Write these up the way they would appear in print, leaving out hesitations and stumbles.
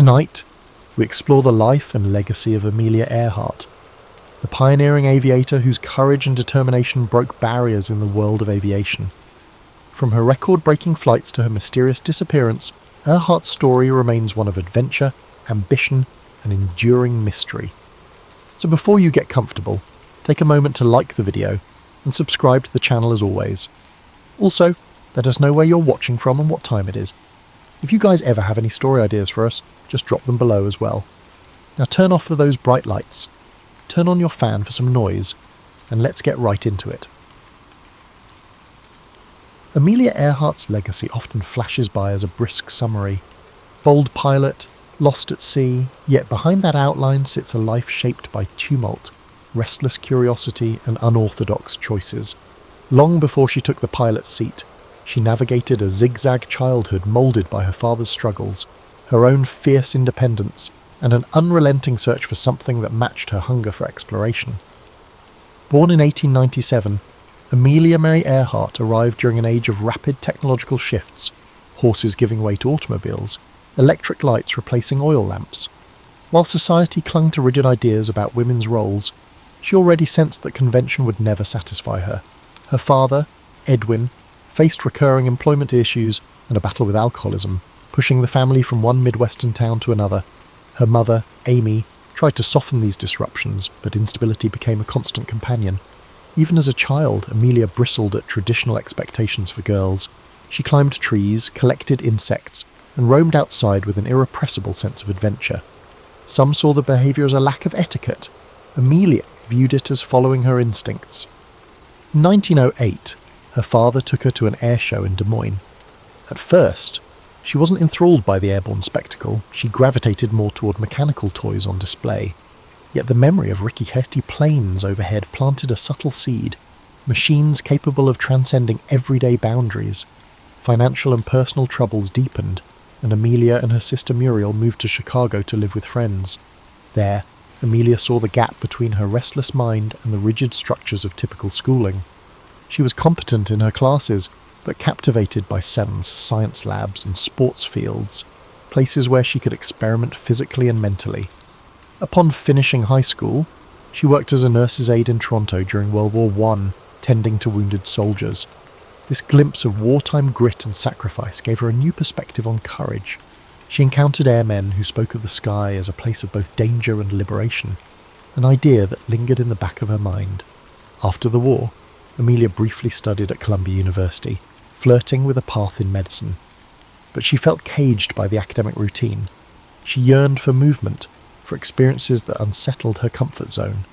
Tonight, we explore the life and legacy of Amelia Earhart, the pioneering aviator whose courage and determination broke barriers in the world of aviation. From her record-breaking flights to her mysterious disappearance, Earhart's story remains one of adventure, ambition, and enduring mystery. So before you get comfortable, take a moment to like the video and subscribe to the channel as always. Also, let us know where you're watching from and what time it is. If you guys ever have any story ideas for us, just drop them below as well. Now turn off those bright lights, turn on your fan for some noise, and let's get right into it. Amelia Earhart's legacy often flashes by as a brisk summary. Bold pilot, lost at sea, yet behind that outline sits a life shaped by tumult, restless curiosity, and unorthodox choices. Long before she took the pilot's seat, she navigated a zigzag childhood moulded by her father's struggles, her own fierce independence, and an unrelenting search for something that matched her hunger for exploration. Born in 1897, Amelia Mary Earhart arrived during an age of rapid technological shifts, horses giving way to automobiles, electric lights replacing oil lamps. While society clung to rigid ideas about women's roles, she already sensed that convention would never satisfy her. Her father, Edwin, faced recurring employment issues and a battle with alcoholism, pushing the family from one Midwestern town to another. Her mother, Amy, tried to soften these disruptions, but instability became a constant companion. Even as a child, Amelia bristled at traditional expectations for girls. She climbed trees, collected insects, and roamed outside with an irrepressible sense of adventure. Some saw the behaviour as a lack of etiquette. Amelia viewed it as following her instincts. In 1908, her father took her to an air show in Des Moines. At first, she wasn't enthralled by the airborne spectacle. She gravitated more toward mechanical toys on display. Yet the memory of rickety planes overhead planted a subtle seed, machines capable of transcending everyday boundaries. Financial and personal troubles deepened, and Amelia and her sister Muriel moved to Chicago to live with friends. There, Amelia saw the gap between her restless mind and the rigid structures of typical schooling. She was competent in her classes, but captivated by SEN's science labs and sports fields, places where she could experiment physically and mentally. Upon finishing high school, she worked as a nurse's aide in Toronto during World War I, tending to wounded soldiers. This glimpse of wartime grit and sacrifice gave her a new perspective on courage. She encountered airmen who spoke of the sky as a place of both danger and liberation, an idea that lingered in the back of her mind. After the war, Amelia briefly studied at Columbia University, flirting with a path in medicine. But she felt caged by the academic routine. She yearned for movement, for experiences that unsettled her comfort zone.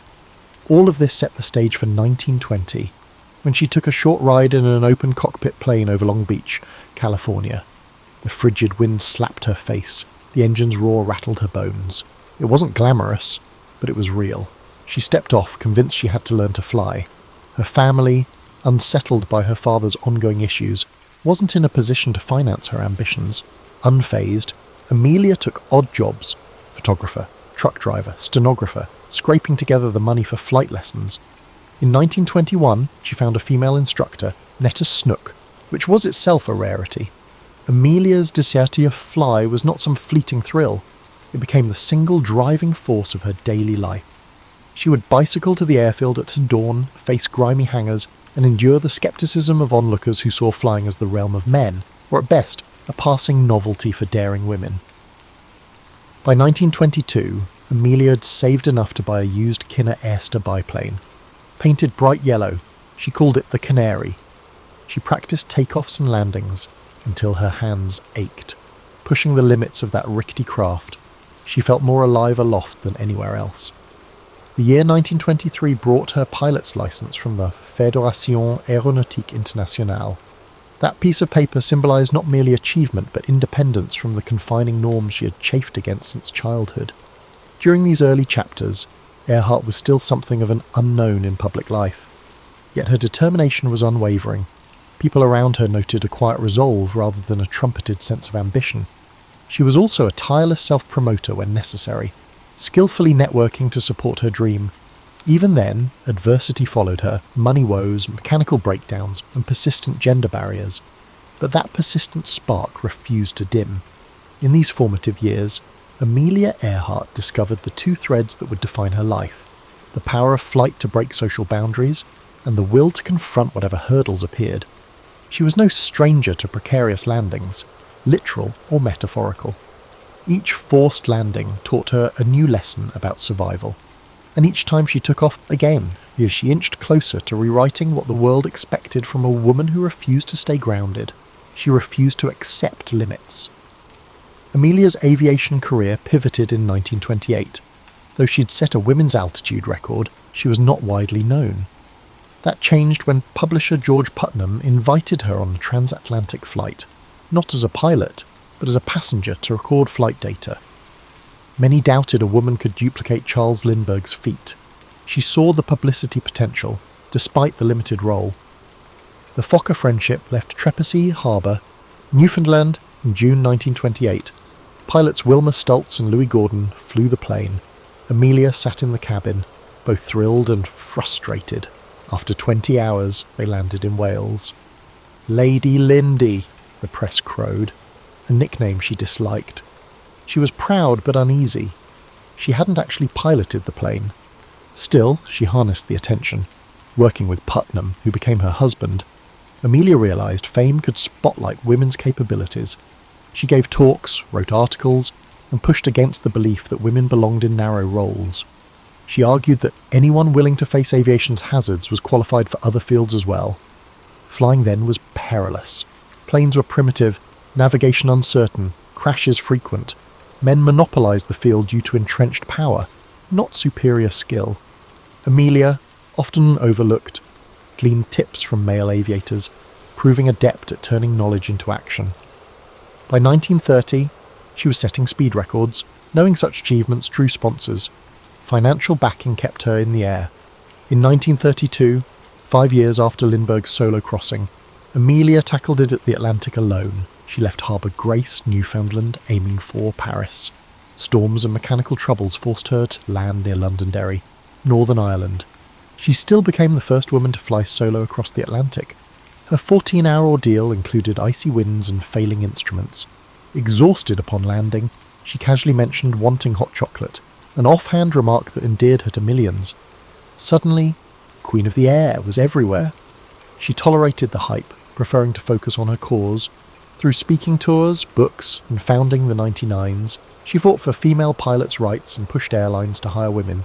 All of this set the stage for 1920, when she took a short ride in an open cockpit plane over Long Beach, California. The frigid wind slapped her face, the engine's roar rattled her bones. It wasn't glamorous, but it was real. She stepped off, convinced she had to learn to fly. Her family, unsettled by her father's ongoing issues, wasn't in a position to finance her ambitions. Unfazed, Amelia took odd jobs: photographer, truck driver, stenographer, scraping together the money for flight lessons. In 1921, she found a female instructor, Netta Snook, which was itself a rarity. Amelia's desire to fly was not some fleeting thrill. It became the single driving force of her daily life. She would bicycle to the airfield at dawn, face grimy hangars, and endure the skepticism of onlookers who saw flying as the realm of men, or at best, a passing novelty for daring women. By 1922, Amelia had saved enough to buy a used Kinner Airster biplane. Painted bright yellow, she called it the Canary. She practiced takeoffs and landings until her hands ached. Pushing the limits of that rickety craft, she felt more alive aloft than anywhere else. The year 1923 brought her pilot's license from the Fédération Aéronautique Internationale. That piece of paper symbolised not merely achievement but independence from the confining norms she had chafed against since childhood. During these early chapters, Earhart was still something of an unknown in public life. Yet her determination was unwavering. People around her noted a quiet resolve rather than a trumpeted sense of ambition. She was also a tireless self-promoter when necessary, skillfully networking to support her dream. Even then, adversity followed her: money woes, mechanical breakdowns, and persistent gender barriers. But that persistent spark refused to dim. In these formative years, Amelia Earhart discovered the two threads that would define her life: the power of flight to break social boundaries, and the will to confront whatever hurdles appeared. She was no stranger to precarious landings, literal or metaphorical. Each forced landing taught her a new lesson about survival, and each time she took off again, as she inched closer to rewriting what the world expected from a woman who refused to stay grounded. She refused to accept limits. Amelia's aviation career pivoted in 1928. Though she'd set a women's altitude record, she was not widely known. That changed when publisher George Putnam invited her on a transatlantic flight, not as a pilot, but as a passenger to record flight data. Many doubted a woman could duplicate Charles Lindbergh's feat. She saw the publicity potential, despite the limited role. The Fokker friendship left Trepassey Harbour, Newfoundland, in June 1928. Pilots Wilma Stultz and Louis Gordon flew the plane. Amelia sat in the cabin, both thrilled and frustrated. After 20 hours, they landed in Wales. Lady Lindy, the press crowed, a nickname she disliked. She was proud but uneasy. She hadn't actually piloted the plane. Still, she harnessed the attention. Working with Putnam, who became her husband, Amelia realised fame could spotlight women's capabilities. She gave talks, wrote articles, and pushed against the belief that women belonged in narrow roles. She argued that anyone willing to face aviation's hazards was qualified for other fields as well. Flying then was perilous. Planes were primitive, navigation uncertain, crashes frequent. Men monopolised the field due to entrenched power, not superior skill. Amelia, often overlooked, gleaned tips from male aviators, proving adept at turning knowledge into action. By 1930, she was setting speed records. Knowing such achievements drew sponsors. Financial backing kept her in the air. In 1932, 5 years after Lindbergh's solo crossing, Amelia tackled it at the Atlantic alone. She left Harbour Grace, Newfoundland, aiming for Paris. Storms and mechanical troubles forced her to land near Londonderry, Northern Ireland. She still became the first woman to fly solo across the Atlantic. Her 14-hour ordeal included icy winds and failing instruments. Exhausted upon landing, she casually mentioned wanting hot chocolate, an offhand remark that endeared her to millions. Suddenly, Queen of the Air was everywhere. She tolerated the hype, preferring to focus on her cause. Through speaking tours, books, and founding the 99s, she fought for female pilots' rights and pushed airlines to hire women.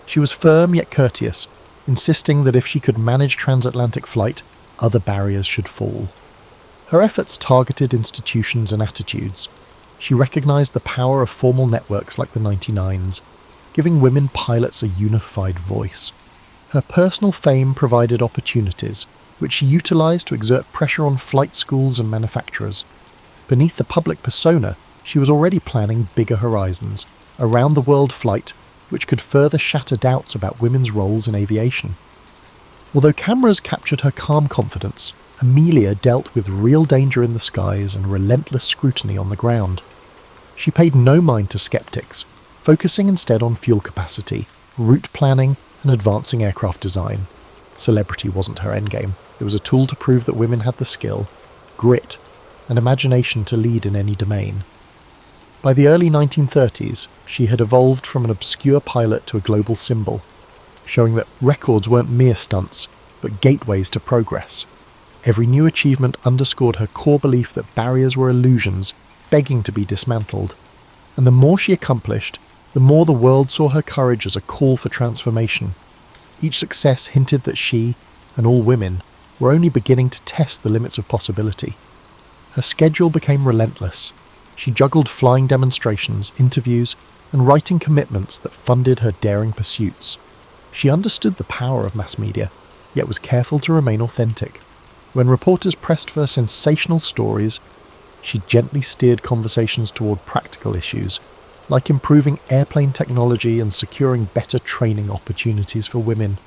She was firm yet courteous, insisting that if she could manage transatlantic flight, other barriers should fall. Her efforts targeted institutions and attitudes. She recognised the power of formal networks like the 99s, giving women pilots a unified voice. Her personal fame provided opportunities, which she utilised to exert pressure on flight schools and manufacturers. Beneath the public persona, she was already planning bigger horizons, a round-the-world flight which could further shatter doubts about women's roles in aviation. Although cameras captured her calm confidence, Amelia dealt with real danger in the skies and relentless scrutiny on the ground. She paid no mind to skeptics, focusing instead on fuel capacity, route planning, and advancing aircraft design. Celebrity wasn't her endgame. It was a tool to prove that women had the skill, grit, and imagination to lead in any domain. By the early 1930s, she had evolved from an obscure pilot to a global symbol, showing that records weren't mere stunts, but gateways to progress. Every new achievement underscored her core belief that barriers were illusions, begging to be dismantled. And the more she accomplished, the more the world saw her courage as a call for transformation. Each success hinted that she, and all women, were only beginning to test the limits of possibility. Her schedule became relentless. She juggled flying demonstrations, interviews, and writing commitments that funded her daring pursuits. She understood the power of mass media, yet was careful to remain authentic. When reporters pressed for sensational stories, she gently steered conversations toward practical issues, like improving airplane technology and securing better training opportunities for women.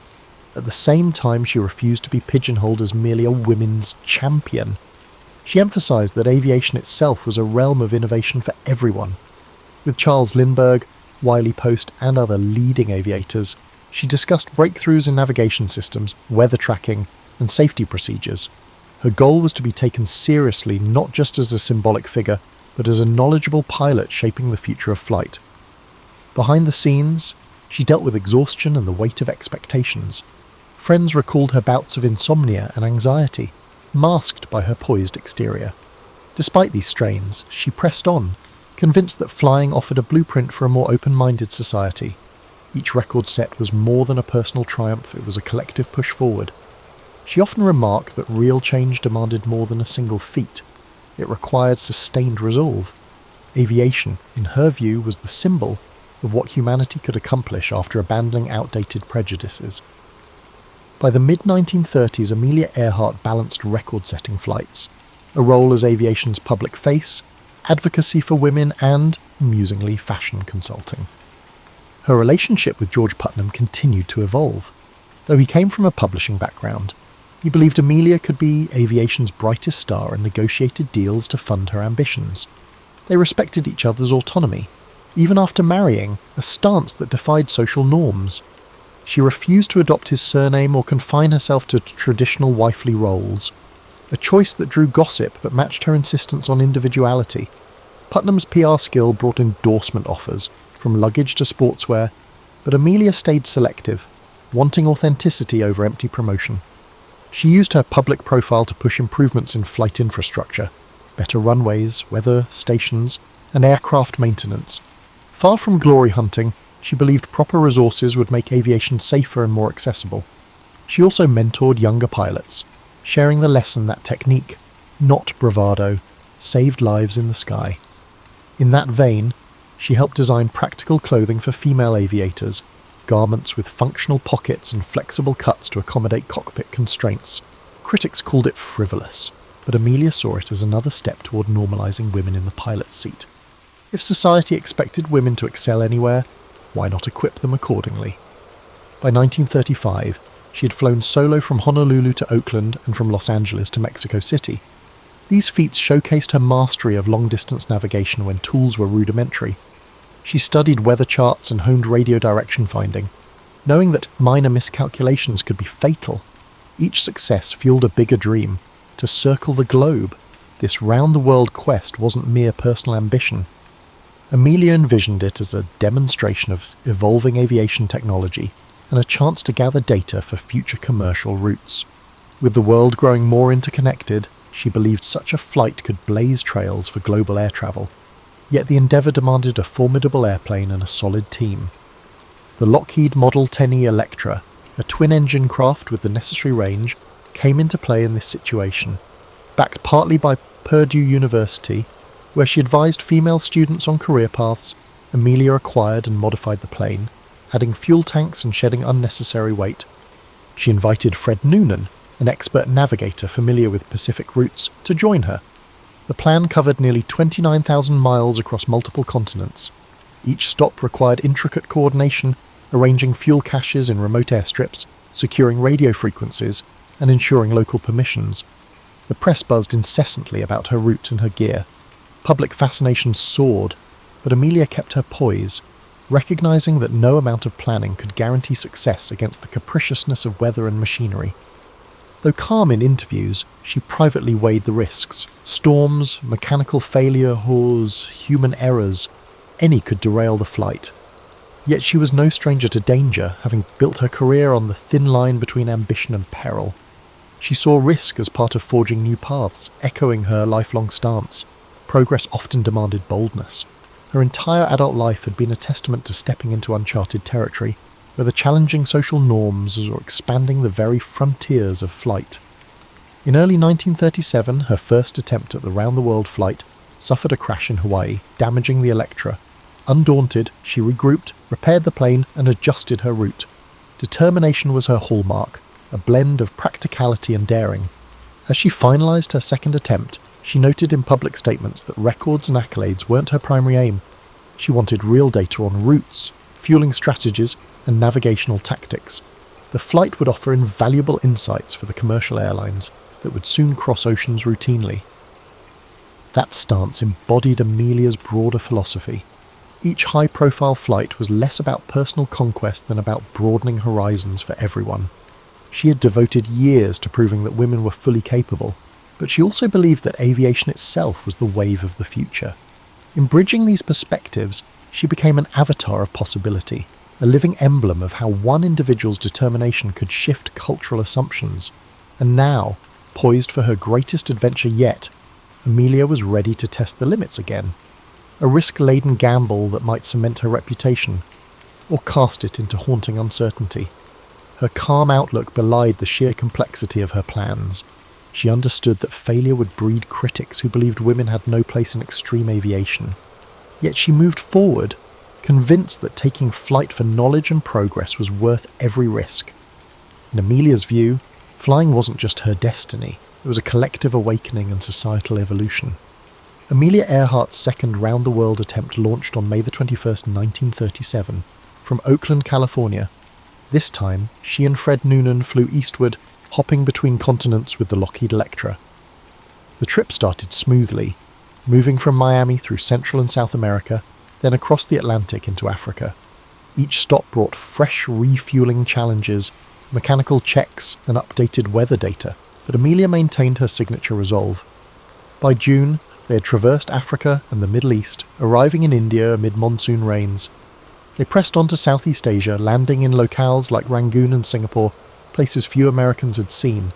At the same time, she refused to be pigeonholed as merely a women's champion. She emphasized that aviation itself was a realm of innovation for everyone. With Charles Lindbergh, Wiley Post, and other leading aviators, she discussed breakthroughs in navigation systems, weather tracking, and safety procedures. Her goal was to be taken seriously not just as a symbolic figure, but as a knowledgeable pilot shaping the future of flight. Behind the scenes, she dealt with exhaustion and the weight of expectations. Friends recalled her bouts of insomnia and anxiety, masked by her poised exterior. Despite these strains, she pressed on, convinced that flying offered a blueprint for a more open-minded society. Each record set was more than a personal triumph, it was a collective push forward. She often remarked that real change demanded more than a single feat. It required sustained resolve. Aviation, in her view, was the symbol of what humanity could accomplish after abandoning outdated prejudices. By the mid-1930s, Amelia Earhart balanced record-setting flights, a role as aviation's public face, advocacy for women, and, amusingly, fashion consulting. Her relationship with George Putnam continued to evolve. Though he came from a publishing background, he believed Amelia could be aviation's brightest star and negotiated deals to fund her ambitions. They respected each other's autonomy, even after marrying, a stance that defied social norms. She refused to adopt his surname or confine herself to traditional wifely roles, a choice that drew gossip but matched her insistence on individuality. Putnam's PR skill brought endorsement offers, from luggage to sportswear, but Amelia stayed selective, wanting authenticity over empty promotion. She used her public profile to push improvements in flight infrastructure, better runways, weather stations, and aircraft maintenance. Far from glory hunting, she believed proper resources would make aviation safer and more accessible. She also mentored younger pilots, sharing the lesson that technique, not bravado, saved lives in the sky. In that vein, she helped design practical clothing for female aviators, garments with functional pockets and flexible cuts to accommodate cockpit constraints. Critics called it frivolous, but Amelia saw it as another step toward normalizing women in the pilot's seat. If society expected women to excel anywhere, why not equip them accordingly? By 1935, she had flown solo from Honolulu to Oakland and from Los Angeles to Mexico City. These feats showcased her mastery of long-distance navigation when tools were rudimentary. She studied weather charts and honed radio direction finding, knowing that minor miscalculations could be fatal. Each success fueled a bigger dream, to circle the globe. This round-the-world quest wasn't mere personal ambition. Amelia envisioned it as a demonstration of evolving aviation technology and a chance to gather data for future commercial routes. With the world growing more interconnected, she believed such a flight could blaze trails for global air travel. Yet the endeavour demanded a formidable airplane and a solid team. The Lockheed Model 10E Electra, a twin-engine craft with the necessary range, came into play in this situation. Backed partly by Purdue University, where she advised female students on career paths, Amelia acquired and modified the plane, adding fuel tanks and shedding unnecessary weight. She invited Fred Noonan, an expert navigator familiar with Pacific routes, to join her. The plan covered nearly 29,000 miles across multiple continents. Each stop required intricate coordination, arranging fuel caches in remote airstrips, securing radio frequencies, and ensuring local permissions. The press buzzed incessantly about her route and her gear. Public fascination soared, but Amelia kept her poise, recognizing that no amount of planning could guarantee success against the capriciousness of weather and machinery. Though calm in interviews, she privately weighed the risks. Storms, mechanical failures, human errors, any could derail the flight. Yet she was no stranger to danger, having built her career on the thin line between ambition and peril. She saw risk as part of forging new paths, echoing her lifelong stance. Progress often demanded boldness. Her entire adult life had been a testament to stepping into uncharted territory, whether challenging social norms or expanding the very frontiers of flight. In early 1937, her first attempt at the round-the-world flight suffered a crash in Hawaii, damaging the Electra. Undaunted, she regrouped, repaired the plane, and adjusted her route. Determination was her hallmark, a blend of practicality and daring. As she finalized her second attempt, she noted in public statements that records and accolades weren't her primary aim. She wanted real data on routes, fueling strategies, and navigational tactics. The flight would offer invaluable insights for the commercial airlines that would soon cross oceans routinely. That stance embodied Amelia's broader philosophy. Each high-profile flight was less about personal conquest than about broadening horizons for everyone. She had devoted years to proving that women were fully capable, but she also believed that aviation itself was the wave of the future. In bridging these perspectives, she became an avatar of possibility, a living emblem of how one individual's determination could shift cultural assumptions. And now, poised for her greatest adventure yet, Amelia was ready to test the limits again. A risk-laden gamble that might cement her reputation, or cast it into haunting uncertainty. Her calm outlook belied the sheer complexity of her plans. She understood that failure would breed critics who believed women had no place in extreme aviation. Yet she moved forward, convinced that taking flight for knowledge and progress was worth every risk. In Amelia's view, flying wasn't just her destiny, it was a collective awakening and societal evolution. Amelia Earhart's second round-the-world attempt launched on May 21st, 1937, from Oakland, California. This time, she and Fred Noonan flew eastward, hopping between continents with the Lockheed Electra. The trip started smoothly, moving from Miami through Central and South America, then across the Atlantic into Africa. Each stop brought fresh refueling challenges, mechanical checks, and updated weather data, but Amelia maintained her signature resolve. By June, they had traversed Africa and the Middle East, arriving in India amid monsoon rains. They pressed on to Southeast Asia, landing in locales like Rangoon and Singapore, places few Americans had seen.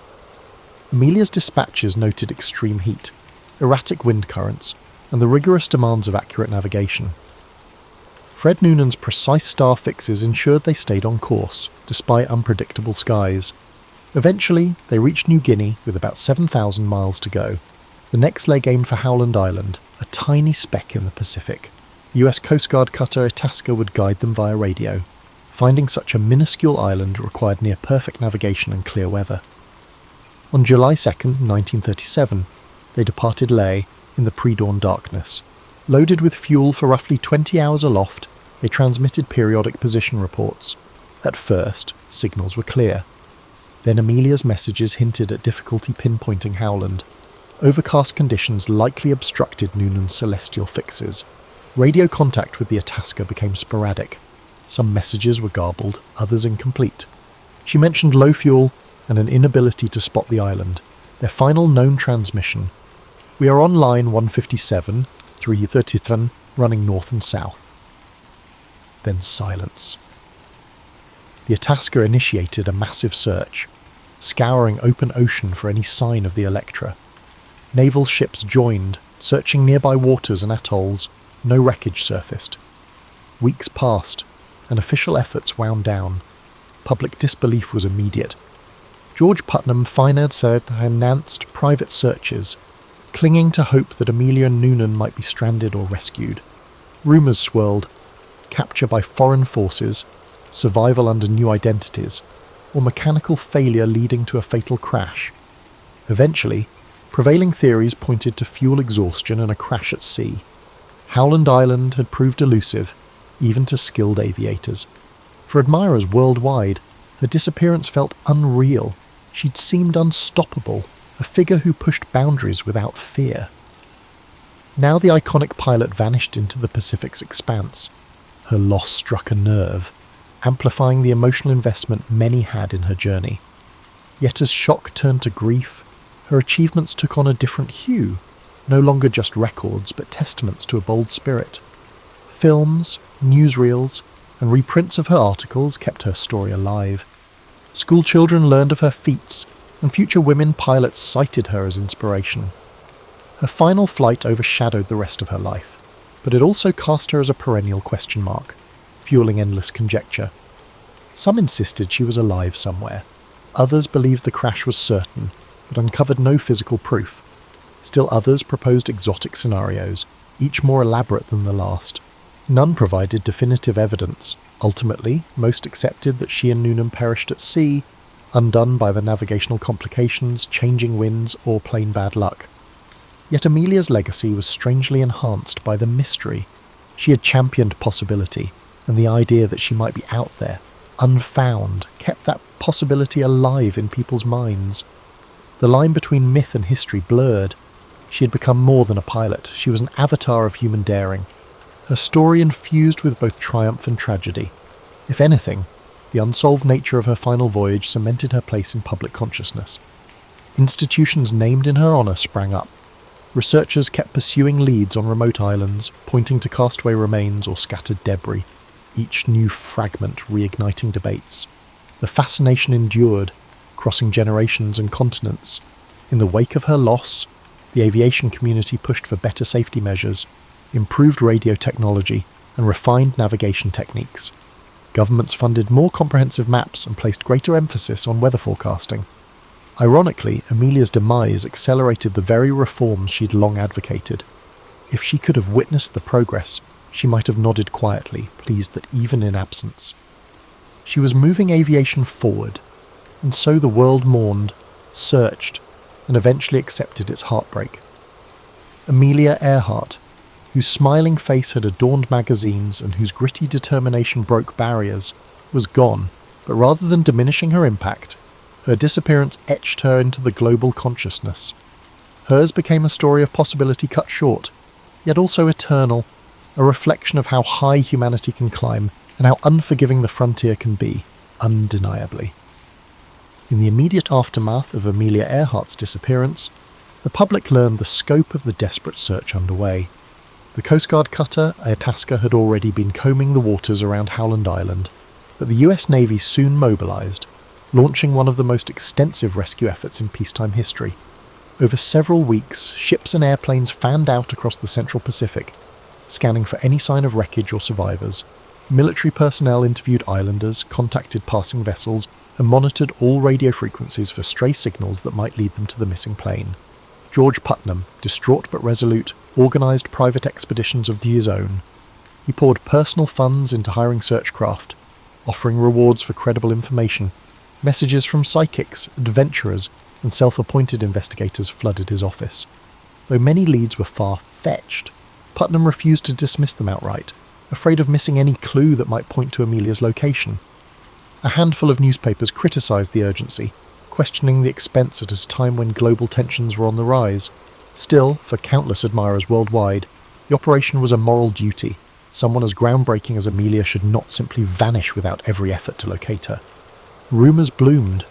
Amelia's dispatches noted extreme heat, erratic wind currents, and the rigorous demands of accurate navigation. Fred Noonan's precise star fixes ensured they stayed on course, despite unpredictable skies. Eventually, they reached New Guinea with about 7,000 miles to go. The next leg aimed for Howland Island, a tiny speck in the Pacific. The US Coast Guard cutter Itasca would guide them via radio. Finding such a minuscule island required near-perfect navigation and clear weather. On July 2nd, 1937, they departed Lae in the pre-dawn darkness. Loaded with fuel for roughly 20 hours aloft, they transmitted periodic position reports. At first, signals were clear. Then Amelia's messages hinted at difficulty pinpointing Howland. Overcast conditions likely obstructed Noonan's celestial fixes. Radio contact with the Itasca became sporadic. Some messages were garbled, others incomplete. She mentioned low fuel and an inability to spot the island. Their final known transmission: "We are on line 157, 337, running north and south." Then silence. The Itasca initiated a massive search, scouring open ocean for any sign of the Electra. Naval ships joined, searching nearby waters and atolls. No wreckage surfaced. Weeks passed, and official efforts wound down. Public disbelief was immediate. George Putnam financed private searches, clinging to hope that Amelia and Noonan might be stranded or rescued. Rumours swirled: capture by foreign forces, survival under new identities, or mechanical failure leading to a fatal crash. Eventually, prevailing theories pointed to fuel exhaustion and a crash at sea. Howland Island had proved elusive, even to skilled aviators. For admirers worldwide, her disappearance felt unreal. She'd seemed unstoppable, a figure who pushed boundaries without fear. Now the iconic pilot vanished into the Pacific's expanse. Her loss struck a nerve, amplifying the emotional investment many had in her journey. Yet as shock turned to grief, her achievements took on a different hue, no longer just records, but testaments to a bold spirit. Films, newsreels, and reprints of her articles kept her story alive. School children learned of her feats, and future women pilots cited her as inspiration. Her final flight overshadowed the rest of her life, but it also cast her as a perennial question mark, fueling endless conjecture. Some insisted she was alive somewhere. Others believed the crash was certain, but uncovered no physical proof. Still others proposed exotic scenarios, each more elaborate than the last. None provided definitive evidence. Ultimately, most accepted that she and Noonan perished at sea, undone by the navigational complications, changing winds, or plain bad luck. Yet Amelia's legacy was strangely enhanced by the mystery. She had championed possibility, and the idea that she might be out there, unfound, kept that possibility alive in people's minds. The line between myth and history blurred. She had become more than a pilot. She was an avatar of human daring. Her story infused with both triumph and tragedy. If anything, the unsolved nature of her final voyage cemented her place in public consciousness. Institutions named in her honour sprang up. Researchers kept pursuing leads on remote islands, pointing to castaway remains or scattered debris, each new fragment reigniting debates. The fascination endured, crossing generations and continents. In the wake of her loss, the aviation community pushed for better safety measures, improved radio technology, and refined navigation techniques. Governments funded more comprehensive maps and placed greater emphasis on weather forecasting. Ironically, Amelia's demise accelerated the very reforms she'd long advocated. If she could have witnessed the progress, she might have nodded quietly, pleased that even in absence. She was moving aviation forward, and so the world mourned, searched, and eventually accepted its heartbreak. Amelia Earhart, whose smiling face had adorned magazines and whose gritty determination broke barriers, was gone, but rather than diminishing her impact, her disappearance etched her into the global consciousness. Hers became a story of possibility cut short, yet also eternal, a reflection of how high humanity can climb and how unforgiving the frontier can be, undeniably. In the immediate aftermath of Amelia Earhart's disappearance, the public learned the scope of the desperate search underway. The Coast Guard cutter Itasca had already been combing the waters around Howland Island, but the US Navy soon mobilised, launching one of the most extensive rescue efforts in peacetime history. Over several weeks, ships and airplanes fanned out across the Central Pacific, scanning for any sign of wreckage or survivors. Military personnel interviewed islanders, contacted passing vessels, and monitored all radio frequencies for stray signals that might lead them to the missing plane. George Putnam, distraught but resolute, organised private expeditions of his own. He poured personal funds into hiring search craft, offering rewards for credible information. Messages from psychics, adventurers, and self-appointed investigators flooded his office. Though many leads were far-fetched, Putnam refused to dismiss them outright, afraid of missing any clue that might point to Amelia's location. A handful of newspapers criticised the urgency, questioning the expense at a time when global tensions were on the rise. Still, for countless admirers worldwide, the operation was a moral duty. Someone as groundbreaking as Amelia should not simply vanish without every effort to locate her. Rumours bloomed.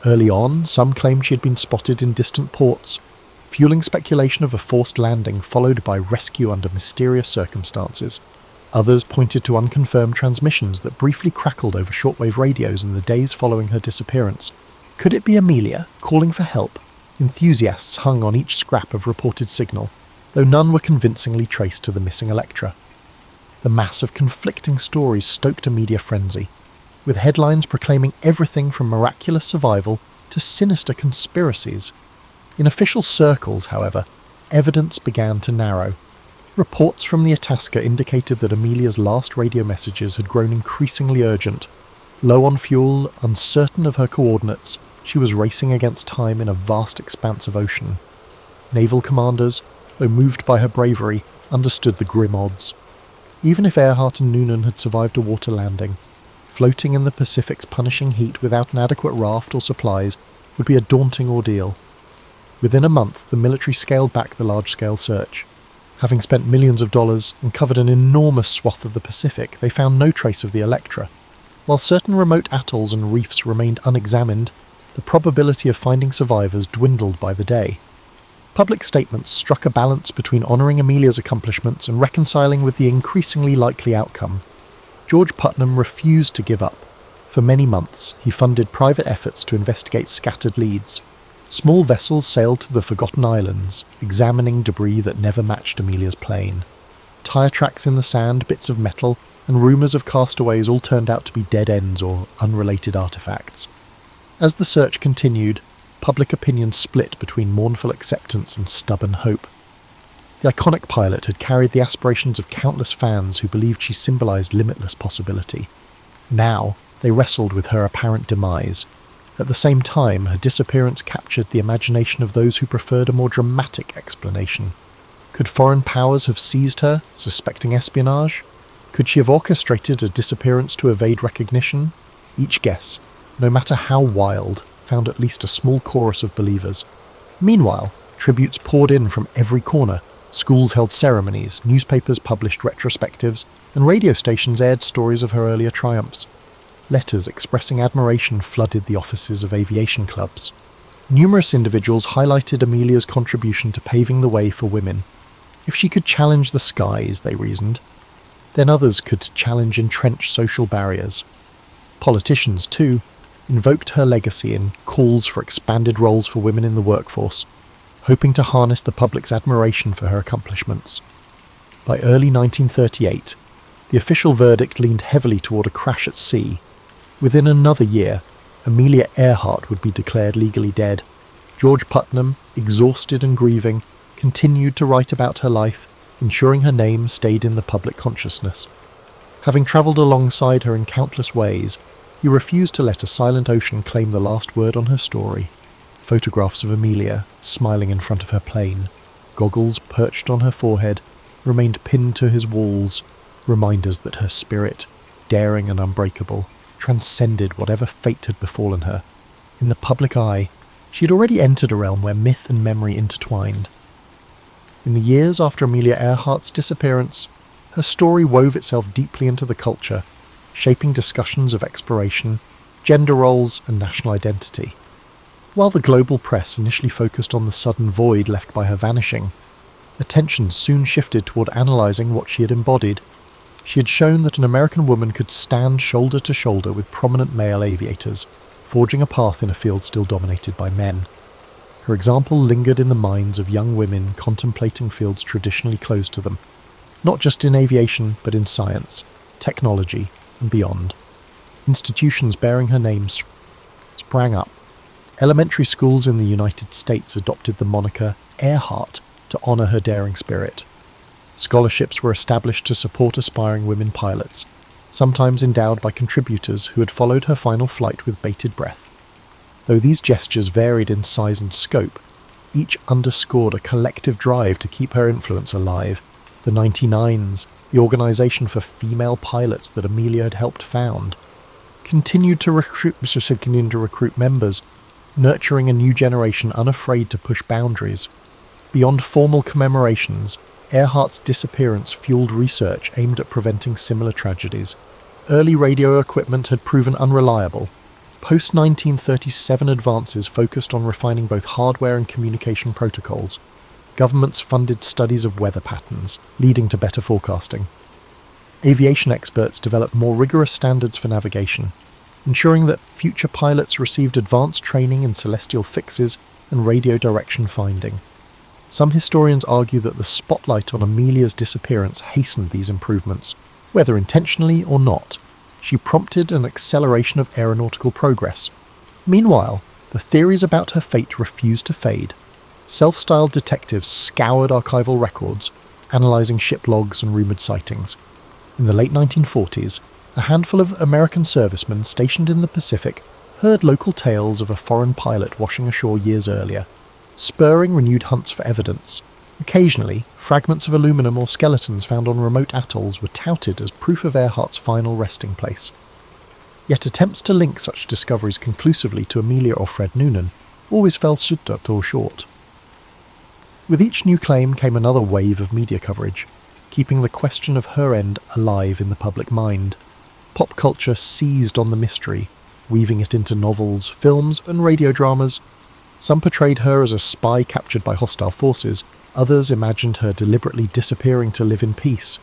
Early on, some claimed she had been spotted in distant ports, fueling speculation of a forced landing followed by rescue under mysterious circumstances. Others pointed to unconfirmed transmissions that briefly crackled over shortwave radios in the days following her disappearance. Could it be Amelia, calling for help? Enthusiasts hung on each scrap of reported signal, though none were convincingly traced to the missing Electra. The mass of conflicting stories stoked a media frenzy, with headlines proclaiming everything from miraculous survival to sinister conspiracies. In official circles, however, evidence began to narrow. Reports from the Itasca indicated that Amelia's last radio messages had grown increasingly urgent. Low on fuel, uncertain of her coordinates, she was racing against time in a vast expanse of ocean. Naval commanders, though moved by her bravery, understood the grim odds. Even if Earhart and Noonan had survived a water landing, floating in the Pacific's punishing heat without an adequate raft or supplies would be a daunting ordeal. Within a month, the military scaled back the large-scale search. Having spent millions of dollars and covered an enormous swath of the Pacific, they found no trace of the Electra. While certain remote atolls and reefs remained unexamined, the probability of finding survivors dwindled by the day. Public statements struck a balance between honouring Amelia's accomplishments and reconciling with the increasingly likely outcome. George Putnam refused to give up. For many months, he funded private efforts to investigate scattered leads. Small vessels sailed to the Forgotten Islands, examining debris that never matched Amelia's plane. Tyre tracks in the sand, bits of metal, and rumours of castaways all turned out to be dead ends or unrelated artefacts. As the search continued, public opinion split between mournful acceptance and stubborn hope. The iconic pilot had carried the aspirations of countless fans who believed she symbolised limitless possibility. Now, they wrestled with her apparent demise. At the same time, her disappearance captured the imagination of those who preferred a more dramatic explanation. Could foreign powers have seized her, suspecting espionage? Could she have orchestrated a disappearance to evade recognition? Each guess, no matter how wild, found at least a small chorus of believers. Meanwhile, tributes poured in from every corner. Schools held ceremonies, newspapers published retrospectives, and radio stations aired stories of her earlier triumphs. Letters expressing admiration flooded the offices of aviation clubs. Numerous individuals highlighted Amelia's contribution to paving the way for women. If she could challenge the skies, they reasoned, then others could challenge entrenched social barriers. Politicians, too, invoked her legacy in calls for expanded roles for women in the workforce, hoping to harness the public's admiration for her accomplishments. By early 1938, the official verdict leaned heavily toward a crash at sea. Within another year, Amelia Earhart would be declared legally dead. George Putnam, exhausted and grieving, continued to write about her life, ensuring her name stayed in the public consciousness. Having travelled alongside her in countless ways, he refused to let a silent ocean claim the last word on her story. Photographs of Amelia, smiling in front of her plane, goggles perched on her forehead, remained pinned to his walls, reminders that her spirit, daring and unbreakable, transcended whatever fate had befallen her. In the public eye, she had already entered a realm where myth and memory intertwined. In the years after Amelia Earhart's disappearance, her story wove itself deeply into the culture, shaping discussions of exploration, gender roles, and national identity. While the global press initially focused on the sudden void left by her vanishing, attention soon shifted toward analysing what she had embodied. She had shown that an American woman could stand shoulder to shoulder with prominent male aviators, forging a path in a field still dominated by men. Her example lingered in the minds of young women contemplating fields traditionally closed to them, not just in aviation but in science, technology, and beyond. Institutions bearing her name sprang up. Elementary schools in the United States adopted the moniker Earhart to honour her daring spirit. Scholarships were established to support aspiring women pilots, sometimes endowed by contributors who had followed her final flight with bated breath. Though these gestures varied in size and scope, each underscored a collective drive to keep her influence alive. The 99s, the organisation for female pilots that Amelia had helped found, continued to recruit members, nurturing a new generation unafraid to push boundaries. Beyond formal commemorations, Earhart's disappearance fueled research aimed at preventing similar tragedies. Early radio equipment had proven unreliable. Post-1937 advances focused on refining both hardware and communication protocols. Governments funded studies of weather patterns, leading to better forecasting. Aviation experts developed more rigorous standards for navigation, ensuring that future pilots received advanced training in celestial fixes and radio direction finding. Some historians argue that the spotlight on Amelia's disappearance hastened these improvements. Whether intentionally or not, she prompted an acceleration of aeronautical progress. Meanwhile, the theories about her fate refused to fade. Self-styled detectives scoured archival records, analysing ship logs and rumoured sightings. In the late 1940s, a handful of American servicemen stationed in the Pacific heard local tales of a foreign pilot washing ashore years earlier, spurring renewed hunts for evidence. Occasionally, fragments of aluminum or skeletons found on remote atolls were touted as proof of Earhart's final resting place. Yet attempts to link such discoveries conclusively to Amelia or Fred Noonan always fell short. With each new claim came another wave of media coverage, keeping the question of her end alive in the public mind. Pop culture seized on the mystery, weaving it into novels, films, and radio dramas. Some portrayed her as a spy captured by hostile forces, others imagined her deliberately disappearing to live in peace.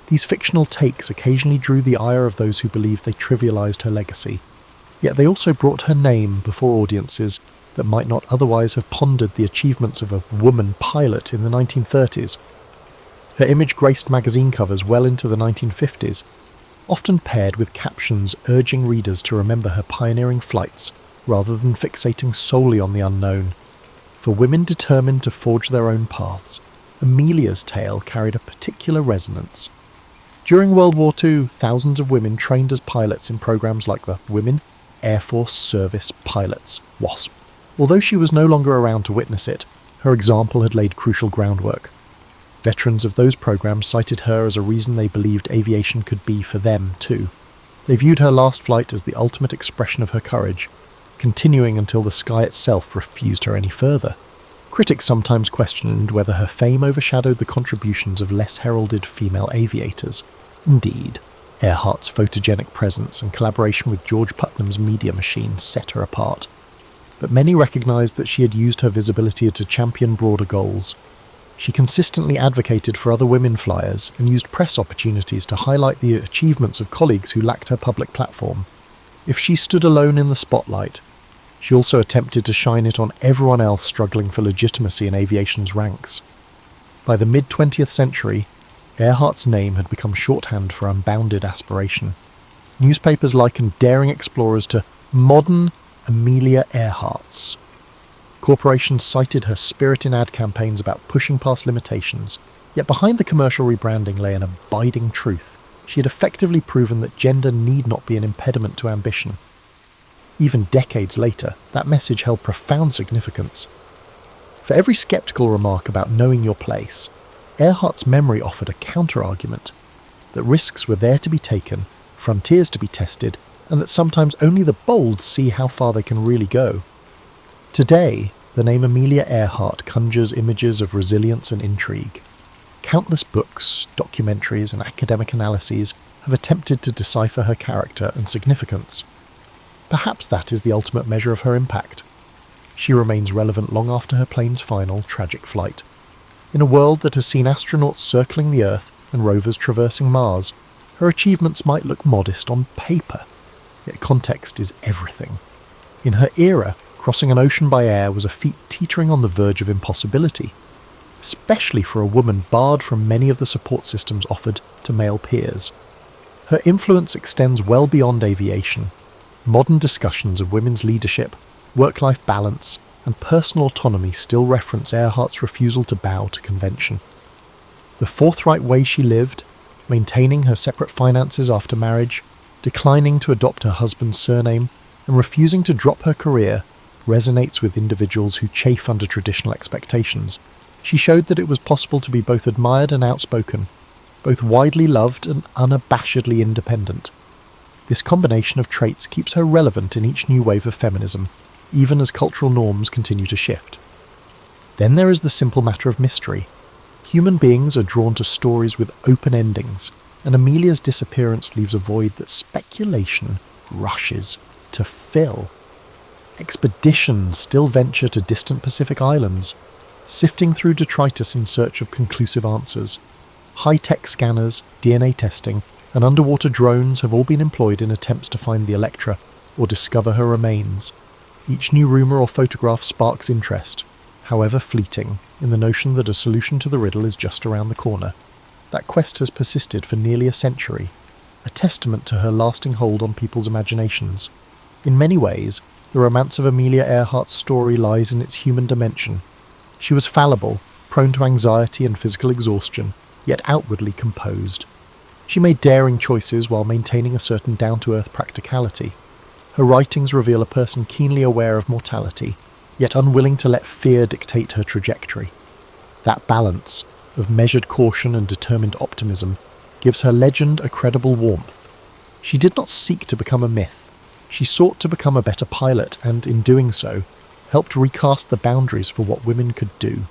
These fictional takes occasionally drew the ire of those who believed they trivialized her legacy, yet they also brought her name before audiences that might not otherwise have pondered the achievements of a woman pilot in the 1930s. Her image graced magazine covers well into the 1950s, often paired with captions urging readers to remember her pioneering flights rather than fixating solely on the unknown. For women determined to forge their own paths, Amelia's tale carried a particular resonance. During World War II, thousands of women trained as pilots in programs like the Women Air Force Service Pilots, WASP. Although she was no longer around to witness it, her example had laid crucial groundwork. Veterans of those programs cited her as a reason they believed aviation could be for them too. They viewed her last flight as the ultimate expression of her courage, continuing until the sky itself refused her any further. Critics sometimes questioned whether her fame overshadowed the contributions of less heralded female aviators. Indeed, Earhart's photogenic presence and collaboration with George Putnam's media machine set her apart. but many recognised that she had used her visibility to champion broader goals. She consistently advocated for other women flyers and used press opportunities to highlight the achievements of colleagues who lacked her public platform. If she stood alone in the spotlight, she also attempted to shine it on everyone else struggling for legitimacy in aviation's ranks. By the mid-20th century, Earhart's name had become shorthand for unbounded aspiration. Newspapers likened daring explorers to modern Amelia Earharts. Corporations cited her spirit in ad campaigns about pushing past limitations, yet behind the commercial rebranding lay an abiding truth. She had effectively proven that gender need not be an impediment to ambition. Even decades later, that message held profound significance. For every sceptical remark about knowing your place, Earhart's memory offered a counter-argument, that risks were there to be taken, frontiers to be tested, and that sometimes only the bold see how far they can really go. Today, the name Amelia Earhart conjures images of resilience and intrigue. Countless books, documentaries, and academic analyses have attempted to decipher her character and significance. Perhaps that is the ultimate measure of her impact. She remains relevant long after her plane's final, tragic flight. In a world that has seen astronauts circling the Earth and rovers traversing Mars, her achievements might look modest on paper, yet context is everything. In her era, crossing an ocean by air was a feat teetering on the verge of impossibility, especially for a woman barred from many of the support systems offered to male peers. Her influence extends well beyond aviation. Modern discussions of women's leadership, work-life balance, and personal autonomy still reference Earhart's refusal to bow to convention. The forthright way she lived, maintaining her separate finances after marriage, declining to adopt her husband's surname, and refusing to drop her career, resonates with individuals who chafe under traditional expectations. She showed that it was possible to be both admired and outspoken, both widely loved and unabashedly independent. This combination of traits keeps her relevant in each new wave of feminism, even as cultural norms continue to shift. Then there is the simple matter of mystery. Human beings are drawn to stories with open endings, and Amelia's disappearance leaves a void that speculation rushes to fill. Expeditions still venture to distant Pacific islands, sifting through detritus in search of conclusive answers. High-tech scanners, DNA testing, and underwater drones have all been employed in attempts to find the Electra or discover her remains. Each new rumour or photograph sparks interest, however fleeting, in the notion that a solution to the riddle is just around the corner. That quest has persisted for nearly a century, a testament to her lasting hold on people's imaginations. In many ways, the romance of Amelia Earhart's story lies in its human dimension. She was fallible, prone to anxiety and physical exhaustion, yet outwardly composed. She made daring choices while maintaining a certain down-to-earth practicality. Her writings reveal a person keenly aware of mortality, yet unwilling to let fear dictate her trajectory. That balance of measured caution and determined optimism gives her legend a credible warmth. She did not seek to become a myth. She sought to become a better pilot and, in doing so, helped recast the boundaries for what women could do.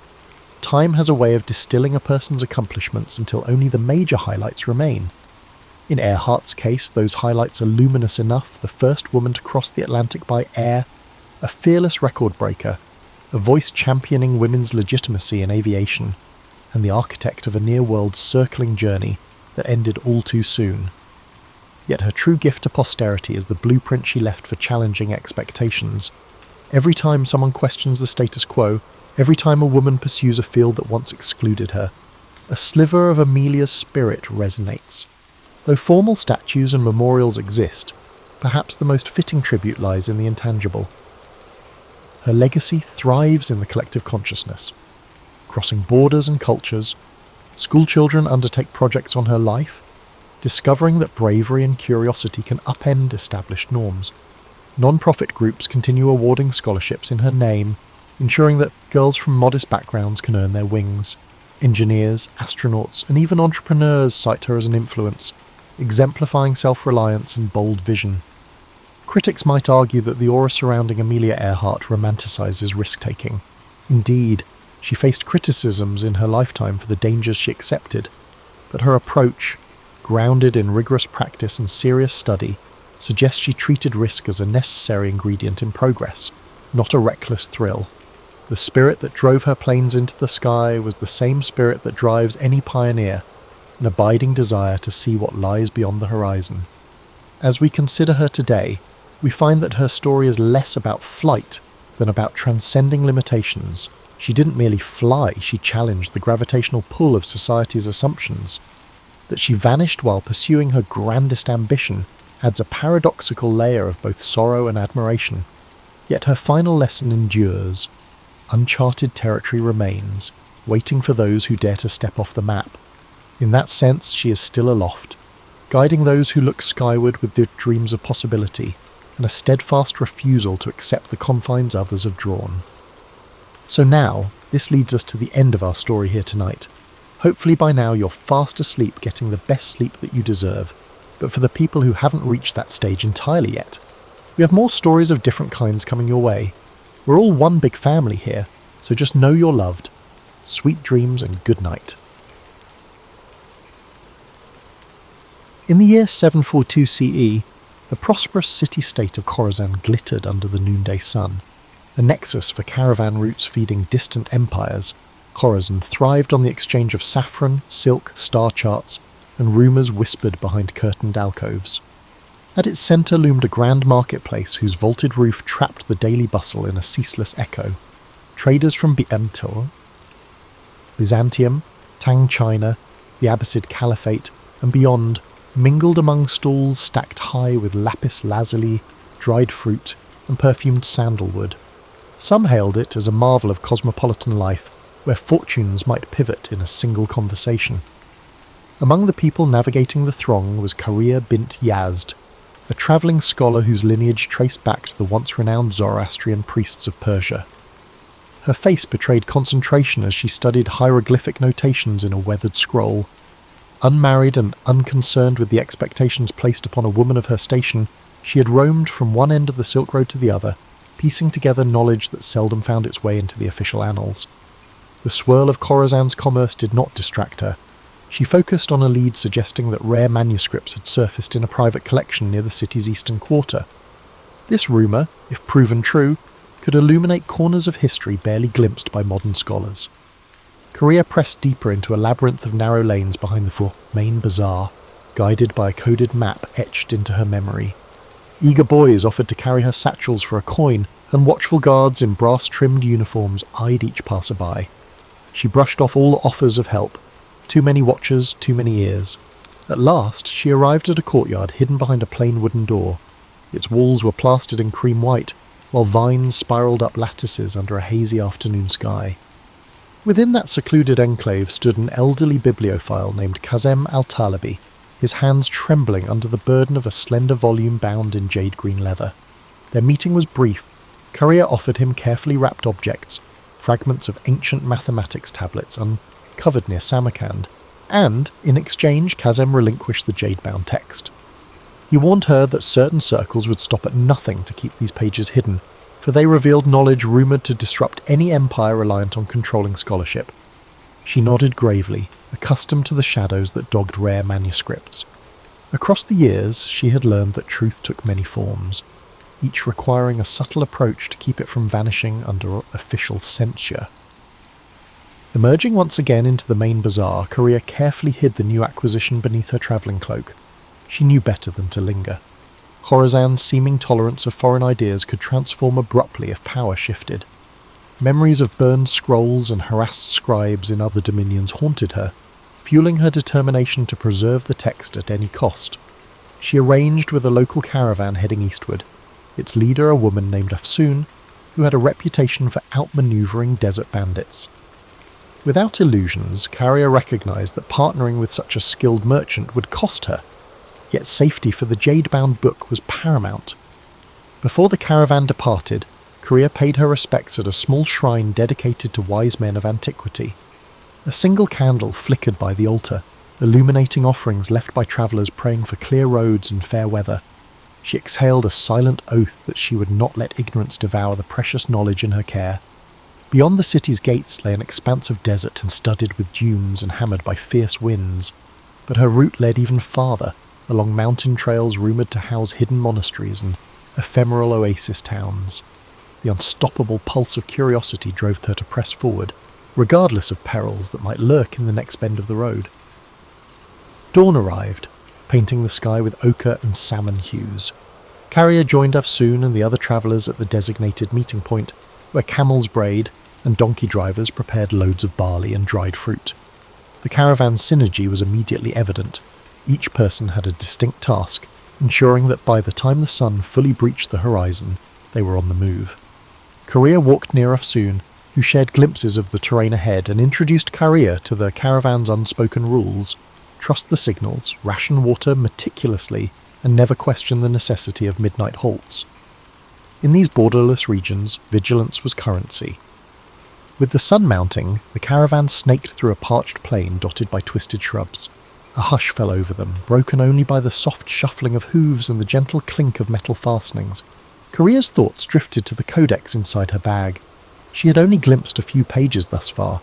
Time has a way of distilling a person's accomplishments until only the major highlights remain. In Earhart's case, those highlights are luminous enough: the first woman to cross the Atlantic by air, a fearless record breaker, a voice championing women's legitimacy in aviation, and the architect of a near-world circling journey that ended all too soon. Yet her true gift to posterity is the blueprint she left for challenging expectations. Every time someone questions the status quo, every time a woman pursues a field that once excluded her, a sliver of Amelia's spirit resonates. Though formal statues and memorials exist, perhaps the most fitting tribute lies in the intangible. Her legacy thrives in the collective consciousness. Crossing borders and cultures, schoolchildren undertake projects on her life, discovering that bravery and curiosity can upend established norms. Non-profit groups continue awarding scholarships in her name, ensuring that girls from modest backgrounds can earn their wings. Engineers, astronauts, and even entrepreneurs cite her as an influence, exemplifying self-reliance and bold vision. Critics might argue that the aura surrounding Amelia Earhart romanticizes risk-taking. Indeed, she faced criticisms in her lifetime for the dangers she accepted, but her approach, grounded in rigorous practice and serious study, suggests she treated risk as a necessary ingredient in progress. not a reckless thrill. The spirit that drove her planes into the sky was the same spirit that drives any pioneer, an abiding desire to see what lies beyond the horizon. As we consider her today, we find that her story is less about flight than about transcending limitations. She didn't merely fly, she challenged the gravitational pull of society's assumptions. That she vanished while pursuing her grandest ambition adds a paradoxical layer of both sorrow and admiration. Yet her final lesson endures. Uncharted territory remains, waiting for those who dare to step off the map. In that sense, she is still aloft, guiding those who look skyward with their dreams of possibility, and a steadfast refusal to accept the confines others have drawn. So now, this leads us to the end of our story here tonight. Hopefully by now you're fast asleep getting the best sleep that you deserve, but for the people who haven't reached that stage entirely yet, we have more stories of different kinds coming your way. We're all one big family here, so just know you're loved. Sweet dreams and good night. In the year 742 CE, the prosperous city-state of Khorasan glittered under the noonday sun. A nexus for caravan routes feeding distant empires, Khorasan thrived on the exchange of saffron, silk, star charts, and rumours whispered behind curtained alcoves. At its centre loomed a grand marketplace whose vaulted roof trapped the daily bustle in a ceaseless echo. Traders from Byzantium, Tang China, the Abbasid Caliphate, and beyond mingled among stalls stacked high with lapis lazuli, dried fruit, and perfumed sandalwood. Some hailed it as a marvel of cosmopolitan life, where fortunes might pivot in a single conversation. Among the people navigating the throng was Karia bint Yazd, a travelling scholar whose lineage traced back to the once-renowned Zoroastrian priests of Persia. Her face betrayed concentration as she studied hieroglyphic notations in a weathered scroll. Unmarried and unconcerned with the expectations placed upon a woman of her station, she had roamed from one end of the Silk Road to the other, piecing together knowledge that seldom found its way into the official annals. The swirl of Khorasan's commerce did not distract her. She focused on a lead suggesting that rare manuscripts had surfaced in a private collection near the city's eastern quarter. This rumour, if proven true, could illuminate corners of history barely glimpsed by modern scholars. Korea pressed deeper into a labyrinth of narrow lanes behind the main bazaar, guided by a coded map etched into her memory. Eager boys offered to carry her satchels for a coin, and watchful guards in brass-trimmed uniforms eyed each passerby. She brushed off all offers of help. Too many watchers, too many ears. At last, she arrived at a courtyard hidden behind a plain wooden door. Its walls were plastered in cream white, while vines spiralled up lattices under a hazy afternoon sky. Within that secluded enclave stood an elderly bibliophile named Kazem al-Talibi, his hands trembling under the burden of a slender volume bound in jade-green leather. Their meeting was brief. Korea offered him carefully wrapped objects, fragments of ancient mathematics tablets uncovered near Samarkand, and, in exchange, Kazem relinquished the jade-bound text. He warned her that certain circles would stop at nothing to keep these pages hidden, for they revealed knowledge rumoured to disrupt any empire reliant on controlling scholarship. She nodded gravely, accustomed to the shadows that dogged rare manuscripts. Across the years, she had learned that truth took many forms, each requiring a subtle approach to keep it from vanishing under official censure. Emerging once again into the main bazaar, Korea carefully hid the new acquisition beneath her travelling cloak. She knew better than to linger. Khorasan's seeming tolerance of foreign ideas could transform abruptly if power shifted. Memories of burned scrolls and harassed scribes in other dominions haunted her, fueling her determination to preserve the text at any cost. She arranged with a local caravan heading eastward, its leader a woman named Afsoon, who had a reputation for outmanoeuvring desert bandits. Without illusions, Karia recognised that partnering with such a skilled merchant would cost her, yet safety for the jade-bound book was paramount. Before the caravan departed, Korea paid her respects at a small shrine dedicated to wise men of antiquity. A single candle flickered by the altar, illuminating offerings left by travellers praying for clear roads and fair weather. She exhaled a silent oath that she would not let ignorance devour the precious knowledge in her care. Beyond the city's gates lay an expanse of desert and studded with dunes and hammered by fierce winds, but her route led even farther, along mountain trails rumoured to house hidden monasteries and ephemeral oasis towns. The unstoppable pulse of curiosity drove her to press forward, regardless of perils that might lurk in the next bend of the road. Dawn arrived, painting the sky with ochre and salmon hues. Carrier joined Afsoon and the other travellers at the designated meeting point, where camels brayed and donkey drivers prepared loads of barley and dried fruit. The caravan's synergy was immediately evident. Each person had a distinct task, ensuring that by the time the sun fully breached the horizon, they were on the move. Carrier walked near Afsoon, who shared glimpses of the terrain ahead and introduced Carrier to the caravan's unspoken rules: trust the signals, ration water meticulously, and never question the necessity of midnight halts. In these borderless regions, vigilance was currency. With the sun mounting, the caravan snaked through a parched plain dotted by twisted shrubs. A hush fell over them, broken only by the soft shuffling of hooves and the gentle clink of metal fastenings. Carria's thoughts drifted to the codex inside her bag. She had only glimpsed a few pages thus far.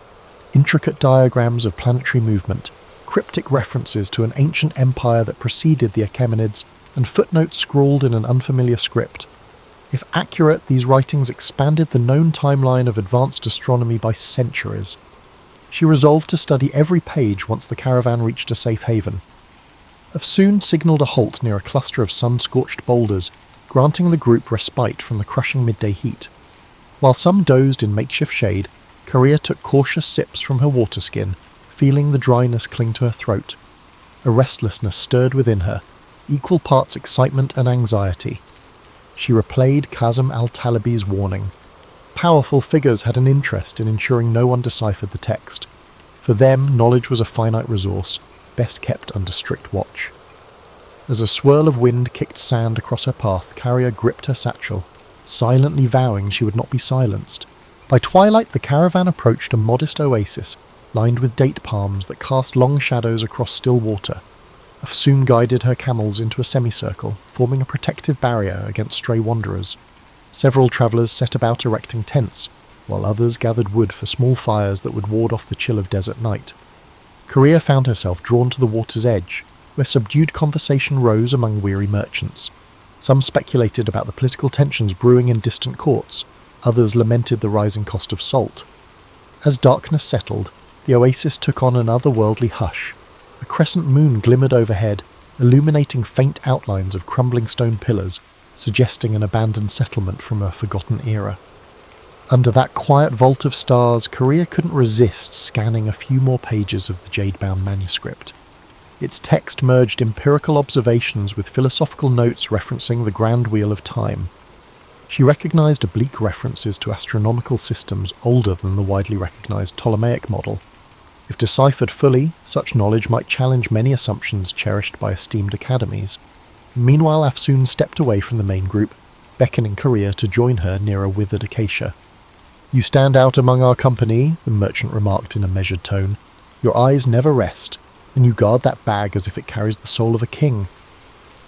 Intricate diagrams of planetary movement, cryptic references to an ancient empire that preceded the Achaemenids, and footnotes scrawled in an unfamiliar script. If accurate, these writings expanded the known timeline of advanced astronomy by centuries. She resolved to study every page once the caravan reached a safe haven. Afsoon signalled a halt near a cluster of sun-scorched boulders, granting the group respite from the crushing midday heat. While some dozed in makeshift shade, Carrier took cautious sips from her water skin, feeling the dryness cling to her throat. A restlessness stirred within her, equal parts excitement and anxiety. She replayed Kazem al-Talibi's warning. Powerful figures had an interest in ensuring no one deciphered the text. For them, knowledge was a finite resource, best kept under strict watch. As a swirl of wind kicked sand across her path, Carrier gripped her satchel, silently vowing she would not be silenced. By twilight, the caravan approached a modest oasis, lined with date palms that cast long shadows across still water. Afsoon guided her camels into a semicircle, forming a protective barrier against stray wanderers. Several travellers set about erecting tents, while others gathered wood for small fires that would ward off the chill of desert night. Carrier found herself drawn to the water's edge, where subdued conversation rose among weary merchants. Some speculated about the political tensions brewing in distant courts, others lamented the rising cost of salt. As darkness settled, the oasis took on an otherworldly hush. A crescent moon glimmered overhead, illuminating faint outlines of crumbling stone pillars, suggesting an abandoned settlement from a forgotten era. Under that quiet vault of stars, Carrier couldn't resist scanning a few more pages of the jade-bound manuscript. Its text merged empirical observations with philosophical notes referencing the grand wheel of time. She recognized oblique references to astronomical systems older than the widely recognized Ptolemaic model. If deciphered fully, such knowledge might challenge many assumptions cherished by esteemed academies. Meanwhile, Afsoon stepped away from the main group, beckoning Carrier to join her near a withered acacia. "You stand out among our company," the merchant remarked in a measured tone. "Your eyes never rest, and you guard that bag as if it carries the soul of a king."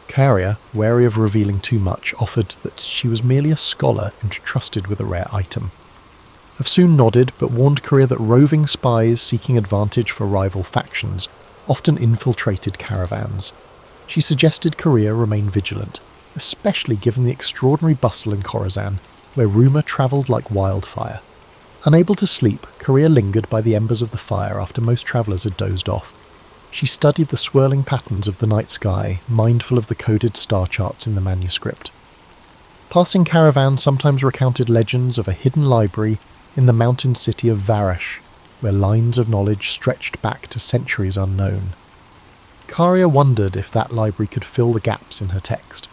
Carrier, wary of revealing too much, offered that she was merely a scholar entrusted with a rare item. Afsoon nodded, but warned Carrier that roving spies seeking advantage for rival factions often infiltrated caravans. She suggested Carrier remain vigilant, especially given the extraordinary bustle in Khorasan, where rumour travelled like wildfire. Unable to sleep, Carrier lingered by the embers of the fire after most travellers had dozed off. She studied the swirling patterns of the night sky, mindful of the coded star charts in the manuscript. Passing caravans sometimes recounted legends of a hidden library in the mountain city of Varash, where lines of knowledge stretched back to centuries unknown. Carrier wondered if that library could fill the gaps in her text.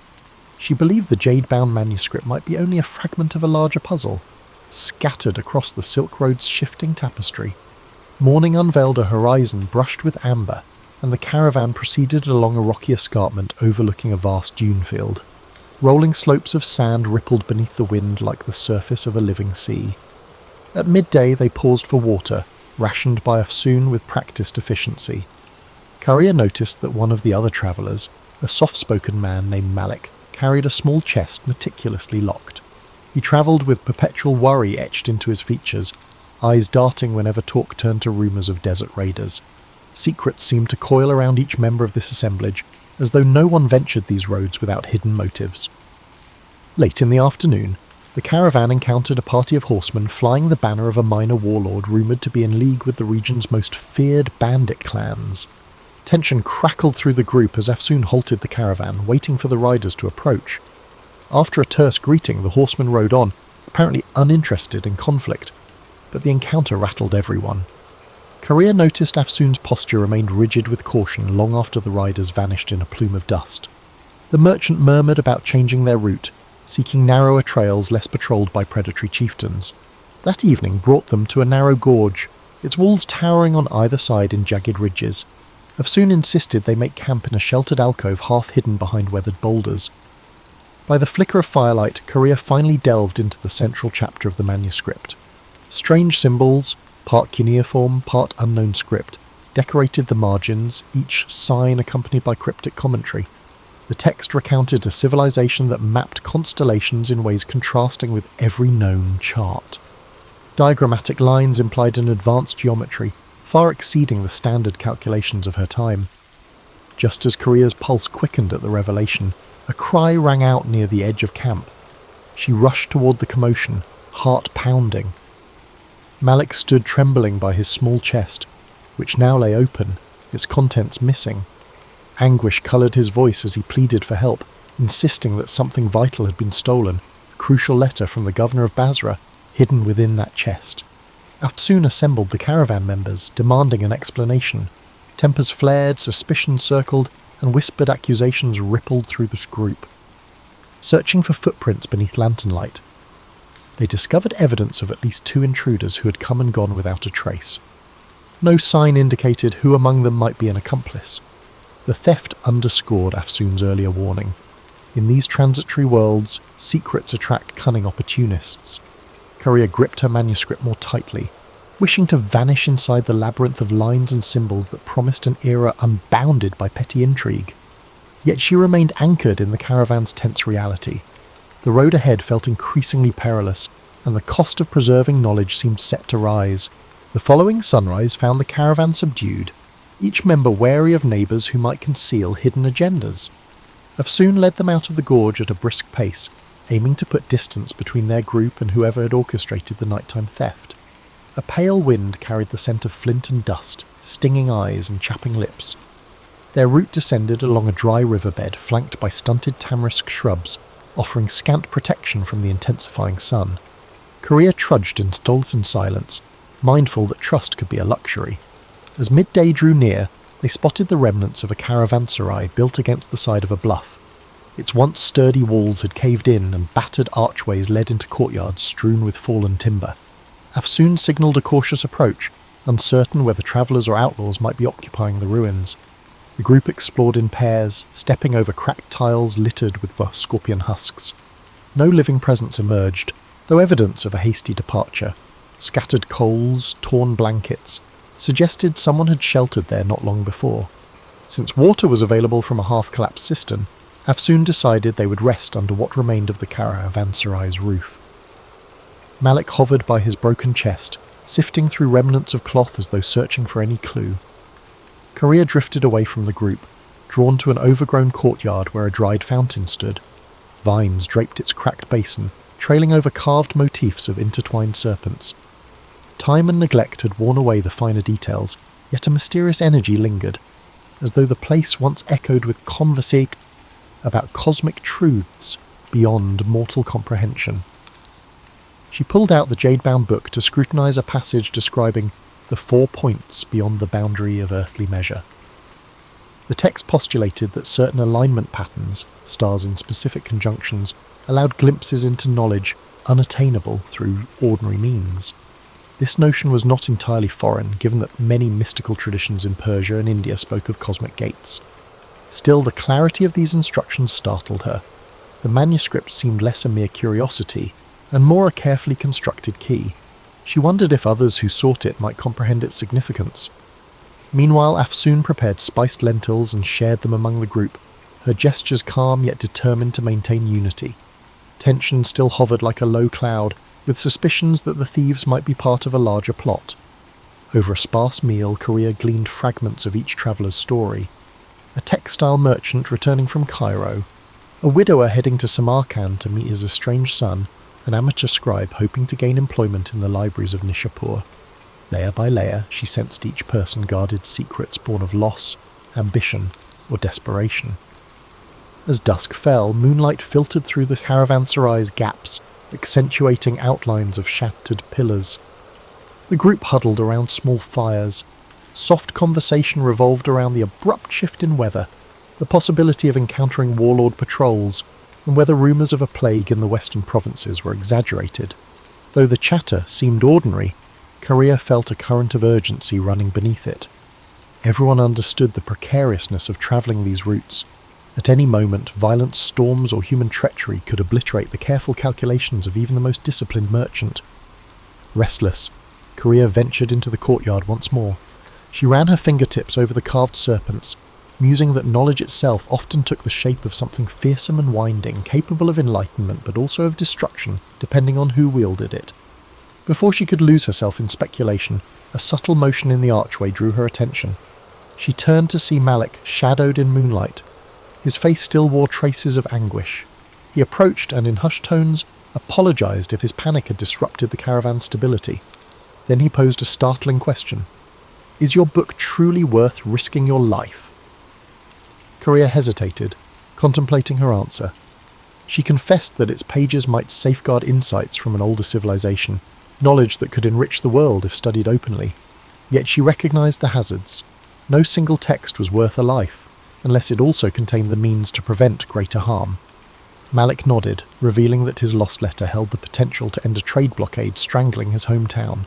She believed the jade-bound manuscript might be only a fragment of a larger puzzle, scattered across the Silk Road's shifting tapestry. Morning unveiled a horizon brushed with amber, and the caravan proceeded along a rocky escarpment overlooking a vast dune field. Rolling slopes of sand rippled beneath the wind like the surface of a living sea. At midday they paused for water, rationed by Afsoon with practised efficiency. Carrier noticed that one of the other travellers, a soft-spoken man named Malik, carried a small chest meticulously locked. He travelled with perpetual worry etched into his features, eyes darting whenever talk turned to rumours of desert raiders. Secrets seemed to coil around each member of this assemblage, as though no one ventured these roads without hidden motives. Late in the afternoon, The caravan encountered a party of horsemen flying the banner of a minor warlord rumoured to be in league with the region's most feared bandit clans. Tension crackled through the group as Afsoon halted the caravan, waiting for the riders to approach. After a terse greeting, the horsemen rode on, apparently uninterested in conflict, but the encounter rattled everyone. Korea noticed Afsoon's posture remained rigid with caution long after the riders vanished in a plume of dust. The merchant murmured about changing their route, seeking narrower trails less patrolled by predatory chieftains. That evening brought them to a narrow gorge, its walls towering on either side in jagged ridges. Afsoon insisted they make camp in a sheltered alcove half hidden behind weathered boulders. By the flicker of firelight, Korea finally delved into the central chapter of the manuscript. Strange symbols, part cuneiform, part unknown script, decorated the margins, each sign accompanied by cryptic commentary. The text recounted a civilization that mapped constellations in ways contrasting with every known chart. Diagrammatic lines implied an advanced geometry, far exceeding the standard calculations of her time. Just as Korea's pulse quickened at the revelation, a cry rang out near the edge of camp. She rushed toward the commotion, heart pounding. Malik stood trembling by his small chest, which now lay open, its contents missing. Anguish coloured his voice as he pleaded for help, insisting that something vital had been stolen, a crucial letter from the governor of Basra, hidden within that chest. Afsoon assembled the caravan members, demanding an explanation. Tempers flared, suspicion circled, and whispered accusations rippled through the group. Searching for footprints beneath lantern light, they discovered evidence of at least 2 intruders who had come and gone without a trace. No sign indicated who among them might be an accomplice. The theft underscored Afsoon's earlier warning. In these transitory worlds, secrets attract cunning opportunists. Korea gripped her manuscript more tightly, wishing to vanish inside the labyrinth of lines and symbols that promised an era unbounded by petty intrigue. Yet she remained anchored in the caravan's tense reality. The road ahead felt increasingly perilous, and the cost of preserving knowledge seemed set to rise. The following sunrise found the caravan subdued, each member wary of neighbours who might conceal hidden agendas. Afsoon led them out of the gorge at a brisk pace, aiming to put distance between their group and whoever had orchestrated the nighttime theft. A pale wind carried the scent of flint and dust, stinging eyes and chapping lips. Their route descended along a dry riverbed flanked by stunted tamarisk shrubs, offering scant protection from the intensifying sun. Korea trudged in Stolzen silence, mindful that trust could be a luxury. As midday drew near, they spotted the remnants of a caravanserai built against the side of a bluff. Its once sturdy walls had caved in and battered archways led into courtyards strewn with fallen timber. Afsoon signalled a cautious approach, uncertain whether travellers or outlaws might be occupying the ruins. The group explored in pairs, stepping over cracked tiles littered with scorpion husks. No living presence emerged, though evidence of a hasty departure. Scattered coals, torn blankets, suggested someone had sheltered there not long before. Since water was available from a half-collapsed cistern, Afsoon decided they would rest under what remained of the caravanserai's roof. Malik hovered by his broken chest, sifting through remnants of cloth as though searching for any clue. Korea drifted away from the group, drawn to an overgrown courtyard where a dried fountain stood. Vines draped its cracked basin, trailing over carved motifs of intertwined serpents. Time and neglect had worn away the finer details, yet a mysterious energy lingered, as though the place once echoed with conversation about cosmic truths beyond mortal comprehension. She pulled out the jade-bound book to scrutinize a passage describing the 4 points beyond the boundary of earthly measure. The text postulated that certain alignment patterns, stars in specific conjunctions, allowed glimpses into knowledge unattainable through ordinary means. This notion was not entirely foreign, given that many mystical traditions in Persia and India spoke of cosmic gates. Still, the clarity of these instructions startled her. The manuscript seemed less a mere curiosity, and more a carefully constructed key. She wondered if others who sought it might comprehend its significance. Meanwhile, Afsoon prepared spiced lentils and shared them among the group, her gestures calm yet determined to maintain unity. Tension still hovered like a low cloud, with suspicions that the thieves might be part of a larger plot. Over a sparse meal, Korea gleaned fragments of each traveller's story. A textile merchant returning from Cairo, a widower heading to Samarkand to meet his estranged son, an amateur scribe hoping to gain employment in the libraries of Nishapur. Layer by layer, she sensed each person guarded secrets born of loss, ambition, or desperation. As dusk fell, moonlight filtered through the caravanserai's gaps, accentuating outlines of shattered pillars. The group huddled around small fires. Soft conversation revolved around the abrupt shift in weather, the possibility of encountering warlord patrols, and whether rumours of a plague in the western provinces were exaggerated. Though the chatter seemed ordinary, Korea felt a current of urgency running beneath it. Everyone understood the precariousness of travelling these routes. At any moment, violent storms or human treachery could obliterate the careful calculations of even the most disciplined merchant. Restless, Korea ventured into the courtyard once more. She ran her fingertips over the carved serpents, musing that knowledge itself often took the shape of something fearsome and winding, capable of enlightenment but also of destruction, depending on who wielded it. Before she could lose herself in speculation, a subtle motion in the archway drew her attention. She turned to see Malik shadowed in moonlight. His face still wore traces of anguish. He approached and, in hushed tones, apologized if his panic had disrupted the caravan's stability. Then he posed a startling question. "Is your book truly worth risking your life?" Korea hesitated, contemplating her answer. She confessed that its pages might safeguard insights from an older civilization, knowledge that could enrich the world if studied openly. Yet she recognized the hazards. No single text was worth a life, unless it also contained the means to prevent greater harm. Malik nodded, revealing that his lost letter held the potential to end a trade blockade strangling his hometown.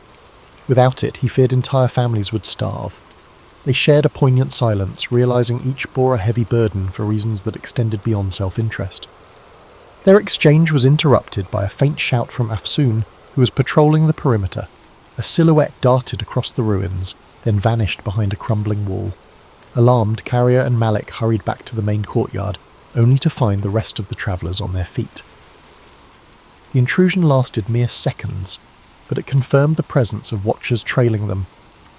Without it, he feared entire families would starve. They shared a poignant silence, realizing each bore a heavy burden for reasons that extended beyond self-interest. Their exchange was interrupted by a faint shout from Afsoon, who was patrolling the perimeter. A silhouette darted across the ruins, then vanished behind a crumbling wall. Alarmed, Carrier and Malik hurried back to the main courtyard, only to find the rest of the travellers on their feet. The intrusion lasted mere seconds, but it confirmed the presence of watchers trailing them.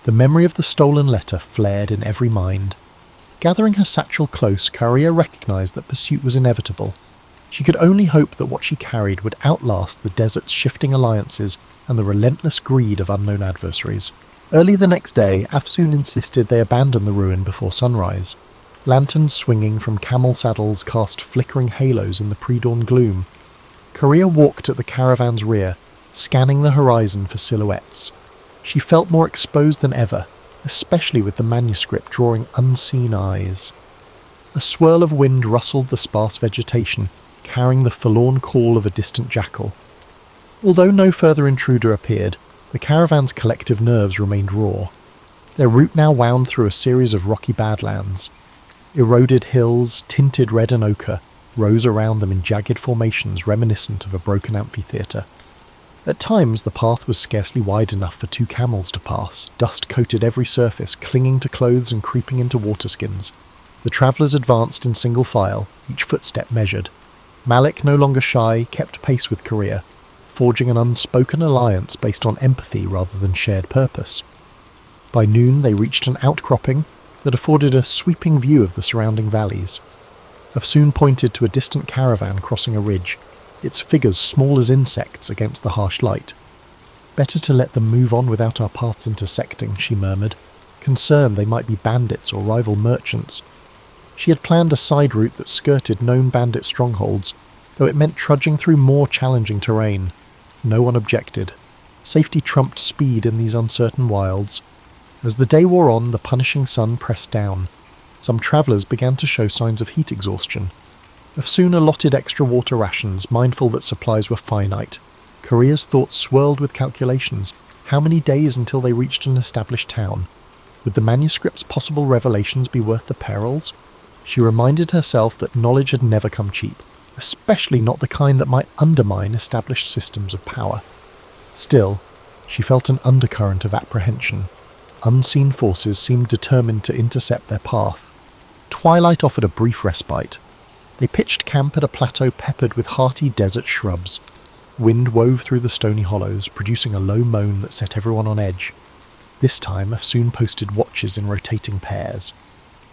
The memory of the stolen letter flared in every mind. Gathering her satchel close, Carrier recognised that pursuit was inevitable. She could only hope that what she carried would outlast the desert's shifting alliances and the relentless greed of unknown adversaries. Early the next day, Afsoon insisted they abandon the ruin before sunrise. Lanterns swinging from camel saddles cast flickering halos in the pre-dawn gloom. Korea walked at the caravan's rear, scanning the horizon for silhouettes. She felt more exposed than ever, especially with the manuscript drawing unseen eyes. A swirl of wind rustled the sparse vegetation, carrying the forlorn call of a distant jackal. Although no further intruder appeared, the caravan's collective nerves remained raw. Their route now wound through a series of rocky badlands. Eroded hills, tinted red and ochre, rose around them in jagged formations reminiscent of a broken amphitheatre. At times the path was scarcely wide enough for 2 camels to pass. Dust coated every surface, clinging to clothes and creeping into waterskins. The travellers advanced in single file, each footstep measured. Malik, no longer shy, kept pace with Korea, forging an unspoken alliance based on empathy rather than shared purpose. By noon they reached an outcropping that afforded a sweeping view of the surrounding valleys. Afsoon pointed to a distant caravan crossing a ridge, its figures small as insects against the harsh light. "Better to let them move on without our paths intersecting," she murmured, concerned they might be bandits or rival merchants. She had planned a side route that skirted known bandit strongholds, though it meant trudging through more challenging terrain. No one objected. Safety trumped speed in these uncertain wilds. As the day wore on, the punishing sun pressed down. Some travellers began to show signs of heat exhaustion. Afsoon allotted extra water rations, mindful that supplies were finite. Korea's thoughts swirled with calculations. How many days until they reached an established town? Would the manuscript's possible revelations be worth the perils? She reminded herself that knowledge had never come cheap, especially not the kind that might undermine established systems of power. Still, she felt an undercurrent of apprehension. Unseen forces seemed determined to intercept their path. Twilight offered a brief respite. They pitched camp at a plateau peppered with hearty desert shrubs. Wind wove through the stony hollows, producing a low moan that set everyone on edge. This time, Afsoon posted watches in rotating pairs.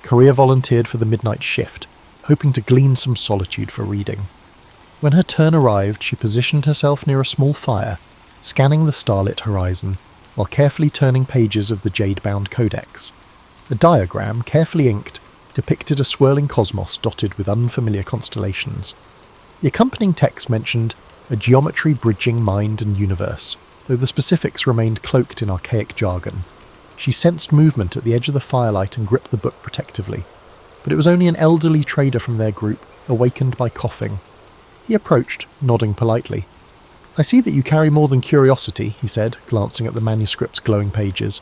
Korea volunteered for the midnight shift, hoping to glean some solitude for reading. When her turn arrived, she positioned herself near a small fire, scanning the starlit horizon, while carefully turning pages of the jade-bound codex. A diagram, carefully inked, depicted a swirling cosmos dotted with unfamiliar constellations. The accompanying text mentioned a geometry bridging mind and universe, though the specifics remained cloaked in archaic jargon. She sensed movement at the edge of the firelight and gripped the book protectively, but it was only an elderly trader from their group, awakened by coughing. He approached, nodding politely. "I see that you carry more than curiosity," he said, glancing at the manuscript's glowing pages.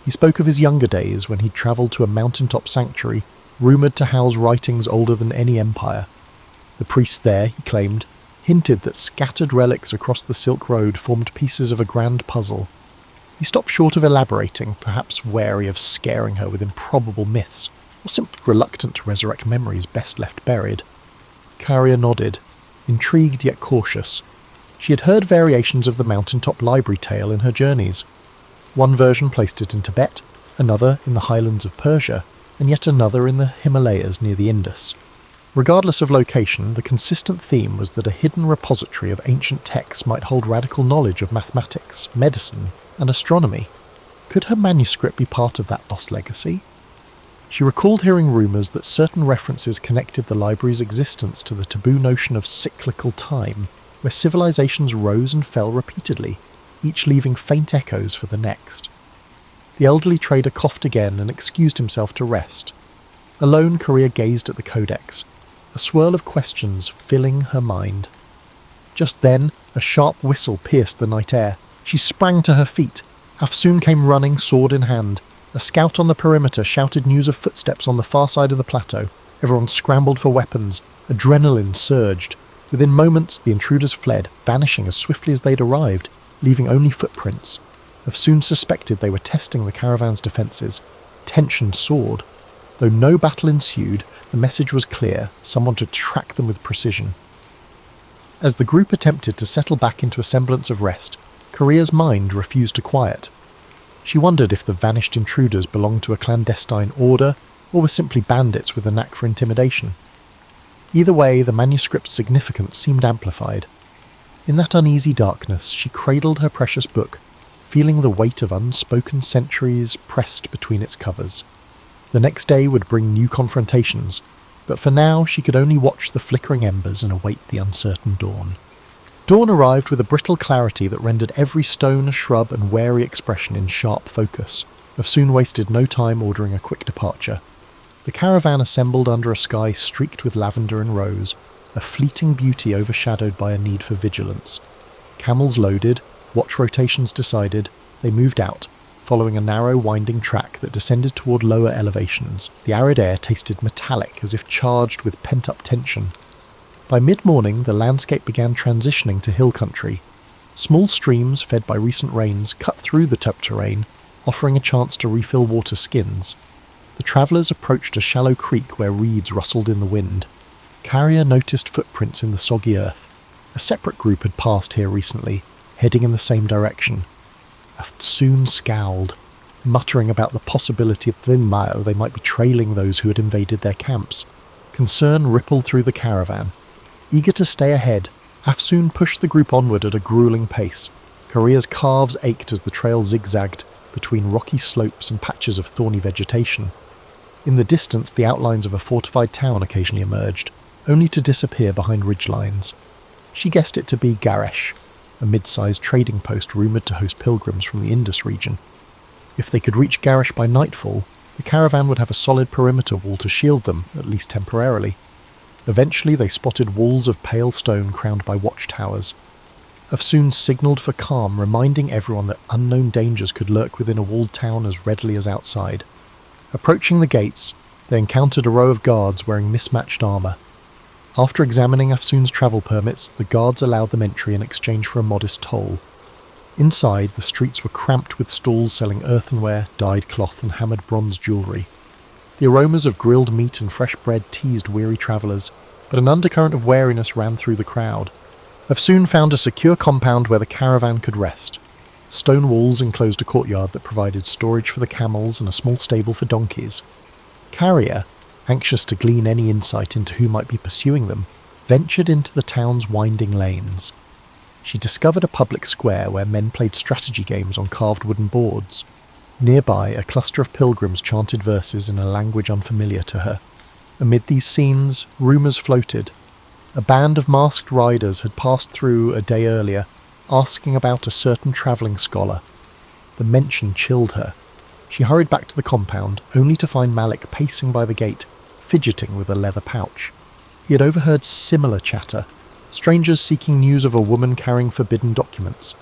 He spoke of his younger days when he'd travelled to a mountaintop sanctuary, rumoured to house writings older than any empire. The priests there, he claimed, hinted that scattered relics across the Silk Road formed pieces of a grand puzzle. He stopped short of elaborating, perhaps wary of scaring her with improbable myths, or simply reluctant to resurrect memories best left buried. Carrier nodded, intrigued yet cautious. She had heard variations of the mountaintop library tale in her journeys. One version placed it in Tibet, another in the highlands of Persia, and yet another in the Himalayas near the Indus. Regardless of location, the consistent theme was that a hidden repository of ancient texts might hold radical knowledge of mathematics, medicine, and astronomy. Could her manuscript be part of that lost legacy? She recalled hearing rumours that certain references connected the library's existence to the taboo notion of cyclical time, where civilizations rose and fell repeatedly, each leaving faint echoes for the next. The elderly trader coughed again and excused himself to rest. Alone, Korea gazed at the codex, a swirl of questions filling her mind. Just then, a sharp whistle pierced the night air. She sprang to her feet. Afsoon came running, sword in hand. A scout on the perimeter shouted news of footsteps on the far side of the plateau. Everyone scrambled for weapons. Adrenaline surged. Within moments, the intruders fled, vanishing as swiftly as they'd arrived, leaving only footprints. Afsoon suspected they were testing the caravan's defences. Tension soared. Though no battle ensued, the message was clear, someone to track them with precision. As the group attempted to settle back into a semblance of rest, Korea's mind refused to quiet. She wondered if the vanished intruders belonged to a clandestine order, or were simply bandits with a knack for intimidation. Either way, the manuscript's significance seemed amplified. In that uneasy darkness, she cradled her precious book, feeling the weight of unspoken centuries pressed between its covers. The next day would bring new confrontations, but for now she could only watch the flickering embers and await the uncertain dawn. Dawn arrived with a brittle clarity that rendered every stone, shrub and wary expression in sharp focus. Afsoon wasted no time ordering a quick departure. The caravan assembled under a sky streaked with lavender and rose, a fleeting beauty overshadowed by a need for vigilance. Camels loaded, watch rotations decided, they moved out, following a narrow winding track that descended toward lower elevations. The arid air tasted metallic, as if charged with pent-up tension. By mid-morning, the landscape began transitioning to hill country. Small streams, fed by recent rains, cut through the tough terrain, offering a chance to refill water skins. The travellers approached a shallow creek where reeds rustled in the wind. Carrier noticed footprints in the soggy earth. A separate group had passed here recently, heading in the same direction. Afsoon scowled, muttering about the possibility that within mile they might be trailing those who had invaded their camps. Concern rippled through the caravan. Eager to stay ahead, Afsoon pushed the group onward at a grueling pace. Korea's calves ached as the trail zigzagged between rocky slopes and patches of thorny vegetation. In the distance, the outlines of a fortified town occasionally emerged, only to disappear behind ridgelines. She guessed it to be Garesh, a mid-sized trading post rumoured to host pilgrims from the Indus region. If they could reach Garesh by nightfall, the caravan would have a solid perimeter wall to shield them, at least temporarily. Eventually they spotted walls of pale stone crowned by watchtowers. Afsoon signalled for calm, reminding everyone that unknown dangers could lurk within a walled town as readily as outside. Approaching the gates, they encountered a row of guards wearing mismatched armour. After examining Afsoon's travel permits, the guards allowed them entry in exchange for a modest toll. Inside, the streets were cramped with stalls selling earthenware, dyed cloth and hammered bronze jewellery. The aromas of grilled meat and fresh bread teased weary travellers, but an undercurrent of wariness ran through the crowd. Afsoon found a secure compound where the caravan could rest. Stone walls enclosed a courtyard that provided storage for the camels and a small stable for donkeys. Carrier, anxious to glean any insight into who might be pursuing them, ventured into the town's winding lanes. She discovered a public square where men played strategy games on carved wooden boards. Nearby, a cluster of pilgrims chanted verses in a language unfamiliar to her. Amid these scenes, rumours floated. A band of masked riders had passed through a day earlier, asking about a certain travelling scholar. The mention chilled her. She hurried back to the compound, only to find Malik pacing by the gate, fidgeting with a leather pouch. He had overheard similar chatter, strangers seeking news of a woman carrying forbidden documents.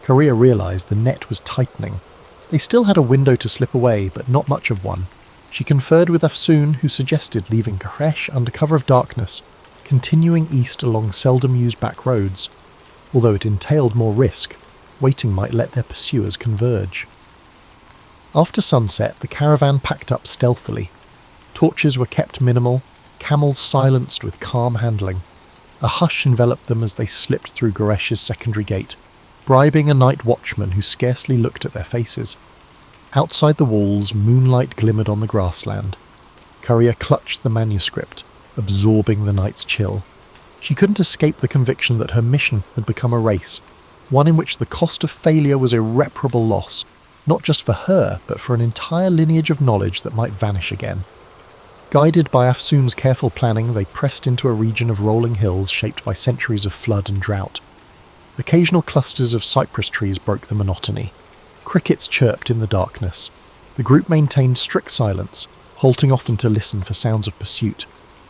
Korea realised the net was tightening. They still had a window to slip away, but not much of one. She conferred with Afsoon, who suggested leaving Koresh under cover of darkness, continuing east along seldom-used back roads. Although it entailed more risk, waiting might let their pursuers converge. After sunset, the caravan packed up stealthily. Torches were kept minimal, camels silenced with calm handling. A hush enveloped them as they slipped through Goresh's secondary gate, bribing a night watchman who scarcely looked at their faces. Outside the walls, moonlight glimmered on the grassland. Korea clutched the manuscript, absorbing the night's chill. She couldn't escape the conviction that her mission had become a race, one in which the cost of failure was irreparable loss, not just for her, but for an entire lineage of knowledge that might vanish again. Guided by Afsoon's careful planning, they pressed into a region of rolling hills shaped by centuries of flood and drought. Occasional clusters of cypress trees broke the monotony. Crickets chirped in the darkness. The group maintained strict silence, halting often to listen for sounds of pursuit.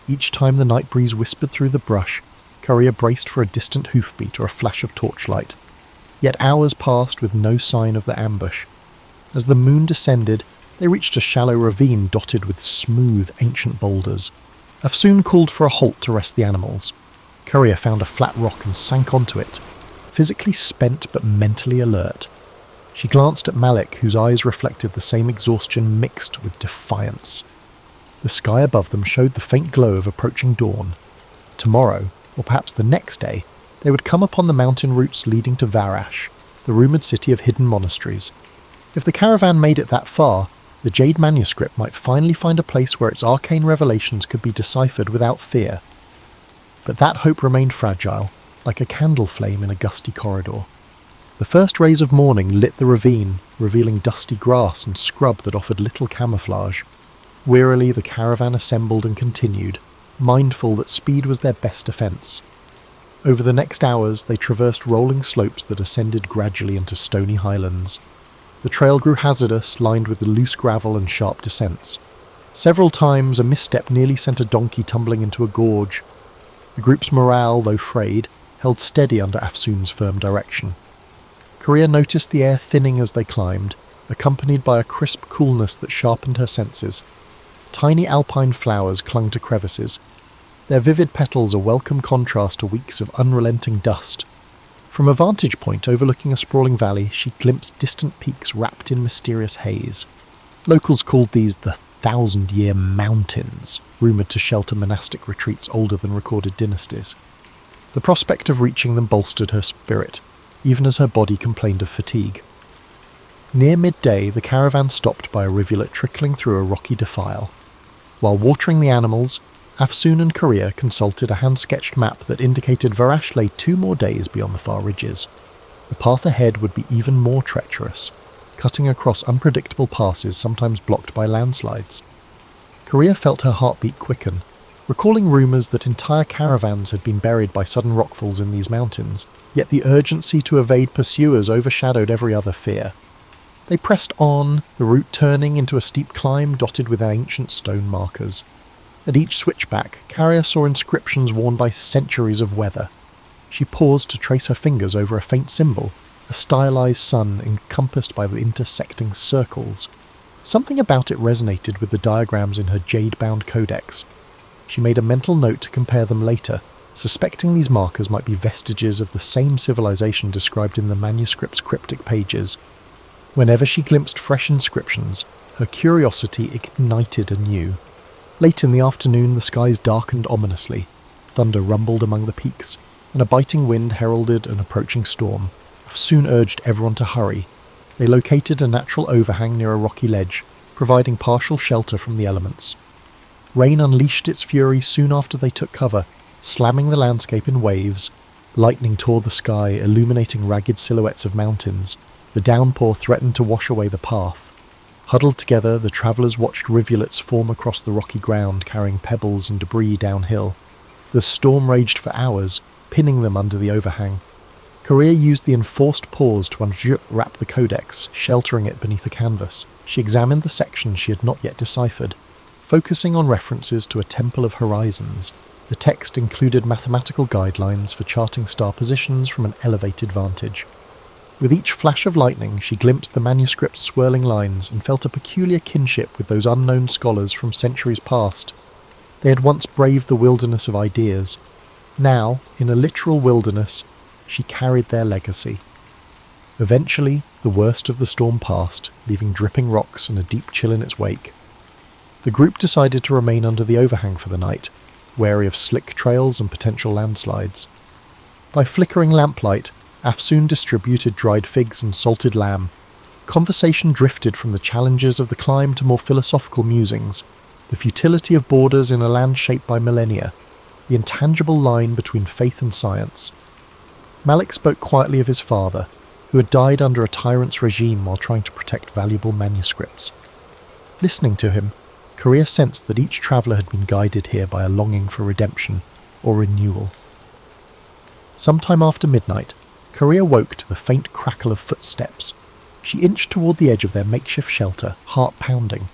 Each time the night breeze whispered through the brush, Korea braced for a distant hoofbeat or a flash of torchlight. Yet hours passed with no sign of the ambush. As the moon descended, they reached a shallow ravine dotted with smooth, ancient boulders. Afsoon called for a halt to rest the animals. Korea found a flat rock and sank onto it, physically spent but mentally alert. She glanced at Malik, whose eyes reflected the same exhaustion mixed with defiance. The sky above them showed the faint glow of approaching dawn. Tomorrow, or perhaps the next day, they would come upon the mountain routes leading to Varash, the rumoured city of hidden monasteries. If the caravan made it that far, the Jade manuscript might finally find a place where its arcane revelations could be deciphered without fear. But that hope remained fragile, like a candle flame in a gusty corridor. The first rays of morning lit the ravine, revealing dusty grass and scrub that offered little camouflage. Wearily the caravan assembled and continued, mindful that speed was their best defence. Over the next hours they traversed rolling slopes that ascended gradually into stony highlands. The trail grew hazardous, lined with the loose gravel and sharp descents. Several times a misstep nearly sent a donkey tumbling into a gorge. The group's morale, though frayed, held steady under Afsoon's firm direction. Korea noticed the air thinning as they climbed, accompanied by a crisp coolness that sharpened her senses. Tiny alpine flowers clung to crevices. Their vivid petals a welcome contrast to weeks of unrelenting dust. From a vantage point overlooking a sprawling valley, she glimpsed distant peaks wrapped in mysterious haze. Locals called these the 1,000-year mountains, rumoured to shelter monastic retreats older than recorded dynasties. The prospect of reaching them bolstered her spirit, even as her body complained of fatigue. Near midday, the caravan stopped by a rivulet trickling through a rocky defile. While watering the animals, Afsoon and Korea consulted a hand-sketched map that indicated Varash lay 2 more days beyond the far ridges. The path ahead would be even more treacherous, cutting across unpredictable passes sometimes blocked by landslides. Korea felt her heartbeat quicken, recalling rumours that entire caravans had been buried by sudden rockfalls in these mountains, yet the urgency to evade pursuers overshadowed every other fear. They pressed on, the route turning into a steep climb dotted with ancient stone markers. At each switchback, Korea saw inscriptions worn by centuries of weather. She paused to trace her fingers over a faint symbol, a stylized sun encompassed by the intersecting circles. Something about it resonated with the diagrams in her jade-bound codex. She made a mental note to compare them later, suspecting these markers might be vestiges of the same civilization described in the manuscript's cryptic pages. Whenever she glimpsed fresh inscriptions, her curiosity ignited anew. Late in the afternoon, the skies darkened ominously. Thunder rumbled among the peaks, and a biting wind heralded an approaching storm. Soon urged everyone to hurry. They located a natural overhang near a rocky ledge, providing partial shelter from the elements. Rain unleashed its fury soon after they took cover, Slamming the landscape in waves, lightning tore the sky, illuminating ragged silhouettes of mountains. The downpour threatened to wash away the path. Huddled together, the travellers watched rivulets form across the rocky ground, carrying pebbles and debris downhill. The storm raged for hours, pinning them under the overhang. Korea used the enforced pause to unwrap the codex, sheltering it beneath a canvas. She examined the sections she had not yet deciphered, focusing on references to a temple of horizons. The text included mathematical guidelines for charting star positions from an elevated vantage. With each flash of lightning, she glimpsed the manuscript's swirling lines and felt a peculiar kinship with those unknown scholars from centuries past. They had once braved the wilderness of ideas. Now, in a literal wilderness, she carried their legacy. Eventually, the worst of the storm passed, leaving dripping rocks and a deep chill in its wake. The group decided to remain under the overhang for the night, wary of slick trails and potential landslides. By flickering lamplight, Afsoon distributed dried figs and salted lamb. Conversation drifted from the challenges of the climb to more philosophical musings, the futility of borders in a land shaped by millennia, the intangible line between faith and science. Malik spoke quietly of his father, who had died under a tyrant's regime while trying to protect valuable manuscripts. Listening to him, Korea sensed that each traveller had been guided here by a longing for redemption or renewal. Sometime after midnight, Korea woke to the faint crackle of footsteps. She inched toward the edge of their makeshift shelter, heart pounding.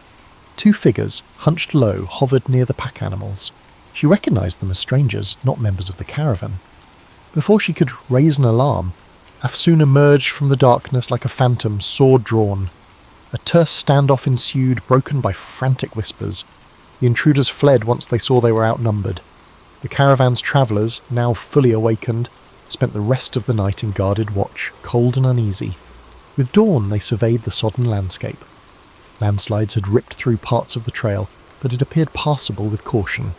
Two figures, hunched low, hovered near the pack animals. She recognized them as strangers, not members of the caravan. Before she could raise an alarm, Afsoon emerged from the darkness like a phantom, sword drawn. A terse standoff ensued, broken by frantic whispers. The intruders fled once they saw they were outnumbered. The caravan's travellers, now fully awakened, spent the rest of the night in guarded watch, cold and uneasy. With dawn they surveyed the sodden landscape. Landslides had ripped through parts of the trail, but it appeared passable with caution.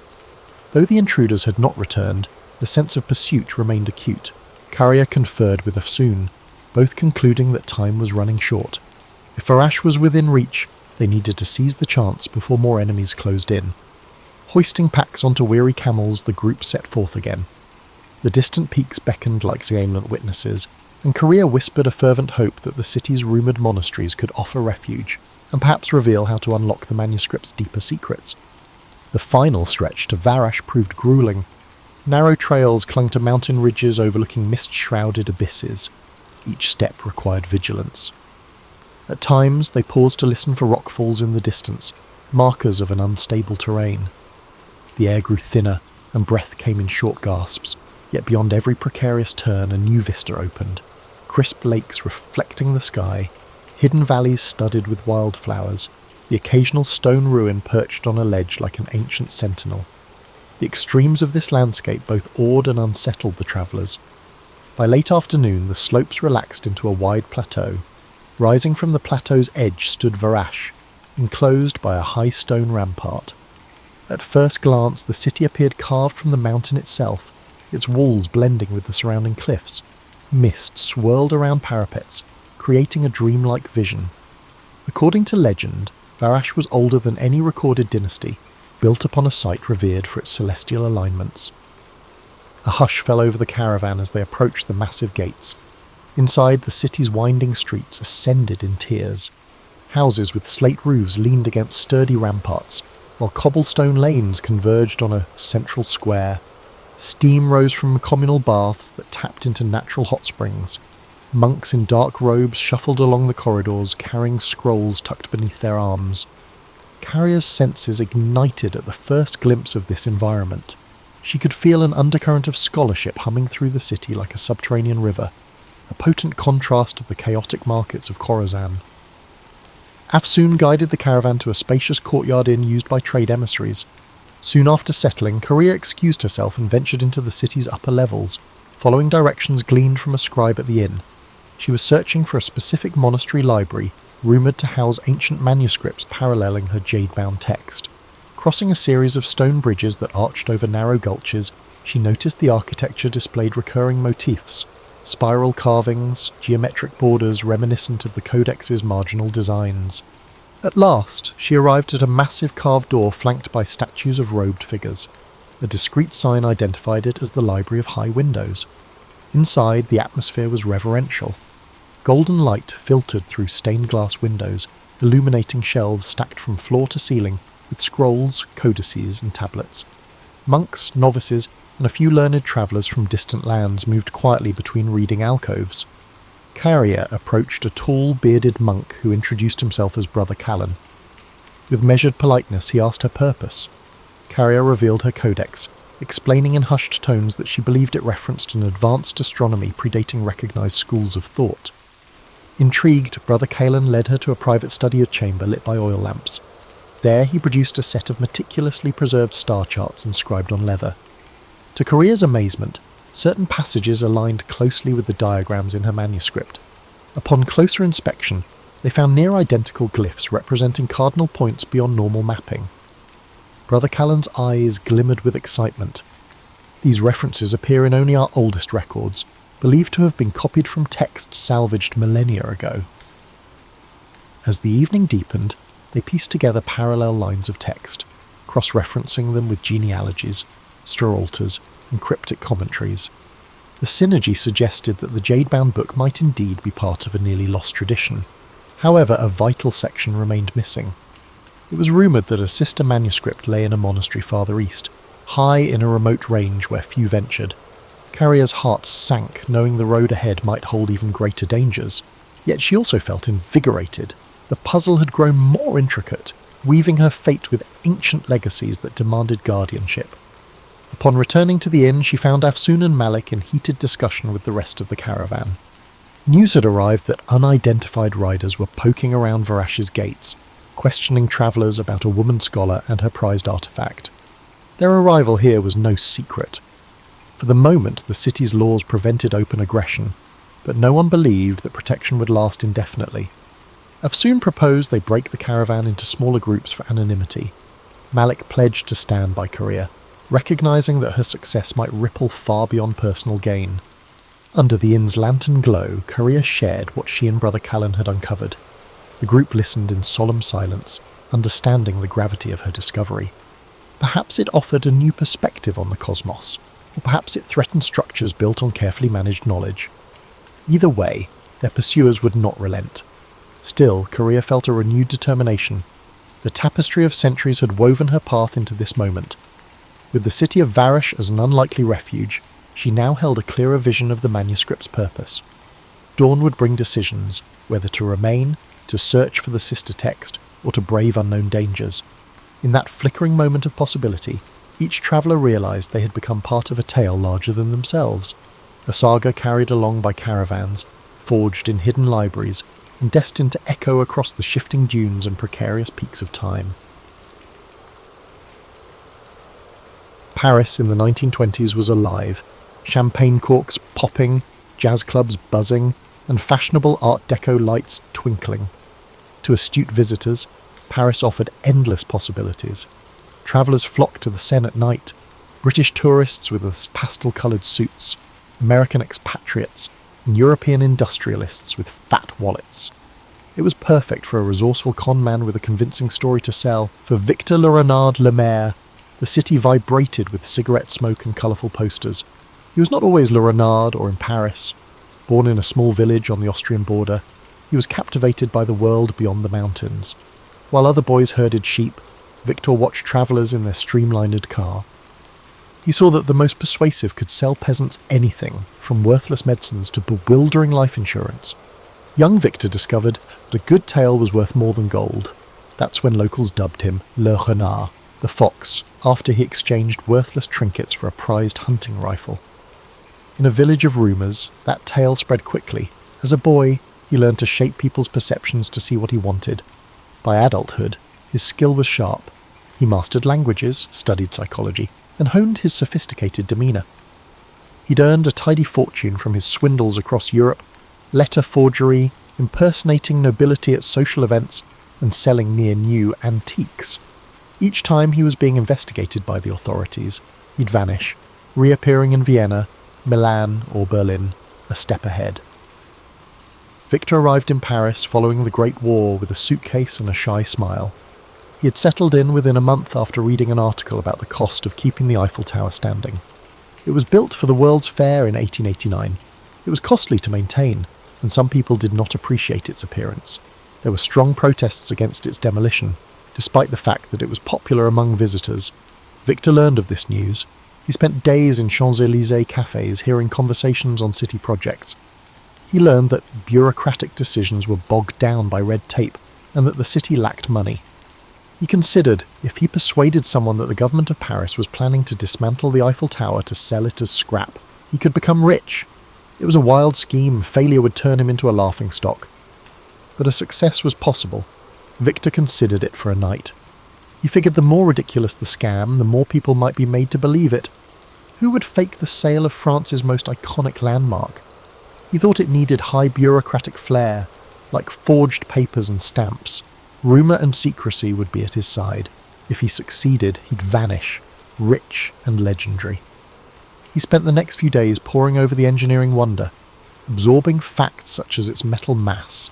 Though the intruders had not returned, the sense of pursuit remained acute. Korea conferred with Afsoon, both concluding that time was running short. If Varash was within reach, they needed to seize the chance before more enemies closed in. Hoisting packs onto weary camels, the group set forth again. The distant peaks beckoned like silent witnesses, and Korea whispered a fervent hope that the city's rumoured monasteries could offer refuge, and perhaps reveal how to unlock the manuscript's deeper secrets. The final stretch to Varash proved gruelling. Narrow trails clung to mountain ridges overlooking mist-shrouded abysses. Each step required vigilance. At times, they paused to listen for rockfalls in the distance, markers of an unstable terrain. The air grew thinner, and breath came in short gasps, yet beyond every precarious turn a new vista opened. Crisp lakes reflecting the sky, hidden valleys studded with wildflowers, the occasional stone ruin perched on a ledge like an ancient sentinel. The extremes of this landscape both awed and unsettled the travellers. By late afternoon, the slopes relaxed into a wide plateau. Rising from the plateau's edge stood Varash, enclosed by a high stone rampart. At first glance, the city appeared carved from the mountain itself, its walls blending with the surrounding cliffs. Mist swirled around parapets, creating a dreamlike vision. According to legend, Varash was older than any recorded dynasty, built upon a site revered for its celestial alignments. A hush fell over the caravan as they approached the massive gates. Inside, the city's winding streets ascended in tiers. Houses with slate roofs leaned against sturdy ramparts, while cobblestone lanes converged on a central square. Steam rose from communal baths that tapped into natural hot springs. Monks in dark robes shuffled along the corridors, carrying scrolls tucked beneath their arms. Carrier's senses ignited at the first glimpse of this environment. She could feel an undercurrent of scholarship humming through the city like a subterranean river, a potent contrast to the chaotic markets of Khorasan. Afsoon guided the caravan to a spacious courtyard inn used by trade emissaries. Soon after settling, Korea excused herself and ventured into the city's upper levels, following directions gleaned from a scribe at the inn. She was searching for a specific monastery library, rumoured to house ancient manuscripts paralleling her jade-bound text. Crossing a series of stone bridges that arched over narrow gulches, she noticed the architecture displayed recurring motifs, spiral carvings, geometric borders reminiscent of the codex's marginal designs. At last, she arrived at a massive carved door flanked by statues of robed figures. A discreet sign identified it as the Library of High Windows. Inside, the atmosphere was reverential. Golden light filtered through stained glass windows, illuminating shelves stacked from floor to ceiling with scrolls, codices, and tablets. Monks, novices, and a few learned travellers from distant lands moved quietly between reading alcoves. Carrier approached a tall, bearded monk who introduced himself as Brother Callan. With measured politeness, he asked her purpose. Carrier revealed her codex, explaining in hushed tones that she believed it referenced an advanced astronomy predating recognised schools of thought. Intrigued, Brother Callan led her to a private study chamber lit by oil lamps. There he produced a set of meticulously preserved star charts inscribed on leather. To Carrier's amazement, certain passages aligned closely with the diagrams in her manuscript. Upon closer inspection, they found near-identical glyphs representing cardinal points beyond normal mapping. Brother Callan's eyes glimmered with excitement. These references appear in only our oldest records, believed to have been copied from texts salvaged millennia ago. As the evening deepened, they pieced together parallel lines of text, cross-referencing them with genealogies, sterolters, and cryptic commentaries. The synergy suggested that the jade-bound book might indeed be part of a nearly lost tradition. However, a vital section remained missing. It was rumoured that a sister manuscript lay in a monastery farther east, high in a remote range where few ventured. Carrier's heart sank, knowing the road ahead might hold even greater dangers. Yet she also felt invigorated. The puzzle had grown more intricate, weaving her fate with ancient legacies that demanded guardianship. Upon returning to the inn, she found Afsoon and Malik in heated discussion with the rest of the caravan. News had arrived that unidentified riders were poking around Varash's gates, questioning travellers about a woman scholar and her prized artefact. Their arrival here was no secret. For the moment, the city's laws prevented open aggression, but no one believed that protection would last indefinitely. Afsoon proposed they break the caravan into smaller groups for anonymity. Malik pledged to stand by Carrier, recognising that her success might ripple far beyond personal gain. Under the inn's lantern glow, Carrier shared what she and Brother Callan had uncovered. The group listened in solemn silence, understanding the gravity of her discovery. Perhaps it offered a new perspective on the cosmos, or perhaps it threatened structures built on carefully managed knowledge. Either way, their pursuers would not relent. Still, Carrier felt a renewed determination. The tapestry of centuries had woven her path into this moment. With the city of Varash as an unlikely refuge, she now held a clearer vision of the manuscript's purpose. Dawn would bring decisions, whether to remain, to search for the sister text, or to brave unknown dangers. In that flickering moment of possibility, each traveller realised they had become part of a tale larger than themselves, a saga carried along by caravans, forged in hidden libraries, and destined to echo across the shifting dunes and precarious peaks of time. Paris in the 1920s was alive, champagne corks popping, jazz clubs buzzing, and fashionable Art Deco lights twinkling. To astute visitors, Paris offered endless possibilities. Travellers flocked to the Seine at night, British tourists with their pastel-coloured suits, American expatriates, and European industrialists with fat wallets. It was perfect for a resourceful con man with a convincing story to sell. For Victor Le Renard Le Maire, the city vibrated with cigarette smoke and colourful posters. He was not always Le Renard or in Paris. Born in a small village on the Austrian border, he was captivated by the world beyond the mountains. While other boys herded sheep, Victor watched travellers in their streamlined car. He saw that the most persuasive could sell peasants anything, from worthless medicines to bewildering life insurance. Young Victor discovered that a good tale was worth more than gold. That's when locals dubbed him Le Renard, the fox, after he exchanged worthless trinkets for a prized hunting rifle. In a village of rumours, that tale spread quickly. As a boy, he learned to shape people's perceptions to see what he wanted. By adulthood, his skill was sharp. He mastered languages, studied psychology, and honed his sophisticated demeanour. He'd earned a tidy fortune from his swindles across Europe, letter forgery, impersonating nobility at social events, and selling near-new antiques. Each time he was being investigated by the authorities, he'd vanish, reappearing in Vienna, Milan, or Berlin, a step ahead. Victor arrived in Paris following the Great War with a suitcase and a shy smile. He had settled in within a month after reading an article about the cost of keeping the Eiffel Tower standing. It was built for the World's Fair in 1889. It was costly to maintain, and some people did not appreciate its appearance. There were strong protests against its demolition, despite the fact that it was popular among visitors. Victor learned of this news. He spent days in Champs-Élysées cafes hearing conversations on city projects. He learned that bureaucratic decisions were bogged down by red tape and that the city lacked money. He considered if he persuaded someone that the government of Paris was planning to dismantle the Eiffel Tower to sell it as scrap, he could become rich. It was a wild scheme. Failure would turn him into a laughingstock. But a success was possible. Victor considered it for a night. He figured the more ridiculous the scam, the more people might be made to believe it. Who would fake the sale of France's most iconic landmark? He thought it needed high bureaucratic flair, like forged papers and stamps. Rumour and secrecy would be at his side. If he succeeded, he'd vanish, rich and legendary. He spent the next few days poring over the engineering wonder, absorbing facts such as its metal mass,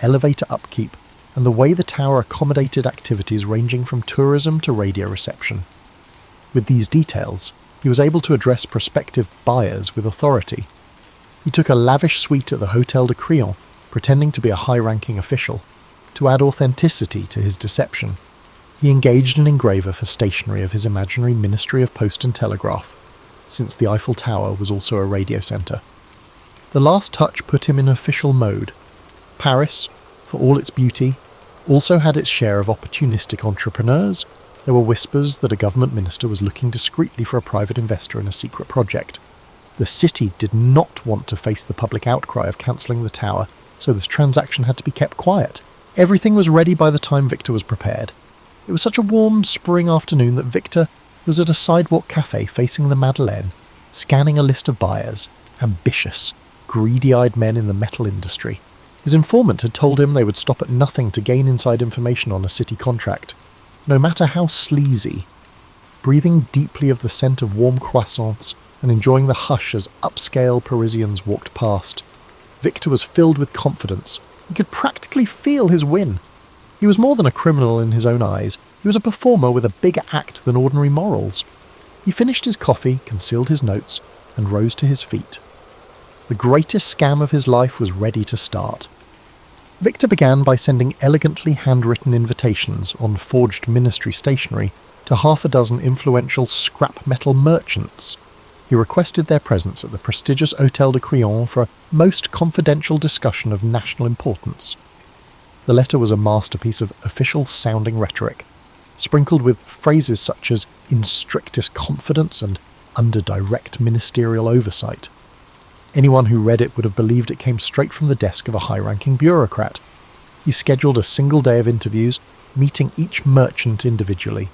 elevator upkeep, and the way the tower accommodated activities ranging from tourism to radio reception. With these details, he was able to address prospective buyers with authority. He took a lavish suite at the Hôtel de Crillon, pretending to be a high-ranking official. To add authenticity to his deception, he engaged an engraver for stationery of his imaginary Ministry of Post and Telegraph, since the Eiffel Tower was also a radio centre. The last touch put him in official mode. Paris, for all its beauty, also had its share of opportunistic entrepreneurs. There were whispers that a government minister was looking discreetly for a private investor in a secret project. The city did not want to face the public outcry of cancelling the tower, so this transaction had to be kept quiet. Everything was ready by the time Victor was prepared. It was such a warm spring afternoon that Victor was at a sidewalk cafe facing the Madeleine, scanning a list of buyers, ambitious, greedy-eyed men in the metal industry. His informant had told him they would stop at nothing to gain inside information on a city contract, no matter how sleazy. Breathing deeply of the scent of warm croissants and enjoying the hush as upscale Parisians walked past, Victor was filled with confidence. He could practically feel his win. He was more than a criminal in his own eyes. He was a performer with a bigger act than ordinary morals. He finished his coffee, concealed his notes, and rose to his feet. The greatest scam of his life was ready to start. Victor began by sending elegantly handwritten invitations on forged ministry stationery to half a dozen influential scrap metal merchants. He requested their presence at the prestigious Hôtel de Crillon for a most confidential discussion of national importance. The letter was a masterpiece of official-sounding rhetoric, sprinkled with phrases such as "in strictest confidence" and "under direct ministerial oversight." Anyone who read it would have believed it came straight from the desk of a high-ranking bureaucrat. He scheduled a single day of interviews, meeting each merchant individually.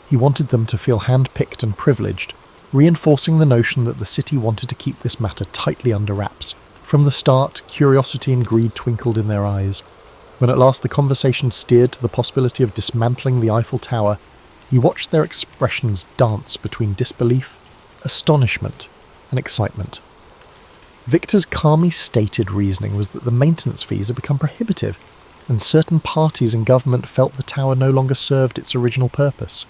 He wanted them to feel hand-picked and privileged, reinforcing the notion that the city wanted to keep this matter tightly under wraps. From the start, curiosity and greed twinkled in their eyes. When at last the conversation steered to the possibility of dismantling the Eiffel Tower, he watched their expressions dance between disbelief, astonishment, and excitement. Victor's calmly stated reasoning was that the maintenance fees had become prohibitive, and certain parties in government felt the tower no longer served its original purpose.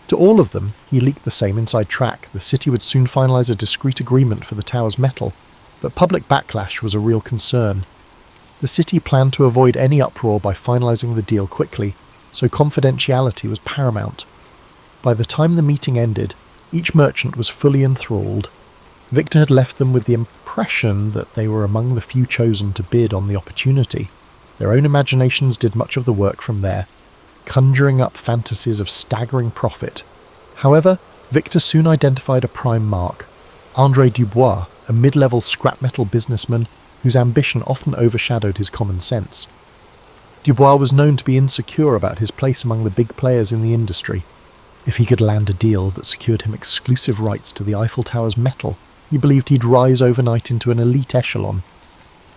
To all of them, he leaked the same inside track. The city would soon finalise a discreet agreement for the tower's metal, but public backlash was a real concern. The city planned to avoid any uproar by finalising the deal quickly, so confidentiality was paramount. By the time the meeting ended, each merchant was fully enthralled. Victor had left them with the impression that they were among the few chosen to bid on the opportunity. Their own imaginations did much of the work from there, conjuring up fantasies of staggering profit. However, Victor soon identified a prime mark: André Dubois, a mid-level scrap metal businessman whose ambition often overshadowed his common sense. Dubois was known to be insecure about his place among the big players in the industry. If he could land a deal that secured him exclusive rights to the Eiffel Tower's metal, he believed he'd rise overnight into an elite echelon.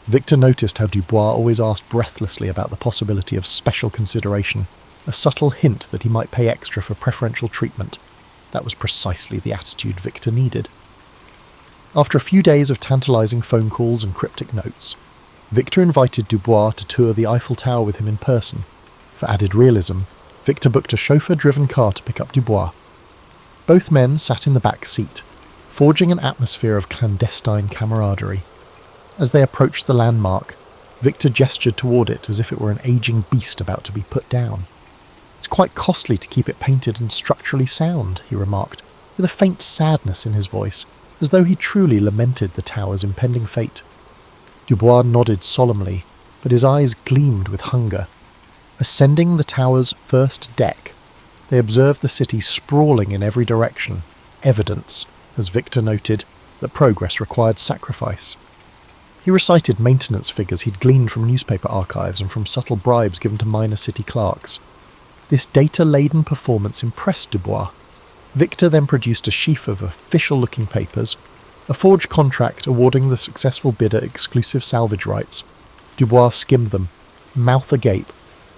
Victor noticed how Dubois always asked breathlessly about the possibility of special consideration, a subtle hint that he might pay extra for preferential treatment. That was precisely the attitude Victor needed. After a few days of tantalising phone calls and cryptic notes, Victor invited Dubois to tour the Eiffel Tower with him in person. For added realism, Victor booked a chauffeur-driven car to pick up Dubois. Both men sat in the back seat, forging an atmosphere of clandestine camaraderie. As they approached the landmark, Victor gestured toward it as if it were an aging beast about to be put down. "It's quite costly to keep it painted and structurally sound," he remarked, with a faint sadness in his voice, as though he truly lamented the tower's impending fate. Dubois nodded solemnly, but his eyes gleamed with hunger. Ascending the tower's first deck, they observed the city sprawling in every direction, evidence, as Victor noted, that progress required sacrifice. He recited maintenance figures he'd gleaned from newspaper archives and from subtle bribes given to minor city clerks. This data-laden performance impressed Dubois. Victor then produced a sheaf of official-looking papers, a forged contract awarding the successful bidder exclusive salvage rights. Dubois skimmed them, mouth agape,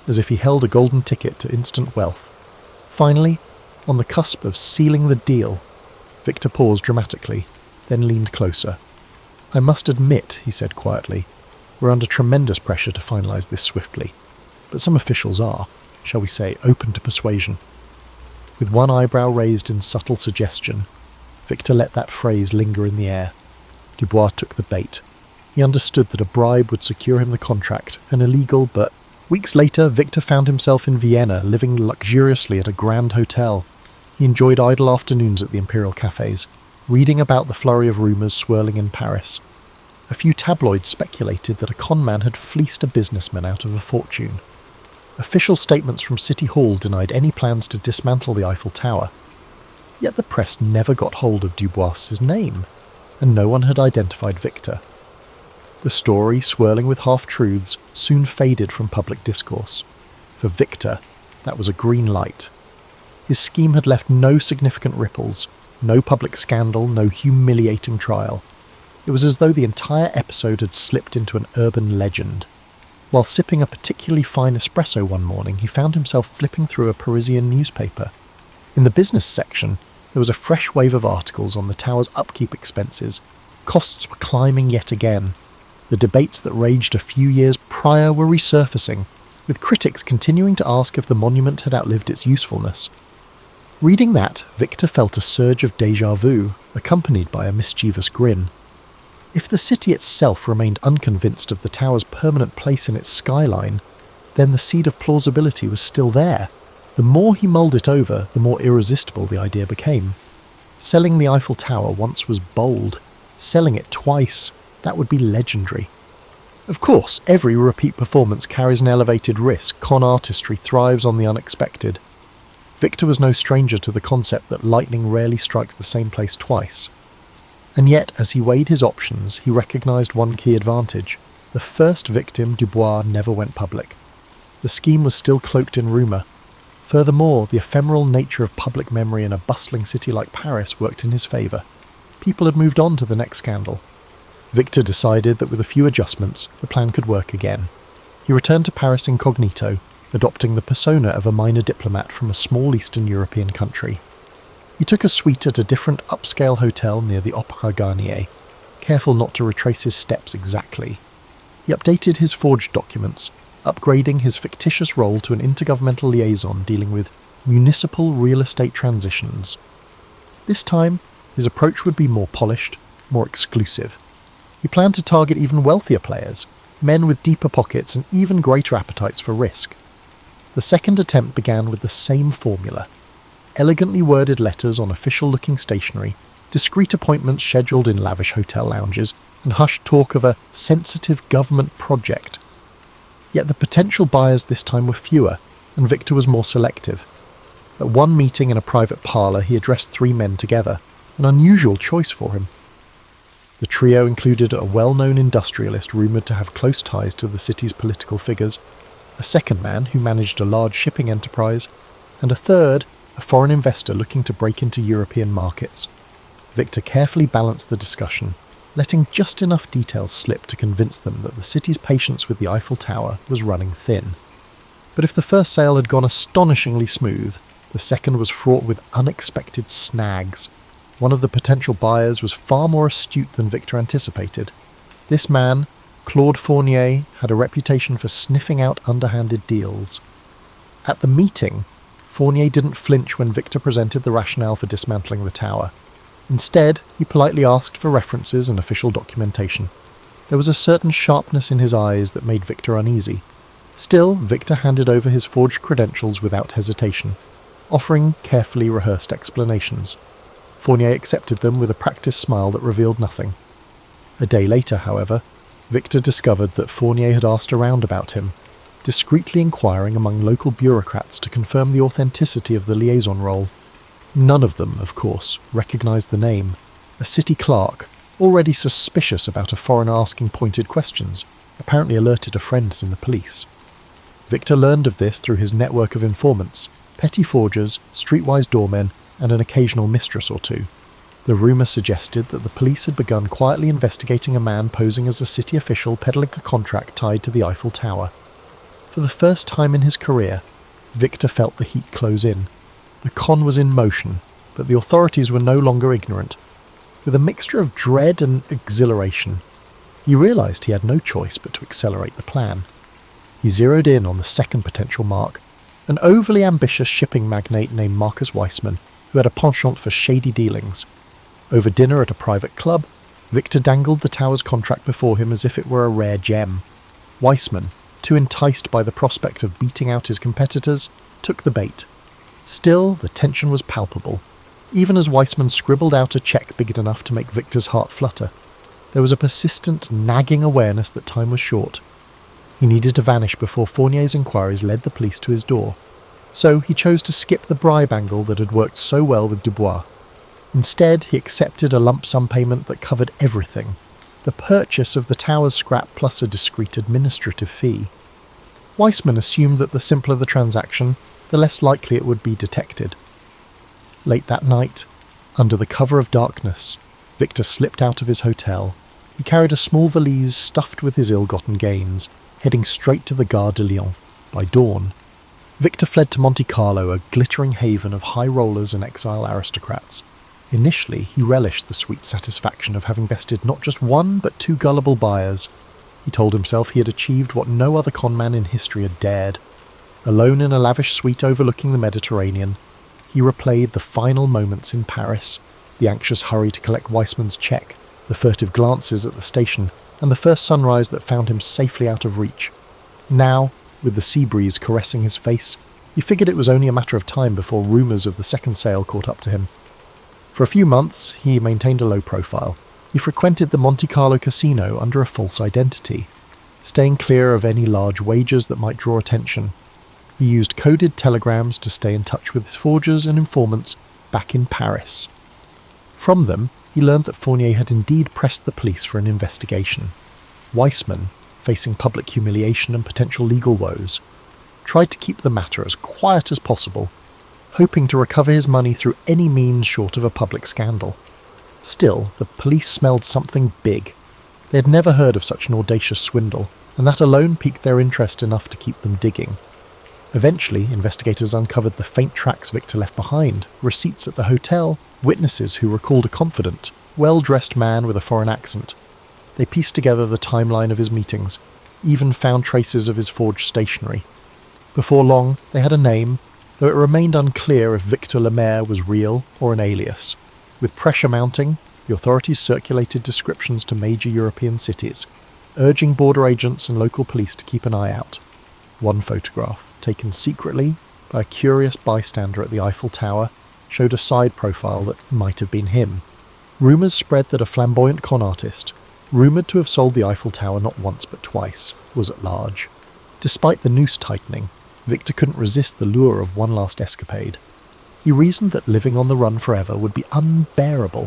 as if he held a golden ticket to instant wealth. Finally, on the cusp of sealing the deal, Victor paused dramatically, then leaned closer. "I must admit," he said quietly, "we're under tremendous pressure to finalise this swiftly. But some officials are, shall we say, open to persuasion." With one eyebrow raised in subtle suggestion, Victor let that phrase linger in the air. Dubois took the bait. He understood that a bribe would secure him the contract, an illegal but... Weeks later, Victor found himself in Vienna, living luxuriously at a grand hotel. He enjoyed idle afternoons at the imperial cafes, reading about the flurry of rumours swirling in Paris. A few tabloids speculated that a conman had fleeced a businessman out of a fortune. Official statements from City Hall denied any plans to dismantle the Eiffel Tower. Yet the press never got hold of Dubois's name, and no one had identified Victor. The story, swirling with half-truths, soon faded from public discourse. For Victor, that was a green light. His scheme had left no significant ripples, no public scandal, no humiliating trial. It was as though the entire episode had slipped into an urban legend. While sipping a particularly fine espresso one morning, he found himself flipping through a Parisian newspaper. In the business section, there was a fresh wave of articles on the tower's upkeep expenses. Costs were climbing yet again. The debates that raged a few years prior were resurfacing, with critics continuing to ask if the monument had outlived its usefulness. Reading that, Victor felt a surge of déjà vu, accompanied by a mischievous grin. If the city itself remained unconvinced of the tower's permanent place in its skyline, then the seed of plausibility was still there. The more he mulled it over, the more irresistible the idea became. Selling the Eiffel Tower once was bold. Selling it twice, that would be legendary. Of course, every repeat performance carries an elevated risk. Con artistry thrives on the unexpected. Victor was no stranger to the concept that lightning rarely strikes the same place twice. And yet, as he weighed his options, he recognised one key advantage. The first victim, Dubois, never went public. The scheme was still cloaked in rumour. Furthermore, the ephemeral nature of public memory in a bustling city like Paris worked in his favour. People had moved on to the next scandal. Victor decided that with a few adjustments, the plan could work again. He returned to Paris incognito, adopting the persona of a minor diplomat from a small Eastern European country. He took a suite at a different upscale hotel near the Opéra Garnier, careful not to retrace his steps exactly. He updated his forged documents, upgrading his fictitious role to an intergovernmental liaison dealing with municipal real estate transitions. This time, his approach would be more polished, more exclusive. He planned to target even wealthier players, men with deeper pockets and even greater appetites for risk. The second attempt began with the same formula. Elegantly worded letters on official-looking stationery, discreet appointments scheduled in lavish hotel lounges, and hushed talk of a sensitive government project. Yet the potential buyers this time were fewer, and Victor was more selective. At one meeting in a private parlour, he addressed 3 men together, an unusual choice for him. The trio included a well-known industrialist rumoured to have close ties to the city's political figures, a second man who managed a large shipping enterprise, and a third, a foreign investor looking to break into European markets. Victor carefully balanced the discussion, letting just enough details slip to convince them that the city's patience with the Eiffel Tower was running thin. But if the first sale had gone astonishingly smooth, the second was fraught with unexpected snags. One of the potential buyers was far more astute than Victor anticipated. This man, Claude Fournier, had a reputation for sniffing out underhanded deals. At the meeting, Fournier didn't flinch when Victor presented the rationale for dismantling the tower. Instead, he politely asked for references and official documentation. There was a certain sharpness in his eyes that made Victor uneasy. Still, Victor handed over his forged credentials without hesitation, offering carefully rehearsed explanations. Fournier accepted them with a practiced smile that revealed nothing. A day later, however, Victor discovered that Fournier had asked around about him, discreetly inquiring among local bureaucrats to confirm the authenticity of the liaison role. None of them, of course, recognised the name. A city clerk, already suspicious about a foreigner asking pointed questions, apparently alerted a friend in the police. Victor learned of this through his network of informants, petty forgers, streetwise doormen, and an occasional mistress or two. The rumour suggested that the police had begun quietly investigating a man posing as a city official peddling a contract tied to the Eiffel Tower. For the first time in his career, Victor felt the heat close in. The con was in motion, but the authorities were no longer ignorant. With a mixture of dread and exhilaration, he realised he had no choice but to accelerate the plan. He zeroed in on the second potential mark, an overly ambitious shipping magnate named Marcus Weissman, who had a penchant for shady dealings. Over dinner at a private club, Victor dangled the tower's contract before him as if it were a rare gem. Weissman, too enticed by the prospect of beating out his competitors, took the bait. Still, the tension was palpable, even as Weissman scribbled out a cheque big enough to make Victor's heart flutter. There was a persistent, nagging awareness that time was short. He needed to vanish before Fournier's inquiries led the police to his door, so he chose to skip the bribe angle that had worked so well with Dubois. Instead, he accepted a lump sum payment that covered everything, the purchase of the tower's scrap plus a discreet administrative fee. Weissman assumed that the simpler the transaction, the less likely it would be detected. Late that night, under the cover of darkness, Victor slipped out of his hotel. He carried a small valise stuffed with his ill-gotten gains, heading straight to the Gare de Lyon. By dawn, Victor fled to Monte Carlo, a glittering haven of high rollers and exile aristocrats. Initially, he relished the sweet satisfaction of having bested not just one, but two gullible buyers. He told himself he had achieved what no other conman in history had dared. Alone in a lavish suite overlooking the Mediterranean, he replayed the final moments in Paris, the anxious hurry to collect Weissman's cheque, the furtive glances at the station, and the first sunrise that found him safely out of reach. Now, with the sea breeze caressing his face, he figured it was only a matter of time before rumours of the second sale caught up to him. For a few months, he maintained a low profile. He frequented the Monte Carlo casino under a false identity, staying clear of any large wagers that might draw attention. He used coded telegrams to stay in touch with his forgers and informants back in Paris. From them, he learned that Fournier had indeed pressed the police for an investigation. Weissman, facing public humiliation and potential legal woes, tried to keep the matter as quiet as possible, hoping to recover his money through any means short of a public scandal. Still, the police smelled something big. They had never heard of such an audacious swindle, and that alone piqued their interest enough to keep them digging. Eventually, investigators uncovered the faint tracks Victor left behind, receipts at the hotel, witnesses who recalled a confident, well-dressed man with a foreign accent. They pieced together the timeline of his meetings, even found traces of his forged stationery. Before long, they had a name, though it remained unclear if Victor Lemaire was real or an alias. With pressure mounting, the authorities circulated descriptions to major European cities, urging border agents and local police to keep an eye out. One photograph, taken secretly by a curious bystander at the Eiffel Tower, showed a side profile that might have been him. Rumours spread that a flamboyant con artist, rumoured to have sold the Eiffel Tower not once but twice, was at large. Despite the noose tightening, Victor couldn't resist the lure of one last escapade. He reasoned that living on the run forever would be unbearable.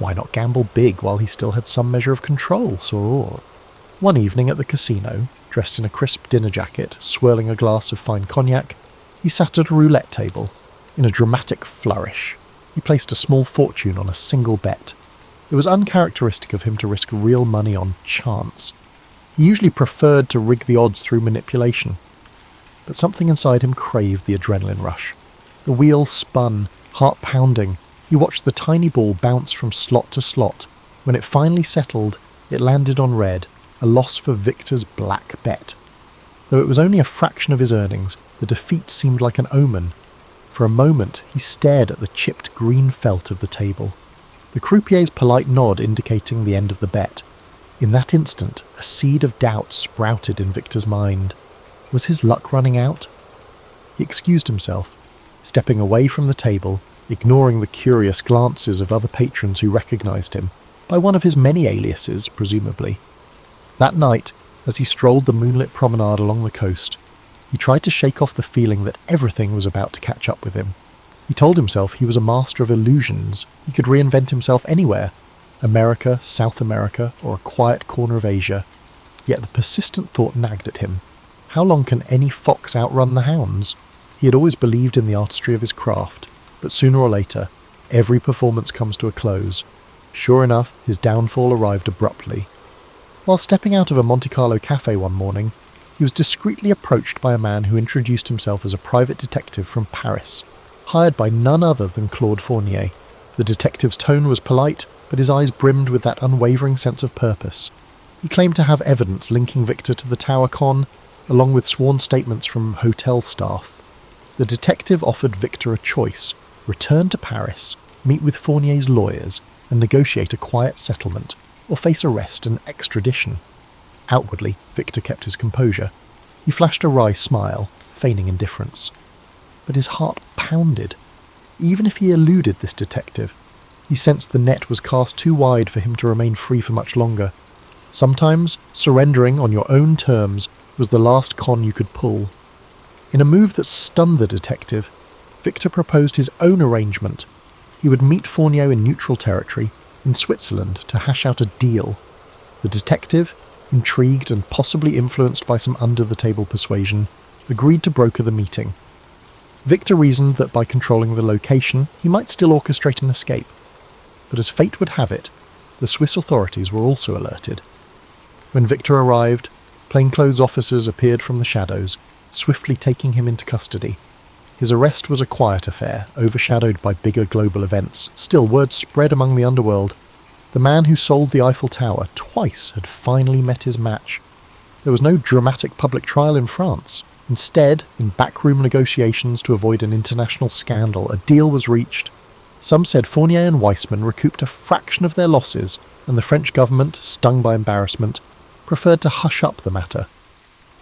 Why not gamble big while he still had some measure of control, so one evening at the casino, dressed in a crisp dinner jacket, swirling a glass of fine cognac, he sat at a roulette table. In a dramatic flourish, he placed a small fortune on a single bet. It was uncharacteristic of him to risk real money on chance. He usually preferred to rig the odds through manipulation. But something inside him craved the adrenaline rush. The wheel spun, heart pounding. He watched the tiny ball bounce from slot to slot. When it finally settled, it landed on red, a loss for Victor's black bet. Though it was only a fraction of his earnings, the defeat seemed like an omen. For a moment he stared at the chipped green felt of the table, the croupier's polite nod indicating the end of the bet. In that instant, a seed of doubt sprouted in Victor's mind. Was his luck running out? He excused himself, stepping away from the table, ignoring the curious glances of other patrons who recognised him, by one of his many aliases, presumably. That night, as he strolled the moonlit promenade along the coast, he tried to shake off the feeling that everything was about to catch up with him. He told himself he was a master of illusions. He could reinvent himself anywhere, America, South America, or a quiet corner of Asia. Yet the persistent thought nagged at him. How long can any fox outrun the hounds? He had always believed in the artistry of his craft, but sooner or later, every performance comes to a close. Sure enough, his downfall arrived abruptly. While stepping out of a Monte Carlo cafe one morning, he was discreetly approached by a man who introduced himself as a private detective from Paris, hired by none other than Claude Fournier. The detective's tone was polite, but his eyes brimmed with that unwavering sense of purpose. He claimed to have evidence linking Victor to the Tower Con, along with sworn statements from hotel staff. The detective offered Victor a choice: return to Paris, meet with Fournier's lawyers, and negotiate a quiet settlement, or face arrest and extradition. Outwardly, Victor kept his composure. He flashed a wry smile, feigning indifference. But his heart pounded. Even if he eluded this detective, he sensed the net was cast too wide for him to remain free for much longer. Sometimes, surrendering on your own terms was the last con you could pull. In a move that stunned the detective, Victor proposed his own arrangement. He would meet Fournier in neutral territory, in Switzerland, to hash out a deal. The detective, intrigued and possibly influenced by some under-the-table persuasion, agreed to broker the meeting. Victor reasoned that by controlling the location, he might still orchestrate an escape. But as fate would have it, the Swiss authorities were also alerted. When Victor arrived, plainclothes officers appeared from the shadows, swiftly taking him into custody. His arrest was a quiet affair, overshadowed by bigger global events. Still, word spread among the underworld. The man who sold the Eiffel Tower twice had finally met his match. There was no dramatic public trial in France. Instead, in backroom negotiations to avoid an international scandal, a deal was reached. Some said Fournier and Weissman recouped a fraction of their losses, and the French government, stung by embarrassment, preferred to hush up the matter.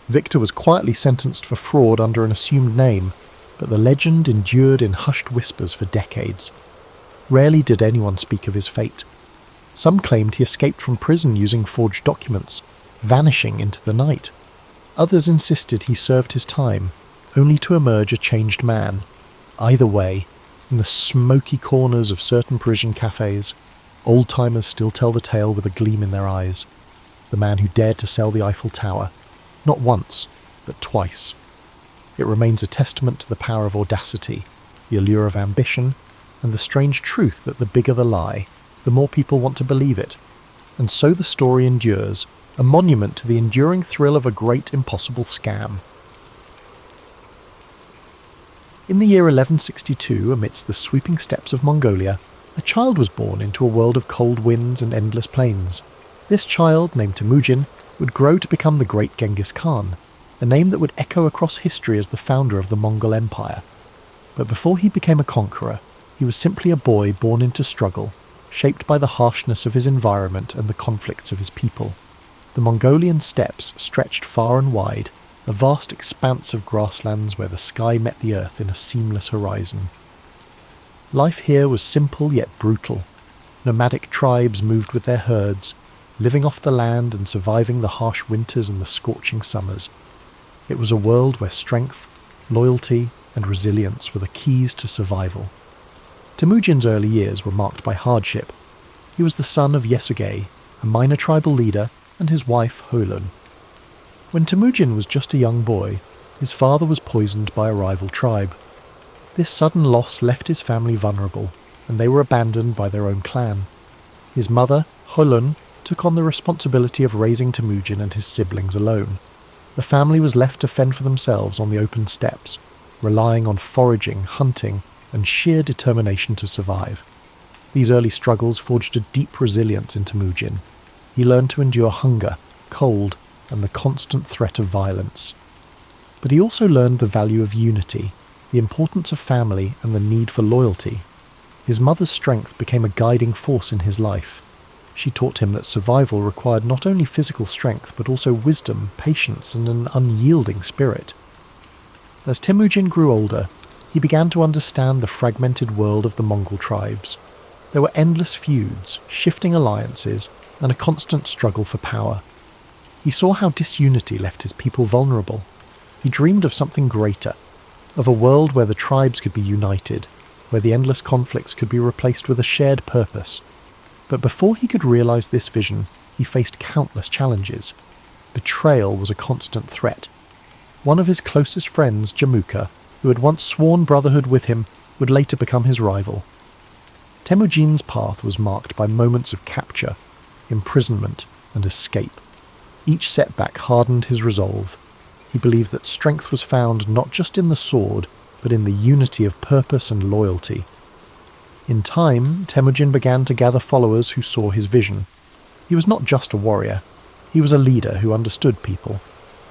Victor was quietly sentenced for fraud under an assumed name, but the legend endured in hushed whispers for decades. Rarely did anyone speak of his fate. Some claimed he escaped from prison using forged documents, vanishing into the night. Others insisted he served his time, only to emerge a changed man. Either way, in the smoky corners of certain Parisian cafes, old-timers still tell the tale with a gleam in their eyes. The man who dared to sell the Eiffel Tower, not once, but twice. It remains a testament to the power of audacity, the allure of ambition, and the strange truth that the bigger the lie, the more people want to believe it. And so the story endures, a monument to the enduring thrill of a great impossible scam. In the year 1162, amidst the sweeping steppes of Mongolia, a child was born into a world of cold winds and endless plains. This child, named Temujin, would grow to become the great Genghis Khan, a name that would echo across history as the founder of the Mongol Empire. But before he became a conqueror, he was simply a boy born into struggle, shaped by the harshness of his environment and the conflicts of his people. The Mongolian steppes stretched far and wide, a vast expanse of grasslands where the sky met the earth in a seamless horizon. Life here was simple yet brutal. Nomadic tribes moved with their herds, living off the land and surviving the harsh winters and the scorching summers. It was a world where strength, loyalty, and resilience were the keys to survival. Temujin's early years were marked by hardship. He was the son of Yesugei, a minor tribal leader, and his wife Holun. When Temujin was just a young boy, his father was poisoned by a rival tribe. This sudden loss left his family vulnerable, and they were abandoned by their own clan. His mother, Holun, took on the responsibility of raising Temujin and his siblings alone. The family was left to fend for themselves on the open steppes, relying on foraging, hunting, and sheer determination to survive. These early struggles forged a deep resilience in Temujin. He learned to endure hunger, cold, and the constant threat of violence. But he also learned the value of unity. the importance of family and the need for loyalty. His mother's strength became a guiding force in his life. She taught him that survival required not only physical strength but also wisdom, patience, and an unyielding spirit. As Temujin grew older, he began to understand the fragmented world of the Mongol tribes. There were endless feuds, shifting alliances, and a constant struggle for power. He saw how disunity left his people vulnerable. He dreamed of something greater, of a world where the tribes could be united, where the endless conflicts could be replaced with a shared purpose. But before he could realize this vision, he faced countless challenges. Betrayal was a constant threat. One of his closest friends, Jamuka, who had once sworn brotherhood with him, would later become his rival. Temujin's path was marked by moments of capture, imprisonment, and escape. Each setback hardened his resolve. He believed that strength was found not just in the sword, but in the unity of purpose and loyalty. In time, Temujin began to gather followers who saw his vision. He was not just a warrior. He was a leader who understood people.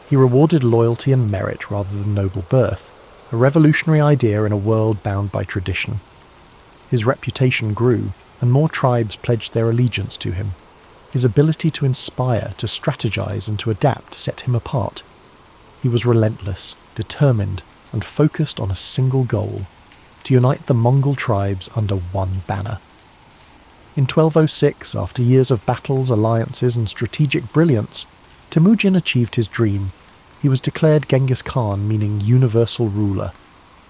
He rewarded loyalty and merit rather than noble birth, a revolutionary idea in a world bound by tradition. His reputation grew, and more tribes pledged their allegiance to him. His ability to inspire, to strategize, and to adapt set him apart. He was relentless, determined, and focused on a single goal: to unite the Mongol tribes under one banner. In 1206, after years of battles, alliances, and strategic brilliance, Temujin achieved his dream. He was declared Genghis Khan, meaning universal ruler.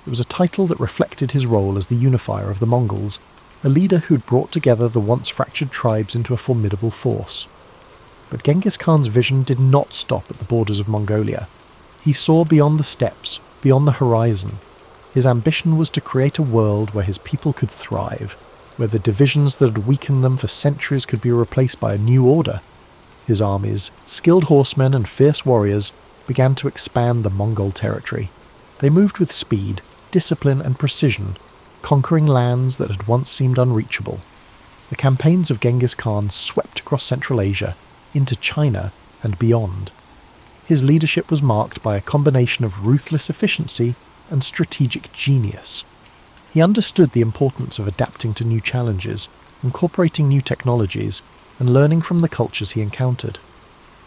It was a title that reflected his role as the unifier of the Mongols, a leader who'd brought together the once fractured tribes into a formidable force. But Genghis Khan's vision did not stop at the borders of Mongolia. He saw beyond the steppes, beyond the horizon. His ambition was to create a world where his people could thrive, where the divisions that had weakened them for centuries could be replaced by a new order. His armies, skilled horsemen and fierce warriors, began to expand the Mongol territory. They moved with speed, discipline, and precision, conquering lands that had once seemed unreachable. The campaigns of Genghis Khan swept across Central Asia, into China, and beyond. His leadership was marked by a combination of ruthless efficiency and strategic genius. He understood the importance of adapting to new challenges, incorporating new technologies, and learning from the cultures he encountered.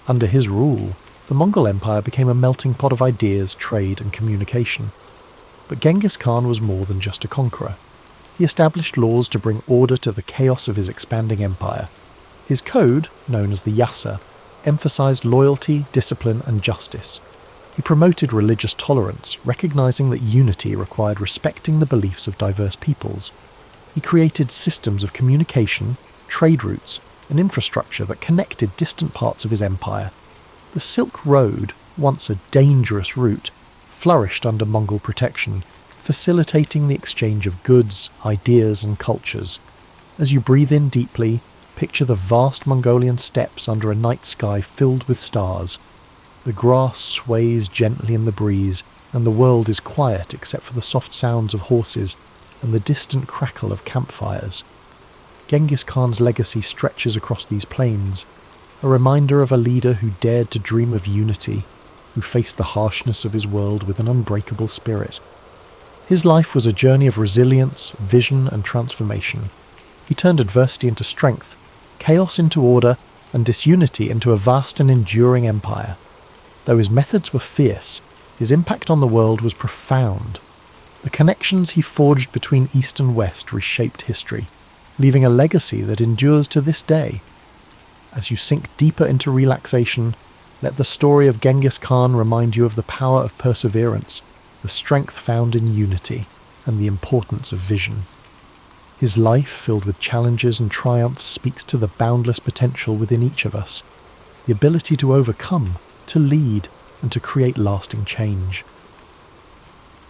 Under his rule, the Mongol Empire became a melting pot of ideas, trade, and communication. But Genghis Khan was more than just a conqueror. He established laws to bring order to the chaos of his expanding empire. His code, known as the Yasa, emphasized loyalty, discipline, and justice. He promoted religious tolerance, recognizing that unity required respecting the beliefs of diverse peoples. He created systems of communication, trade routes, and infrastructure that connected distant parts of his empire. The Silk Road, once a dangerous route, flourished under Mongol protection, facilitating the exchange of goods, ideas, and cultures. As you breathe in deeply, picture the vast Mongolian steppes under a night sky filled with stars. The grass sways gently in the breeze, and the world is quiet except for the soft sounds of horses and the distant crackle of campfires. Genghis Khan's legacy stretches across these plains, a reminder of a leader who dared to dream of unity, who faced the harshness of his world with an unbreakable spirit. His life was a journey of resilience, vision, and transformation. He turned adversity into strength, chaos into order, and disunity into a vast and enduring empire. Though his methods were fierce, his impact on the world was profound. The connections he forged between East and West reshaped history, leaving a legacy that endures to this day. As you sink deeper into relaxation, let the story of Genghis Khan remind you of the power of perseverance, the strength found in unity, and the importance of vision. His life, filled with challenges and triumphs, speaks to the boundless potential within each of us, the ability to overcome, to lead, and to create lasting change.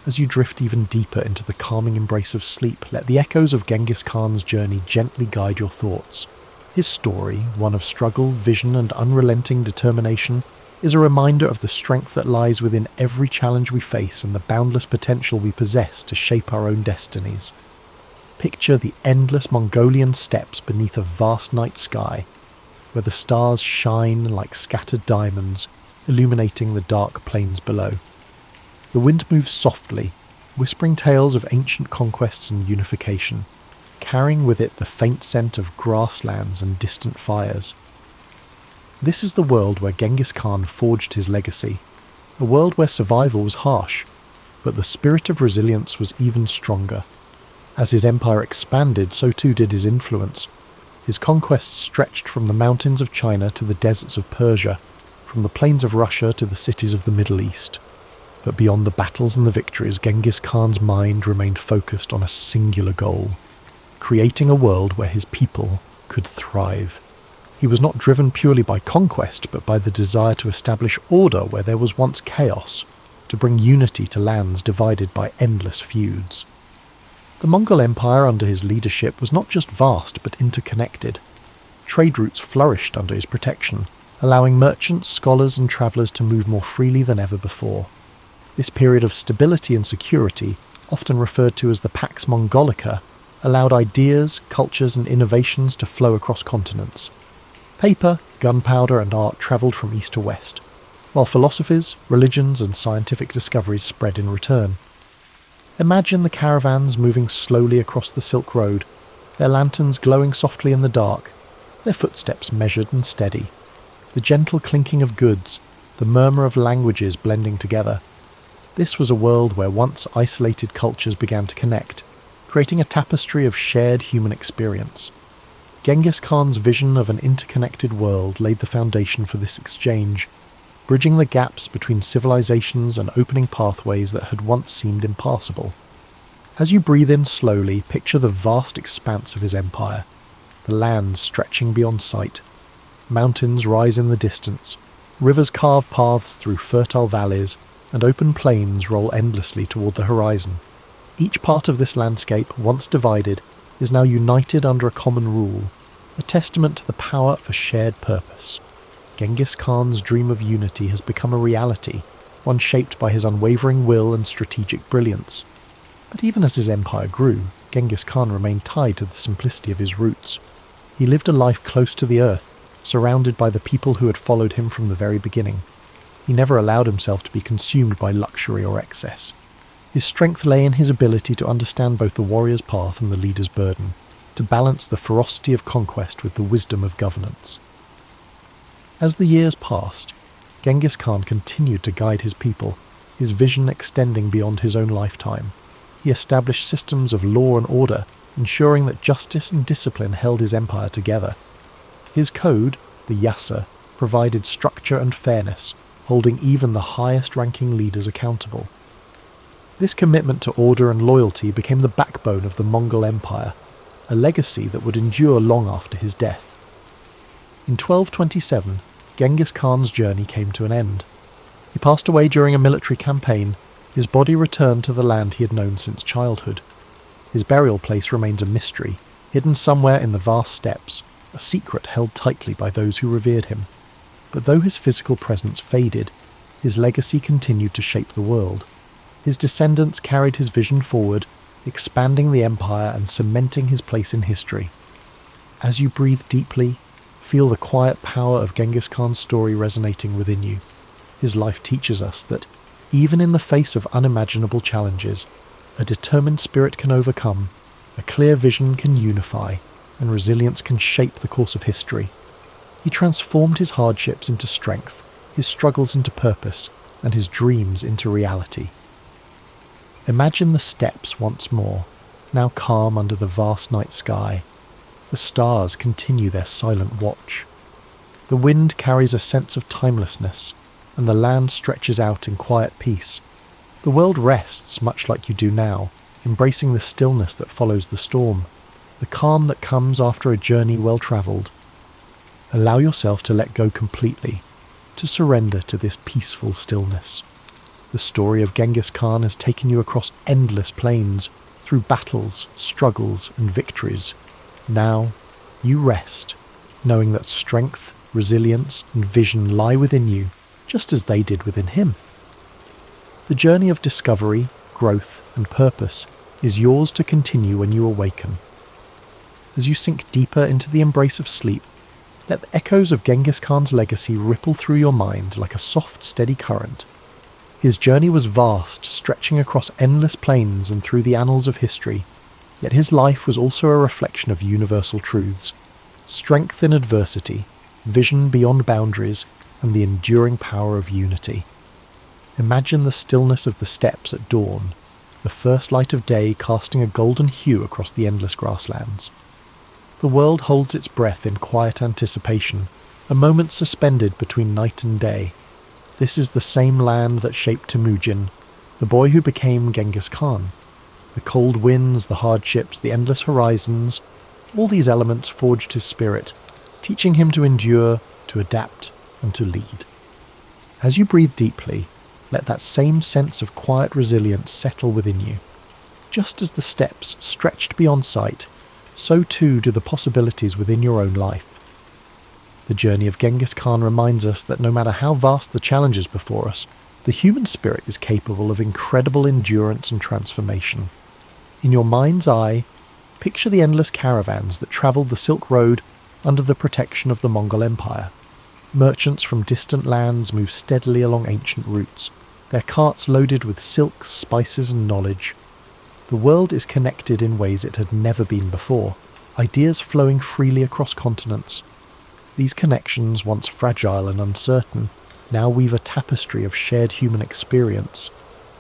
As you drift even deeper into the calming embrace of sleep, let the echoes of Genghis Khan's journey gently guide your thoughts. His story, one of struggle, vision, and unrelenting determination, is a reminder of the strength that lies within every challenge we face and the boundless potential we possess to shape our own destinies. Picture the endless Mongolian steppes beneath a vast night sky, where the stars shine like scattered diamonds, illuminating the dark plains below. The wind moves softly, whispering tales of ancient conquests and unification, carrying with it the faint scent of grasslands and distant fires. This is the world where Genghis Khan forged his legacy, a world where survival was harsh, but the spirit of resilience was even stronger. As his empire expanded, so too did his influence. His conquests stretched from the mountains of China to the deserts of Persia, from the plains of Russia to the cities of the Middle East. But beyond the battles and the victories, Genghis Khan's mind remained focused on a singular goal: creating a world where his people could thrive. He was not driven purely by conquest, but by the desire to establish order where there was once chaos, to bring unity to lands divided by endless feuds. The Mongol Empire under his leadership was not just vast, but interconnected. Trade routes flourished under his protection, allowing merchants, scholars, and travellers to move more freely than ever before. This period of stability and security, often referred to as the Pax Mongolica, allowed ideas, cultures, and innovations to flow across continents. Paper, gunpowder, and art travelled from east to west, while philosophies, religions, and scientific discoveries spread in return. Imagine the caravans moving slowly across the Silk Road, their lanterns glowing softly in the dark, their footsteps measured and steady, the gentle clinking of goods, the murmur of languages blending together. This was a world where once isolated cultures began to connect, creating a tapestry of shared human experience. Genghis Khan's vision of an interconnected world laid the foundation for this exchange, bridging the gaps between civilizations and opening pathways that had once seemed impassable. As you breathe in slowly, picture the vast expanse of his empire, the lands stretching beyond sight. Mountains rise in the distance, rivers carve paths through fertile valleys, and open plains roll endlessly toward the horizon. Each part of this landscape, once divided, is now united under a common rule, a testament to the power of a shared purpose. Genghis Khan's dream of unity has become a reality, one shaped by his unwavering will and strategic brilliance. But even as his empire grew, Genghis Khan remained tied to the simplicity of his roots. He lived a life close to the earth, surrounded by the people who had followed him from the very beginning. He never allowed himself to be consumed by luxury or excess. His strength lay in his ability to understand both the warrior's path and the leader's burden, to balance the ferocity of conquest with the wisdom of governance. As the years passed, Genghis Khan continued to guide his people, his vision extending beyond his own lifetime. He established systems of law and order, ensuring that justice and discipline held his empire together. His code, the Yasa, provided structure and fairness, holding even the highest-ranking leaders accountable. This commitment to order and loyalty became the backbone of the Mongol Empire, a legacy that would endure long after his death. In 1227, Genghis Khan's journey came to an end. He passed away during a military campaign. His body returned to the land he had known since childhood. His burial place remains a mystery, hidden somewhere in the vast steppes, a secret held tightly by those who revered him. But though his physical presence faded, his legacy continued to shape the world. His descendants carried his vision forward, expanding the empire and cementing his place in history. As you breathe deeply, feel the quiet power of Genghis Khan's story resonating within you. His life teaches us that, even in the face of unimaginable challenges, a determined spirit can overcome, a clear vision can unify, and resilience can shape the course of history. He transformed his hardships into strength, his struggles into purpose, and his dreams into reality. Imagine the steppes once more, now calm under the vast night sky. The stars continue their silent watch. The wind carries a sense of timelessness, and the land stretches out in quiet peace. The world rests much like you do now, embracing the stillness that follows the storm, the calm that comes after a journey well travelled. Allow yourself to let go completely, to surrender to this peaceful stillness. The story of Genghis Khan has taken you across endless plains, through battles, struggles, and victories. Now, you rest, knowing that strength, resilience, and vision lie within you, just as they did within him. The journey of discovery, growth, and purpose is yours to continue when you awaken. As you sink deeper into the embrace of sleep, let the echoes of Genghis Khan's legacy ripple through your mind like a soft, steady current. His journey was vast, stretching across endless plains and through the annals of history, yet his life was also a reflection of universal truths: strength in adversity, vision beyond boundaries, and the enduring power of unity. Imagine the stillness of the steppes at dawn, the first light of day casting a golden hue across the endless grasslands. The world holds its breath in quiet anticipation, a moment suspended between night and day. This is the same land that shaped Temujin, the boy who became Genghis Khan. The cold winds, the hardships, the endless horizons, all these elements forged his spirit, teaching him to endure, to adapt, and to lead. As you breathe deeply, let that same sense of quiet resilience settle within you. Just as the steppes stretched beyond sight, so too do the possibilities within your own life. The journey of Genghis Khan reminds us that no matter how vast the challenges before us, the human spirit is capable of incredible endurance and transformation. In your mind's eye, picture the endless caravans that travelled the Silk Road under the protection of the Mongol Empire. Merchants from distant lands move steadily along ancient routes, their carts loaded with silks, spices and knowledge. The world is connected in ways it had never been before, ideas flowing freely across continents. These connections, once fragile and uncertain, now weave a tapestry of shared human experience.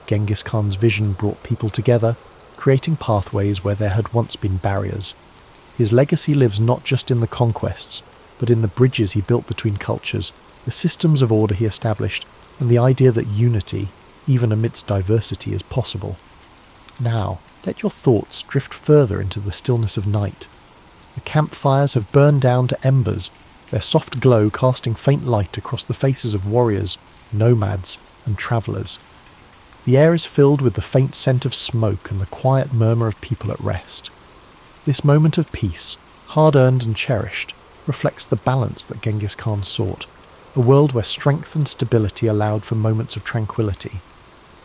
Genghis Khan's vision brought people together, creating pathways where there had once been barriers. His legacy lives not just in the conquests, but in the bridges he built between cultures, the systems of order he established, and the idea that unity, even amidst diversity, is possible. Now, let your thoughts drift further into the stillness of night. The campfires have burned down to embers, their soft glow casting faint light across the faces of warriors, nomads, and travellers. The air is filled with the faint scent of smoke and the quiet murmur of people at rest. This moment of peace, hard-earned and cherished, reflects the balance that Genghis Khan sought, a world where strength and stability allowed for moments of tranquility.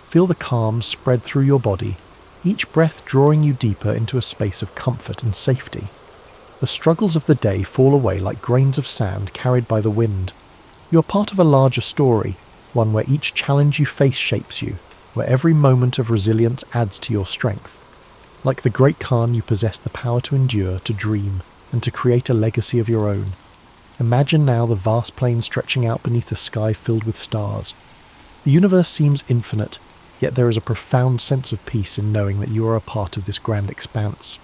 Feel the calm spread through your body, each breath drawing you deeper into a space of comfort and safety. The struggles of the day fall away like grains of sand carried by the wind. You are part of a larger story, one where each challenge you face shapes you, where every moment of resilience adds to your strength. Like the great Khan, you possess the power to endure, to dream, and to create a legacy of your own. Imagine now the vast plain stretching out beneath a sky filled with stars. The universe seems infinite, yet there is a profound sense of peace in knowing that you are a part of this grand expanse.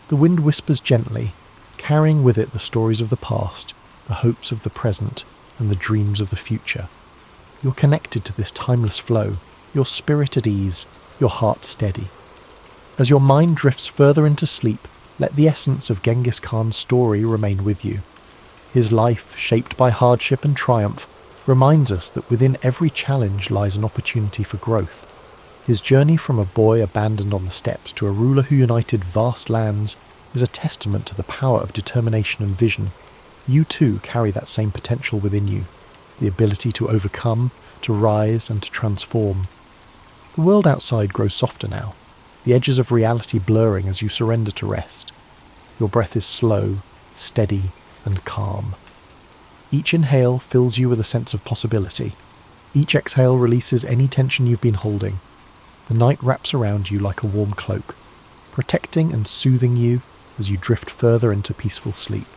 The wind whispers gently, carrying with it the stories of the past, the hopes of the present, and the dreams of the future. You're connected to this timeless flow, your spirit at ease, your heart steady. As your mind drifts further into sleep, let the essence of Genghis Khan's story remain with you. His life, shaped by hardship and triumph, reminds us that within every challenge lies an opportunity for growth. His journey from a boy abandoned on the steppes to a ruler who united vast lands is a testament to the power of determination and vision. You too carry that same potential within you, the ability to overcome, to rise and to transform. The world outside grows softer now, the edges of reality blurring as you surrender to rest. Your breath is slow, steady, and calm. Each inhale fills you with a sense of possibility. Each exhale releases any tension you've been holding. The night wraps around you like a warm cloak, protecting and soothing you as you drift further into peaceful sleep.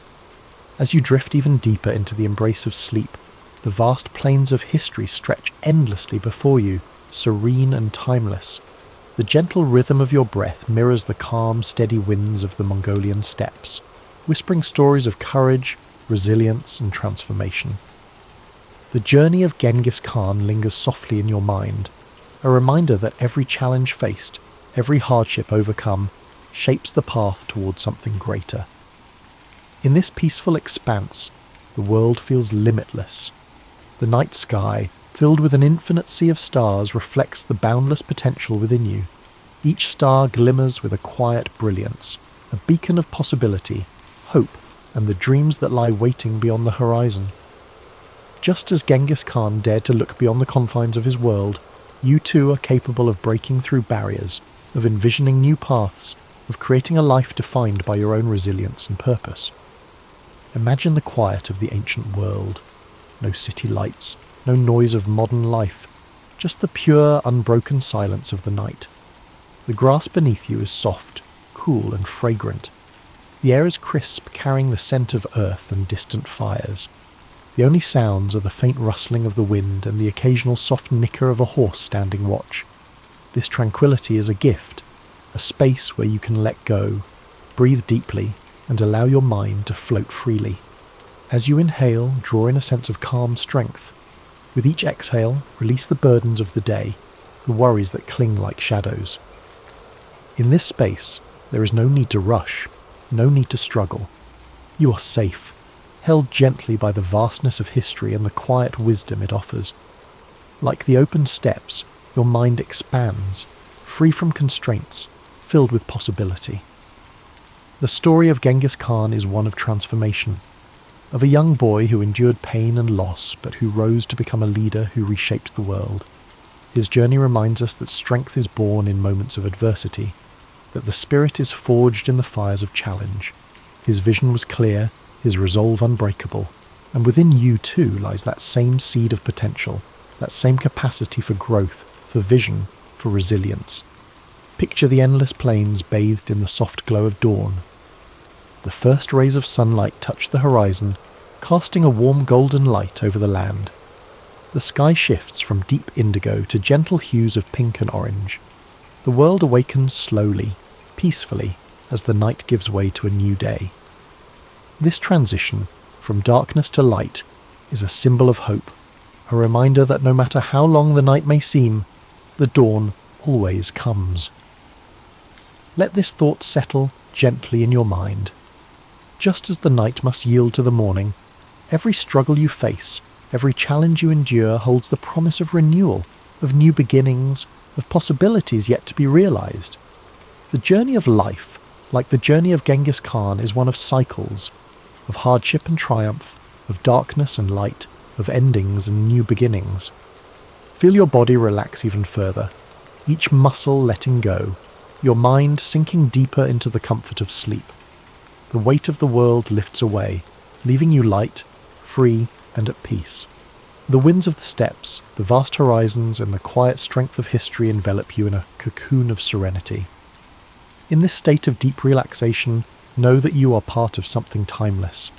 As you drift even deeper into the embrace of sleep, the vast plains of history stretch endlessly before you, serene and timeless. The gentle rhythm of your breath mirrors the calm, steady winds of the Mongolian steppes, whispering stories of courage, resilience, and transformation. The journey of Genghis Khan lingers softly in your mind, a reminder that every challenge faced, every hardship overcome, shapes the path towards something greater. In this peaceful expanse, the world feels limitless. The night sky, filled with an infinite sea of stars, reflects the boundless potential within you. Each star glimmers with a quiet brilliance, a beacon of possibility, hope, and the dreams that lie waiting beyond the horizon. Just as Genghis Khan dared to look beyond the confines of his world, you too are capable of breaking through barriers, of envisioning new paths, of creating a life defined by your own resilience and purpose. Imagine the quiet of the ancient world. No city lights, no noise of modern life, just the pure, unbroken silence of the night. The grass beneath you is soft, cool and fragrant. The air is crisp, carrying the scent of earth and distant fires. The only sounds are the faint rustling of the wind and the occasional soft nicker of a horse standing watch. This tranquility is a gift, a space where you can let go, breathe deeply, and allow your mind to float freely. As you inhale, draw in a sense of calm strength. With each exhale, release the burdens of the day, the worries that cling like shadows. In this space, there is no need to rush, no need to struggle. You are safe, held gently by the vastness of history and the quiet wisdom it offers. Like the open steps, your mind expands, free from constraints, filled with possibility. The story of Genghis Khan is one of transformation, of a young boy who endured pain and loss, but who rose to become a leader who reshaped the world. His journey reminds us that strength is born in moments of adversity, that the spirit is forged in the fires of challenge. His vision was clear, his resolve unbreakable, and within you too lies that same seed of potential, that same capacity for growth, for vision, for resilience. Picture the endless plains bathed in the soft glow of dawn. The first rays of sunlight touch the horizon, casting a warm golden light over the land. The sky shifts from deep indigo to gentle hues of pink and orange. The world awakens slowly, peacefully, as the night gives way to a new day. This transition, from darkness to light, is a symbol of hope, a reminder that no matter how long the night may seem, the dawn always comes. Let this thought settle gently in your mind. Just as the night must yield to the morning, every struggle you face, every challenge you endure holds the promise of renewal, of new beginnings, of possibilities yet to be realized. The journey of life, like the journey of Genghis Khan, is one of cycles, of hardship and triumph, of darkness and light, of endings and new beginnings. Feel your body relax even further, each muscle letting go, your mind sinking deeper into the comfort of sleep. The weight of the world lifts away, leaving you light, free, and at peace. The winds of the steppes, the vast horizons, and the quiet strength of history envelop you in a cocoon of serenity. In this state of deep relaxation, know that you are part of something timeless.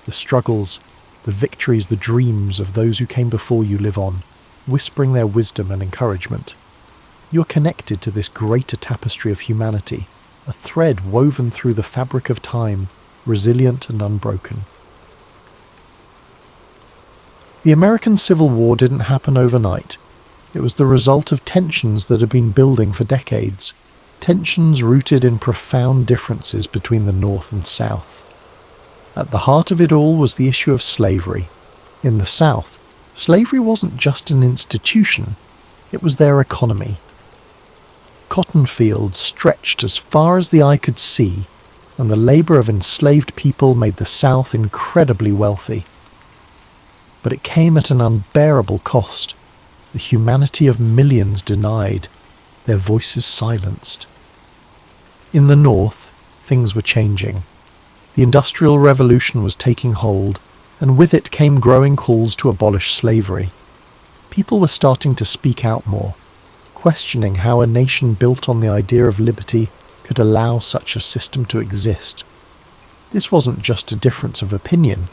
The struggles, the victories, the dreams of those who came before you live on, whispering their wisdom and encouragement. You are connected to this greater tapestry of humanity, a thread woven through the fabric of time, resilient and unbroken. The American Civil War didn't happen overnight. It was the result of tensions that had been building for decades, tensions rooted in profound differences between the North and South. At the heart of it all was the issue of slavery. In the South, slavery wasn't just an institution, it was their economy. Cotton fields stretched as far as the eye could see, and the labor of enslaved people made the South incredibly wealthy. But it came at an unbearable cost, the humanity of millions denied, their voices silenced. In the North, things were changing. The Industrial Revolution was taking hold, and with it came growing calls to abolish slavery. People were starting to speak out more, questioning how a nation built on the idea of liberty could allow such a system to exist. This wasn't just a difference of opinion,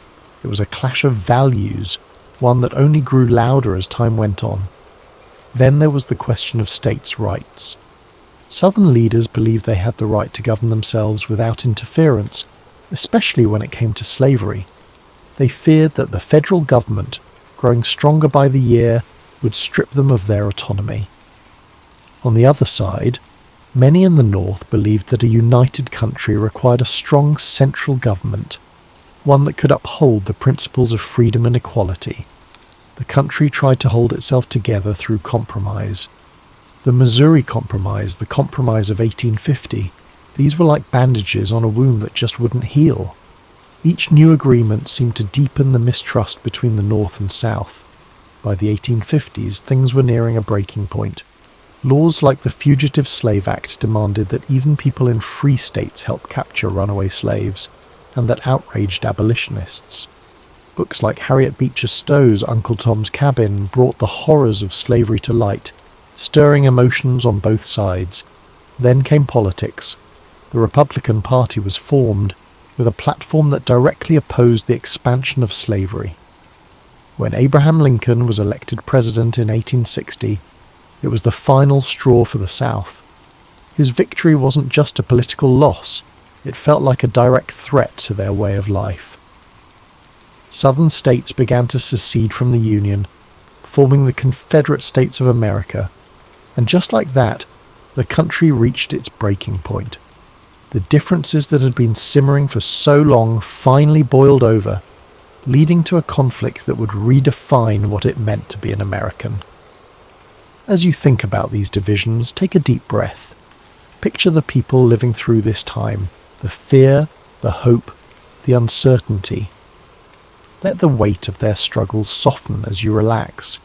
it was a clash of values, one that only grew louder as time went on. Then there was the question of states' rights. Southern leaders believed they had the right to govern themselves without interference, especially when it came to slavery. They feared that the federal government, growing stronger by the year, would strip them of their autonomy. On the other side, many in the North believed that a united country required a strong central government, one that could uphold the principles of freedom and equality. The country tried to hold itself together through compromise. The Missouri Compromise, the Compromise of 1850, these were like bandages on a wound that just wouldn't heal. Each new agreement seemed to deepen the mistrust between the North and South. By the 1850s, things were nearing a breaking point. Laws like the Fugitive Slave Act demanded that even people in free states help capture runaway slaves, and that outraged abolitionists. Books like Harriet Beecher Stowe's Uncle Tom's Cabin brought the horrors of slavery to light, stirring emotions on both sides. Then came politics. The Republican Party was formed, with a platform that directly opposed the expansion of slavery. When Abraham Lincoln was elected president in 1860, it was the final straw for the South. His victory wasn't just a political loss, it felt like a direct threat to their way of life. Southern states began to secede from the Union, forming the Confederate States of America, and just like that, the country reached its breaking point. The differences that had been simmering for so long finally boiled over, leading to a conflict that would redefine what it meant to be an American. As you think about these divisions, take a deep breath. Picture the people living through this time, the fear, the hope, the uncertainty. Let the weight of their struggles soften as you relax,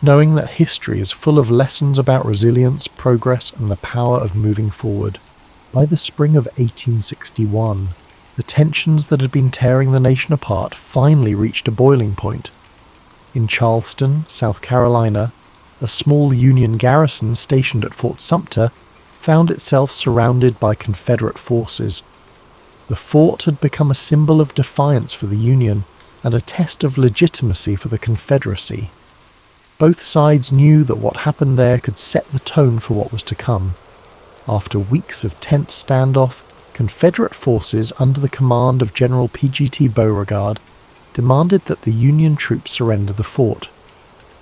knowing that history is full of lessons about resilience, progress, and the power of moving forward. By the spring of 1861, the tensions that had been tearing the nation apart finally reached a boiling point. In Charleston, South Carolina, a small Union garrison stationed at Fort Sumter found itself surrounded by Confederate forces. The fort had become a symbol of defiance for the Union and a test of legitimacy for the Confederacy. Both sides knew that what happened there could set the tone for what was to come. After weeks of tense standoff, Confederate forces under the command of General P.G.T. Beauregard demanded that the Union troops surrender the fort.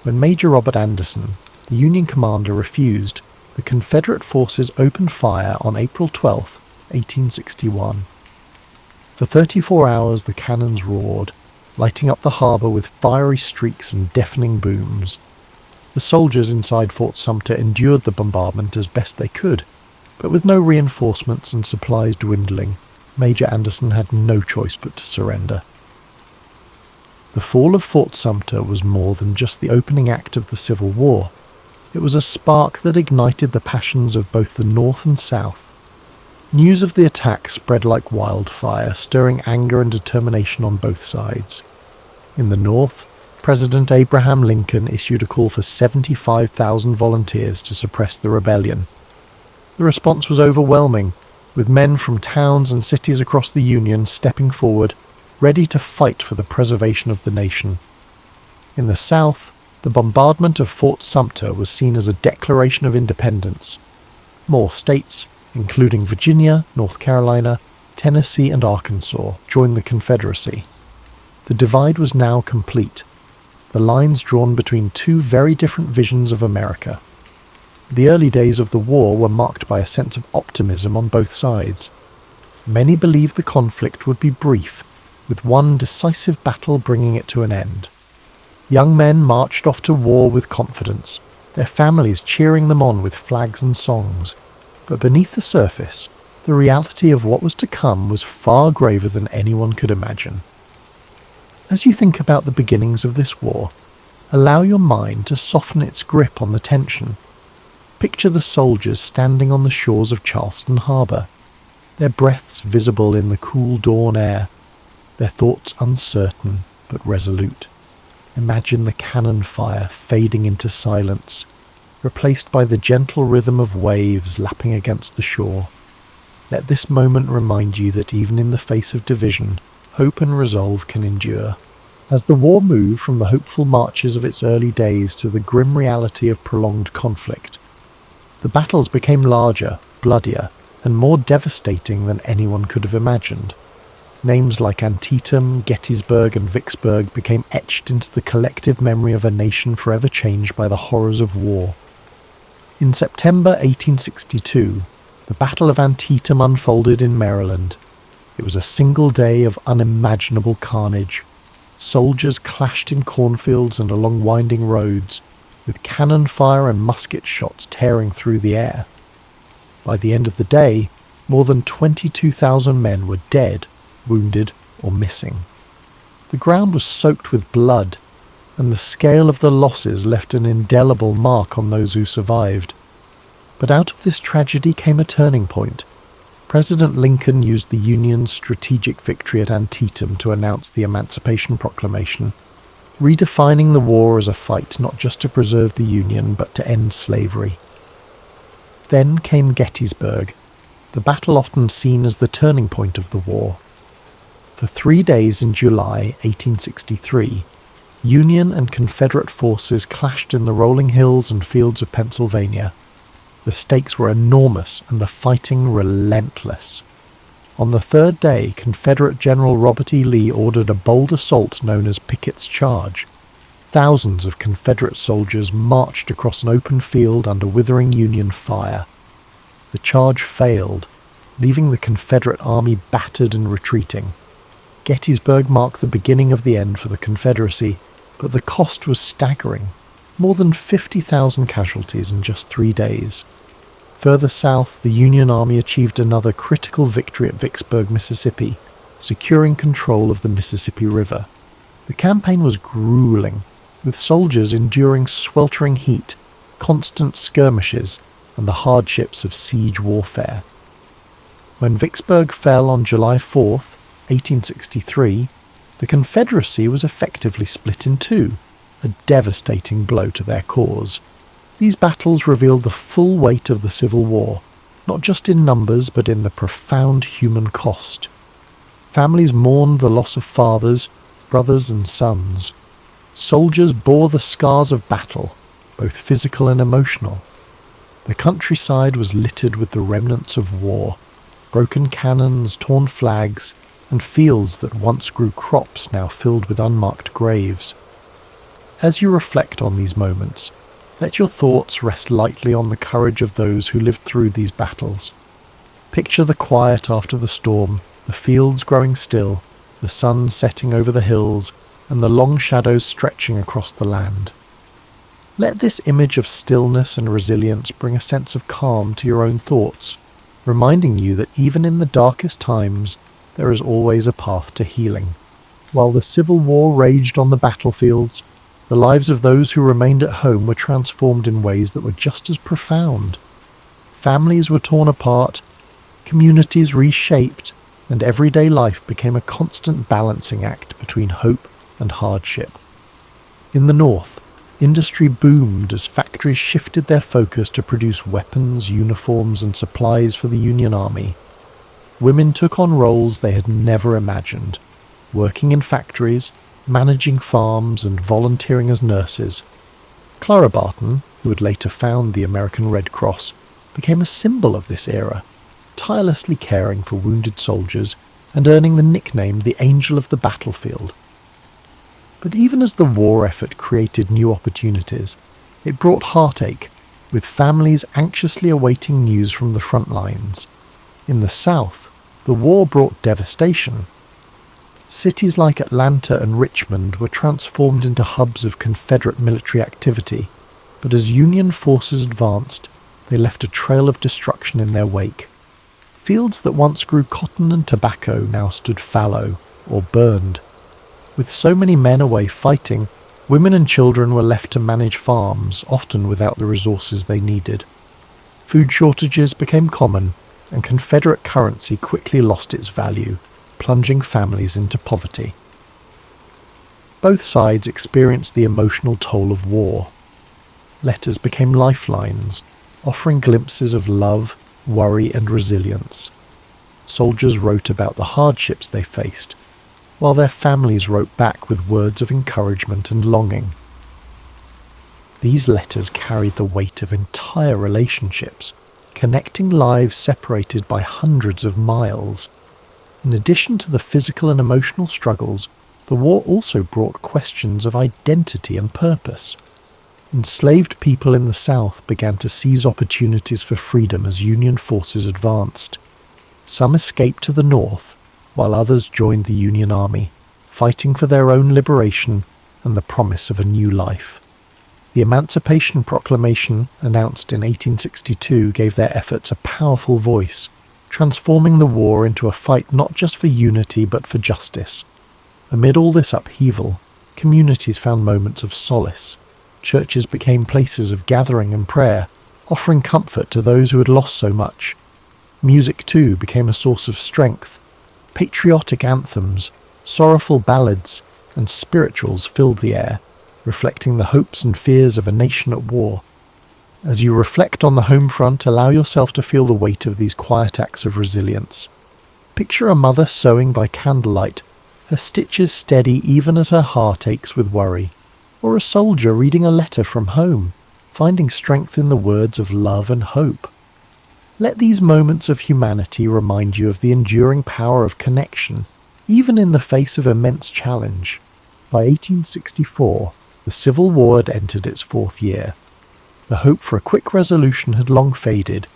When Major Robert Anderson, the Union commander, refused, the Confederate forces opened fire on April 12, 1861. For 34 hours the cannons roared, lighting up the harbour with fiery streaks and deafening booms. The soldiers inside Fort Sumter endured the bombardment as best they could, but with no reinforcements and supplies dwindling, Major Anderson had no choice but to surrender. The fall of Fort Sumter was more than just the opening act of the Civil War. It was a spark that ignited the passions of both the North and South. News of the attack spread like wildfire, stirring anger and determination on both sides. In the North, President Abraham Lincoln issued a call for 75,000 volunteers to suppress the rebellion. The response was overwhelming, with men from towns and cities across the Union stepping forward, ready to fight for the preservation of the nation. In the South, the bombardment of Fort Sumter was seen as a declaration of independence. More states, including Virginia, North Carolina, Tennessee, and Arkansas, joined the Confederacy. The divide was now complete, the lines drawn between two very different visions of America. The early days of the war were marked by a sense of optimism on both sides. Many believed the conflict would be brief, with one decisive battle bringing it to an end. Young men marched off to war with confidence, their families cheering them on with flags and songs. But beneath the surface, the reality of what was to come was far graver than anyone could imagine. As you think about the beginnings of this war, allow your mind to soften its grip on the tension. Picture the soldiers standing on the shores of Charleston Harbour, their breaths visible in the cool dawn air, their thoughts uncertain but resolute. Imagine the cannon fire fading into silence, replaced by the gentle rhythm of waves lapping against the shore. Let this moment remind you that even in the face of division, hope and resolve can endure. As the war moved from the hopeful marches of its early days to the grim reality of prolonged conflict, the battles became larger, bloodier, and more devastating than anyone could have imagined. Names like Antietam, Gettysburg, and Vicksburg became etched into the collective memory of a nation forever changed by the horrors of war. In September 1862, the Battle of Antietam unfolded in Maryland. It was a single day of unimaginable carnage. Soldiers clashed in cornfields and along winding roads, with cannon fire and musket shots tearing through the air. By the end of the day, more than 22,000 men were dead, wounded, or missing. The ground was soaked with blood, and the scale of the losses left an indelible mark on those who survived. But out of this tragedy came a turning point. President Lincoln used the Union's strategic victory at Antietam to announce the Emancipation Proclamation, redefining the war as a fight not just to preserve the Union but to end slavery. Then came Gettysburg, the battle often seen as the turning point of the war. For 3 days in July 1863, Union and Confederate forces clashed in the rolling hills and fields of Pennsylvania. The stakes were enormous and the fighting relentless. On the third day, Confederate General Robert E. Lee ordered a bold assault known as Pickett's Charge. Thousands of Confederate soldiers marched across an open field under withering Union fire. The charge failed, leaving the Confederate army battered and retreating. Gettysburg marked the beginning of the end for the Confederacy, but the cost was staggering. More than 50,000 casualties in just 3 days. Further south, the Union Army achieved another critical victory at Vicksburg, Mississippi, securing control of the Mississippi River. The campaign was grueling, with soldiers enduring sweltering heat, constant skirmishes, and the hardships of siege warfare. When Vicksburg fell on July 4th, 1863, the Confederacy was effectively split in two, a devastating blow to their cause. These battles revealed the full weight of the Civil War, not just in numbers but in the profound human cost. Families mourned the loss of fathers, brothers and sons. Soldiers bore the scars of battle, both physical and emotional. The countryside was littered with the remnants of war, broken cannons, torn flags, and fields that once grew crops now filled with unmarked graves. As you reflect on these moments, let your thoughts rest lightly on the courage of those who lived through these battles. Picture the quiet after the storm, the fields growing still, the sun setting over the hills, and the long shadows stretching across the land. Let this image of stillness and resilience bring a sense of calm to your own thoughts, reminding you that even in the darkest times, there is always a path to healing. While the Civil War raged on the battlefields, the lives of those who remained at home were transformed in ways that were just as profound. Families were torn apart, communities reshaped, and everyday life became a constant balancing act between hope and hardship. In the North, industry boomed as factories shifted their focus to produce weapons, uniforms, and supplies for the Union Army. Women took on roles they had never imagined, working in factories, managing farms, and volunteering as nurses. Clara Barton, who would later found the American Red Cross, became a symbol of this era, tirelessly caring for wounded soldiers and earning the nickname the Angel of the Battlefield. But even as the war effort created new opportunities, it brought heartache, with families anxiously awaiting news from the front lines. In the South, the war brought devastation. Cities like Atlanta and Richmond were transformed into hubs of Confederate military activity, but as Union forces advanced, they left a trail of destruction in their wake. Fields that once grew cotton and tobacco now stood fallow or burned. With so many men away fighting, women and children were left to manage farms, often without the resources they needed. Food shortages became common, and Confederate currency quickly lost its value, plunging families into poverty. Both sides experienced the emotional toll of war. Letters became lifelines, offering glimpses of love, worry, and resilience. Soldiers wrote about the hardships they faced, while their families wrote back with words of encouragement and longing. These letters carried the weight of entire relationships, connecting lives separated by hundreds of miles. In addition to the physical and emotional struggles, the war also brought questions of identity and purpose. Enslaved people in the South began to seize opportunities for freedom as Union forces advanced. Some escaped to the North, while others joined the Union Army, fighting for their own liberation and the promise of a new life. The Emancipation Proclamation, announced in 1862, gave their efforts a powerful voice, transforming the war into a fight not just for unity but for justice. Amid all this upheaval, communities found moments of solace. Churches became places of gathering and prayer, offering comfort to those who had lost so much. Music, too, became a source of strength. Patriotic anthems, sorrowful ballads, and spirituals filled the air, reflecting the hopes and fears of a nation at war. As you reflect on the home front, allow yourself to feel the weight of these quiet acts of resilience. Picture a mother sewing by candlelight, her stitches steady even as her heart aches with worry, or a soldier reading a letter from home, finding strength in the words of love and hope. Let these moments of humanity remind you of the enduring power of connection, even in the face of immense challenge. By 1864, the Civil War had entered its fourth year. The hope for a quick resolution had long faded,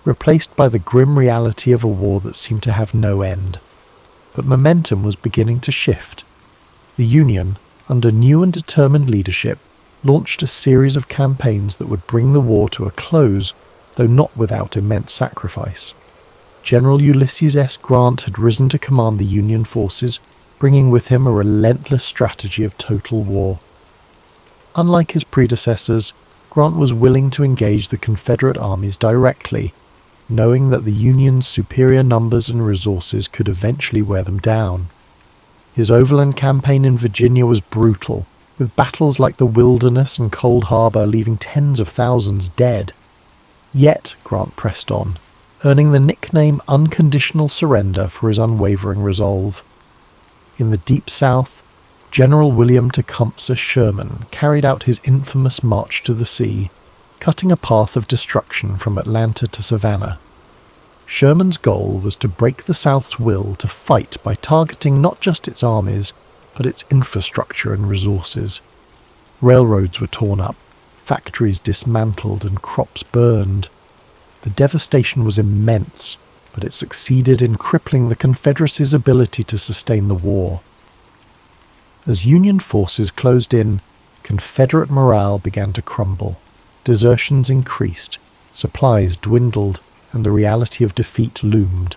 replaced by the grim reality of a war that seemed to have no end. But momentum was beginning to shift. The Union, under new and determined leadership, launched a series of campaigns that would bring the war to a close, though not without immense sacrifice. General Ulysses S. Grant had risen to command the Union forces, bringing with him a relentless strategy of total war. Unlike his predecessors, Grant was willing to engage the Confederate armies directly, knowing that the Union's superior numbers and resources could eventually wear them down. His overland campaign in Virginia was brutal, with battles like the Wilderness and Cold Harbor leaving tens of thousands dead. Yet Grant pressed on, earning the nickname Unconditional Surrender for his unwavering resolve. In the Deep South, General William Tecumseh Sherman carried out his infamous March to the Sea, cutting a path of destruction from Atlanta to Savannah. Sherman's goal was to break the South's will to fight by targeting not just its armies, but its infrastructure and resources. Railroads were torn up, factories dismantled, and crops burned. The devastation was immense, but it succeeded in crippling the Confederacy's ability to sustain the war. As Union forces closed in, Confederate morale began to crumble. Desertions increased, supplies dwindled, and the reality of defeat loomed.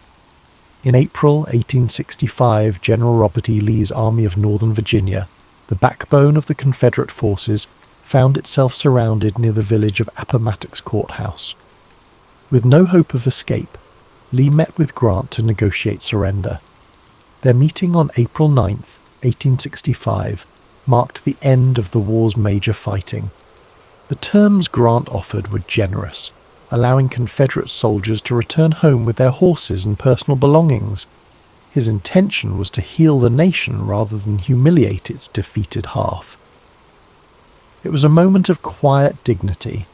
In April 1865, General Robert E. Lee's Army of Northern Virginia, the backbone of the Confederate forces, found itself surrounded near the village of Appomattox Courthouse. With no hope of escape, Lee met with Grant to negotiate surrender. Their meeting on April 9, 1865, marked the end of the war's major fighting. The terms Grant offered were generous, allowing Confederate soldiers to return home with their horses and personal belongings. His intention was to heal the nation rather than humiliate its defeated half. It was a moment of quiet dignity,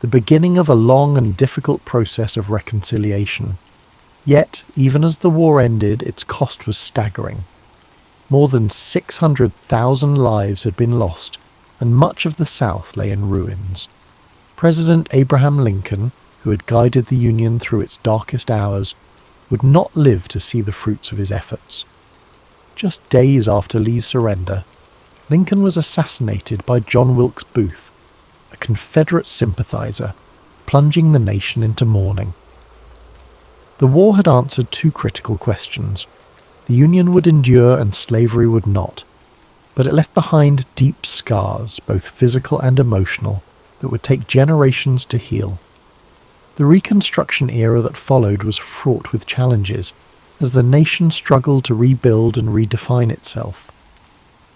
the beginning of a long and difficult process of reconciliation. Yet, even as the war ended, its cost was staggering. More than 600,000 lives had been lost, and much of the South lay in ruins. President Abraham Lincoln, who had guided the Union through its darkest hours, would not live to see the fruits of his efforts. Just days after Lee's surrender, Lincoln was assassinated by John Wilkes Booth, a Confederate sympathizer, plunging the nation into mourning. The war had answered two critical questions. The Union would endure and slavery would not, but it left behind deep scars, both physical and emotional, that would take generations to heal. The Reconstruction era that followed was fraught with challenges, as the nation struggled to rebuild and redefine itself.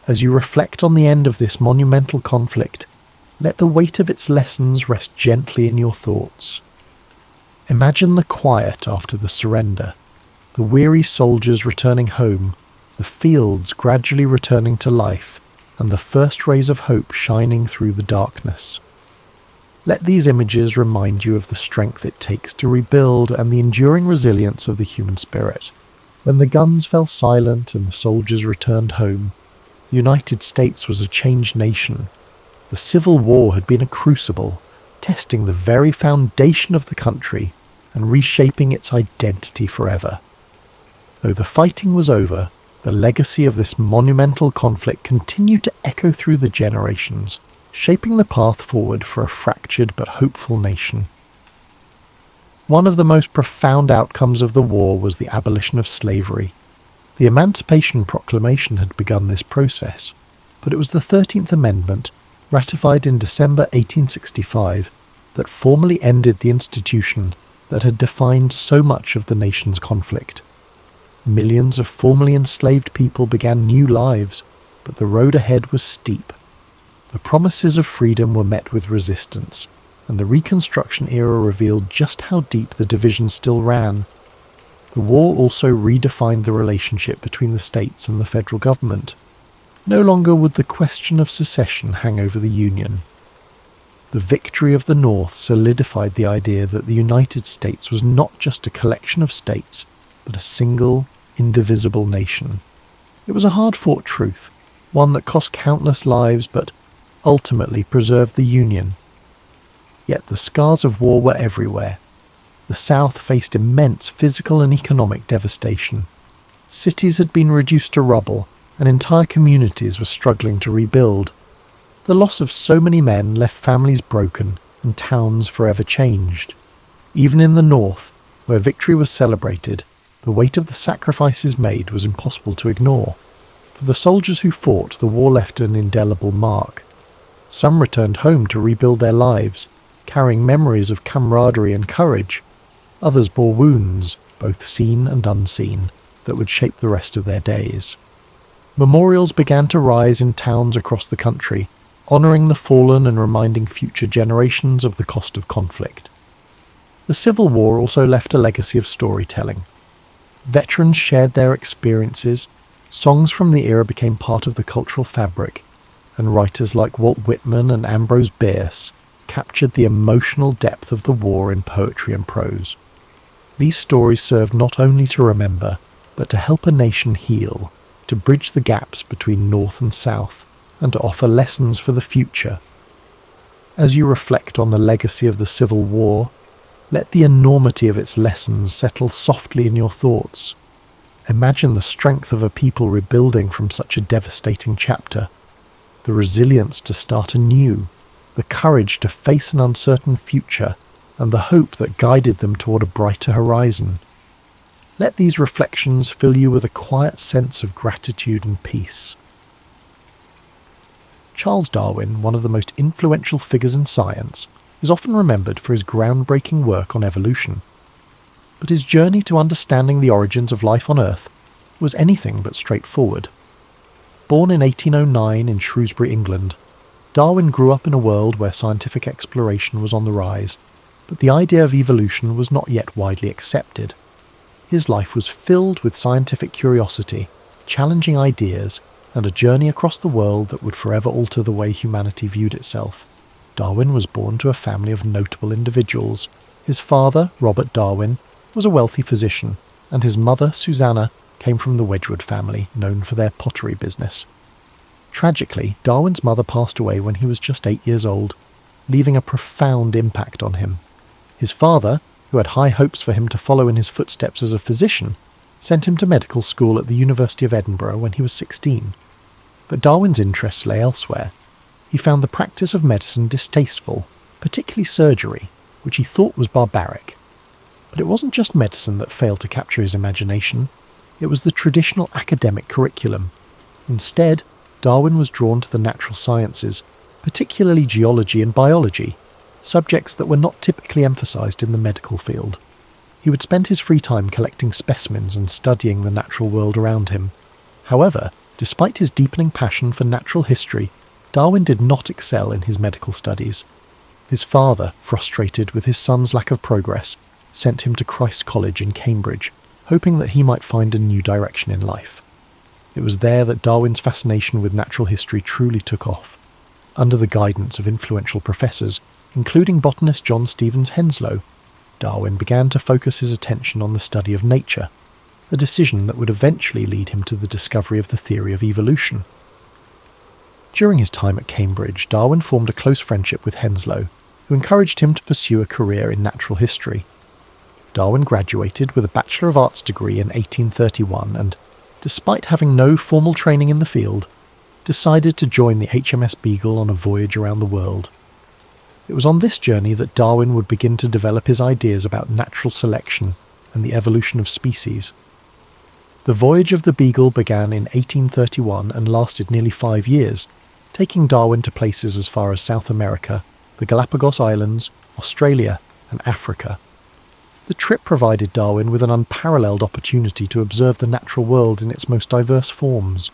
As you reflect on the end of this monumental conflict, let the weight of its lessons rest gently in your thoughts. Imagine the quiet after the surrender, the weary soldiers returning home, the fields gradually returning to life, and the first rays of hope shining through the darkness. Let these images remind you of the strength it takes to rebuild and the enduring resilience of the human spirit. When the guns fell silent and the soldiers returned home, the United States was a changed nation. The Civil War had been a crucible, testing the very foundation of the country and reshaping its identity forever. Though the fighting was over, the legacy of this monumental conflict continued to echo through the generations, shaping the path forward for a fractured but hopeful nation. One of the most profound outcomes of the war was the abolition of slavery. The Emancipation Proclamation had begun this process, but it was the 13th Amendment, ratified in December 1865, that formally ended the institution that had defined so much of the nation's conflict. Millions of formerly enslaved people began new lives, but the road ahead was steep. The promises of freedom were met with resistance, and the Reconstruction era revealed just how deep the division still ran. The war also redefined the relationship between the states and the federal government. No longer would the question of secession hang over the Union. The victory of the North solidified the idea that the United States was not just a collection of states, but a single, indivisible nation. It was a hard-fought truth, one that cost countless lives but ultimately preserved the Union. Yet the scars of war were everywhere. The South faced immense physical and economic devastation. Cities had been reduced to rubble, and entire communities were struggling to rebuild. The loss of so many men left families broken and towns forever changed. Even in the North, where victory was celebrated, the weight of the sacrifices made was impossible to ignore. For the soldiers who fought, the war left an indelible mark. Some returned home to rebuild their lives, carrying memories of camaraderie and courage. Others bore wounds, both seen and unseen, that would shape the rest of their days. Memorials began to rise in towns across the country, honouring the fallen and reminding future generations of the cost of conflict. The Civil War also left a legacy of storytelling. Veterans shared their experiences, songs from the era became part of the cultural fabric, and writers like Walt Whitman and Ambrose Bierce captured the emotional depth of the war in poetry and prose. These stories served not only to remember, but to help a nation heal, to bridge the gaps between North and South, and to offer lessons for the future. As you reflect on the legacy of the Civil War, let the enormity of its lessons settle softly in your thoughts. Imagine the strength of a people rebuilding from such a devastating chapter, the resilience to start anew, the courage to face an uncertain future, and the hope that guided them toward a brighter horizon. Let these reflections fill you with a quiet sense of gratitude and peace. Charles Darwin, one of the most influential figures in science, is often remembered for his groundbreaking work on evolution. But his journey to understanding the origins of life on Earth was anything but straightforward. Born in 1809 in Shrewsbury, England, Darwin grew up in a world where scientific exploration was on the rise, but the idea of evolution was not yet widely accepted. His life was filled with scientific curiosity, challenging ideas, and a journey across the world that would forever alter the way humanity viewed itself. Darwin was born to a family of notable individuals. His father, Robert Darwin, was a wealthy physician, and his mother, Susanna, came from the Wedgwood family, known for their pottery business. Tragically, Darwin's mother passed away when he was just 8 years old, leaving a profound impact on him. His father, who had high hopes for him to follow in his footsteps as a physician, sent him to medical school at the University of Edinburgh when he was 16. But Darwin's interests lay elsewhere. He found the practice of medicine distasteful, particularly surgery, which he thought was barbaric. But it wasn't just medicine that failed to capture his imagination. It was the traditional academic curriculum. Instead, Darwin was drawn to the natural sciences, particularly geology and biology, subjects that were not typically emphasized in the medical field. He would spend his free time collecting specimens and studying the natural world around him. However, despite his deepening passion for natural history, Darwin did not excel in his medical studies. His father, frustrated with his son's lack of progress, sent him to Christ's College in Cambridge, hoping that he might find a new direction in life. It was there that Darwin's fascination with natural history truly took off. Under the guidance of influential professors, including botanist John Stevens Henslow, Darwin began to focus his attention on the study of nature, a decision that would eventually lead him to the discovery of the theory of evolution. During his time at Cambridge, Darwin formed a close friendship with Henslow, who encouraged him to pursue a career in natural history. Darwin graduated with a Bachelor of Arts degree in 1831 and, despite having no formal training in the field, decided to join the HMS Beagle on a voyage around the world. It was on this journey that Darwin would begin to develop his ideas about natural selection and the evolution of species. The voyage of the Beagle began in 1831 and lasted nearly 5 years, taking Darwin to places as far as South America, the Galapagos Islands, Australia, and Africa. trip provided Darwin with an unparalleled opportunity to observe the natural world in its most diverse forms.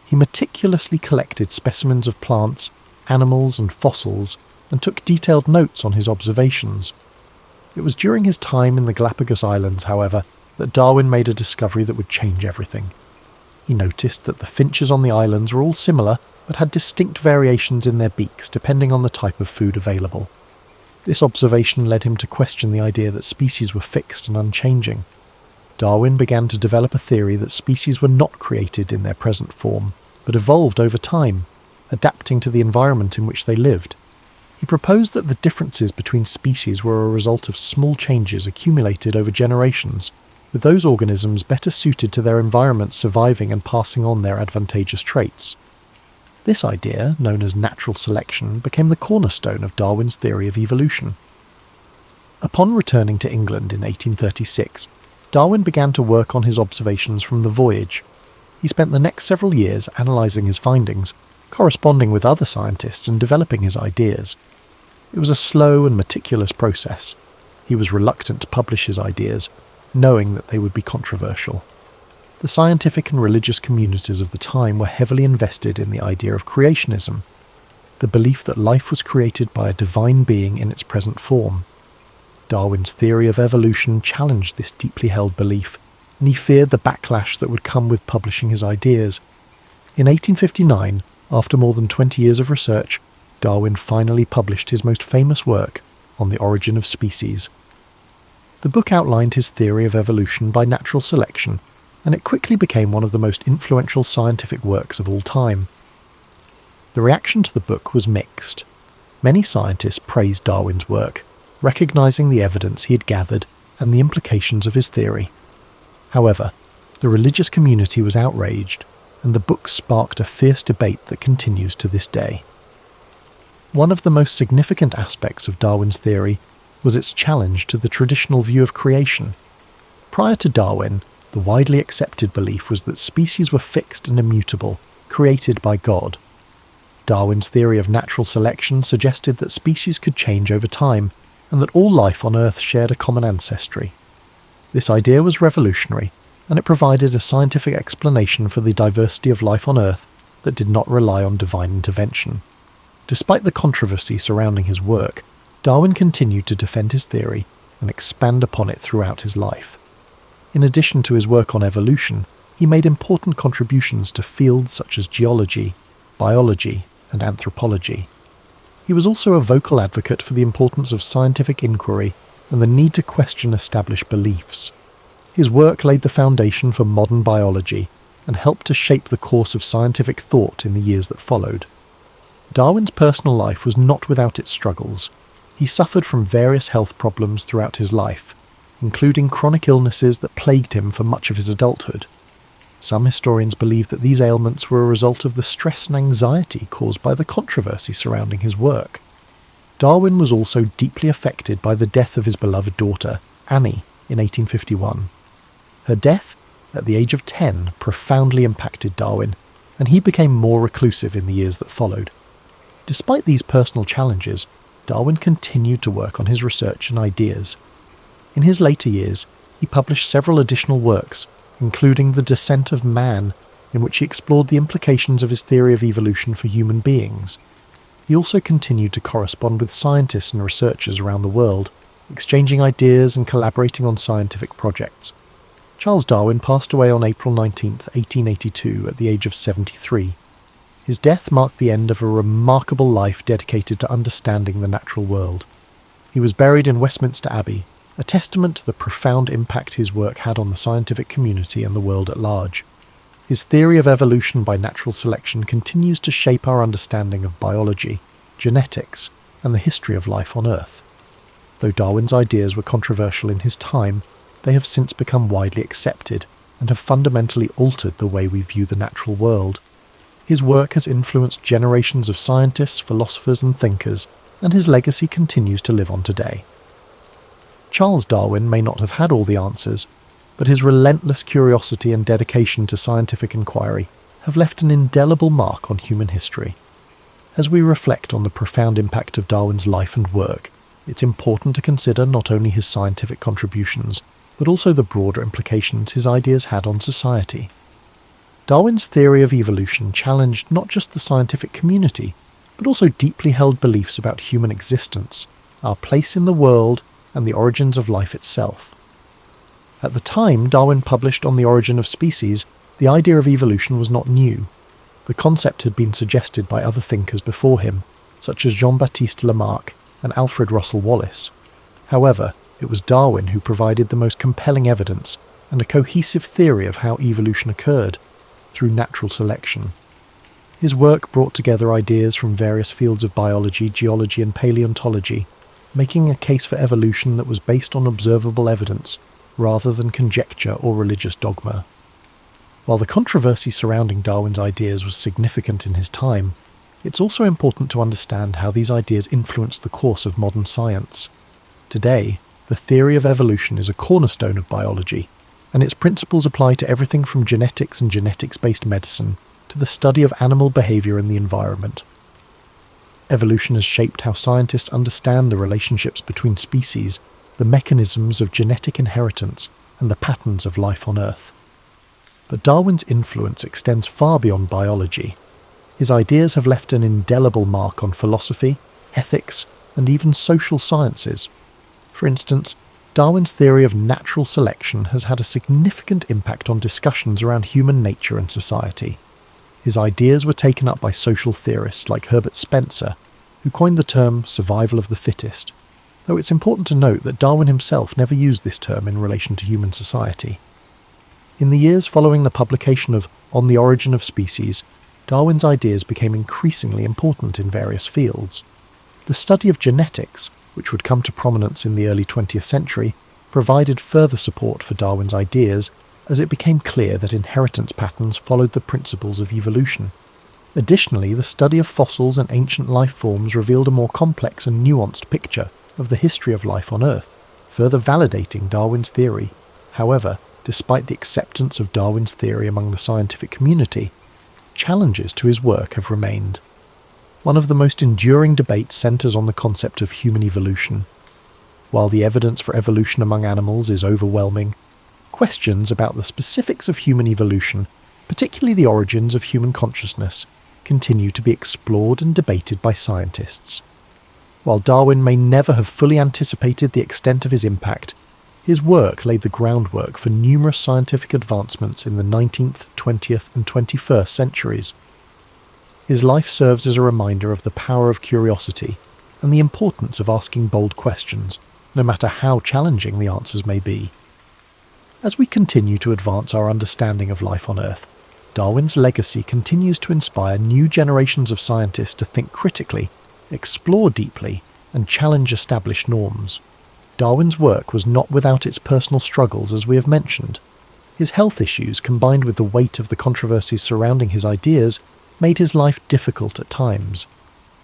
He meticulously collected specimens of plants, animals and fossils, and took detailed notes on his observations. It was during his time in the Galapagos Islands, however, that Darwin made a discovery that would change everything. He noticed that the finches on the islands were all similar, but had distinct variations in their beaks depending on the type of food available. This observation led him to question the idea that species were fixed and unchanging. Darwin began to develop a theory that species were not created in their present form, but evolved over time, adapting to the environment in which they lived. He proposed that the differences between species were a result of small changes accumulated over generations, with those organisms better suited to their environment surviving and passing on their advantageous traits. This idea, known as natural selection, became the cornerstone of Darwin's theory of evolution. Upon returning to England in 1836, Darwin began to work on his observations from the voyage. He spent the next several years analysing his findings, corresponding with other scientists and developing his ideas. It was a slow and meticulous process. He was reluctant to publish his ideas, knowing that they would be controversial. The scientific and religious communities of the time were heavily invested in the idea of creationism, the belief that life was created by a divine being in its present form. Darwin's theory of evolution challenged this deeply held belief, and he feared the backlash that would come with publishing his ideas. In 1859, after more than 20 years of research, Darwin finally published his most famous work, On the Origin of Species. The book outlined his theory of evolution by natural selection, and it quickly became one of the most influential scientific works of all time. The reaction to the book was mixed. Many scientists praised Darwin's work, recognizing the evidence he had gathered and the implications of his theory. However, the religious community was outraged, and the book sparked a fierce debate that continues to this day. One of the most significant aspects of Darwin's theory was its challenge to the traditional view of creation. Prior to Darwin, the widely accepted belief was that species were fixed and immutable, created by God. Darwin's theory of natural selection suggested that species could change over time, and that all life on Earth shared a common ancestry. This idea was revolutionary, and it provided a scientific explanation for the diversity of life on Earth that did not rely on divine intervention. Despite the controversy surrounding his work, Darwin continued to defend his theory and expand upon it throughout his life. In addition to his work on evolution, he made important contributions to fields such as geology, biology, and anthropology. He was also a vocal advocate for the importance of scientific inquiry and the need to question established beliefs. His work laid the foundation for modern biology and helped to shape the course of scientific thought in the years that followed. Darwin's personal life was not without its struggles. He suffered from various health problems throughout his life, including chronic illnesses that plagued him for much of his adulthood. Some historians believe that these ailments were a result of the stress and anxiety caused by the controversy surrounding his work. Darwin was also deeply affected by the death of his beloved daughter, Annie, in 1851. Her death, at the age of 10, profoundly impacted Darwin, and he became more reclusive in the years that followed. Despite these personal challenges, Darwin continued to work on his research and ideas. In his later years, he published several additional works, including The Descent of Man, in which he explored the implications of his theory of evolution for human beings. He also continued to correspond with scientists and researchers around the world, exchanging ideas and collaborating on scientific projects. Charles Darwin passed away on April 19, 1882, at the age of 73. His death marked the end of a remarkable life dedicated to understanding the natural world. He was buried in Westminster Abbey, a testament to the profound impact his work had on the scientific community and the world at large. His theory of evolution by natural selection continues to shape our understanding of biology, genetics, and the history of life on Earth. Though Darwin's ideas were controversial in his time, they have since become widely accepted and have fundamentally altered the way we view the natural world. His work has influenced generations of scientists, philosophers, and thinkers, and his legacy continues to live on today. Charles Darwin may not have had all the answers, but his relentless curiosity and dedication to scientific inquiry have left an indelible mark on human history. As we reflect on the profound impact of Darwin's life and work, it's important to consider not only his scientific contributions, but also the broader implications his ideas had on society. Darwin's theory of evolution challenged not just the scientific community, but also deeply held beliefs about human existence, our place in the world, and the origins of life itself. At the time Darwin published On the Origin of Species, the idea of evolution was not new. The concept had been suggested by other thinkers before him, such as Jean-Baptiste Lamarck and Alfred Russel Wallace. However, it was Darwin who provided the most compelling evidence and a cohesive theory of how evolution occurred, through natural selection. His work brought together ideas from various fields of biology, geology and paleontology, making a case for evolution that was based on observable evidence, rather than conjecture or religious dogma. While the controversy surrounding Darwin's ideas was significant in his time, it's also important to understand how these ideas influenced the course of modern science. Today, the theory of evolution is a cornerstone of biology, and its principles apply to everything from genetics and genetics-based medicine to the study of animal behavior and the environment. Evolution has shaped how scientists understand the relationships between species, the mechanisms of genetic inheritance, and the patterns of life on Earth. But Darwin's influence extends far beyond biology. His ideas have left an indelible mark on philosophy, ethics, and even social sciences. For instance, Darwin's theory of natural selection has had a significant impact on discussions around human nature and society. His ideas were taken up by social theorists like Herbert Spencer, who coined the term survival of the fittest, though it's important to note that Darwin himself never used this term in relation to human society. In the years following the publication of On the Origin of Species, Darwin's ideas became increasingly important in various fields. The study of genetics, which would come to prominence in the early 20th century, provided further support for Darwin's ideas as it became clear that inheritance patterns followed the principles of evolution. Additionally, the study of fossils and ancient life forms revealed a more complex and nuanced picture of the history of life on Earth, further validating Darwin's theory. However, despite the acceptance of Darwin's theory among the scientific community, challenges to his work have remained. One of the most enduring debates centres on the concept of human evolution. While the evidence for evolution among animals is overwhelming, questions about the specifics of human evolution, particularly the origins of human consciousness, continue to be explored and debated by scientists. While Darwin may never have fully anticipated the extent of his impact, his work laid the groundwork for numerous scientific advancements in the 19th, 20th and 21st centuries. His life serves as a reminder of the power of curiosity and the importance of asking bold questions, no matter how challenging the answers may be. As we continue to advance our understanding of life on Earth, Darwin's legacy continues to inspire new generations of scientists to think critically, explore deeply, and challenge established norms. Darwin's work was not without its personal struggles, as we have mentioned. His health issues, combined with the weight of the controversies surrounding his ideas, made his life difficult at times.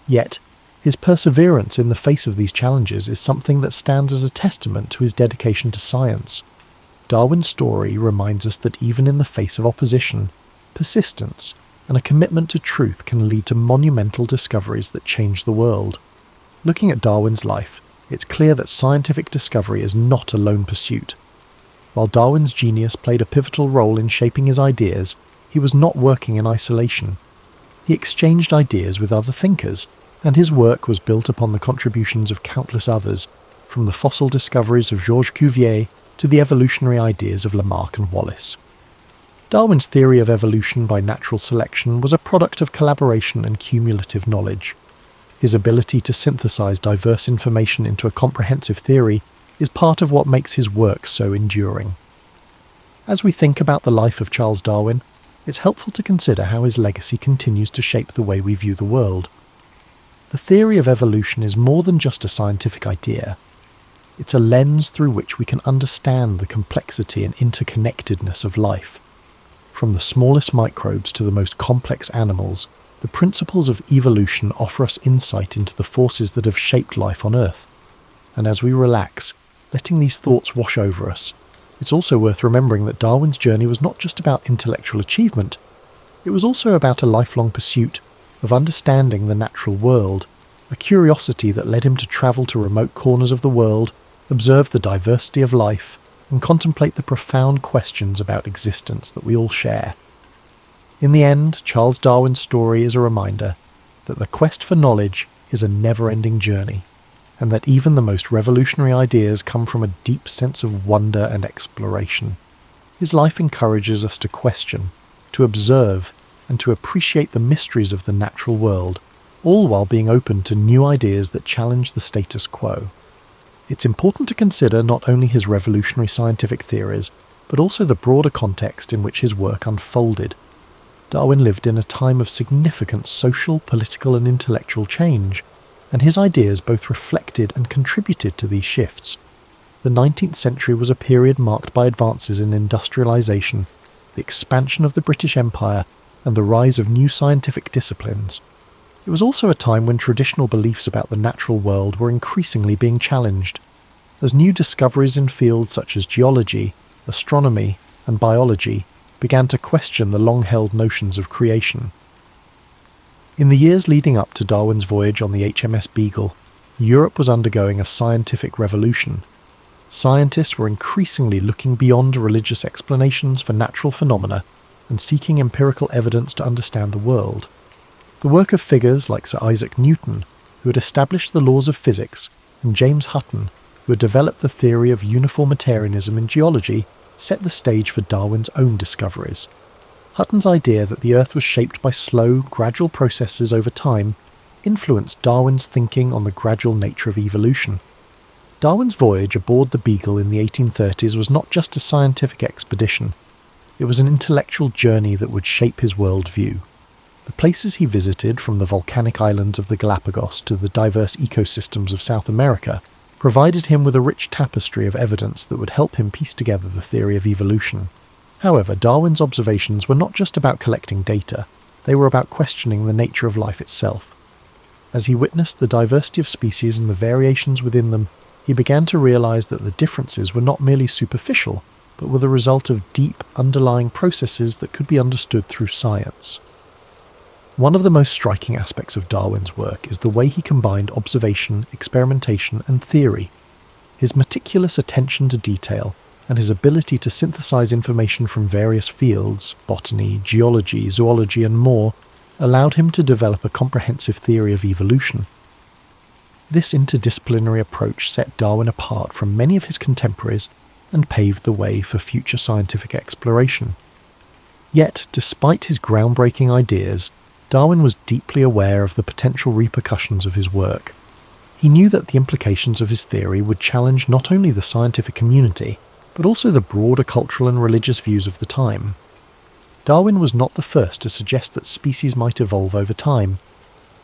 Yet, his perseverance in the face of these challenges is something that stands as a testament to his dedication to science. Darwin's story reminds us that even in the face of opposition, persistence and a commitment to truth can lead to monumental discoveries that change the world. Looking at Darwin's life, it's clear that scientific discovery is not a lone pursuit. While Darwin's genius played a pivotal role in shaping his ideas, he was not working in isolation. He exchanged ideas with other thinkers, and his work was built upon the contributions of countless others, from the fossil discoveries of Georges Cuvier to the evolutionary ideas of Lamarck and Wallace. Darwin's theory of evolution by natural selection was a product of collaboration and cumulative knowledge. His ability to synthesize diverse information into a comprehensive theory is part of what makes his work so enduring. As we think about the life of Charles Darwin, it's helpful to consider how his legacy continues to shape the way we view the world. The theory of evolution is more than just a scientific idea. It's a lens through which we can understand the complexity and interconnectedness of life. From the smallest microbes to the most complex animals, the principles of evolution offer us insight into the forces that have shaped life on Earth. And as we relax, letting these thoughts wash over us, it's also worth remembering that Darwin's journey was not just about intellectual achievement, it was also about a lifelong pursuit of understanding the natural world a curiosity that led him to travel to remote corners of the world, observe the diversity of life, and contemplate the profound questions about existence that we all share. In the end, Charles Darwin's story is a reminder that the quest for knowledge is a never-ending journey, and that even the most revolutionary ideas come from a deep sense of wonder and exploration. His life encourages us to question, to observe, and to appreciate the mysteries of the natural world, all while being open to new ideas that challenge the status quo. It's important to consider not only his revolutionary scientific theories, but also the broader context in which his work unfolded. Darwin lived in a time of significant social, political, and intellectual change, and his ideas both reflected and contributed to these shifts. The 19th century was a period marked by advances in industrialization, the expansion of the British Empire, and the rise of new scientific disciplines. It was also a time when traditional beliefs about the natural world were increasingly being challenged, as new discoveries in fields such as geology, astronomy, and biology began to question the long-held notions of creation. In the years leading up to Darwin's voyage on the HMS Beagle, Europe was undergoing a scientific revolution. Scientists were increasingly looking beyond religious explanations for natural phenomena and seeking empirical evidence to understand the world. The work of figures like Sir Isaac Newton, who had established the laws of physics, and James Hutton, who had developed the theory of uniformitarianism in geology, set the stage for Darwin's own discoveries. Hutton's idea that the Earth was shaped by slow, gradual processes over time influenced Darwin's thinking on the gradual nature of evolution. Darwin's voyage aboard the Beagle in the 1830s was not just a scientific expedition, it was an intellectual journey that would shape his worldview. The places he visited, from the volcanic islands of the Galapagos to the diverse ecosystems of South America, provided him with a rich tapestry of evidence that would help him piece together the theory of evolution. However, Darwin's observations were not just about collecting data, they were about questioning the nature of life itself. As he witnessed the diversity of species and the variations within them, he began to realize that the differences were not merely superficial, but were the result of deep, underlying processes that could be understood through science. One of the most striking aspects of Darwin's work is the way he combined observation, experimentation, and theory. His meticulous attention to detail and his ability to synthesize information from various fields, botany, geology, zoology, and more, allowed him to develop a comprehensive theory of evolution. This interdisciplinary approach set Darwin apart from many of his contemporaries and paved the way for future scientific exploration. Yet, despite his groundbreaking ideas, Darwin was deeply aware of the potential repercussions of his work. He knew that the implications of his theory would challenge not only the scientific community, but also the broader cultural and religious views of the time. Darwin was not the first to suggest that species might evolve over time.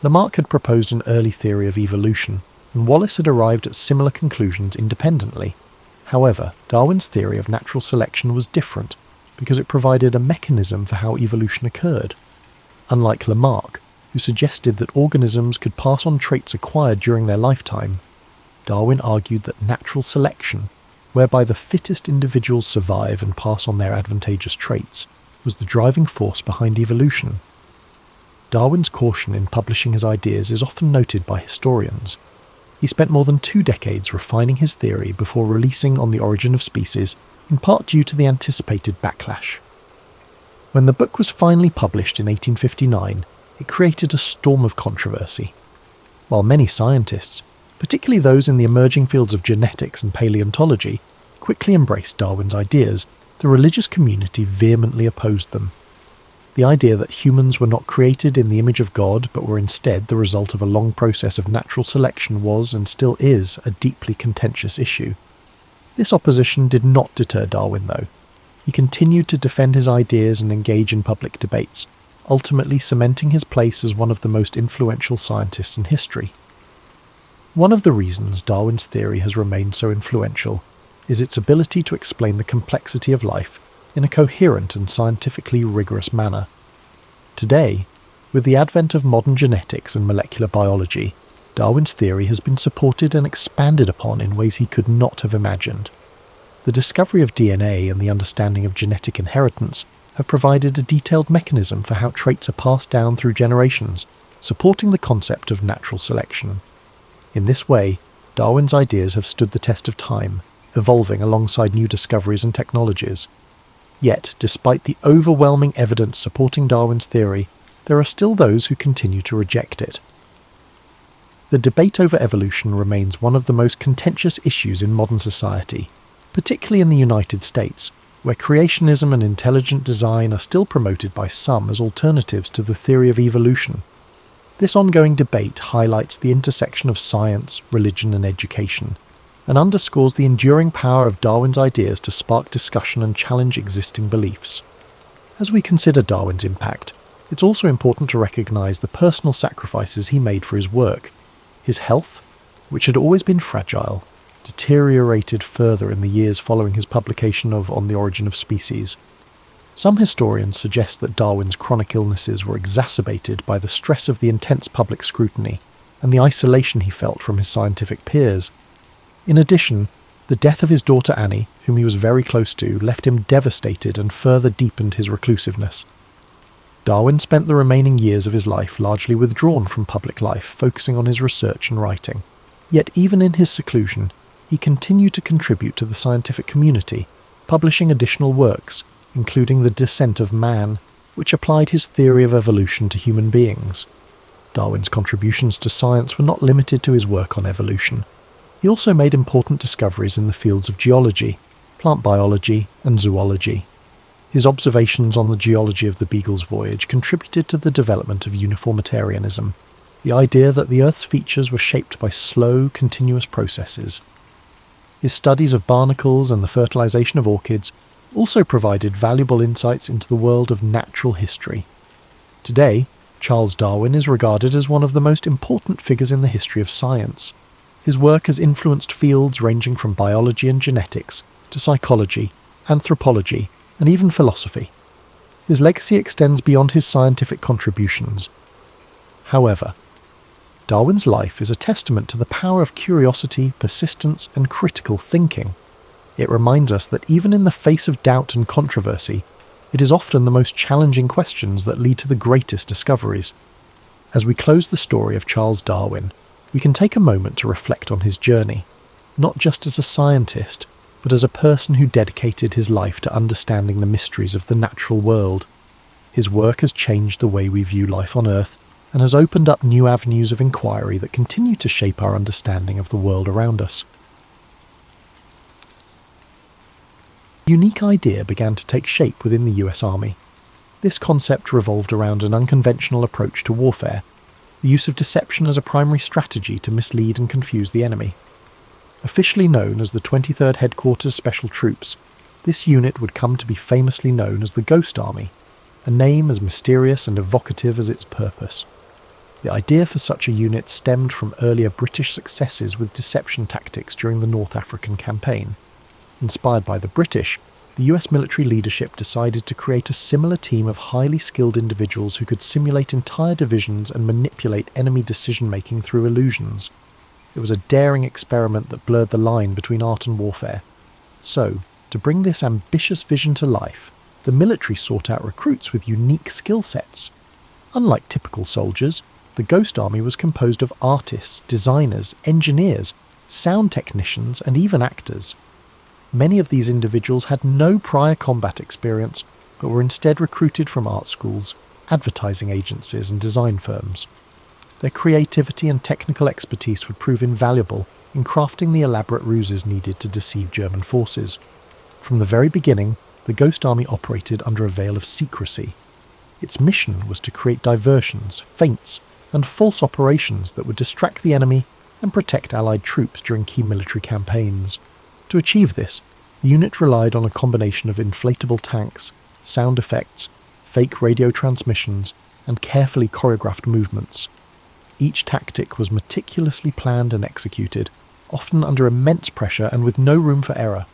Lamarck had proposed an early theory of evolution, and Wallace had arrived at similar conclusions independently. However, Darwin's theory of natural selection was different, because it provided a mechanism for how evolution occurred. Unlike Lamarck, who suggested that organisms could pass on traits acquired during their lifetime, Darwin argued that natural selection, whereby the fittest individuals survive and pass on their advantageous traits, was the driving force behind evolution. Darwin's caution in publishing his ideas is often noted by historians. He spent more than 2 decades refining his theory before releasing On the Origin of Species, in part due to the anticipated backlash. When the book was finally published in 1859, it created a storm of controversy. While many scientists, particularly those in the emerging fields of genetics and paleontology, quickly embraced Darwin's ideas, the religious community vehemently opposed them. The idea that humans were not created in the image of God, but were instead the result of a long process of natural selection was, and still is, a deeply contentious issue. This opposition did not deter Darwin, though. He continued to defend his ideas and engage in public debates, ultimately cementing his place as one of the most influential scientists in history. One of the reasons Darwin's theory has remained so influential is its ability to explain the complexity of life in a coherent and scientifically rigorous manner. Today, with the advent of modern genetics and molecular biology, Darwin's theory has been supported and expanded upon in ways he could not have imagined. The discovery of DNA and the understanding of genetic inheritance have provided a detailed mechanism for how traits are passed down through generations, supporting the concept of natural selection. In this way, Darwin's ideas have stood the test of time, evolving alongside new discoveries and technologies. Yet, despite the overwhelming evidence supporting Darwin's theory, there are still those who continue to reject it. The debate over evolution remains one of the most contentious issues in modern society, particularly in the United States, where creationism and intelligent design are still promoted by some as alternatives to the theory of evolution. This ongoing debate highlights the intersection of science, religion, and education, and underscores the enduring power of Darwin's ideas to spark discussion and challenge existing beliefs. As we consider Darwin's impact, it's also important to recognise the personal sacrifices he made for his work. His health, which had always been fragile, deteriorated further in the years following his publication of On the Origin of Species. Some historians suggest that Darwin's chronic illnesses were exacerbated by the stress of the intense public scrutiny and the isolation he felt from his scientific peers. In addition, the death of his daughter Annie, whom he was very close to, left him devastated and further deepened his reclusiveness. Darwin spent the remaining years of his life largely withdrawn from public life, focusing on his research and writing. Yet even in his seclusion, he continued to contribute to the scientific community, publishing additional works, including The Descent of Man, which applied his theory of evolution to human beings. Darwin's contributions to science were not limited to his work on evolution. He also made important discoveries in the fields of geology, plant biology, and zoology. His observations on the geology of the Beagle's voyage contributed to the development of uniformitarianism, the idea that the Earth's features were shaped by slow, continuous processes. His studies of barnacles and the fertilization of orchids also provided valuable insights into the world of natural history. Today, Charles Darwin is regarded as one of the most important figures in the history of science. His work has influenced fields ranging from biology and genetics to psychology, anthropology, and even philosophy. His legacy extends beyond his scientific contributions. However, Darwin's life is a testament to the power of curiosity, persistence, and critical thinking. It reminds us that even in the face of doubt and controversy, it is often the most challenging questions that lead to the greatest discoveries. As we close the story of Charles Darwin, we can take a moment to reflect on his journey, not just as a scientist, but as a person who dedicated his life to understanding the mysteries of the natural world. His work has changed the way we view life on Earth, and has opened up new avenues of inquiry that continue to shape our understanding of the world around us. A unique idea began to take shape within the US Army. This concept revolved around an unconventional approach to warfare, the use of deception as a primary strategy to mislead and confuse the enemy. Officially known as the 23rd Headquarters Special Troops, this unit would come to be famously known as the Ghost Army, a name as mysterious and evocative as its purpose. The idea for such a unit stemmed from earlier British successes with deception tactics during the North African campaign. Inspired by the British, the US military leadership decided to create a similar team of highly skilled individuals who could simulate entire divisions and manipulate enemy decision-making through illusions. It was a daring experiment that blurred the line between art and warfare. So, to bring this ambitious vision to life, the military sought out recruits with unique skill sets. Unlike typical soldiers, the Ghost Army was composed of artists, designers, engineers, sound technicians, and even actors. Many of these individuals had no prior combat experience, but were instead recruited from art schools, advertising agencies, and design firms. Their creativity and technical expertise would prove invaluable in crafting the elaborate ruses needed to deceive German forces. From the very beginning, the Ghost Army operated under a veil of secrecy. Its mission was to create diversions, feints, and false operations that would distract the enemy and protect Allied troops during key military campaigns. To achieve this, the unit relied on a combination of inflatable tanks, sound effects, fake radio transmissions, and carefully choreographed movements. Each tactic was meticulously planned and executed, often under immense pressure and with no room for error.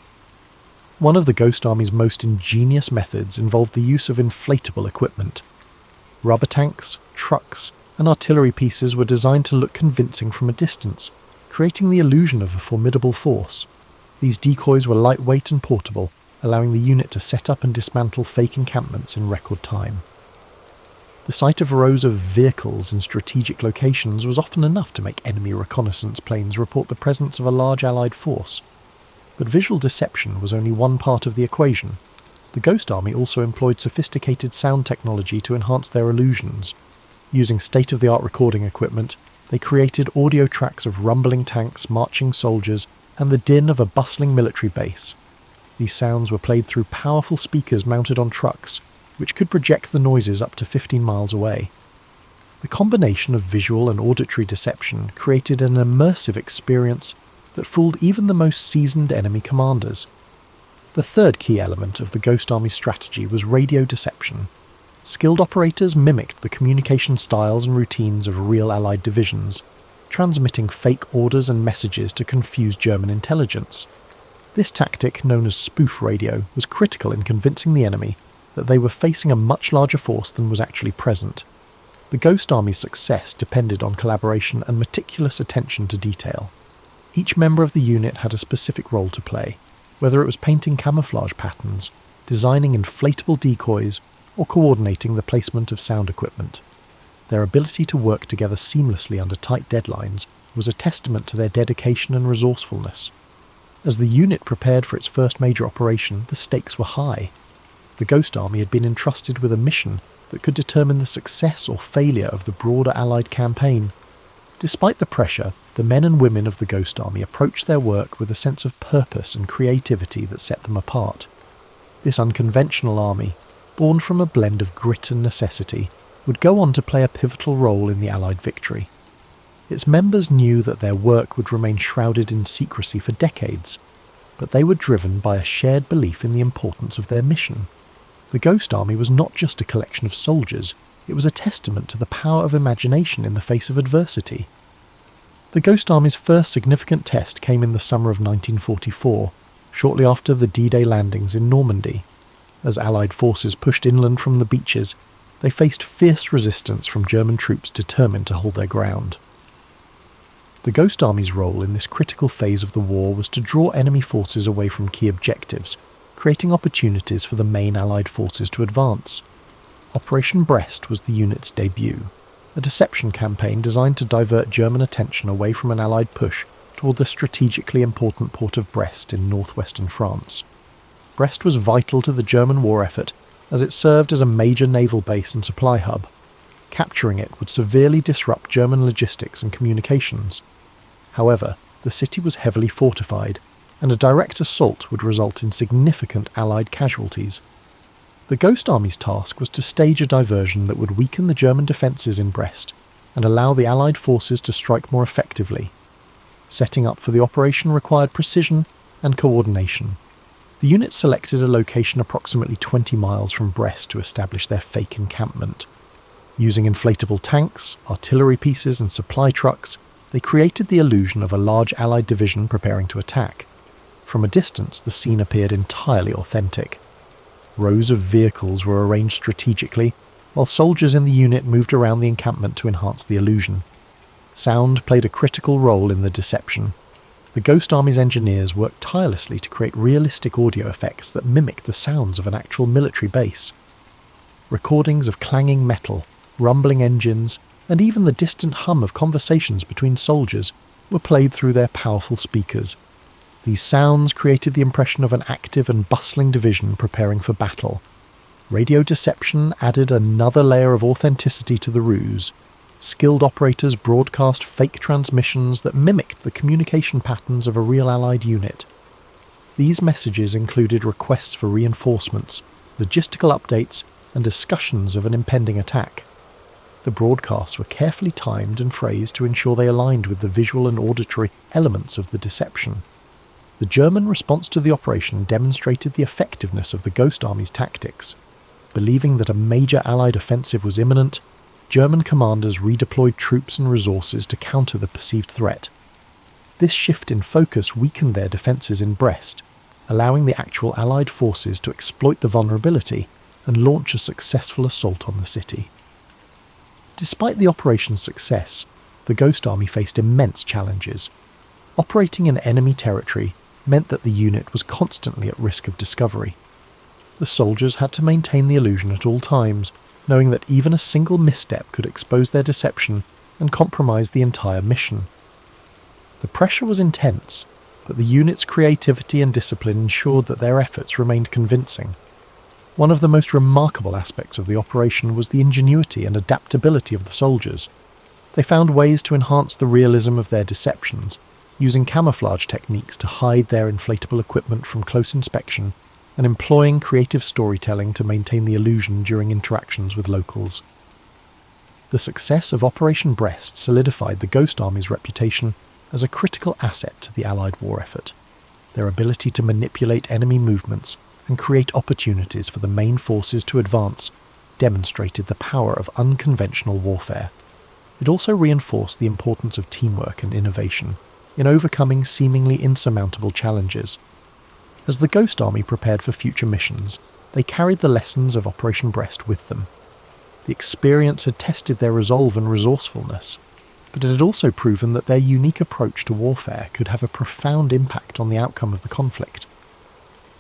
One of the Ghost Army's most ingenious methods involved the use of inflatable equipment. Rubber tanks, trucks, and artillery pieces were designed to look convincing from a distance, creating the illusion of a formidable force. These decoys were lightweight and portable, allowing the unit to set up and dismantle fake encampments in record time. The sight of rows of vehicles in strategic locations was often enough to make enemy reconnaissance planes report the presence of a large Allied force. But visual deception was only one part of the equation. The Ghost Army also employed sophisticated sound technology to enhance their illusions. Using state-of-the-art recording equipment, they created audio tracks of rumbling tanks, marching soldiers, and the din of a bustling military base. These sounds were played through powerful speakers mounted on trucks, which could project the noises up to 15 miles away. The combination of visual and auditory deception created an immersive experience that fooled even the most seasoned enemy commanders. The third key element of the Ghost Army's strategy was radio deception. Skilled operators mimicked the communication styles and routines of real Allied divisions, transmitting fake orders and messages to confuse German intelligence. This tactic, known as spoof radio, was critical in convincing the enemy that they were facing a much larger force than was actually present. The Ghost Army's success depended on collaboration and meticulous attention to detail. Each member of the unit had a specific role to play, whether it was painting camouflage patterns, designing inflatable decoys, or coordinating the placement of sound equipment. Their ability to work together seamlessly under tight deadlines was a testament to their dedication and resourcefulness. As the unit prepared for its first major operation, the stakes were high. The Ghost Army had been entrusted with a mission that could determine the success or failure of the broader Allied campaign. Despite the pressure, the men and women of the Ghost Army approached their work with a sense of purpose and creativity that set them apart. This unconventional army, born from a blend of grit and necessity, would go on to play a pivotal role in the Allied victory. Its members knew that their work would remain shrouded in secrecy for decades, but they were driven by a shared belief in the importance of their mission. The Ghost Army was not just a collection of soldiers, it was a testament to the power of imagination in the face of adversity. The Ghost Army's first significant test came in the summer of 1944, shortly after the D-Day landings in Normandy. As Allied forces pushed inland from the beaches, they faced fierce resistance from German troops determined to hold their ground. The Ghost Army's role in this critical phase of the war was to draw enemy forces away from key objectives, creating opportunities for the main Allied forces to advance. Operation Brest was the unit's debut, a deception campaign designed to divert German attention away from an Allied push toward the strategically important port of Brest in northwestern France. Brest was vital to the German war effort as it served as a major naval base and supply hub. Capturing it would severely disrupt German logistics and communications. However, the city was heavily fortified, and a direct assault would result in significant Allied casualties. The Ghost Army's task was to stage a diversion that would weaken the German defences in Brest and allow the Allied forces to strike more effectively. Setting up for the operation required precision and coordination. The unit selected a location approximately 20 miles from Brest to establish their fake encampment. Using inflatable tanks, artillery pieces and supply trucks, they created the illusion of a large Allied division preparing to attack. From a distance, the scene appeared entirely authentic. Rows of vehicles were arranged strategically, while soldiers in the unit moved around the encampment to enhance the illusion. Sound played a critical role in the deception. The Ghost Army's engineers worked tirelessly to create realistic audio effects that mimic the sounds of an actual military base. Recordings of clanging metal, rumbling engines, and even the distant hum of conversations between soldiers were played through their powerful speakers. These sounds created the impression of an active and bustling division preparing for battle. Radio deception added another layer of authenticity to the ruse. Skilled operators broadcast fake transmissions that mimicked the communication patterns of a real Allied unit. These messages included requests for reinforcements, logistical updates, and discussions of an impending attack. The broadcasts were carefully timed and phrased to ensure they aligned with the visual and auditory elements of the deception. The German response to the operation demonstrated the effectiveness of the Ghost Army's tactics. Believing that a major Allied offensive was imminent, German commanders redeployed troops and resources to counter the perceived threat. This shift in focus weakened their defences in Brest, allowing the actual Allied forces to exploit the vulnerability and launch a successful assault on the city. Despite the operation's success, the Ghost Army faced immense challenges. Operating in enemy territory meant that the unit was constantly at risk of discovery. The soldiers had to maintain the illusion at all times, knowing that even a single misstep could expose their deception and compromise the entire mission. The pressure was intense, but the unit's creativity and discipline ensured that their efforts remained convincing. One of the most remarkable aspects of the operation was the ingenuity and adaptability of the soldiers. They found ways to enhance the realism of their deceptions, using camouflage techniques to hide their inflatable equipment from close inspection, and employing creative storytelling to maintain the illusion during interactions with locals. The success of Operation Brest solidified the Ghost Army's reputation as a critical asset to the Allied war effort. Their ability to manipulate enemy movements and create opportunities for the main forces to advance demonstrated the power of unconventional warfare. It also reinforced the importance of teamwork and innovation in overcoming seemingly insurmountable challenges. As the Ghost Army prepared for future missions, they carried the lessons of Operation Brest with them. The experience had tested their resolve and resourcefulness, but it had also proven that their unique approach to warfare could have a profound impact on the outcome of the conflict.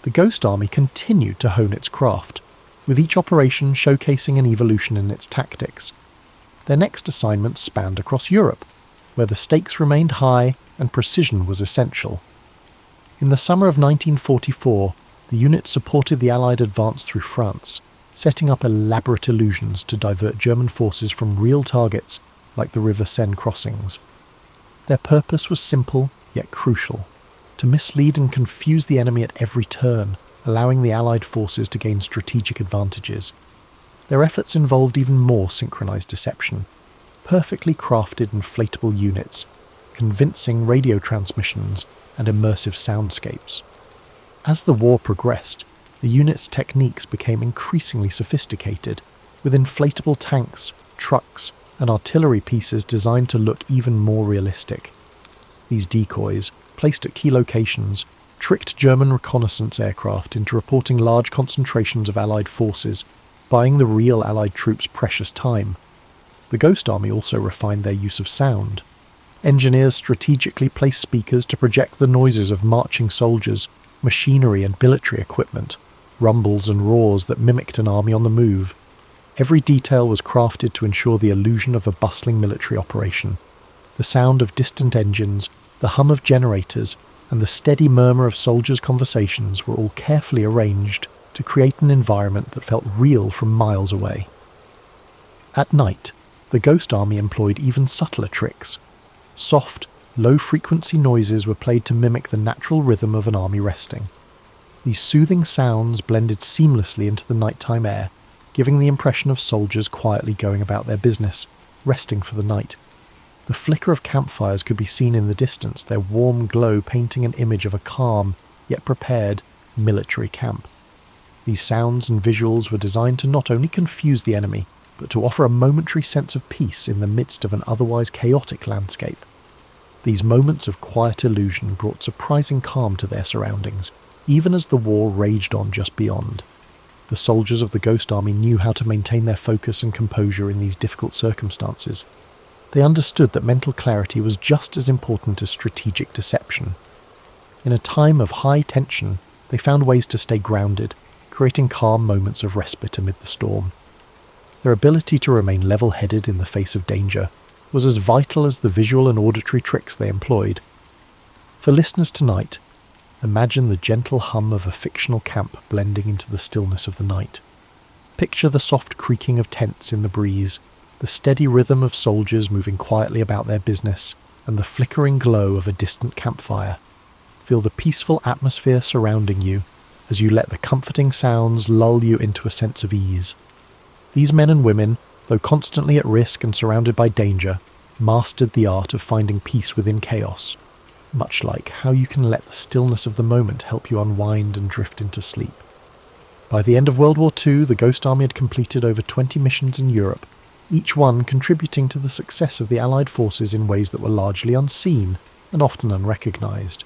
The Ghost Army continued to hone its craft, with each operation showcasing an evolution in its tactics. Their next assignments spanned across Europe, where the stakes remained high and precision was essential. In the summer of 1944, the unit supported the Allied advance through France, setting up elaborate illusions to divert German forces from real targets like the River Seine crossings. Their purpose was simple yet crucial: to mislead and confuse the enemy at every turn, allowing the Allied forces to gain strategic advantages. Their efforts involved even more synchronized deception: perfectly crafted inflatable units, convincing radio transmissions, and immersive soundscapes. As the war progressed, the unit's techniques became increasingly sophisticated, with inflatable tanks, trucks, and artillery pieces designed to look even more realistic. These decoys, placed at key locations, tricked German reconnaissance aircraft into reporting large concentrations of Allied forces, buying the real Allied troops precious time. The Ghost Army also refined their use of sound. Engineers strategically placed speakers to project the noises of marching soldiers, machinery and military equipment, rumbles and roars that mimicked an army on the move. Every detail was crafted to ensure the illusion of a bustling military operation. The sound of distant engines, the hum of generators, and the steady murmur of soldiers' conversations were all carefully arranged to create an environment that felt real from miles away. At night, the Ghost Army employed even subtler tricks. Soft, low-frequency noises were played to mimic the natural rhythm of an army resting. These soothing sounds blended seamlessly into the nighttime air, giving the impression of soldiers quietly going about their business, resting for the night. The flicker of campfires could be seen in the distance, their warm glow painting an image of a calm, yet prepared, military camp. These sounds and visuals were designed to not only confuse the enemy, but to offer a momentary sense of peace in the midst of an otherwise chaotic landscape. These moments of quiet illusion brought surprising calm to their surroundings, even as the war raged on just beyond. The soldiers of the Ghost Army knew how to maintain their focus and composure in these difficult circumstances. They understood that mental clarity was just as important as strategic deception. In a time of high tension, they found ways to stay grounded, creating calm moments of respite amid the storm. Their ability to remain level-headed in the face of danger was as vital as the visual and auditory tricks they employed. For listeners tonight, imagine the gentle hum of a fictional camp blending into the stillness of the night. Picture the soft creaking of tents in the breeze, the steady rhythm of soldiers moving quietly about their business, and the flickering glow of a distant campfire. Feel the peaceful atmosphere surrounding you as you let the comforting sounds lull you into a sense of ease. These men and women, though constantly at risk and surrounded by danger, mastered the art of finding peace within chaos, much like how you can let the stillness of the moment help you unwind and drift into sleep. By the end of World War II, the Ghost Army had completed over 20 missions in Europe, each one contributing to the success of the Allied forces in ways that were largely unseen and often unrecognized.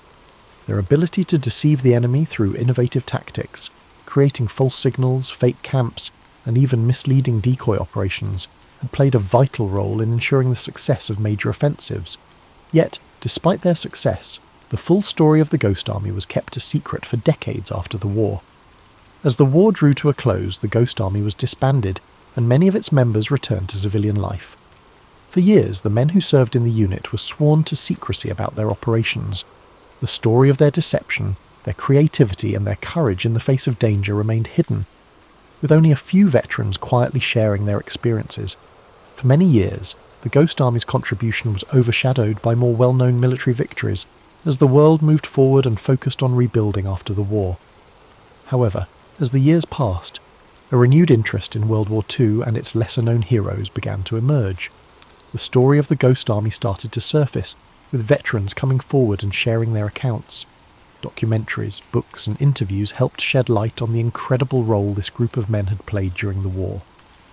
Their ability to deceive the enemy through innovative tactics, creating false signals, fake camps, and even misleading decoy operations, had played a vital role in ensuring the success of major offensives. Yet, despite their success, the full story of the Ghost Army was kept a secret for decades after the war. As the war drew to a close, the Ghost Army was disbanded, and many of its members returned to civilian life. For years, the men who served in the unit were sworn to secrecy about their operations. The story of their deception, their creativity, and their courage in the face of danger remained hidden, with only a few veterans quietly sharing their experiences. For many years, the Ghost Army's contribution was overshadowed by more well-known military victories, as the world moved forward and focused on rebuilding after the war. However, as the years passed, a renewed interest in World War II and its lesser-known heroes began to emerge. The story of the Ghost Army started to surface, with veterans coming forward and sharing their accounts. Documentaries, books, and interviews helped shed light on the incredible role this group of men had played during the war.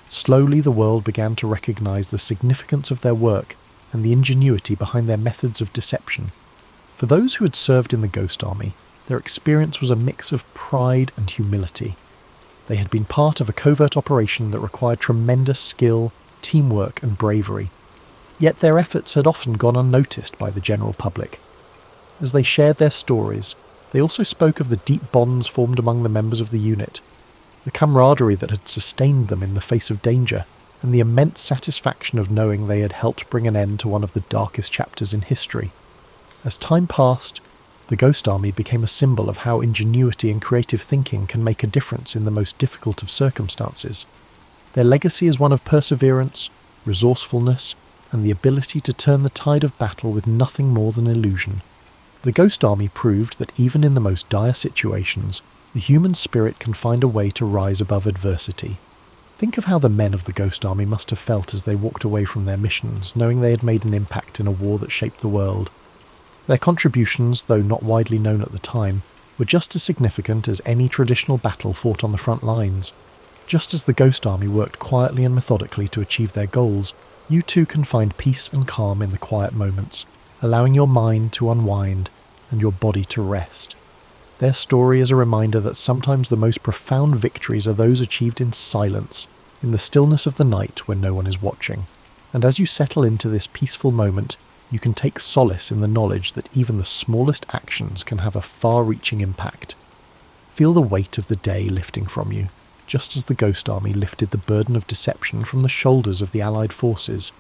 Slowly, the world began to recognize the significance of their work and the ingenuity behind their methods of deception. For those who had served in the Ghost Army, their experience was a mix of pride and humility. They had been part of a covert operation that required tremendous skill, teamwork, and bravery. Yet their efforts had often gone unnoticed by the general public. As they shared their stories, they also spoke of the deep bonds formed among the members of the unit, the camaraderie that had sustained them in the face of danger, and the immense satisfaction of knowing they had helped bring an end to one of the darkest chapters in history. As time passed, the Ghost Army became a symbol of how ingenuity and creative thinking can make a difference in the most difficult of circumstances. Their legacy is one of perseverance, resourcefulness, and the ability to turn the tide of battle with nothing more than illusion. The Ghost Army proved that even in the most dire situations, the human spirit can find a way to rise above adversity. Think of how the men of the Ghost Army must have felt as they walked away from their missions, knowing they had made an impact in a war that shaped the world. Their contributions, though not widely known at the time, were just as significant as any traditional battle fought on the front lines. Just as the Ghost Army worked quietly and methodically to achieve their goals, you too can find peace and calm in the quiet moments, allowing your mind to unwind and your body to rest. Their story is a reminder that sometimes the most profound victories are those achieved in silence, in the stillness of the night when no one is watching. And as you settle into this peaceful moment, you can take solace in the knowledge that even the smallest actions can have a far-reaching impact. Feel the weight of the day lifting from you, just as the Ghost Army lifted the burden of deception from the shoulders of the Allied forces.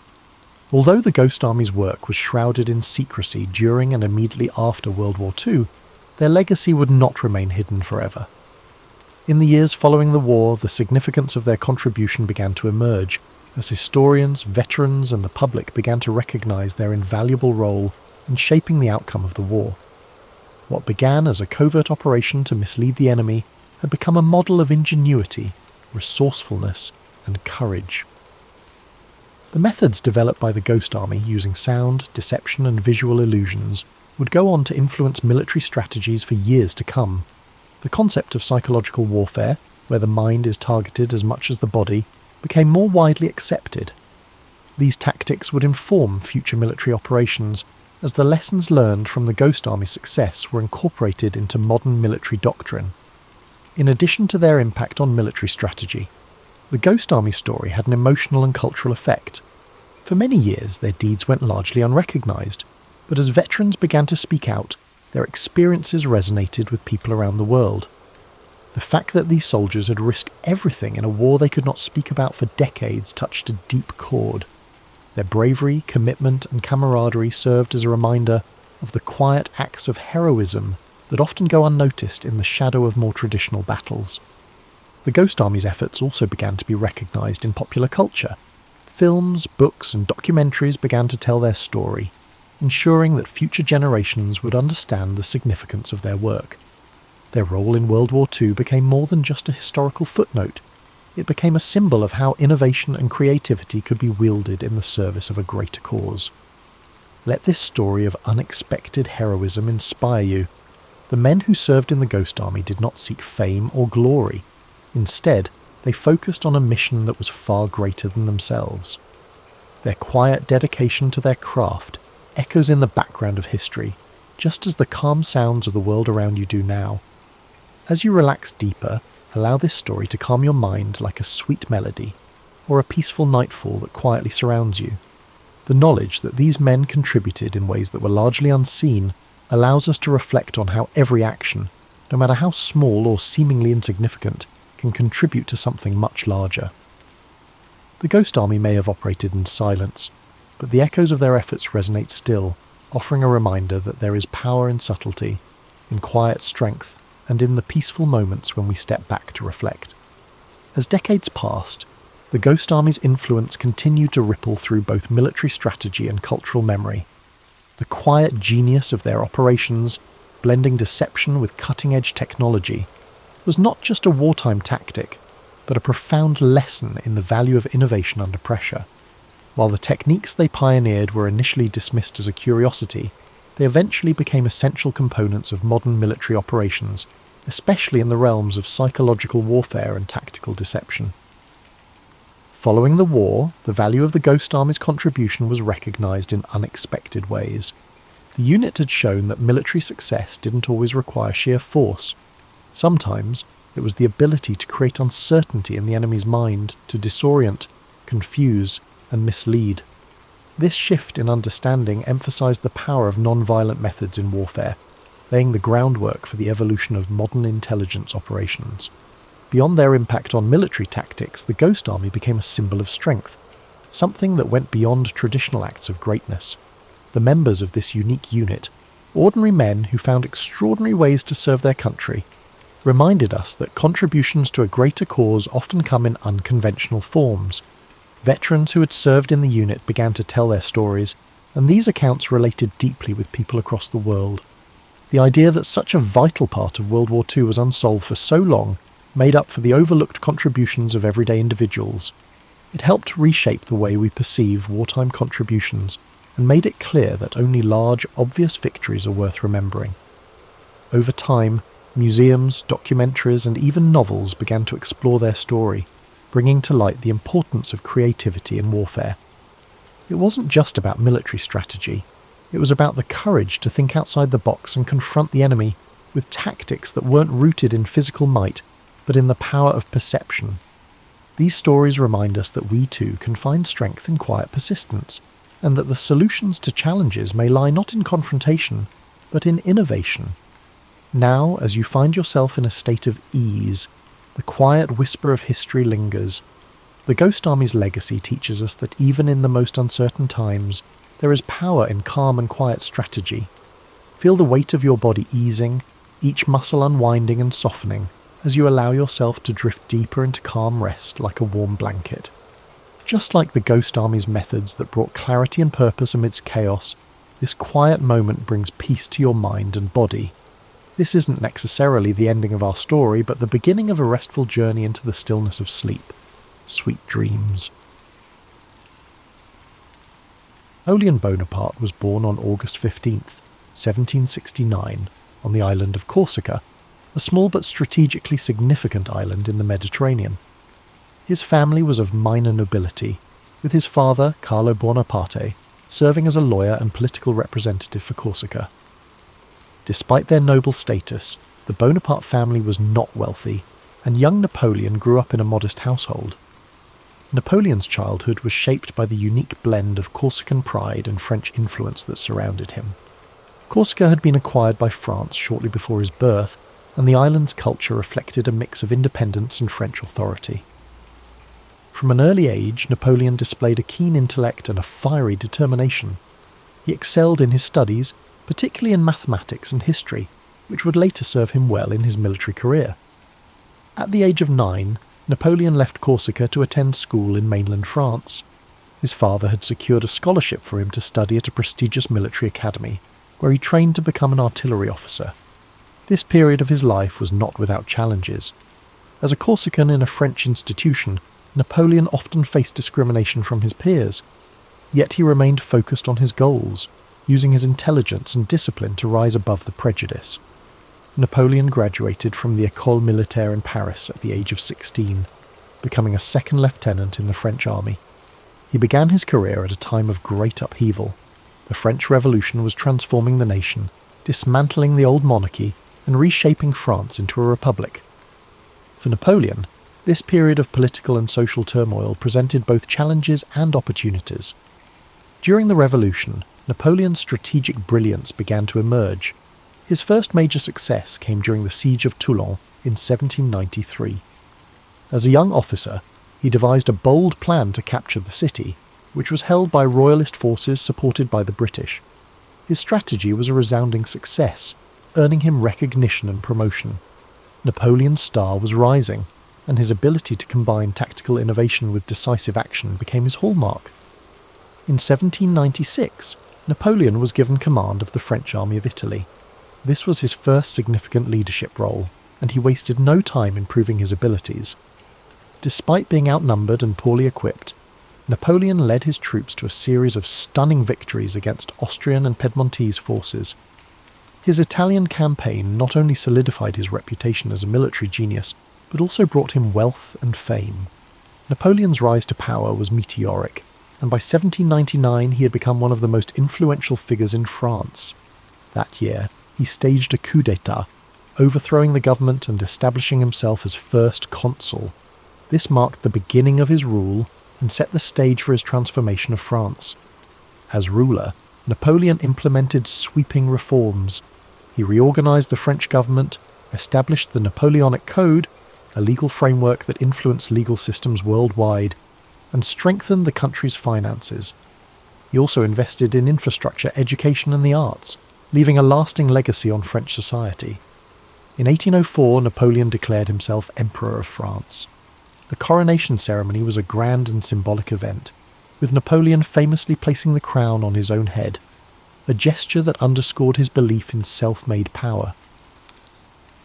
Although the Ghost Army's work was shrouded in secrecy during and immediately after World War II, their legacy would not remain hidden forever. In the years following the war, the significance of their contribution began to emerge, as historians, veterans, and the public began to recognize their invaluable role in shaping the outcome of the war. What began as a covert operation to mislead the enemy had become a model of ingenuity, resourcefulness, and courage. The methods developed by the Ghost Army using sound, deception, and visual illusions would go on to influence military strategies for years to come. The concept of psychological warfare, where the mind is targeted as much as the body, became more widely accepted. These tactics would inform future military operations, as the lessons learned from the Ghost Army's success were incorporated into modern military doctrine. In addition to their impact on military strategy, the Ghost Army story had an emotional and cultural effect. For many years, their deeds went largely unrecognised, but as veterans began to speak out, their experiences resonated with people around the world. The fact that these soldiers had risked everything in a war they could not speak about for decades touched a deep chord. Their bravery, commitment, and camaraderie served as a reminder of the quiet acts of heroism that often go unnoticed in the shadow of more traditional battles. The Ghost Army's efforts also began to be recognised in popular culture. Films, books, and documentaries began to tell their story, ensuring that future generations would understand the significance of their work. Their role in World War II became more than just a historical footnote. It became a symbol of how innovation and creativity could be wielded in the service of a greater cause. Let this story of unexpected heroism inspire you. The men who served in the Ghost Army did not seek fame or glory. Instead, they focused on a mission that was far greater than themselves. Their quiet dedication to their craft echoes in the background of history, just as the calm sounds of the world around you do now. As you relax deeper, allow this story to calm your mind like a sweet melody, or a peaceful nightfall that quietly surrounds you. The knowledge that these men contributed in ways that were largely unseen allows us to reflect on how every action, no matter how small or seemingly insignificant, can contribute to something much larger. The Ghost Army may have operated in silence, but the echoes of their efforts resonate still, offering a reminder that there is power in subtlety, in quiet strength, and in the peaceful moments when we step back to reflect. As decades passed, the Ghost Army's influence continued to ripple through both military strategy and cultural memory. The quiet genius of their operations, blending deception with cutting-edge technology, was not just a wartime tactic, but a profound lesson in the value of innovation under pressure. While the techniques they pioneered were initially dismissed as a curiosity, they eventually became essential components of modern military operations, especially in the realms of psychological warfare and tactical deception. Following the war, the value of the Ghost Army's contribution was recognised in unexpected ways. The unit had shown that military success didn't always require sheer force. Sometimes it was the ability to create uncertainty in the enemy's mind, to disorient, confuse, and mislead. This shift in understanding emphasised the power of non-violent methods in warfare, laying the groundwork for the evolution of modern intelligence operations. Beyond their impact on military tactics, the Ghost Army became a symbol of strength, something that went beyond traditional acts of greatness. The members of this unique unit, ordinary men who found extraordinary ways to serve their country, reminded us that contributions to a greater cause often come in unconventional forms. Veterans who had served in the unit began to tell their stories, and these accounts related deeply with people across the world. The idea that such a vital part of World War II was unsolved for so long made up for the overlooked contributions of everyday individuals. It helped reshape the way we perceive wartime contributions and made it clear that only large, obvious victories are worth remembering. Over time, museums, documentaries, and even novels began to explore their story, bringing to light the importance of creativity in warfare. It wasn't just about military strategy. It was about the courage to think outside the box and confront the enemy with tactics that weren't rooted in physical might, but in the power of perception. These stories remind us that we too can find strength in quiet persistence, and that the solutions to challenges may lie not in confrontation, but in innovation. Now, as you find yourself in a state of ease, the quiet whisper of history lingers. The Ghost Army's legacy teaches us that even in the most uncertain times, there is power in calm and quiet strategy. Feel the weight of your body easing, each muscle unwinding and softening, as you allow yourself to drift deeper into calm rest like a warm blanket. Just like the Ghost Army's methods that brought clarity and purpose amidst chaos, this quiet moment brings peace to your mind and body. This isn't necessarily the ending of our story, but the beginning of a restful journey into the stillness of sleep. Sweet dreams. Napoleon Bonaparte was born on August 15th, 1769, on the island of Corsica, a small but strategically significant island in the Mediterranean. His family was of minor nobility, with his father, Carlo Bonaparte, serving as a lawyer and political representative for Corsica. Despite their noble status, the Bonaparte family was not wealthy, and young Napoleon grew up in a modest household. Napoleon's childhood was shaped by the unique blend of Corsican pride and French influence that surrounded him. Corsica had been acquired by France shortly before his birth, and the island's culture reflected a mix of independence and French authority. From an early age, Napoleon displayed a keen intellect and a fiery determination. He excelled in his studies, particularly in mathematics and history, which would later serve him well in his military career. At the age of 9, Napoleon left Corsica to attend school in mainland France. His father had secured a scholarship for him to study at a prestigious military academy, where he trained to become an artillery officer. This period of his life was not without challenges. As a Corsican in a French institution, Napoleon often faced discrimination from his peers, yet he remained focused on his goals, using his intelligence and discipline to rise above the prejudice. Napoleon graduated from the École Militaire in Paris at the age of 16, becoming a second lieutenant in the French army. He began his career at a time of great upheaval. The French Revolution was transforming the nation, dismantling the old monarchy and reshaping France into a republic. For Napoleon, this period of political and social turmoil presented both challenges and opportunities. During the Revolution, Napoleon's strategic brilliance began to emerge. His first major success came during the Siege of Toulon in 1793. As a young officer, He devised a bold plan to capture the city, which was held by royalist forces supported by the British. His strategy was a resounding success, earning him recognition and promotion. Napoleon's star was rising, and his ability to combine tactical innovation with decisive action became his hallmark. In 1796, Napoleon was given command of the French army of Italy. This was his first significant leadership role, and he wasted no time in proving his abilities. Despite being outnumbered and poorly equipped, Napoleon led his troops to a series of stunning victories against Austrian and Piedmontese forces. His Italian campaign not only solidified his reputation as a military genius, but also brought him wealth and fame. Napoleon's rise to power was meteoric, and by 1799 he had become one of the most influential figures in France. That year, he staged a coup d'etat, overthrowing the government and establishing himself as first consul. This marked the beginning of his rule and set the stage for his transformation of France. As ruler, Napoleon implemented sweeping reforms. He reorganized the French government, established the Napoleonic Code, a legal framework that influenced legal systems worldwide, and strengthened the country's finances. He also invested in infrastructure, education and the arts, leaving a lasting legacy on French society. In 1804, Napoleon declared himself Emperor of France. The coronation ceremony was a grand and symbolic event, with Napoleon famously placing the crown on his own head, a gesture that underscored his belief in self-made power.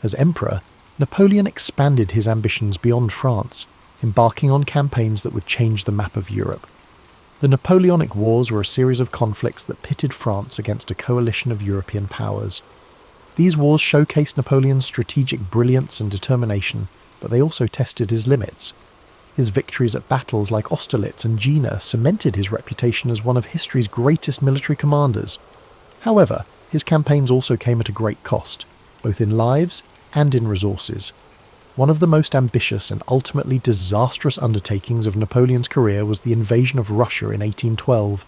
As emperor, Napoleon expanded his ambitions beyond France, embarking on campaigns that would change the map of Europe. The Napoleonic Wars were a series of conflicts that pitted France against a coalition of European powers. These wars showcased Napoleon's strategic brilliance and determination, but they also tested his limits. His victories at battles like Austerlitz and Jena cemented his reputation as one of history's greatest military commanders. However, his campaigns also came at a great cost, both in lives and in resources. One of the most ambitious and ultimately disastrous undertakings of Napoleon's career was the invasion of Russia in 1812.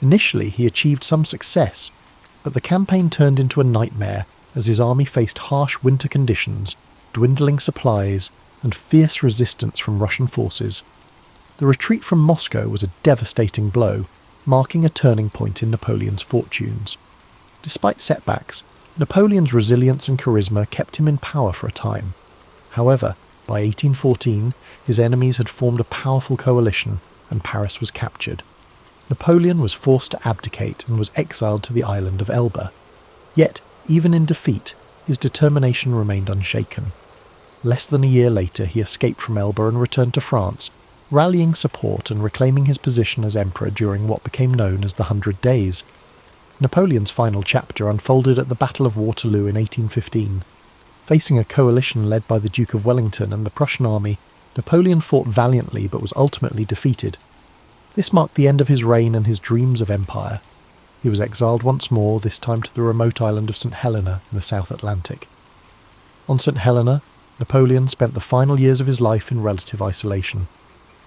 Initially, he achieved some success, but the campaign turned into a nightmare as his army faced harsh winter conditions, dwindling supplies, and fierce resistance from Russian forces. The retreat from Moscow was a devastating blow, marking a turning point in Napoleon's fortunes. Despite setbacks, Napoleon's resilience and charisma kept him in power for a time. However, by 1814, his enemies had formed a powerful coalition, and Paris was captured. Napoleon was forced to abdicate and was exiled to the island of Elba. Yet, even in defeat, his determination remained unshaken. Less than a year later, he escaped from Elba and returned to France, rallying support and reclaiming his position as emperor during what became known as the 100 Days. Napoleon's final chapter unfolded at the Battle of Waterloo in 1815. Facing a coalition led by the Duke of Wellington and the Prussian army, Napoleon fought valiantly but was ultimately defeated. This marked the end of his reign and his dreams of empire. He was exiled once more, this time to the remote island of St. Helena in the South Atlantic. On St. Helena, Napoleon spent the final years of his life in relative isolation.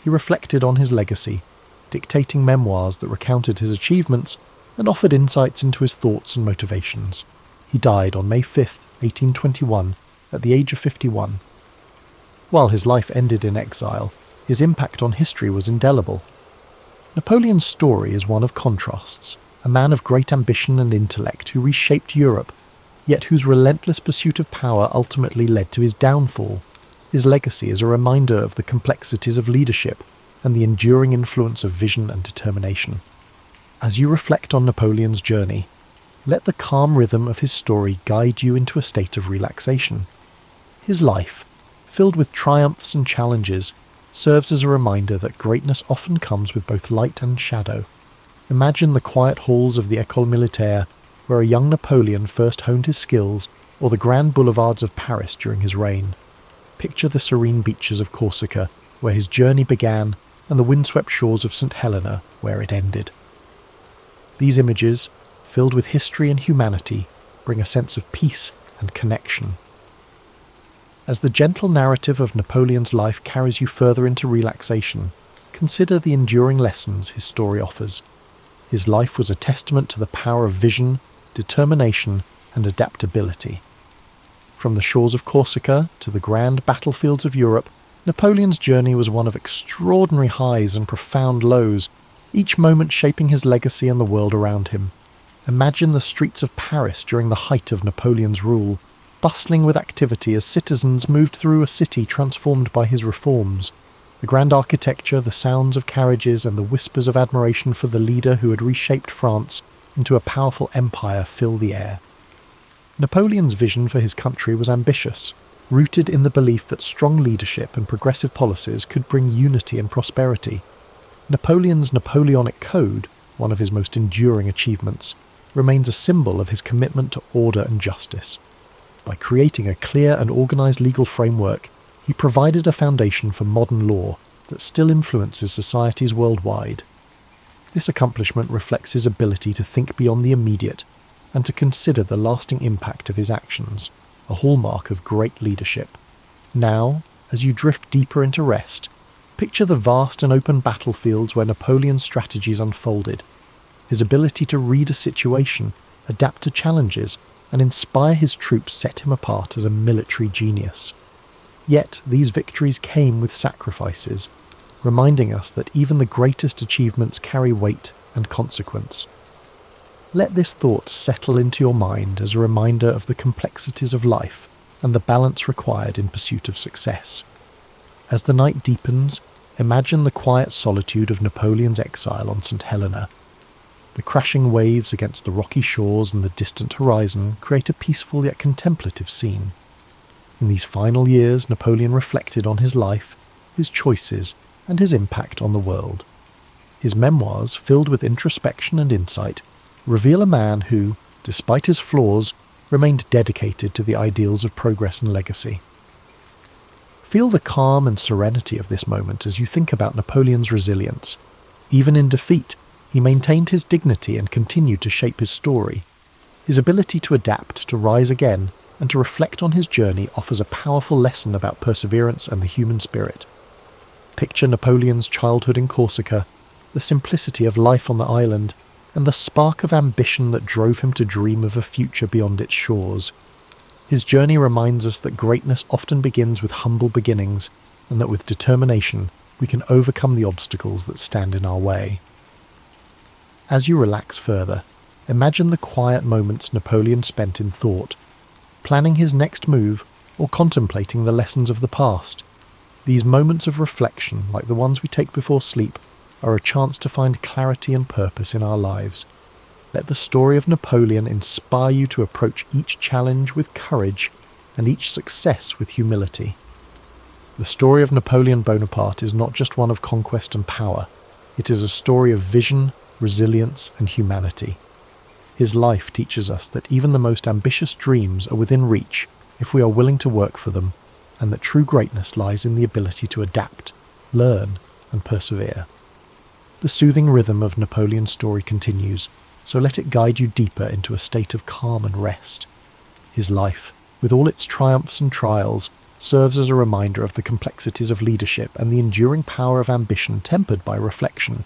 He reflected on his legacy, dictating memoirs that recounted his achievements and offered insights into his thoughts and motivations. He died on May 5, 1821, at the age of 51. While his life ended in exile, his impact on history was indelible. Napoleon's story is one of contrasts, a man of great ambition and intellect who reshaped Europe, yet whose relentless pursuit of power ultimately led to his downfall. His legacy is a reminder of the complexities of leadership and the enduring influence of vision and determination. As you reflect on Napoleon's journey, let the calm rhythm of his story guide you into a state of relaxation. His life, filled with triumphs and challenges, serves as a reminder that greatness often comes with both light and shadow. Imagine the quiet halls of the École Militaire, where a young Napoleon first honed his skills, or the grand boulevards of Paris during his reign. Picture the serene beaches of Corsica, where his journey began, and the windswept shores of St. Helena, where it ended. These images, filled with history and humanity, bring a sense of peace and connection. As the gentle narrative of Napoleon's life carries you further into relaxation, consider the enduring lessons his story offers. His life was a testament to the power of vision, determination, and adaptability. From the shores of Corsica to the grand battlefields of Europe, Napoleon's journey was one of extraordinary highs and profound lows, each moment shaping his legacy and the world around him. Imagine the streets of Paris during the height of Napoleon's rule, bustling with activity as citizens moved through a city transformed by his reforms. The grand architecture, the sounds of carriages, and the whispers of admiration for the leader who had reshaped France into a powerful empire fill the air. Napoleon's vision for his country was ambitious, rooted in the belief that strong leadership and progressive policies could bring unity and prosperity. Napoleon's Napoleonic Code, one of his most enduring achievements, remains a symbol of his commitment to order and justice. By creating a clear and organised legal framework, he provided a foundation for modern law that still influences societies worldwide. This accomplishment reflects his ability to think beyond the immediate and to consider the lasting impact of his actions, a hallmark of great leadership. Now, as you drift deeper into rest, picture the vast and open battlefields where Napoleon's strategies unfolded. His ability to read a situation, adapt to challenges, and inspire his troops set him apart as a military genius. Yet these victories came with sacrifices, reminding us that even the greatest achievements carry weight and consequence. Let this thought settle into your mind as a reminder of the complexities of life and the balance required in pursuit of success. As the night deepens, imagine the quiet solitude of Napoleon's exile on St. Helena. The crashing waves against the rocky shores and the distant horizon create a peaceful yet contemplative scene. In these final years, Napoleon reflected on his life, his choices, and his impact on the world. His memoirs, filled with introspection and insight, reveal a man who, despite his flaws, remained dedicated to the ideals of progress and legacy. Feel the calm and serenity of this moment as you think about Napoleon's resilience. Even in defeat, he maintained his dignity and continued to shape his story. His ability to adapt, to rise again, and to reflect on his journey offers a powerful lesson about perseverance and the human spirit. Picture Napoleon's childhood in Corsica, the simplicity of life on the island, and the spark of ambition that drove him to dream of a future beyond its shores. His journey reminds us that greatness often begins with humble beginnings, and that with determination we can overcome the obstacles that stand in our way. As you relax further, imagine the quiet moments Napoleon spent in thought, planning his next move or contemplating the lessons of the past. These moments of reflection, like the ones we take before sleep, are a chance to find clarity and purpose in our lives. Let the story of Napoleon inspire you to approach each challenge with courage and each success with humility. The story of Napoleon Bonaparte is not just one of conquest and power. It is a story of vision, resilience, and humanity. His life teaches us that even the most ambitious dreams are within reach if we are willing to work for them, and that true greatness lies in the ability to adapt, learn, and persevere. The soothing rhythm of Napoleon's story continues, so let it guide you deeper into a state of calm and rest. His life, with all its triumphs and trials, serves as a reminder of the complexities of leadership and the enduring power of ambition tempered by reflection.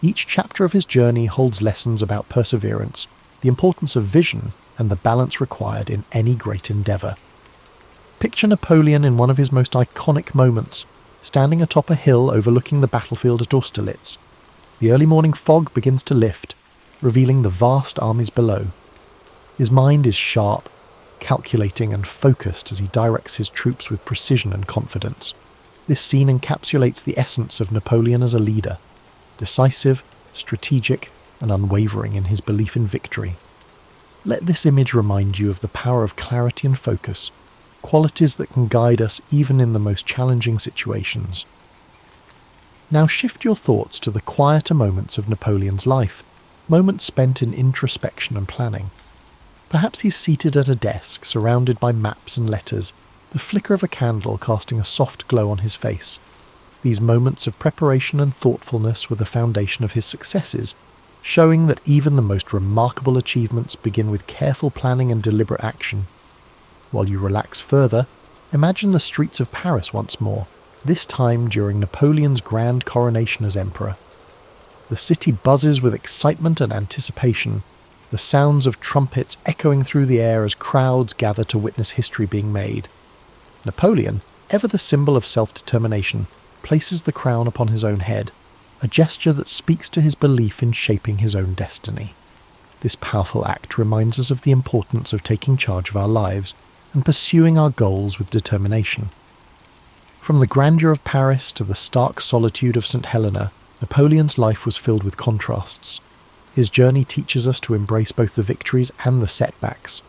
Each chapter of his journey holds lessons about perseverance, the importance of vision, and the balance required in any great endeavour. Picture Napoleon in one of his most iconic moments, standing atop a hill overlooking the battlefield at Austerlitz. The early morning fog begins to lift, revealing the vast armies below. His mind is sharp, calculating and focused as he directs his troops with precision and confidence. This scene encapsulates the essence of Napoleon as a leader, decisive, strategic, and unwavering in his belief in victory. Let this image remind you of the power of clarity and focus, qualities that can guide us even in the most challenging situations. Now shift your thoughts to the quieter moments of Napoleon's life, moments spent in introspection and planning. Perhaps he's seated at a desk, surrounded by maps and letters, the flicker of a candle casting a soft glow on his face. These moments of preparation and thoughtfulness were the foundation of his successes, showing that even the most remarkable achievements begin with careful planning and deliberate action. While you relax further, imagine the streets of Paris once more, this time during Napoleon's grand coronation as emperor. The city buzzes with excitement and anticipation, the sounds of trumpets echoing through the air as crowds gather to witness history being made. Napoleon, ever the symbol of self-determination, places the crown upon his own head, a gesture that speaks to his belief in shaping his own destiny. This powerful act reminds us of the importance of taking charge of our lives and pursuing our goals with determination. From the grandeur of Paris to the stark solitude of St. Helena, Napoleon's life was filled with contrasts. His journey teaches us to embrace both the victories and the setbacks,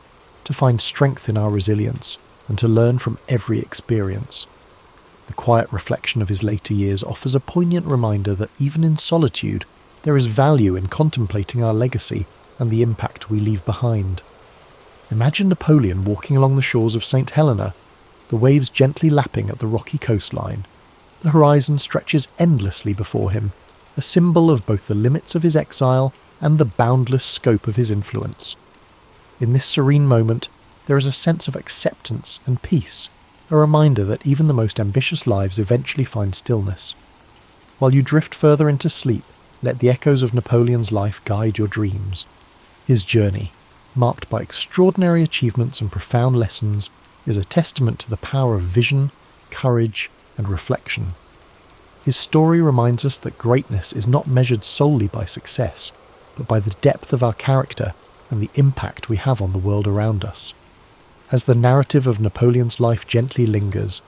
to find strength in our resilience, and to learn from every experience. The quiet reflection of his later years offers a poignant reminder that even in solitude, there is value in contemplating our legacy and the impact we leave behind. Imagine Napoleon walking along the shores of St. Helena, the waves gently lapping at the rocky coastline. The horizon stretches endlessly before him, a symbol of both the limits of his exile and the boundless scope of his influence. In this serene moment, there is a sense of acceptance and peace, a reminder that even the most ambitious lives eventually find stillness. While you drift further into sleep, let the echoes of Napoleon's life guide your dreams. His journey, marked by extraordinary achievements and profound lessons, is a testament to the power of vision, courage, and reflection. His story reminds us that greatness is not measured solely by success, but by the depth of our character and the impact we have on the world around us. As the narrative of Napoleon's life gently lingers,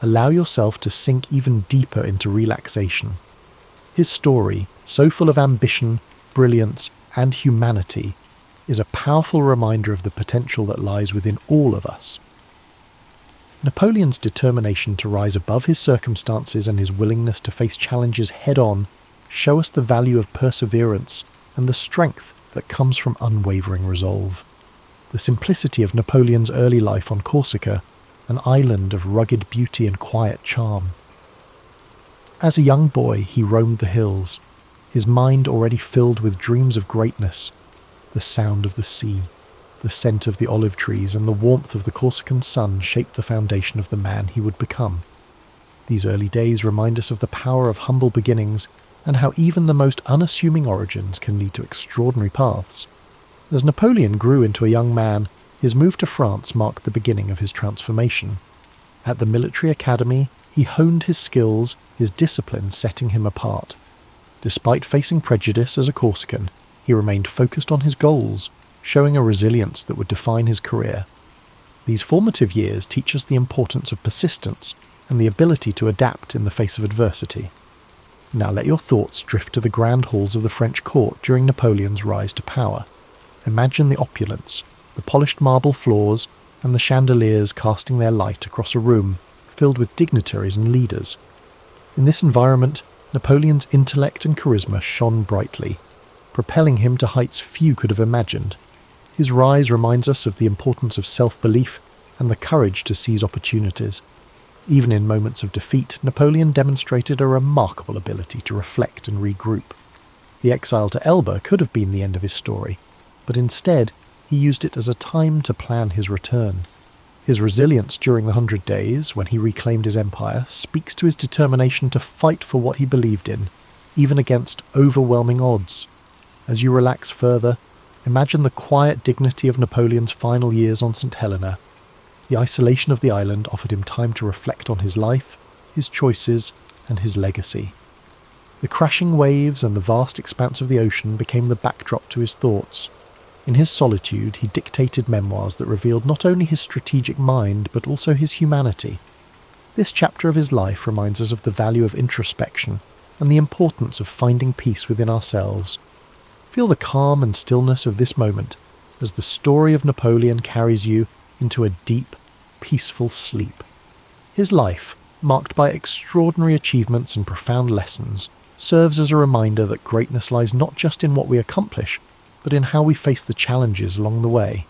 allow yourself to sink even deeper into relaxation. His story, so full of ambition, brilliance, and humanity, is a powerful reminder of the potential that lies within all of us. Napoleon's determination to rise above his circumstances and his willingness to face challenges head-on show us the value of perseverance and the strength that comes from unwavering resolve. The simplicity of Napoleon's early life on Corsica, an island of rugged beauty and quiet charm. As a young boy, he roamed the hills, his mind already filled with dreams of greatness. The sound of the sea, the scent of the olive trees, and the warmth of the Corsican sun shaped the foundation of the man he would become. These early days remind us of the power of humble beginnings and how even the most unassuming origins can lead to extraordinary paths. As Napoleon grew into a young man, his move to France marked the beginning of his transformation. At the military academy, he honed his skills, his discipline setting him apart. Despite facing prejudice as a Corsican, he remained focused on his goals, showing a resilience that would define his career. These formative years teach us the importance of persistence and the ability to adapt in the face of adversity. Now let your thoughts drift to the grand halls of the French court during Napoleon's rise to power. Imagine the opulence, the polished marble floors, and the chandeliers casting their light across a room filled with dignitaries and leaders. In this environment, Napoleon's intellect and charisma shone brightly, propelling him to heights few could have imagined. His rise reminds us of the importance of self-belief and the courage to seize opportunities. Even in moments of defeat, Napoleon demonstrated a remarkable ability to reflect and regroup. The exile to Elba could have been the end of his story, but instead he used it as a time to plan his return. His resilience during the 100 Days, when he reclaimed his empire, speaks to his determination to fight for what he believed in, even against overwhelming odds. As you relax further, imagine the quiet dignity of Napoleon's final years on St. Helena. The isolation of the island offered him time to reflect on his life, his choices, and his legacy. The crashing waves and the vast expanse of the ocean became the backdrop to his thoughts. In his solitude, he dictated memoirs that revealed not only his strategic mind, but also his humanity. This chapter of his life reminds us of the value of introspection and the importance of finding peace within ourselves. Feel the calm and stillness of this moment as the story of Napoleon carries you into a deep, peaceful sleep. His life, marked by extraordinary achievements and profound lessons, serves as a reminder that greatness lies not just in what we accomplish, but in how we face the challenges along the way.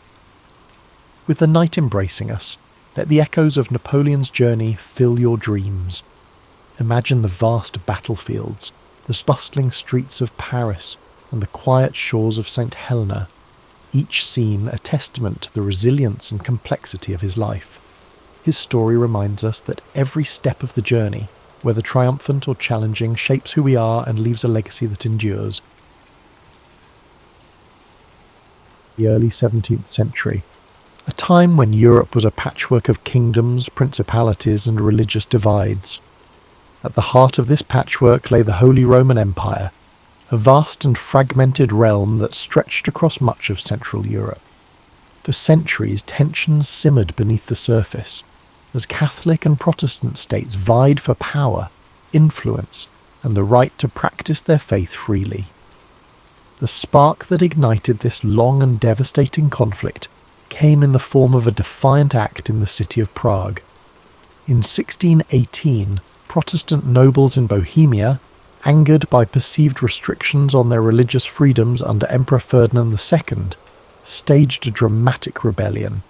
With the night embracing us, let the echoes of Napoleon's journey fill your dreams. Imagine the vast battlefields, the bustling streets of Paris, and the quiet shores of St. Helena, each scene a testament to the resilience and complexity of his life. His story reminds us that every step of the journey, whether triumphant or challenging, shapes who we are and leaves a legacy that endures. The early 17th century, a time when Europe was a patchwork of kingdoms, principalities, and religious divides. At the heart of this patchwork lay the Holy Roman Empire, a vast and fragmented realm that stretched across much of Central Europe. For centuries, tensions simmered beneath the surface, as Catholic and Protestant states vied for power, influence, and the right to practice their faith freely. The spark that ignited this long and devastating conflict came in the form of a defiant act in the city of Prague. In 1618, Protestant nobles in Bohemia, angered by perceived restrictions on their religious freedoms under Emperor Ferdinand II, staged a dramatic rebellion.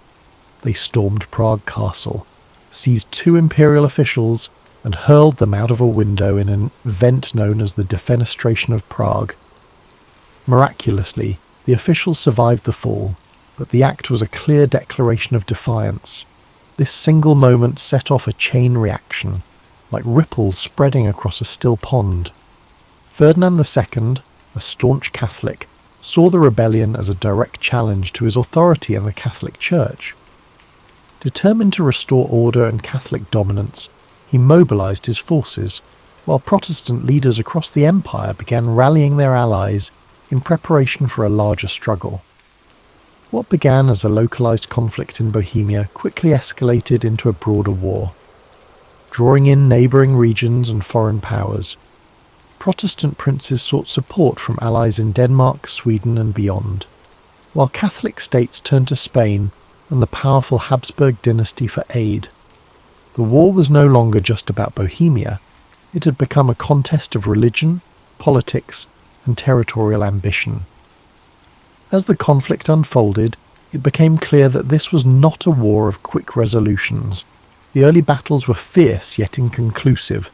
They stormed Prague Castle, seized 2 imperial officials, and hurled them out of a window in an event known as the Defenestration of Prague. Miraculously, the officials survived the fall, but the act was a clear declaration of defiance. This single moment set off a chain reaction, like ripples spreading across a still pond. Ferdinand II, a staunch Catholic, saw the rebellion as a direct challenge to his authority in the Catholic Church. Determined to restore order and Catholic dominance, he mobilized his forces, while Protestant leaders across the empire began rallying their allies in preparation for a larger struggle. What began as a localized conflict in Bohemia quickly escalated into a broader war, drawing in neighboring regions and foreign powers. Protestant princes sought support from allies in Denmark, Sweden, and beyond, while Catholic states turned to Spain and the powerful Habsburg dynasty for aid. The war was no longer just about Bohemia. It had become a contest of religion, politics, and territorial ambition. As the conflict unfolded, it became clear that this was not a war of quick resolutions. The early battles were fierce yet inconclusive,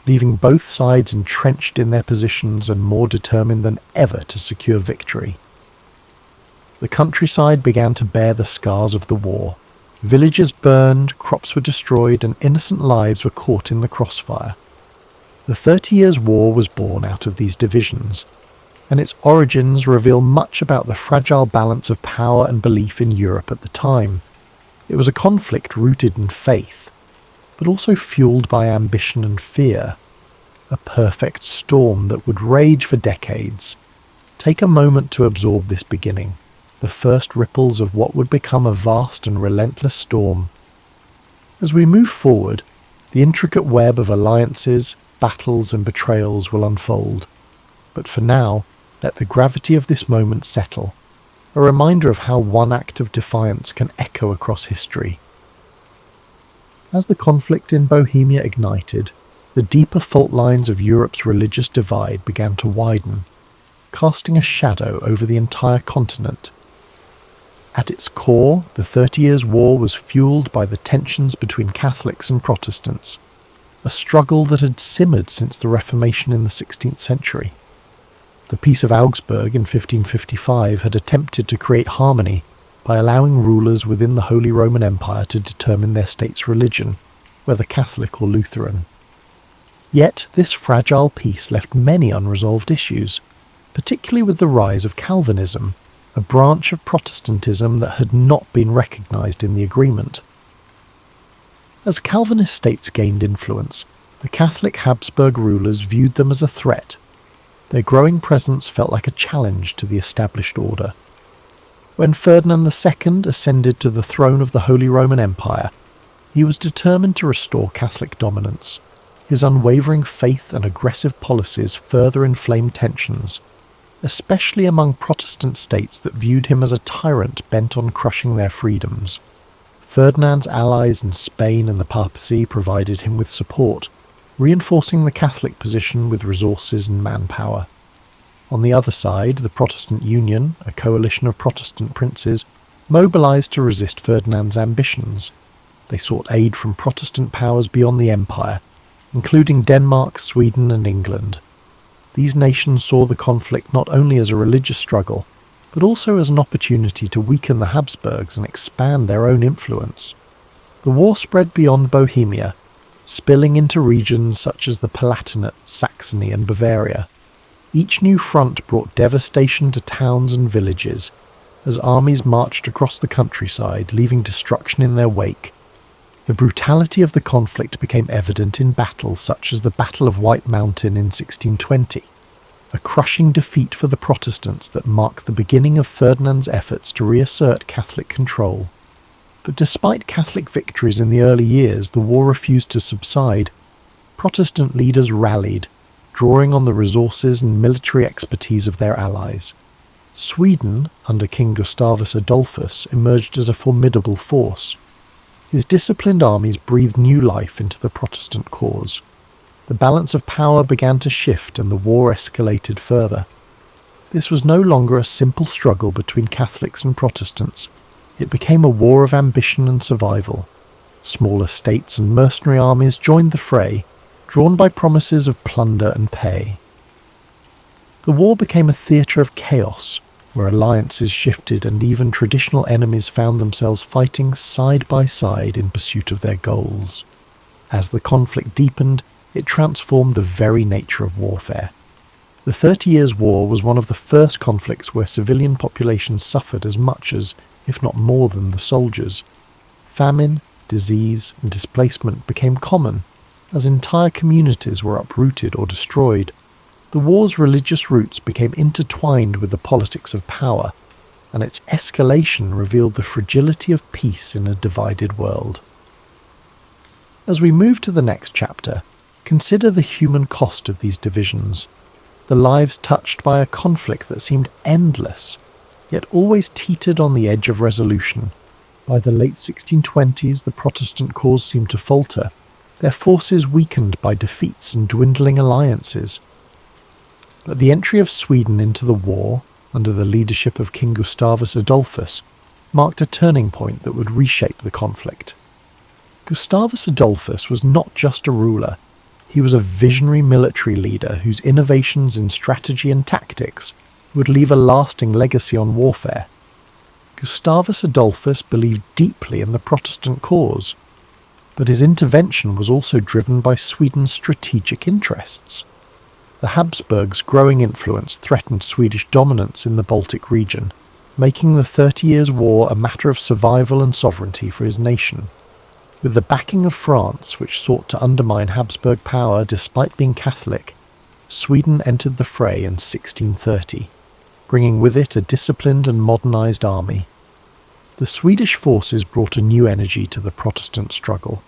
leaving both sides entrenched in their positions and more determined than ever to secure victory. The countryside began to bear the scars of the war. Villages burned, crops were destroyed, and innocent lives were caught in the crossfire. The 30 Years' War was born out of these divisions, and its origins reveal much about the fragile balance of power and belief in Europe at the time. It was a conflict rooted in faith, but also fueled by ambition and fear, a perfect storm that would rage for decades. Take a moment to absorb this beginning, the first ripples of what would become a vast and relentless storm. As we move forward, the intricate web of alliances, battles, and betrayals will unfold. But for now, let the gravity of this moment settle, a reminder of how one act of defiance can echo across history. As the conflict in Bohemia ignited, the deeper fault lines of Europe's religious divide began to widen, casting a shadow over the entire continent. At its core, the 30 Years' War was fueled by the tensions between Catholics and Protestants, a struggle that had simmered since the Reformation in the 16th century. The Peace of Augsburg in 1555 had attempted to create harmony by allowing rulers within the Holy Roman Empire to determine their state's religion, whether Catholic or Lutheran. Yet this fragile peace left many unresolved issues, particularly with the rise of Calvinism, a branch of Protestantism that had not been recognized in the agreement. As Calvinist states gained influence, the Catholic Habsburg rulers viewed them as a threat. Their growing presence felt like a challenge to the established order. When Ferdinand II ascended to the throne of the Holy Roman Empire, he was determined to restore Catholic dominance. His unwavering faith and aggressive policies further inflamed tensions, especially among Protestant states that viewed him as a tyrant bent on crushing their freedoms. Ferdinand's allies in Spain and the papacy provided him with support, reinforcing the Catholic position with resources and manpower. On the other side, the Protestant Union, a coalition of Protestant princes, mobilized to resist Ferdinand's ambitions. They sought aid from Protestant powers beyond the empire, including Denmark, Sweden, and England. These nations saw the conflict not only as a religious struggle, but also as an opportunity to weaken the Habsburgs and expand their own influence. The war spread beyond Bohemia, spilling into regions such as the Palatinate, Saxony, and Bavaria. Each new front brought devastation to towns and villages, as armies marched across the countryside, leaving destruction in their wake. The brutality of the conflict became evident in battles such as the Battle of White Mountain in 1620, a crushing defeat for the Protestants that marked the beginning of Ferdinand's efforts to reassert Catholic control. But despite Catholic victories in the early years, the war refused to subside. Protestant leaders rallied, drawing on the resources and military expertise of their allies. Sweden, under King Gustavus Adolphus, emerged as a formidable force. His disciplined armies breathed new life into the Protestant cause. The balance of power began to shift and the war escalated further. This was no longer a simple struggle between Catholics and Protestants. It became a war of ambition and survival. Smaller states and mercenary armies joined the fray, drawn by promises of plunder and pay. The war became a theatre of chaos, where alliances shifted and even traditional enemies found themselves fighting side by side in pursuit of their goals. As the conflict deepened, it transformed the very nature of warfare. The 30 Years' War was one of the first conflicts where civilian populations suffered as much as, if not more than, the soldiers. Famine, disease, and displacement became common, as entire communities were uprooted or destroyed. The war's religious roots became intertwined with the politics of power, and its escalation revealed the fragility of peace in a divided world. As we move to the next chapter, consider the human cost of these divisions, the lives touched by a conflict that seemed endless, yet always teetered on the edge of resolution. By the late 1620s, the Protestant cause seemed to falter, their forces weakened by defeats and dwindling alliances. But the entry of Sweden into the war, under the leadership of King Gustavus Adolphus, marked a turning point that would reshape the conflict. Gustavus Adolphus was not just a ruler, he was a visionary military leader whose innovations in strategy and tactics would leave a lasting legacy on warfare. Gustavus Adolphus believed deeply in the Protestant cause, but his intervention was also driven by Sweden's strategic interests. The Habsburgs' growing influence threatened Swedish dominance in the Baltic region, making the 30 Years' War a matter of survival and sovereignty for his nation. With the backing of France, which sought to undermine Habsburg power despite being Catholic, Sweden entered the fray in 1630, bringing with it a disciplined and modernized army. The Swedish forces brought a new energy to the Protestant struggle.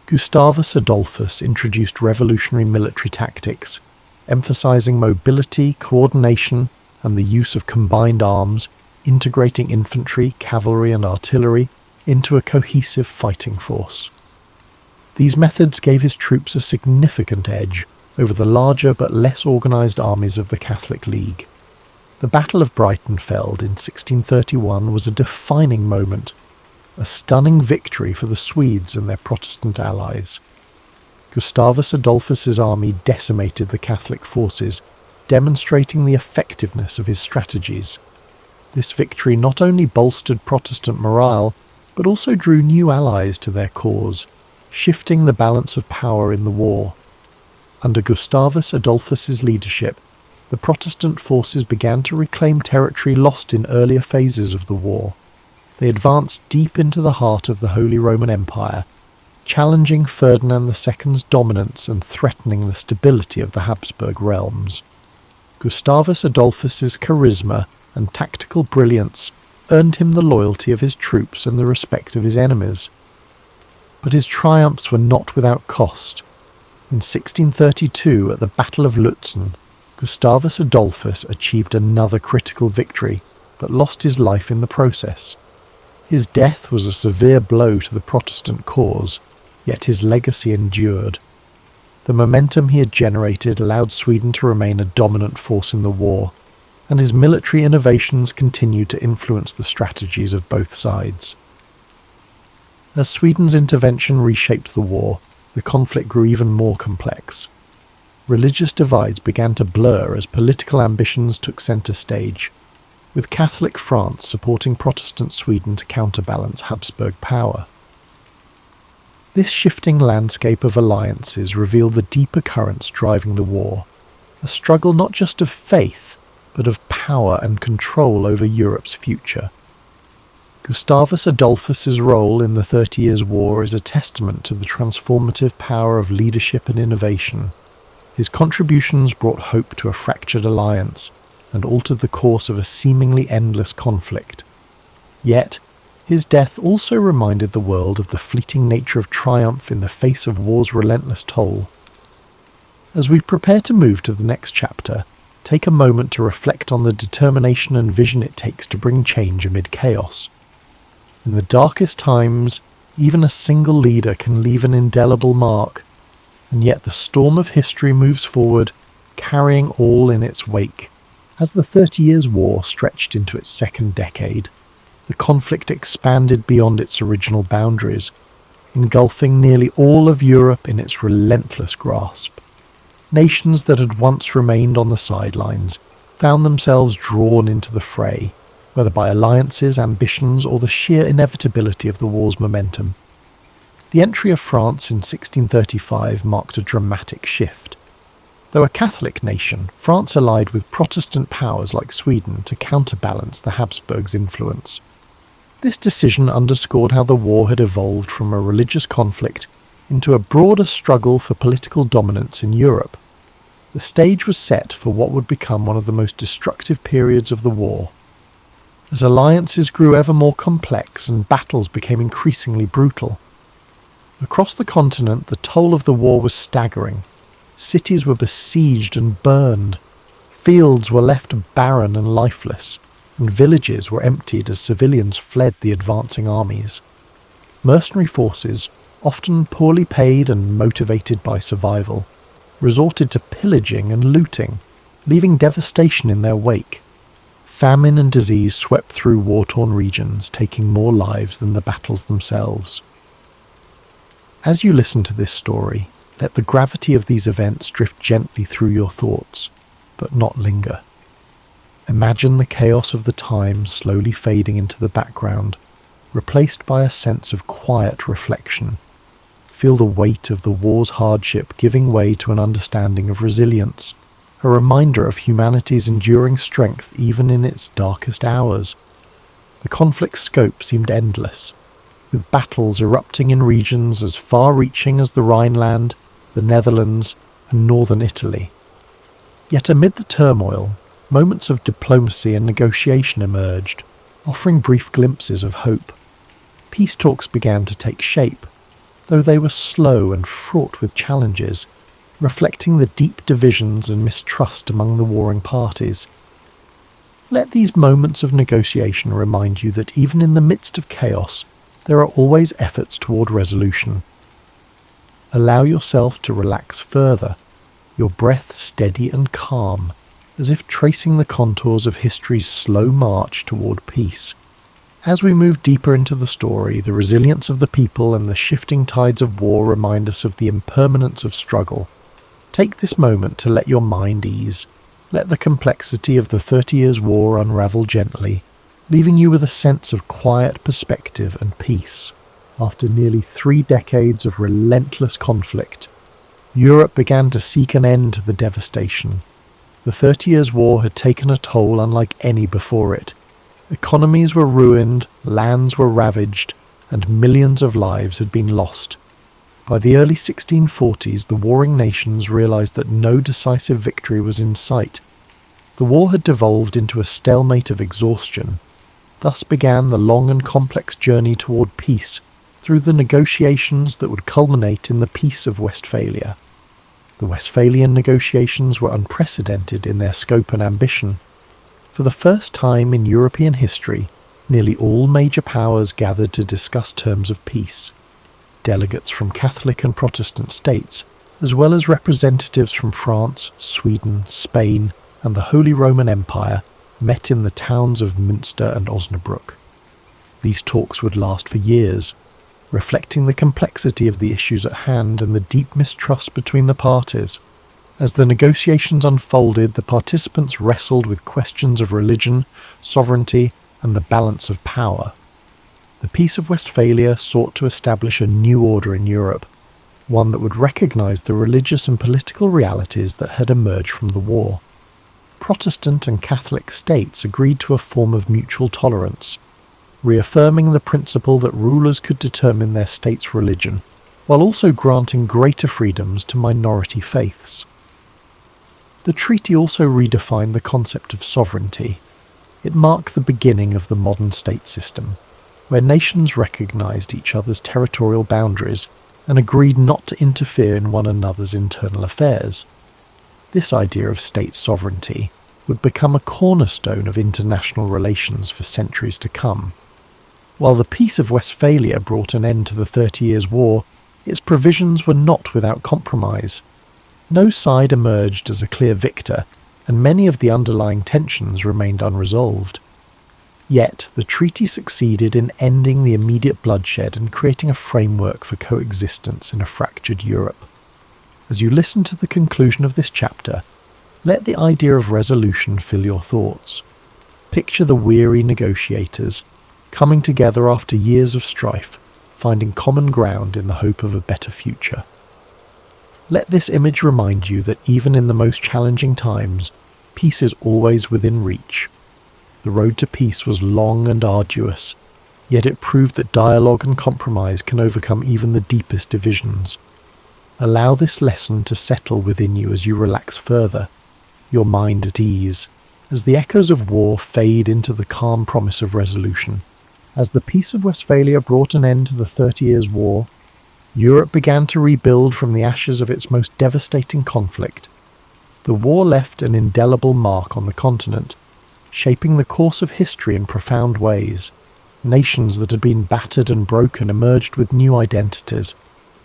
Gustavus Adolphus introduced revolutionary military tactics, emphasizing mobility, coordination, and the use of combined arms, integrating infantry, cavalry, and artillery into a cohesive fighting force. These methods gave his troops a significant edge over the larger but less organized armies of the Catholic League. The Battle of Breitenfeld in 1631 was a defining moment, a stunning victory for the Swedes and their Protestant allies. Gustavus Adolphus's army decimated the Catholic forces, demonstrating the effectiveness of his strategies. This victory not only bolstered Protestant morale, but also drew new allies to their cause, shifting the balance of power in the war. Under Gustavus Adolphus's leadership, the Protestant forces began to reclaim territory lost in earlier phases of the war. They advanced deep into the heart of the Holy Roman Empire, challenging Ferdinand II's dominance and threatening the stability of the Habsburg realms. Gustavus Adolphus's charisma and tactical brilliance earned him the loyalty of his troops and the respect of his enemies. But his triumphs were not without cost. In 1632, at the Battle of Lutzen, Gustavus Adolphus achieved another critical victory, but lost his life in the process. His death was a severe blow to the Protestant cause, yet his legacy endured. The momentum he had generated allowed Sweden to remain a dominant force in the war, and his military innovations continued to influence the strategies of both sides. As Sweden's intervention reshaped the war, the conflict grew even more complex. Religious divides began to blur as political ambitions took centre stage, with Catholic France supporting Protestant Sweden to counterbalance Habsburg power. This shifting landscape of alliances revealed the deeper currents driving the war, a struggle not just of faith, but of power and control over Europe's future. Gustavus Adolphus's role in the 30 Years' War is a testament to the transformative power of leadership and innovation. His contributions brought hope to a fractured alliance and altered the course of a seemingly endless conflict. Yet, his death also reminded the world of the fleeting nature of triumph in the face of war's relentless toll. As we prepare to move to the next chapter, take a moment to reflect on the determination and vision it takes to bring change amid chaos. In the darkest times, even a single leader can leave an indelible mark, and yet the storm of history moves forward, carrying all in its wake. As the 30 Years' War stretched into its second decade, the conflict expanded beyond its original boundaries, engulfing nearly all of Europe in its relentless grasp. Nations that had once remained on the sidelines found themselves drawn into the fray, whether by alliances, ambitions, or the sheer inevitability of the war's momentum. The entry of France in 1635 marked a dramatic shift. Though a Catholic nation, France allied with Protestant powers like Sweden to counterbalance the Habsburgs' influence. This decision underscored how the war had evolved from a religious conflict into a broader struggle for political dominance in Europe. The stage was set for what would become one of the most destructive periods of the war. As alliances grew ever more complex and battles became increasingly brutal. Across the continent, the toll of the war was staggering. Cities were besieged and burned. Fields were left barren and lifeless, and villages were emptied as civilians fled the advancing armies. Mercenary forces, often poorly paid and motivated by survival, resorted to pillaging and looting, leaving devastation in their wake. Famine and disease swept through war-torn regions, taking more lives than the battles themselves. As you listen to this story, let the gravity of these events drift gently through your thoughts, but not linger. Imagine the chaos of the time slowly fading into the background, replaced by a sense of quiet reflection. Feel the weight of the war's hardship giving way to an understanding of resilience, a reminder of humanity's enduring strength even in its darkest hours. The conflict's scope seemed endless, with battles erupting in regions as far-reaching as the Rhineland, the Netherlands, and northern Italy. Yet amid the turmoil, moments of diplomacy and negotiation emerged, offering brief glimpses of hope. Peace talks began to take shape, though they were slow and fraught with challenges, reflecting the deep divisions and mistrust among the warring parties. Let these moments of negotiation remind you that even in the midst of chaos, there are always efforts toward resolution. Allow yourself to relax further, your breath steady and calm, as if tracing the contours of history's slow march toward peace. As we move deeper into the story, the resilience of the people and the shifting tides of war remind us of the impermanence of struggle. Take this moment to let your mind ease. Let the complexity of the 30 Years' War unravel gently, leaving you with a sense of quiet perspective and peace. After nearly 3 decades of relentless conflict, Europe began to seek an end to the devastation. The 30 Years' War had taken a toll unlike any before it. Economies were ruined, lands were ravaged, and millions of lives had been lost. By the early 1640s, the warring nations realized that no decisive victory was in sight. The war had devolved into a stalemate of exhaustion. Thus began the long and complex journey toward peace, through the negotiations that would culminate in the Peace of Westphalia. The Westphalian negotiations were unprecedented in their scope and ambition. For the first time in European history, nearly all major powers gathered to discuss terms of peace. Delegates from Catholic and Protestant states, as well as representatives from France, Sweden, Spain, and the Holy Roman Empire, met in the towns of Münster and Osnabrück. These talks would last for years, reflecting the complexity of the issues at hand and the deep mistrust between the parties. As the negotiations unfolded, the participants wrestled with questions of religion, sovereignty, and the balance of power. The Peace of Westphalia sought to establish a new order in Europe, one that would recognize the religious and political realities that had emerged from the war. Protestant and Catholic states agreed to a form of mutual tolerance, reaffirming the principle that rulers could determine their state's religion, while also granting greater freedoms to minority faiths. The treaty also redefined the concept of sovereignty. It marked the beginning of the modern state system, where nations recognized each other's territorial boundaries and agreed not to interfere in one another's internal affairs. This idea of state sovereignty would become a cornerstone of international relations for centuries to come. While the Peace of Westphalia brought an end to the 30 Years' War, its provisions were not without compromise. No side emerged as a clear victor, and many of the underlying tensions remained unresolved. Yet, the treaty succeeded in ending the immediate bloodshed and creating a framework for coexistence in a fractured Europe. As you listen to the conclusion of this chapter, let the idea of resolution fill your thoughts. Picture the weary negotiators, coming together after years of strife, finding common ground in the hope of a better future. Let this image remind you that even in the most challenging times, peace is always within reach. The road to peace was long and arduous, yet it proved that dialogue and compromise can overcome even the deepest divisions. Allow this lesson to settle within you as you relax further, your mind at ease, as the echoes of war fade into the calm promise of resolution. As the Peace of Westphalia brought an end to the 30 Years' War, Europe began to rebuild from the ashes of its most devastating conflict. The war left an indelible mark on the continent, shaping the course of history in profound ways. Nations that had been battered and broken emerged with new identities,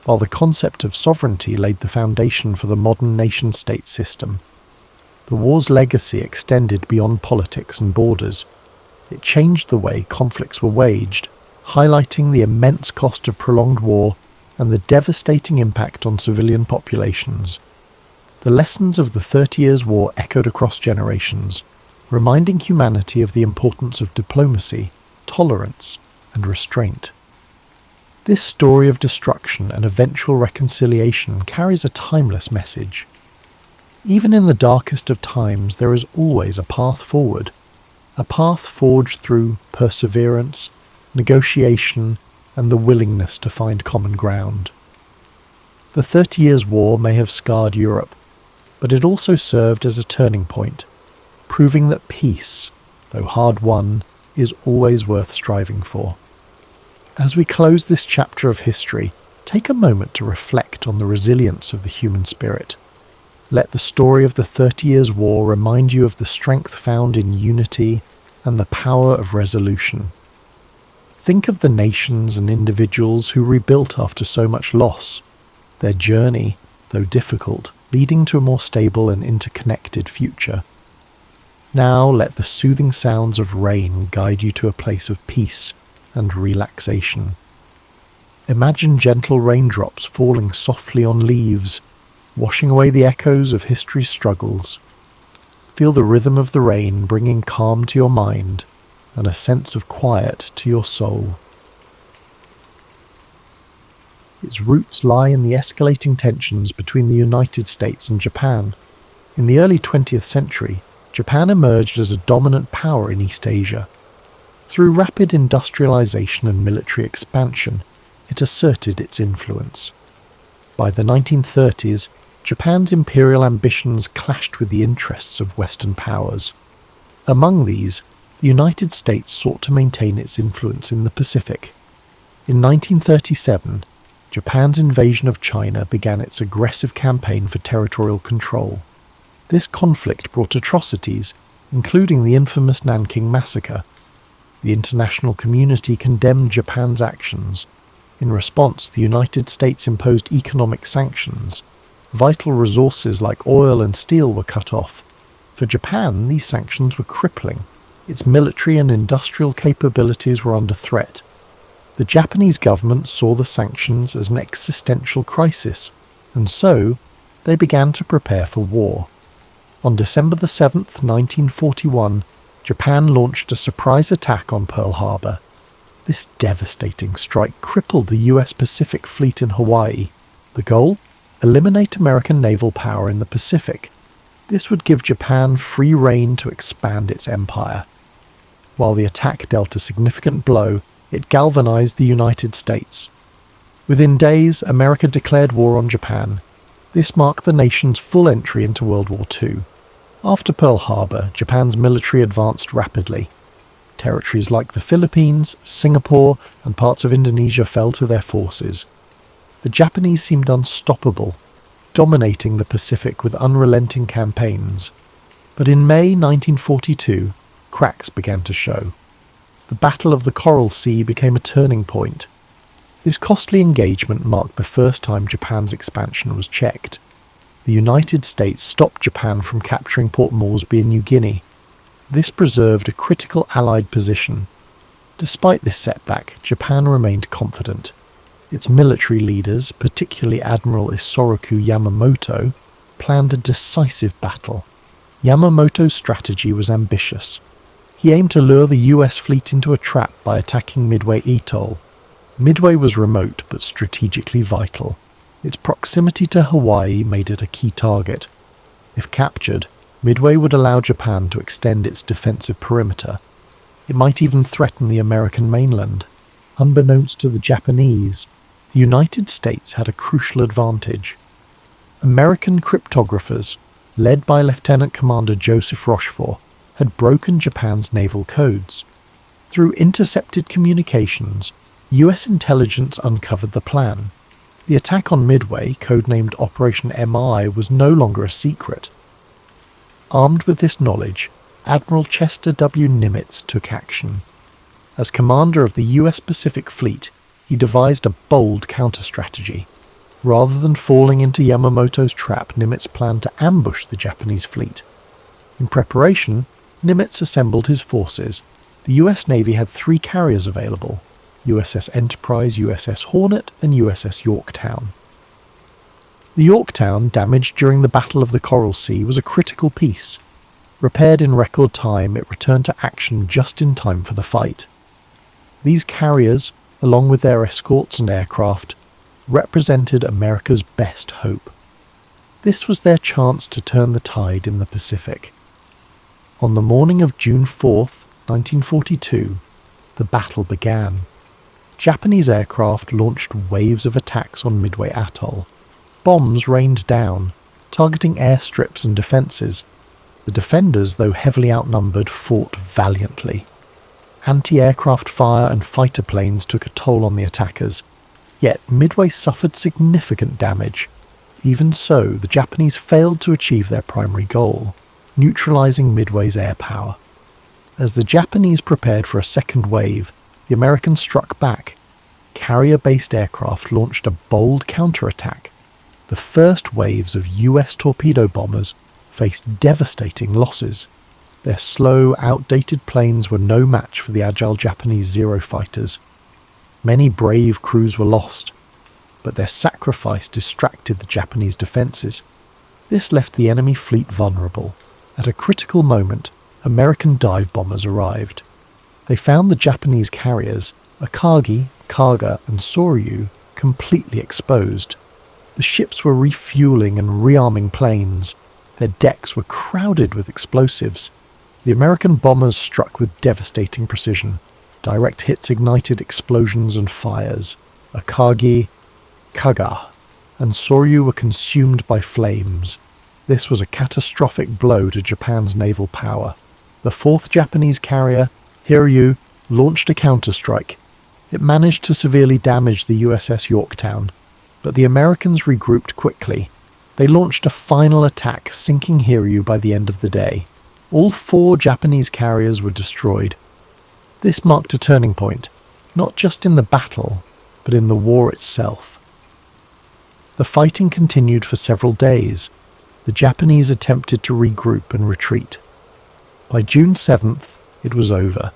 while the concept of sovereignty laid the foundation for the modern nation-state system. The war's legacy extended beyond politics and borders. It changed the way conflicts were waged, highlighting the immense cost of prolonged war and the devastating impact on civilian populations. The lessons of the 30 Years' War echoed across generations, reminding humanity of the importance of diplomacy, tolerance, and restraint. This story of destruction and eventual reconciliation carries a timeless message. Even in the darkest of times, there is always a path forward, a path forged through perseverance, negotiation, and the willingness to find common ground. The 30 Years' War may have scarred Europe, but it also served as a turning point, proving that peace, though hard won, is always worth striving for. As we close this chapter of history, take a moment to reflect on the resilience of the human spirit. Let the story of the 30 Years' War remind you of the strength found in unity and the power of resolution. Think of the nations and individuals who rebuilt after so much loss, their journey, though difficult, leading to a more stable and interconnected future. Now let the soothing sounds of rain guide you to a place of peace and relaxation. Imagine gentle raindrops falling softly on leaves, washing away the echoes of history's struggles. Feel the rhythm of the rain bringing calm to your mind and a sense of quiet to your soul. Its roots lie in the escalating tensions between the United States and Japan. In the early 20th century, Japan emerged as a dominant power in East Asia. Through rapid industrialization and military expansion, it asserted its influence. By the 1930s, Japan's imperial ambitions clashed with the interests of Western powers. Among these, the United States sought to maintain its influence in the Pacific. In 1937, Japan's invasion of China began its aggressive campaign for territorial control. This conflict brought atrocities, including the infamous Nanking Massacre. The international community condemned Japan's actions. In response, the United States imposed economic sanctions. Vital resources like oil and steel were cut off. For Japan, these sanctions were crippling. Its military and industrial capabilities were under threat. The Japanese government saw the sanctions as an existential crisis, and so they began to prepare for war. On December the 7th, 1941, Japan launched a surprise attack on Pearl Harbor. This devastating strike crippled the US Pacific Fleet in Hawaii. The goal? Eliminate American naval power in the Pacific. This would give Japan free rein to expand its empire. While the attack dealt a significant blow, it galvanized the United States. Within days, America declared war on Japan. This marked the nation's full entry into World War II. After Pearl Harbor, Japan's military advanced rapidly. Territories like the Philippines, Singapore, and parts of Indonesia fell to their forces. The Japanese seemed unstoppable, dominating the Pacific with unrelenting campaigns. But in May 1942, cracks began to show. The Battle of the Coral Sea became a turning point. This costly engagement marked the first time Japan's expansion was checked. The United States stopped Japan from capturing Port Moresby in New Guinea. This preserved a critical Allied position. Despite this setback, Japan remained confident. Its military leaders, particularly Admiral Isoroku Yamamoto, planned a decisive battle. Yamamoto's strategy was ambitious. He aimed to lure the US fleet into a trap by attacking Midway Atoll. Midway was remote but strategically vital. Its proximity to Hawaii made it a key target. If captured, Midway would allow Japan to extend its defensive perimeter. It might even threaten the American mainland. Unbeknownst to the Japanese, the United States had a crucial advantage. American cryptographers, led by Lieutenant Commander Joseph Rochefort, had broken Japan's naval codes. Through intercepted communications, US intelligence uncovered the plan. The attack on Midway, codenamed Operation MI, was no longer a secret. Armed with this knowledge, Admiral Chester W. Nimitz took action. As commander of the US Pacific Fleet, he devised a bold counter-strategy. Rather than falling into Yamamoto's trap, Nimitz planned to ambush the Japanese fleet. In preparation, Nimitz assembled his forces. The US Navy had 3 carriers available: USS Enterprise, USS Hornet, and USS Yorktown. The Yorktown, damaged during the Battle of the Coral Sea, was a critical piece. Repaired in record time, it returned to action just in time for the fight. These carriers, along with their escorts and aircraft, represented America's best hope. This was their chance to turn the tide in the Pacific. On the morning of June 4th, 1942, the battle began. Japanese aircraft launched waves of attacks on Midway Atoll. Bombs rained down, targeting airstrips and defences. The defenders, though heavily outnumbered, fought valiantly. Anti-aircraft fire and fighter planes took a toll on the attackers. Yet Midway suffered significant damage. Even so, the Japanese failed to achieve their primary goal, neutralising Midway's air power. As the Japanese prepared for a second wave, the Americans struck back. Carrier-based aircraft launched a bold counterattack. The first waves of US torpedo bombers faced devastating losses. Their slow, outdated planes were no match for the agile Japanese Zero fighters. Many brave crews were lost, but their sacrifice distracted the Japanese defences. This left the enemy fleet vulnerable. At a critical moment, American dive bombers arrived. They found the Japanese carriers, Akagi, Kaga, and Soryu, completely exposed. The ships were refueling and rearming planes. Their decks were crowded with explosives. The American bombers struck with devastating precision. Direct hits ignited explosions and fires. Akagi, Kaga, and Soryu were consumed by flames. This was a catastrophic blow to Japan's naval power. The 4th Japanese carrier, Hiryu, launched a counterstrike. It managed to severely damage the USS Yorktown, but the Americans regrouped quickly. They launched a final attack, sinking Hiryu by the end of the day. All 4 Japanese carriers were destroyed. This marked a turning point, not just in the battle, but in the war itself. The fighting continued for several days. The Japanese attempted to regroup and retreat. By June 7th, it was over.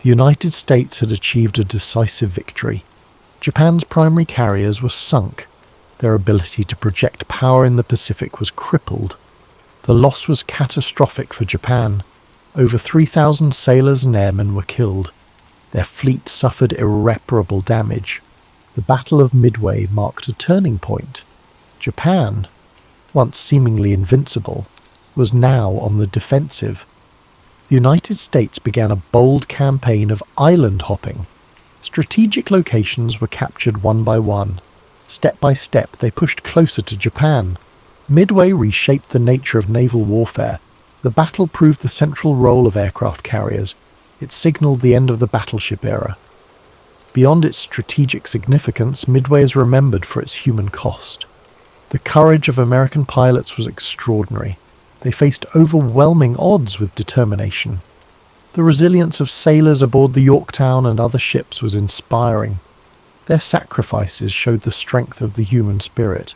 The United States had achieved a decisive victory. Japan's primary carriers were sunk. Their ability to project power in the Pacific was crippled. The loss was catastrophic for Japan. Over 3,000 sailors and airmen were killed. Their fleet suffered irreparable damage. The Battle of Midway marked a turning point. Japan, once seemingly invincible, was now on the defensive. The United States began a bold campaign of island hopping. Strategic locations were captured one by one. Step by step, they pushed closer to Japan. Midway reshaped the nature of naval warfare. The battle proved the central role of aircraft carriers. It signaled the end of the battleship era. Beyond its strategic significance, Midway is remembered for its human cost. The courage of American pilots was extraordinary. They faced overwhelming odds with determination. The resilience of sailors aboard the Yorktown and other ships was inspiring. Their sacrifices showed the strength of the human spirit,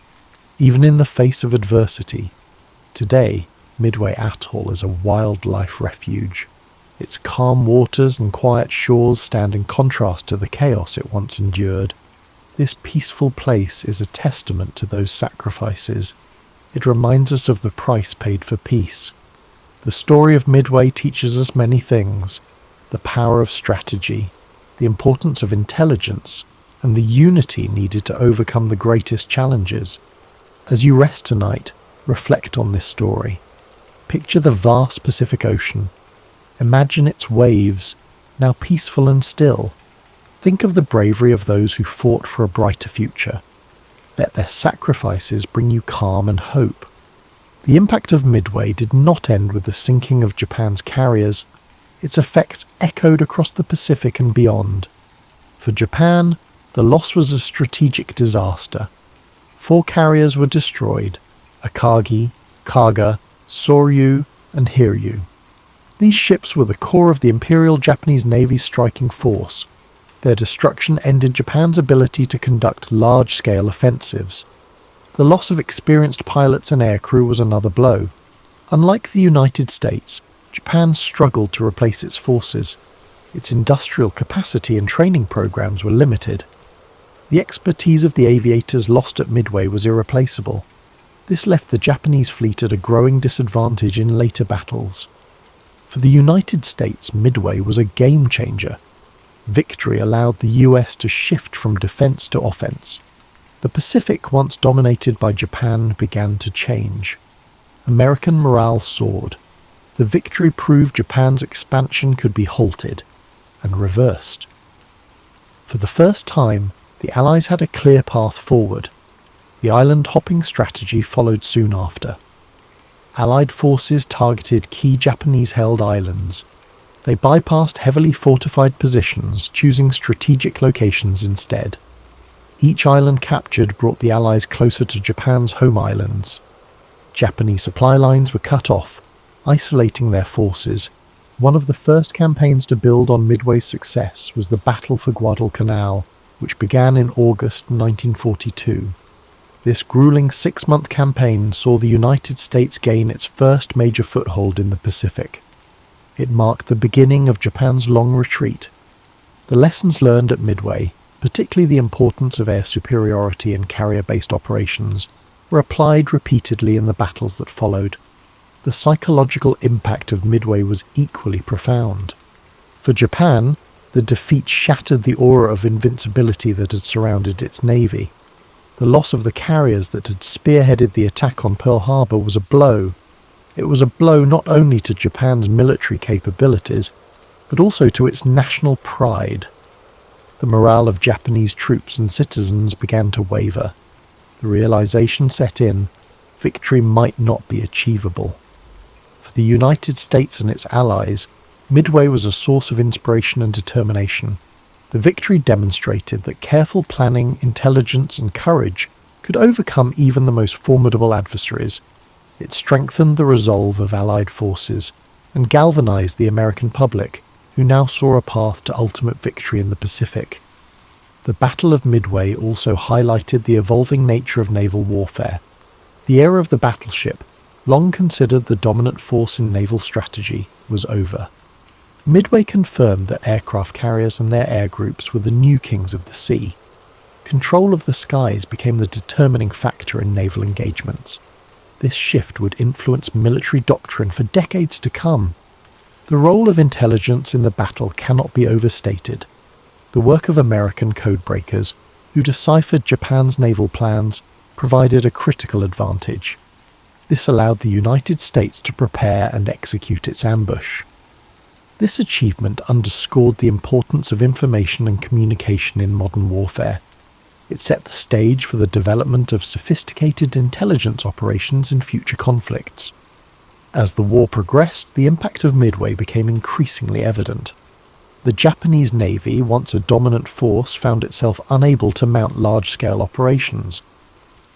even in the face of adversity. Today, Midway Atoll is a wildlife refuge. Its calm waters and quiet shores stand in contrast to the chaos it once endured. This peaceful place is a testament to those sacrifices. It reminds us of the price paid for peace. The story of Midway teaches us many things: the power of strategy, the importance of intelligence, and the unity needed to overcome the greatest challenges. As you rest tonight, reflect on this story. Picture the vast Pacific Ocean. Imagine its waves, now peaceful and still. Think of the bravery of those who fought for a brighter future. Let their sacrifices bring you calm and hope. The impact of Midway did not end with the sinking of Japan's carriers. Its effects echoed across the Pacific and beyond. For Japan, the loss was a strategic disaster. 4 carriers were destroyed: Akagi, Kaga, Soryu, and Hiryu. These ships were the core of the Imperial Japanese Navy's striking force. Their destruction ended Japan's ability to conduct large-scale offensives. The loss of experienced pilots and aircrew was another blow. Unlike the United States, Japan struggled to replace its forces. Its industrial capacity and training programs were limited. The expertise of the aviators lost at Midway was irreplaceable. This left the Japanese fleet at a growing disadvantage in later battles. For the United States, Midway was a game-changer. Victory allowed the US to shift from defense to offense. The Pacific, once dominated by Japan, began to change. American morale soared. The victory proved Japan's expansion could be halted and reversed. For the first time, the Allies had a clear path forward. The island-hopping strategy followed soon after. Allied forces targeted key Japanese-held islands. They bypassed heavily fortified positions, choosing strategic locations instead. Each island captured brought the Allies closer to Japan's home islands. Japanese supply lines were cut off, isolating their forces. One of the first campaigns to build on Midway's success was the Battle for Guadalcanal, which began in August 1942. This grueling 6-month campaign saw the United States gain its first major foothold in the Pacific. It marked the beginning of Japan's long retreat. The lessons learned at Midway, particularly the importance of air superiority in carrier-based operations, were applied repeatedly in the battles that followed. The psychological impact of Midway was equally profound. For Japan, the defeat shattered the aura of invincibility that had surrounded its navy. The loss of the carriers that had spearheaded the attack on Pearl Harbor was a blow. It was a blow not only to Japan's military capabilities, but also to its national pride. The morale of Japanese troops and citizens began to waver. The realization set in: victory might not be achievable. For the United States and its allies, Midway was a source of inspiration and determination. The victory demonstrated that careful planning, intelligence, and courage could overcome even the most formidable adversaries. It strengthened the resolve of Allied forces and galvanized the American public, who now saw a path to ultimate victory in the Pacific. The Battle of Midway also highlighted the evolving nature of naval warfare. The era of the battleship, long considered the dominant force in naval strategy, was over. Midway confirmed that aircraft carriers and their air groups were the new kings of the sea. Control of the skies became the determining factor in naval engagements. This shift would influence military doctrine for decades to come. The role of intelligence in the battle cannot be overstated. The work of American codebreakers, who deciphered Japan's naval plans, provided a critical advantage. This allowed the United States to prepare and execute its ambush. This achievement underscored the importance of information and communication in modern warfare. It set the stage for the development of sophisticated intelligence operations in future conflicts. As the war progressed, the impact of Midway became increasingly evident. The Japanese Navy, once a dominant force, found itself unable to mount large-scale operations.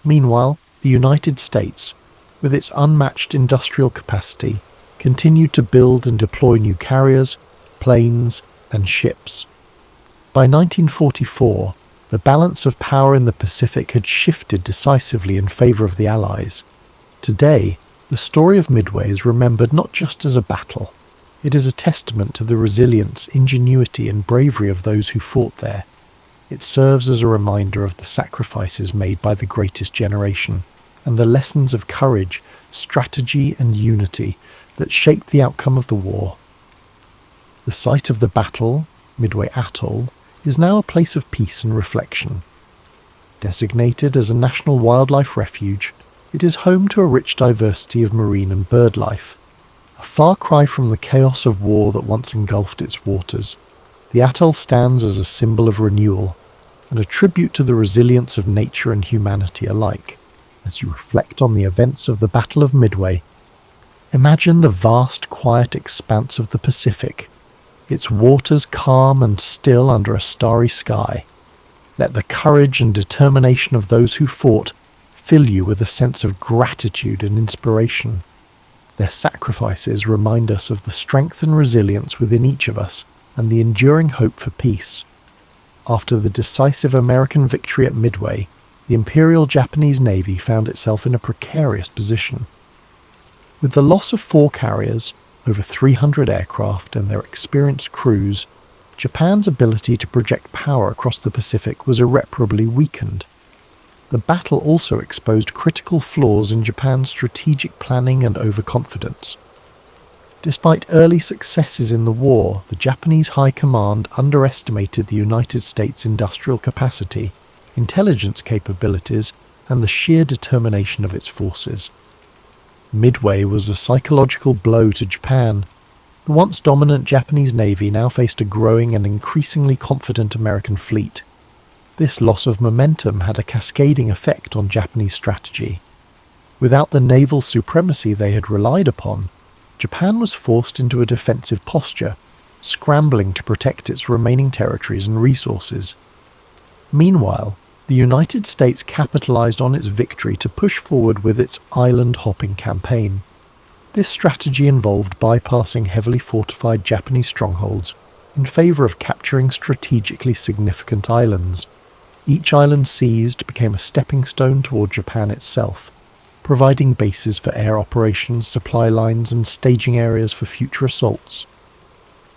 Meanwhile, the United States, with its unmatched industrial capacity, continued to build and deploy new carriers, planes, and ships. By 1944, the balance of power in the Pacific had shifted decisively in favor of the Allies. Today, the story of Midway is remembered not just as a battle. It is a testament to the resilience, ingenuity, and bravery of those who fought there. It serves as a reminder of the sacrifices made by the greatest generation, and the lessons of courage, strategy, and unity that shaped the outcome of the war. The site of the battle, Midway Atoll, is now a place of peace and reflection. Designated as a national wildlife refuge, it is home to a rich diversity of marine and bird life. A far cry from the chaos of war that once engulfed its waters, the atoll stands as a symbol of renewal and a tribute to the resilience of nature and humanity alike. As you reflect on the events of the Battle of Midway, imagine the vast, quiet expanse of the Pacific, its waters calm and still under a starry sky. Let the courage and determination of those who fought fill you with a sense of gratitude and inspiration. Their sacrifices remind us of the strength and resilience within each of us and the enduring hope for peace. After the decisive American victory at Midway, the Imperial Japanese Navy found itself in a precarious position. With the loss of 4 carriers, over 300 aircraft, and their experienced crews, Japan's ability to project power across the Pacific was irreparably weakened. The battle also exposed critical flaws in Japan's strategic planning and overconfidence. Despite early successes in the war, the Japanese High Command underestimated the United States' industrial capacity, intelligence capabilities, and the sheer determination of its forces. Midway was a psychological blow to Japan. The once dominant Japanese Navy now faced a growing and increasingly confident American fleet. This loss of momentum had a cascading effect on Japanese strategy. Without the naval supremacy they had relied upon, Japan was forced into a defensive posture, scrambling to protect its remaining territories and resources. Meanwhile, the United States capitalized on its victory to push forward with its island-hopping campaign. This strategy involved bypassing heavily fortified Japanese strongholds in favor of capturing strategically significant islands. Each island seized became a stepping stone toward Japan itself, providing bases for air operations, supply lines, and staging areas for future assaults.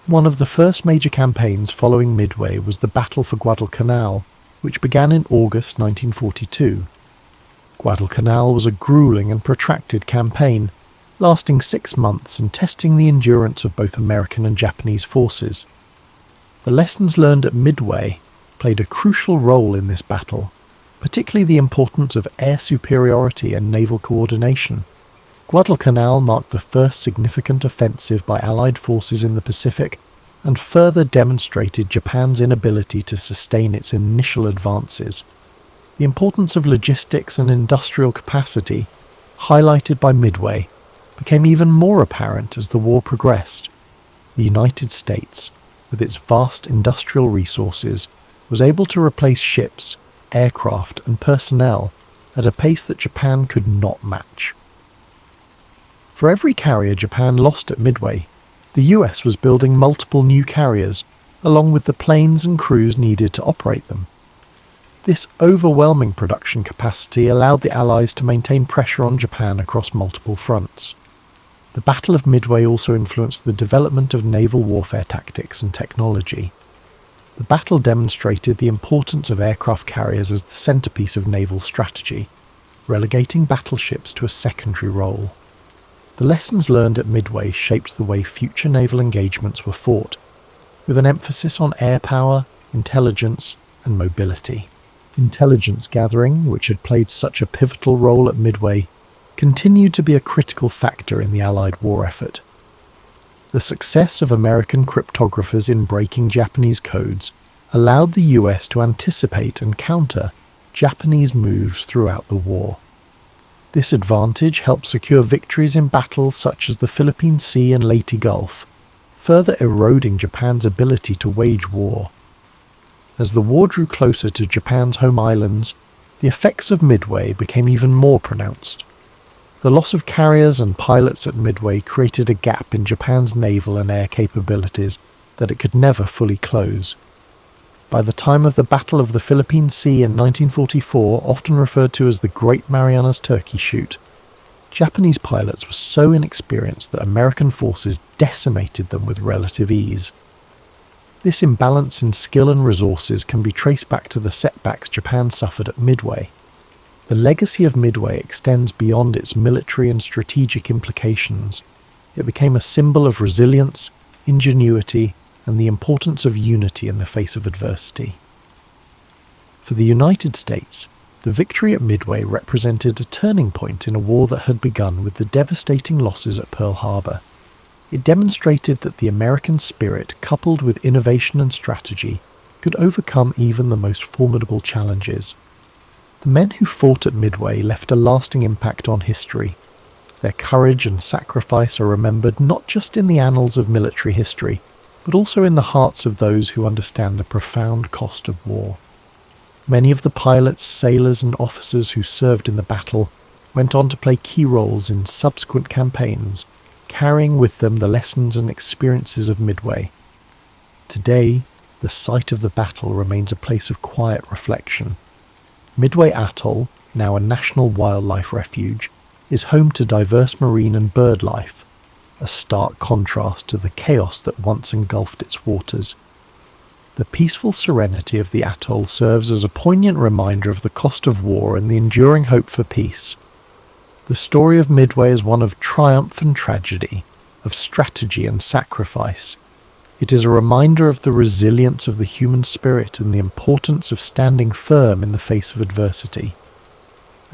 One of the first major campaigns following Midway was the Battle for Guadalcanal, which began in August 1942. Guadalcanal was a grueling and protracted campaign, lasting 6 months and testing the endurance of both American and Japanese forces. The lessons learned at Midway played a crucial role in this battle, particularly the importance of air superiority and naval coordination. Guadalcanal marked the first significant offensive by Allied forces in the Pacific and further demonstrated Japan's inability to sustain its initial advances. The importance of logistics and industrial capacity, highlighted by Midway, became even more apparent as the war progressed. The United States, with its vast industrial resources, was able to replace ships, aircraft, and personnel at a pace that Japan could not match. For every carrier Japan lost at Midway, the US was building multiple new carriers, along with the planes and crews needed to operate them. This overwhelming production capacity allowed the Allies to maintain pressure on Japan across multiple fronts. The Battle of Midway also influenced the development of naval warfare tactics and technology. The battle demonstrated the importance of aircraft carriers as the centerpiece of naval strategy, relegating battleships to a secondary role. The lessons learned at Midway shaped the way future naval engagements were fought, with an emphasis on air power, intelligence, and mobility. Intelligence gathering, which had played such a pivotal role at Midway, continued to be a critical factor in the Allied war effort. The success of American cryptographers in breaking Japanese codes allowed the US to anticipate and counter Japanese moves throughout the war. This advantage helped secure victories in battles such as the Philippine Sea and Leyte Gulf, further eroding Japan's ability to wage war. As the war drew closer to Japan's home islands, the effects of Midway became even more pronounced. The loss of carriers and pilots at Midway created a gap in Japan's naval and air capabilities that it could never fully close. By the time of the Battle of the Philippine Sea in 1944, often referred to as the Great Marianas Turkey Shoot, Japanese pilots were so inexperienced that American forces decimated them with relative ease. This imbalance in skill and resources can be traced back to the setbacks Japan suffered at Midway. The legacy of Midway extends beyond its military and strategic implications. It became a symbol of resilience, ingenuity, and the importance of unity in the face of adversity. For the United States, the victory at Midway represented a turning point in a war that had begun with the devastating losses at Pearl Harbor. It demonstrated that the American spirit, coupled with innovation and strategy, could overcome even the most formidable challenges. The men who fought at Midway left a lasting impact on history. Their courage and sacrifice are remembered not just in the annals of military history, but also in the hearts of those who understand the profound cost of war. Many of the pilots, sailors, and officers who served in the battle went on to play key roles in subsequent campaigns, carrying with them the lessons and experiences of Midway. Today, the site of the battle remains a place of quiet reflection. Midway Atoll, now a national wildlife refuge, is home to diverse marine and bird life, a stark contrast to the chaos that once engulfed its waters. The peaceful serenity of the atoll serves as a poignant reminder of the cost of war and the enduring hope for peace. The story of Midway is one of triumph and tragedy, of strategy and sacrifice. It is a reminder of the resilience of the human spirit and the importance of standing firm in the face of adversity.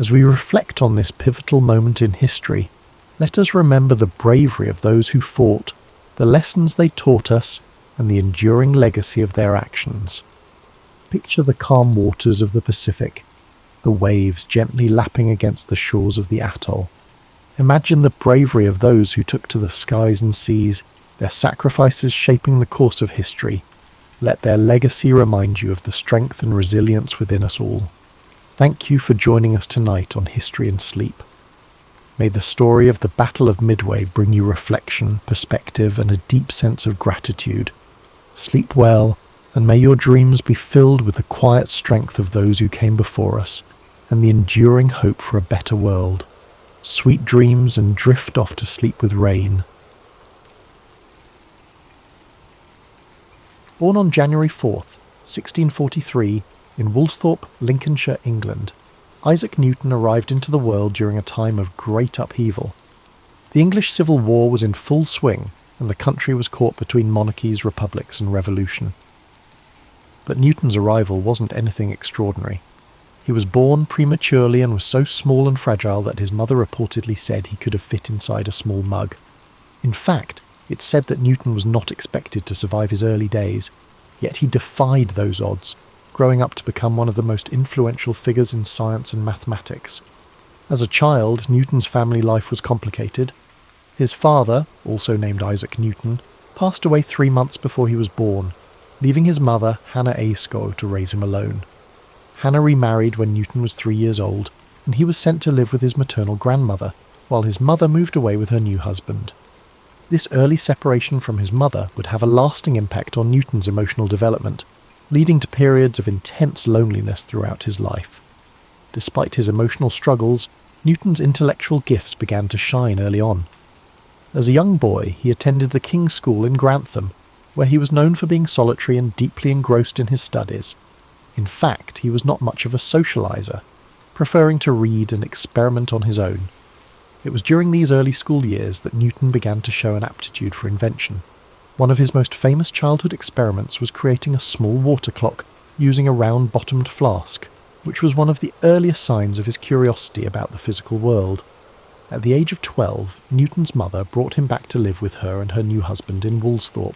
As we reflect on this pivotal moment in history, let us remember the bravery of those who fought, the lessons they taught us, and the enduring legacy of their actions. Picture the calm waters of the Pacific, the waves gently lapping against the shores of the atoll. Imagine the bravery of those who took to the skies and seas, their sacrifices shaping the course of history. Let their legacy remind you of the strength and resilience within us all. Thank you for joining us tonight on History and Sleep. May the story of the Battle of Midway bring you reflection, perspective, and a deep sense of gratitude. Sleep well, and may your dreams be filled with the quiet strength of those who came before us, and the enduring hope for a better world. Sweet dreams, and drift off to sleep with rain. Born on January 4th, 1643, in Woolsthorpe, Lincolnshire, England, Isaac Newton arrived into the world during a time of great upheaval. The English Civil War was in full swing, and the country was caught between monarchies, republics, and revolution. But Newton's arrival wasn't anything extraordinary. He was born prematurely and was so small and fragile that his mother reportedly said he could have fit inside a small mug. In fact, it's said that Newton was not expected to survive his early days, yet he defied those odds, growing up to become one of the most influential figures in science and mathematics. As a child, Newton's family life was complicated. His father, also named Isaac Newton, passed away 3 months before he was born, leaving his mother, Hannah Ayscough, to raise him alone. Hannah remarried when Newton was 3 years old, and he was sent to live with his maternal grandmother, while his mother moved away with her new husband. This early separation from his mother would have a lasting impact on Newton's emotional development, leading to periods of intense loneliness throughout his life. Despite his emotional struggles, Newton's intellectual gifts began to shine early on. As a young boy, he attended the King's School in Grantham, where he was known for being solitary and deeply engrossed in his studies. In fact, he was not much of a socializer, preferring to read and experiment on his own. It was during these early school years that Newton began to show an aptitude for invention. One of his most famous childhood experiments was creating a small water clock using a round-bottomed flask, which was one of the earliest signs of his curiosity about the physical world. At the age of 12, Newton's mother brought him back to live with her and her new husband in Woolsthorpe.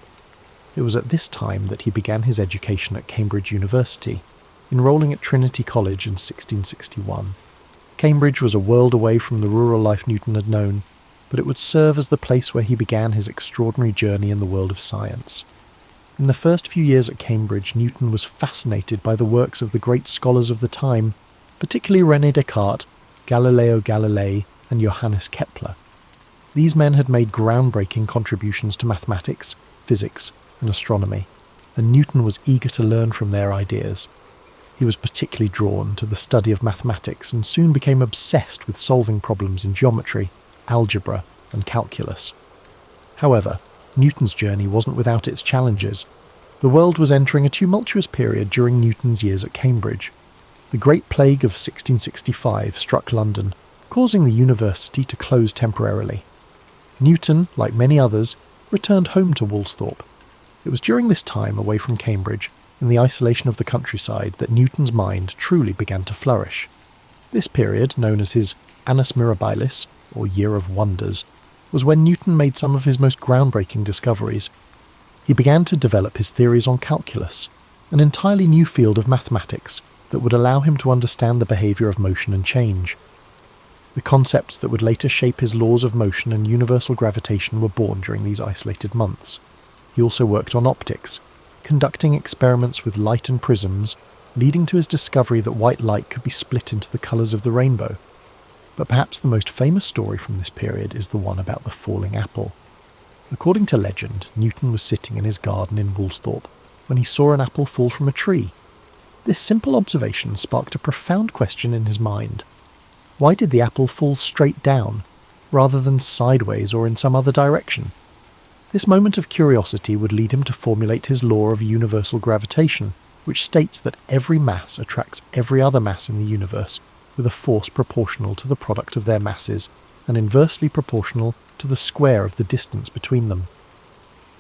It was at this time that he began his education at Cambridge University, enrolling at Trinity College in 1661. Cambridge was a world away from the rural life Newton had known, but it would serve as the place where he began his extraordinary journey in the world of science. In the first few years at Cambridge, Newton was fascinated by the works of the great scholars of the time, particularly René Descartes, Galileo Galilei, and Johannes Kepler. These men had made groundbreaking contributions to mathematics, physics, and astronomy, and Newton was eager to learn from their ideas. He was particularly drawn to the study of mathematics and soon became obsessed with solving problems in geometry, algebra, and calculus. However, Newton's journey wasn't without its challenges. The world was entering a tumultuous period during Newton's years at Cambridge. The Great Plague of 1665 struck London, causing the university to close temporarily. Newton, like many others, returned home to Woolsthorpe. It was during this time away from Cambridge, in the isolation of the countryside, that Newton's mind truly began to flourish. This period, known as his Annus Mirabilis, or Year of Wonders, was when Newton made some of his most groundbreaking discoveries. He began to develop his theories on calculus, an entirely new field of mathematics that would allow him to understand the behaviour of motion and change. The concepts that would later shape his laws of motion and universal gravitation were born during these isolated months. He also worked on optics, conducting experiments with light and prisms, leading to his discovery that white light could be split into the colours of the rainbow. But perhaps the most famous story from this period is the one about the falling apple. According to legend, Newton was sitting in his garden in Woolsthorpe when he saw an apple fall from a tree. This simple observation sparked a profound question in his mind. Why did the apple fall straight down, rather than sideways or in some other direction? This moment of curiosity would lead him to formulate his law of universal gravitation, which states that every mass attracts every other mass in the universe with a force proportional to the product of their masses and inversely proportional to the square of the distance between them.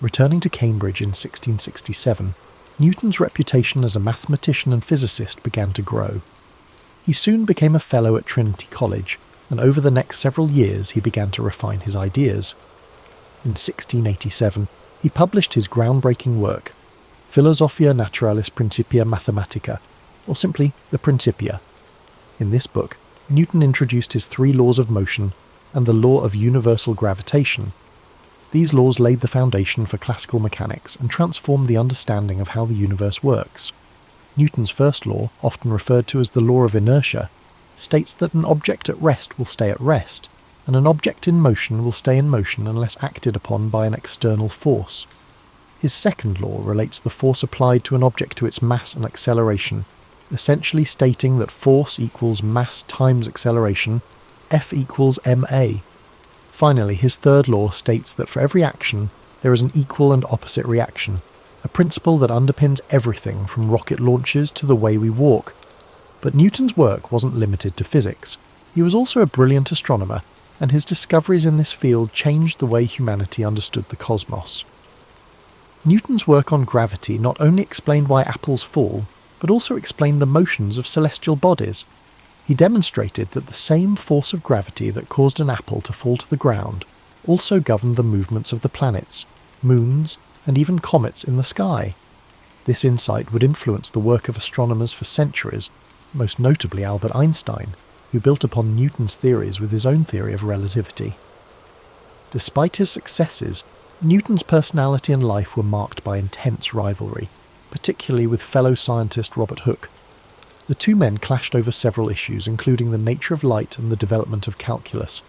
Returning to Cambridge in 1667, Newton's reputation as a mathematician and physicist began to grow. He soon became a fellow at Trinity College, and over the next several years he began to refine his ideas. In 1687, he published his groundbreaking work, Philosophia Naturalis Principia Mathematica, or simply the Principia. In this book, Newton introduced his 3 laws of motion and the law of universal gravitation. These laws laid the foundation for classical mechanics and transformed the understanding of how the universe works. Newton's first law, often referred to as the law of inertia, states that an object at rest will stay at rest, and an object in motion will stay in motion unless acted upon by an external force. His second law relates the force applied to an object to its mass and acceleration, essentially stating that force equals mass times acceleration, F equals ma. Finally, his third law states that for every action there is an equal and opposite reaction, a principle that underpins everything from rocket launches to the way we walk. But Newton's work wasn't limited to physics. He was also a brilliant astronomer, and his discoveries in this field changed the way humanity understood the cosmos. Newton's work on gravity not only explained why apples fall, but also explained the motions of celestial bodies. He demonstrated that the same force of gravity that caused an apple to fall to the ground also governed the movements of the planets, moons, and even comets in the sky. This insight would influence the work of astronomers for centuries, most notably Albert Einstein, who built upon Newton's theories with his own theory of relativity. Despite his successes, Newton's personality and life were marked by intense rivalry, particularly with fellow scientist Robert Hooke. The two men clashed over several issues, including the nature of light and the development of calculus.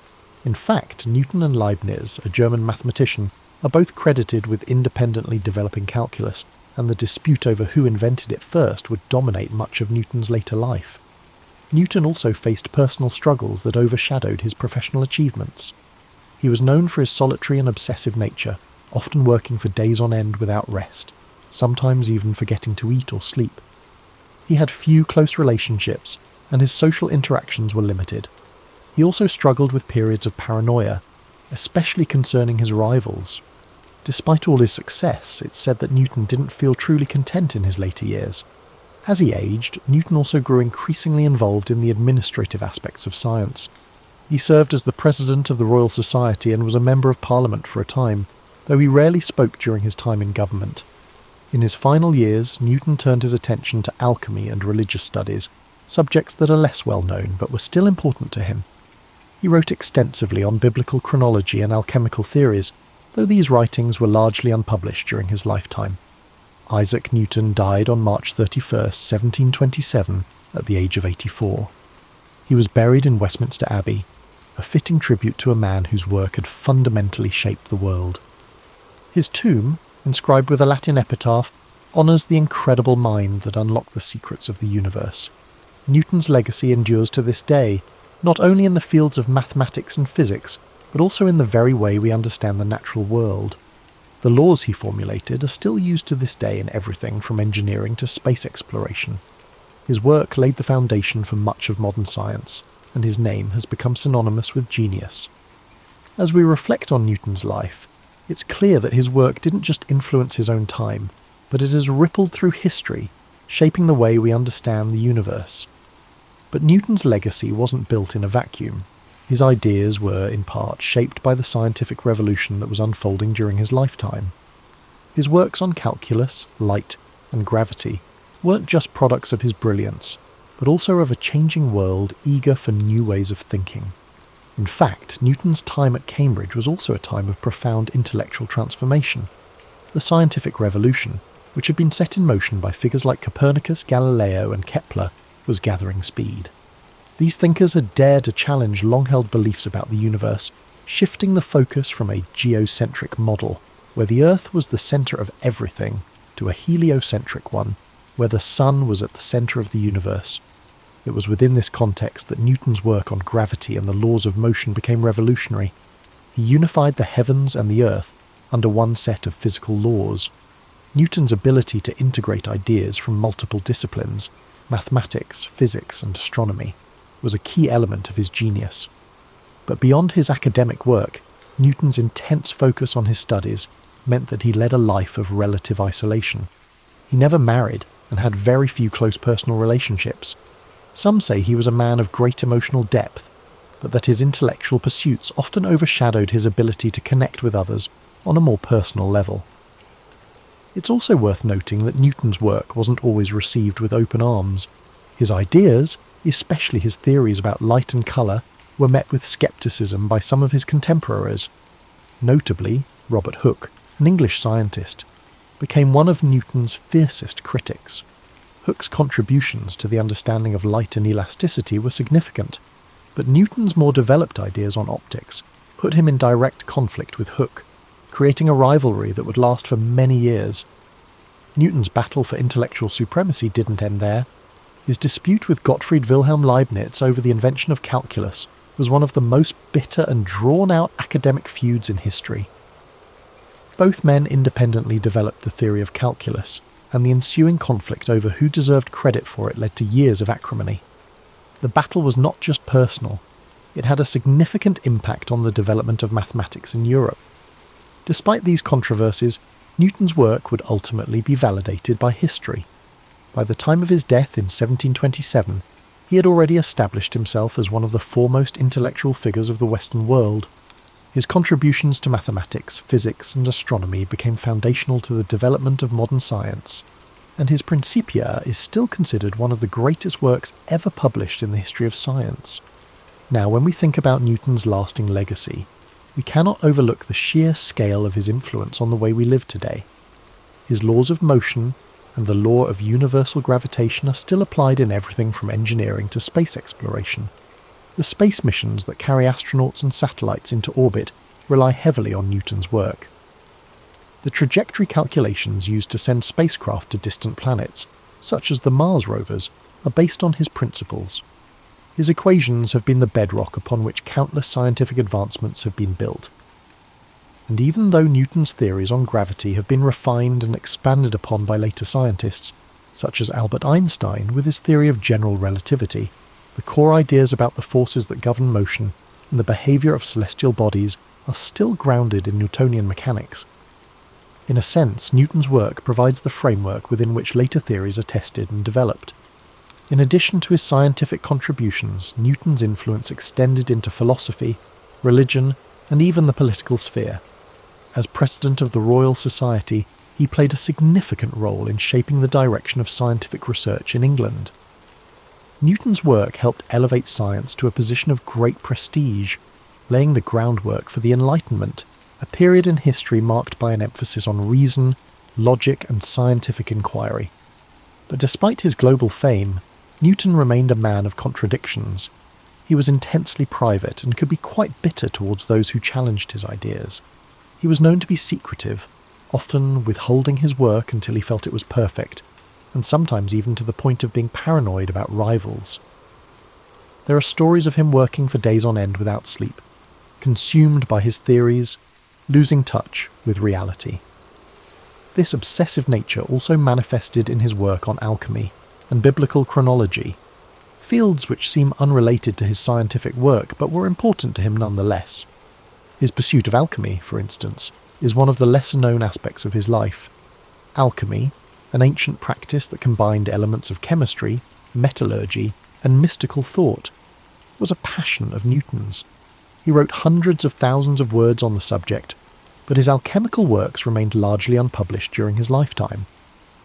In fact, Newton and Leibniz, a German mathematician, are both credited with independently developing calculus, and the dispute over who invented it first would dominate much of Newton's later life. Newton also faced personal struggles that overshadowed his professional achievements. He was known for his solitary and obsessive nature, often working for days on end without rest, sometimes even forgetting to eat or sleep. He had few close relationships, and his social interactions were limited. He also struggled with periods of paranoia, especially concerning his rivals. Despite all his success, it's said that Newton didn't feel truly content in his later years. As he aged, Newton also grew increasingly involved in the administrative aspects of science. He served as the president of the Royal Society and was a member of Parliament for a time, though he rarely spoke during his time in government. In his final years, Newton turned his attention to alchemy and religious studies, subjects that are less well known but were still important to him. He wrote extensively on biblical chronology and alchemical theories, though these writings were largely unpublished during his lifetime. Isaac Newton died on March 31st, 1727, at the age of 84. He was buried in Westminster Abbey, a fitting tribute to a man whose work had fundamentally shaped the world. His tomb, inscribed with a Latin epitaph, honours the incredible mind that unlocked the secrets of the universe. Newton's legacy endures to this day, not only in the fields of mathematics and physics, but also in the very way we understand the natural world. The laws he formulated are still used to this day in everything from engineering to space exploration. His work laid the foundation for much of modern science, and his name has become synonymous with genius. As we reflect on Newton's life, it's clear that his work didn't just influence his own time, but it has rippled through history, shaping the way we understand the universe. But Newton's legacy wasn't built in a vacuum. His ideas were, in part, shaped by the scientific revolution that was unfolding during his lifetime. His works on calculus, light, and gravity weren't just products of his brilliance, but also of a changing world eager for new ways of thinking. In fact, Newton's time at Cambridge was also a time of profound intellectual transformation. The scientific revolution, which had been set in motion by figures like Copernicus, Galileo, and Kepler, was gathering speed. These thinkers had dared to challenge long-held beliefs about the universe, shifting the focus from a geocentric model, where the Earth was the centre of everything, to a heliocentric one, where the Sun was at the centre of the universe. It was within this context that Newton's work on gravity and the laws of motion became revolutionary. He unified the heavens and the Earth under one set of physical laws. Newton's ability to integrate ideas from multiple disciplines, mathematics, physics, and astronomy, was a key element of his genius. But beyond his academic work, Newton's intense focus on his studies meant that he led a life of relative isolation. He never married and had very few close personal relationships. Some say he was a man of great emotional depth, but that his intellectual pursuits often overshadowed his ability to connect with others on a more personal level. It's also worth noting that Newton's work wasn't always received with open arms. His ideas, especially his theories about light and colour, were met with scepticism by some of his contemporaries. Notably, Robert Hooke, an English scientist, became one of Newton's fiercest critics. Hooke's contributions to the understanding of light and elasticity were significant, but Newton's more developed ideas on optics put him in direct conflict with Hooke, creating a rivalry that would last for many years. Newton's battle for intellectual supremacy didn't end there. His dispute with Gottfried Wilhelm Leibniz over the invention of calculus was one of the most bitter and drawn-out academic feuds in history. Both men independently developed the theory of calculus, and the ensuing conflict over who deserved credit for it led to years of acrimony. The battle was not just personal, it had a significant impact on the development of mathematics in Europe. Despite these controversies, Newton's work would ultimately be validated by history. By the time of his death in 1727, he had already established himself as one of the foremost intellectual figures of the Western world. His contributions to mathematics, physics, and astronomy became foundational to the development of modern science, and his Principia is still considered one of the greatest works ever published in the history of science. Now, when we think about Newton's lasting legacy, we cannot overlook the sheer scale of his influence on the way we live today. His laws of motion and the law of universal gravitation are still applied in everything from engineering to space exploration. The space missions that carry astronauts and satellites into orbit rely heavily on Newton's work. The trajectory calculations used to send spacecraft to distant planets, such as the Mars rovers, are based on his principles. His equations have been the bedrock upon which countless scientific advancements have been built. And even though Newton's theories on gravity have been refined and expanded upon by later scientists, such as Albert Einstein with his theory of general relativity, the core ideas about the forces that govern motion and the behaviour of celestial bodies are still grounded in Newtonian mechanics. In a sense, Newton's work provides the framework within which later theories are tested and developed. In addition to his scientific contributions, Newton's influence extended into philosophy, religion, and even the political sphere. As president of the Royal Society, he played a significant role in shaping the direction of scientific research in England. Newton's work helped elevate science to a position of great prestige, laying the groundwork for the Enlightenment, a period in history marked by an emphasis on reason, logic, and scientific inquiry. But despite his global fame, Newton remained a man of contradictions. He was intensely private and could be quite bitter towards those who challenged his ideas. He was known to be secretive, often withholding his work until he felt it was perfect, and sometimes even to the point of being paranoid about rivals. There are stories of him working for days on end without sleep, consumed by his theories, losing touch with reality. This obsessive nature also manifested in his work on alchemy and biblical chronology, fields which seem unrelated to his scientific work but were important to him nonetheless. His pursuit of alchemy, for instance, is one of the lesser-known aspects of his life. Alchemy, an ancient practice that combined elements of chemistry, metallurgy, and mystical thought, was a passion of Newton's. He wrote hundreds of thousands of words on the subject, but his alchemical works remained largely unpublished during his lifetime.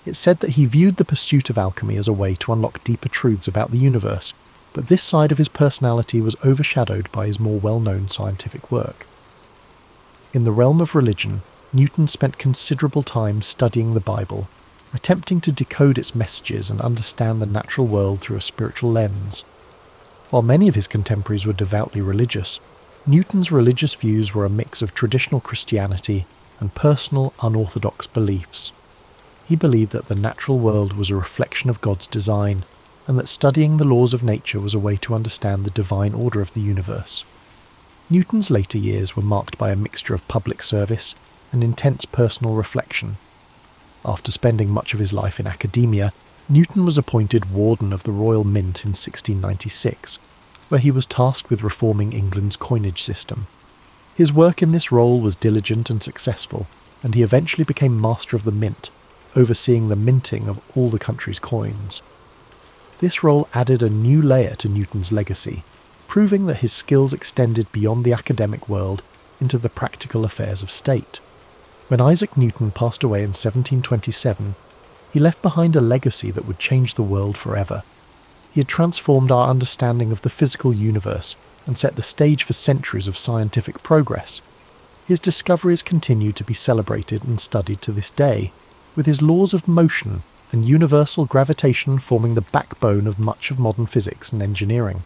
It's said that he viewed the pursuit of alchemy as a way to unlock deeper truths about the universe, but this side of his personality was overshadowed by his more well-known scientific work. In the realm of religion, Newton spent considerable time studying the Bible, attempting to decode its messages and understand the natural world through a spiritual lens. While many of his contemporaries were devoutly religious, Newton's religious views were a mix of traditional Christianity and personal, unorthodox beliefs. He believed that the natural world was a reflection of God's design, and that studying the laws of nature was a way to understand the divine order of the universe. Newton's later years were marked by a mixture of public service and intense personal reflection. After spending much of his life in academia, Newton was appointed Warden of the Royal Mint in 1696, where he was tasked with reforming England's coinage system. His work in this role was diligent and successful, and he eventually became Master of the Mint, overseeing the minting of all the country's coins. This role added a new layer to Newton's legacy, proving that his skills extended beyond the academic world into the practical affairs of state. When Isaac Newton passed away in 1727, he left behind a legacy that would change the world forever. He had transformed our understanding of the physical universe and set the stage for centuries of scientific progress. His discoveries continue to be celebrated and studied to this day, with his laws of motion and universal gravitation forming the backbone of much of modern physics and engineering.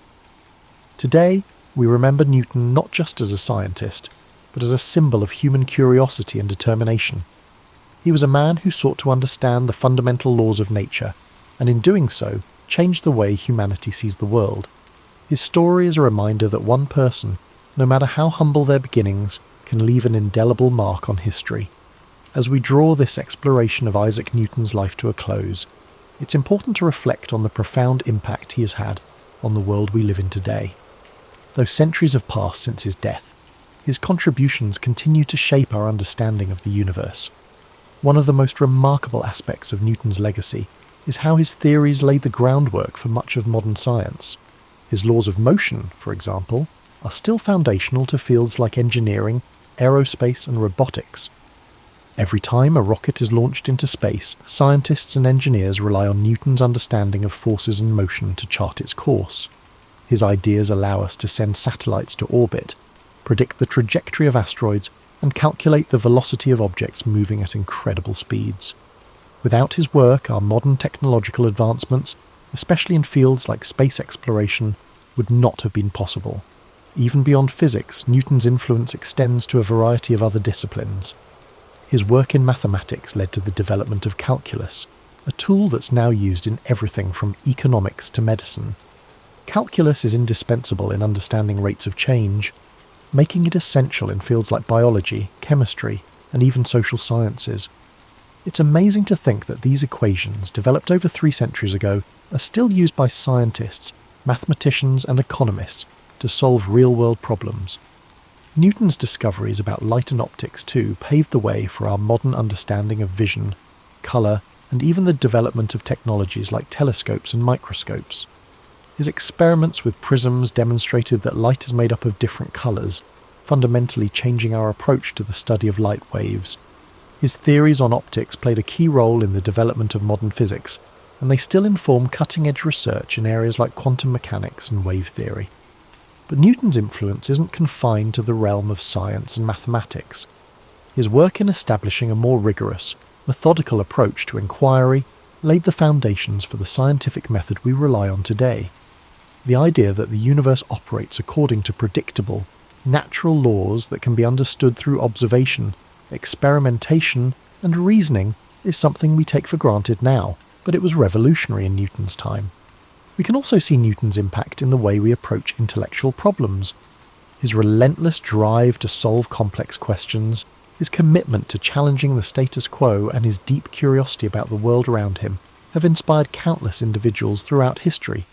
Today, we remember Newton not just as a scientist, but as a symbol of human curiosity and determination. He was a man who sought to understand the fundamental laws of nature, and in doing so, changed the way humanity sees the world. His story is a reminder that one person, no matter how humble their beginnings, can leave an indelible mark on history. As we draw this exploration of Isaac Newton's life to a close, it's important to reflect on the profound impact he has had on the world we live in today. Though centuries have passed since his death, his contributions continue to shape our understanding of the universe. One of the most remarkable aspects of Newton's legacy is how his theories laid the groundwork for much of modern science. His laws of motion, for example, are still foundational to fields like engineering, aerospace, and robotics. Every time a rocket is launched into space, scientists and engineers rely on Newton's understanding of forces and motion to chart its course. His ideas allow us to send satellites to orbit, predict the trajectory of asteroids, and calculate the velocity of objects moving at incredible speeds. Without his work, our modern technological advancements, especially in fields like space exploration, would not have been possible. Even beyond physics, Newton's influence extends to a variety of other disciplines. His work in mathematics led to the development of calculus, a tool that's now used in everything from economics to medicine. Calculus is indispensable in understanding rates of change, making it essential in fields like biology, chemistry, and even social sciences. It's amazing to think that these equations, developed over 3 centuries ago, are still used by scientists, mathematicians, and economists to solve real-world problems. Newton's discoveries about light and optics, too, paved the way for our modern understanding of vision, colour, and even the development of technologies like telescopes and microscopes. His experiments with prisms demonstrated that light is made up of different colours, fundamentally changing our approach to the study of light waves. His theories on optics played a key role in the development of modern physics, and they still inform cutting-edge research in areas like quantum mechanics and wave theory. But Newton's influence isn't confined to the realm of science and mathematics. His work in establishing a more rigorous, methodical approach to inquiry laid the foundations for the scientific method we rely on today. The idea that the universe operates according to predictable, natural laws that can be understood through observation, experimentation, and reasoning is something we take for granted now, but it was revolutionary in Newton's time. We can also see Newton's impact in the way we approach intellectual problems. His relentless drive to solve complex questions, his commitment to challenging the status quo, and his deep curiosity about the world around him have inspired countless individuals throughout history.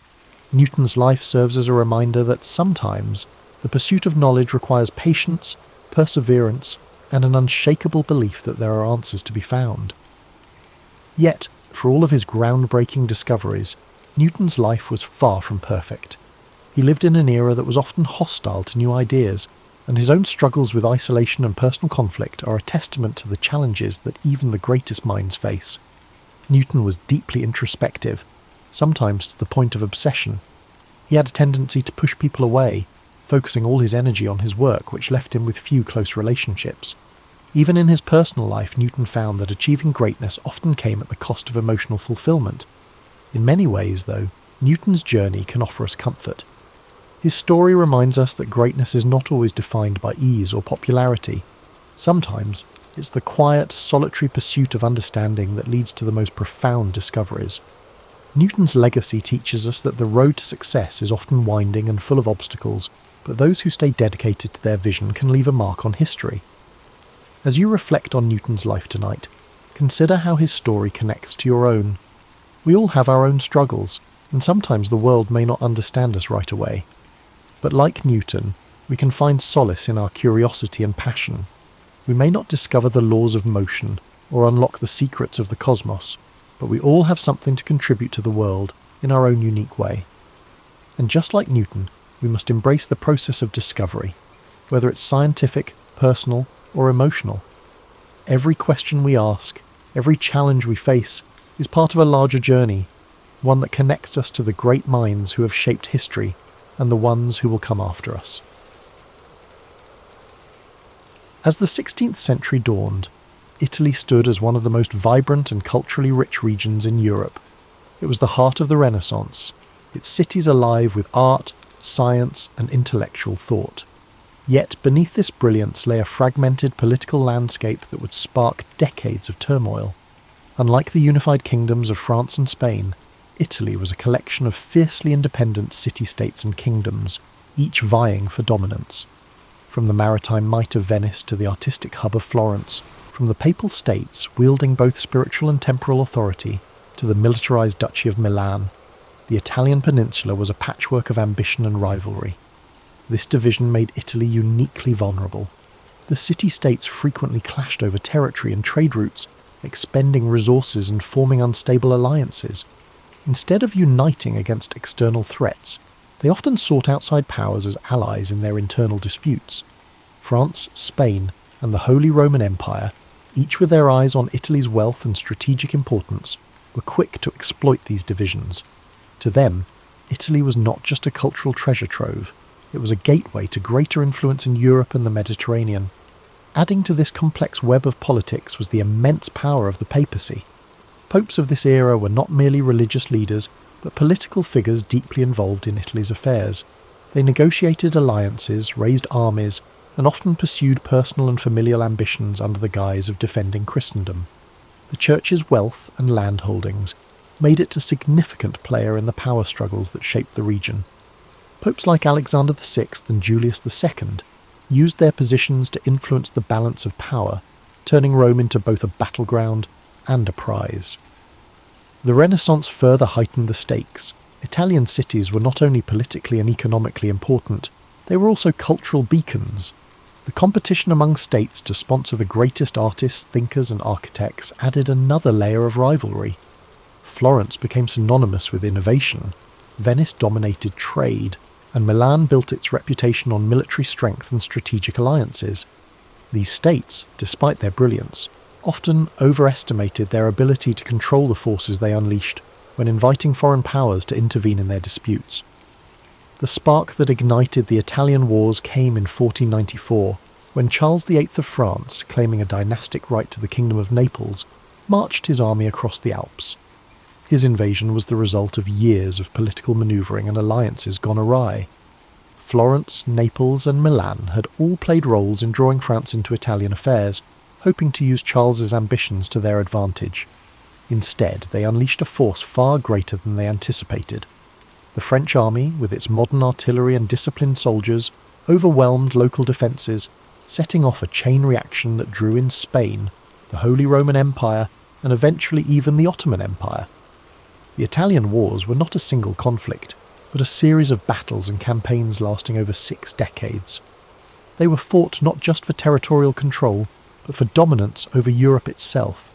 Newton's life serves as a reminder that sometimes the pursuit of knowledge requires patience, perseverance, and an unshakable belief that there are answers to be found. Yet, for all of his groundbreaking discoveries, Newton's life was far from perfect. He lived in an era that was often hostile to new ideas, and his own struggles with isolation and personal conflict are a testament to the challenges that even the greatest minds face. Newton was deeply introspective, sometimes to the point of obsession. He had a tendency to push people away, focusing all his energy on his work, which left him with few close relationships. Even in his personal life, Newton found that achieving greatness often came at the cost of emotional fulfillment. In many ways, though, Newton's journey can offer us comfort. His story reminds us that greatness is not always defined by ease or popularity. Sometimes, it's the quiet, solitary pursuit of understanding that leads to the most profound discoveries. Newton's legacy teaches us that the road to success is often winding and full of obstacles, but those who stay dedicated to their vision can leave a mark on history. As you reflect on Newton's life tonight, consider how his story connects to your own. We all have our own struggles, and sometimes the world may not understand us right away. But like Newton, we can find solace in our curiosity and passion. We may not discover the laws of motion or unlock the secrets of the cosmos, but we all have something to contribute to the world in our own unique way. And just like Newton, we must embrace the process of discovery, whether it's scientific, personal, or emotional. Every question we ask, every challenge we face, is part of a larger journey, one that connects us to the great minds who have shaped history and the ones who will come after us. As the 16th century dawned, Italy stood as one of the most vibrant and culturally rich regions in Europe. It was the heart of the Renaissance, its cities alive with art, science, and intellectual thought. Yet beneath this brilliance lay a fragmented political landscape that would spark decades of turmoil. Unlike the unified kingdoms of France and Spain, Italy was a collection of fiercely independent city-states and kingdoms, each vying for dominance. From the maritime might of Venice to the artistic hub of Florence, from the papal states wielding both spiritual and temporal authority to the militarized Duchy of Milan, the Italian peninsula was a patchwork of ambition and rivalry. This division made Italy uniquely vulnerable. The city-states frequently clashed over territory and trade routes, expending resources and forming unstable alliances. Instead of uniting against external threats, they often sought outside powers as allies in their internal disputes. France, Spain, and the Holy Roman Empire, each with their eyes on Italy's wealth and strategic importance, were quick to exploit these divisions. To them, Italy was not just a cultural treasure trove, it was a gateway to greater influence in Europe and the Mediterranean. Adding to this complex web of politics was the immense power of the papacy. Popes of this era were not merely religious leaders, but political figures deeply involved in Italy's affairs. They negotiated alliances, raised armies, and often pursued personal and familial ambitions under the guise of defending Christendom. The Church's wealth and land holdings made it a significant player in the power struggles that shaped the region. Popes like Alexander VI and Julius II used their positions to influence the balance of power, turning Rome into both a battleground and a prize. The Renaissance further heightened the stakes. Italian cities were not only politically and economically important, they were also cultural beacons. The competition among states to sponsor the greatest artists, thinkers and architects added another layer of rivalry. Florence became synonymous with innovation, Venice dominated trade, and Milan built its reputation on military strength and strategic alliances. These states, despite their brilliance, often overestimated their ability to control the forces they unleashed when inviting foreign powers to intervene in their disputes. The spark that ignited the Italian Wars came in 1494, when Charles VIII of France, claiming a dynastic right to the Kingdom of Naples, marched his army across the Alps. His invasion was the result of years of political manoeuvring and alliances gone awry. Florence, Naples and Milan had all played roles in drawing France into Italian affairs, hoping to use Charles's ambitions to their advantage. Instead, they unleashed a force far greater than they anticipated. The French army, with its modern artillery and disciplined soldiers, overwhelmed local defences, setting off a chain reaction that drew in Spain, the Holy Roman Empire, and eventually even the Ottoman Empire. The Italian Wars were not a single conflict, but a series of battles and campaigns lasting over 6 decades. They were fought not just for territorial control, but for dominance over Europe itself.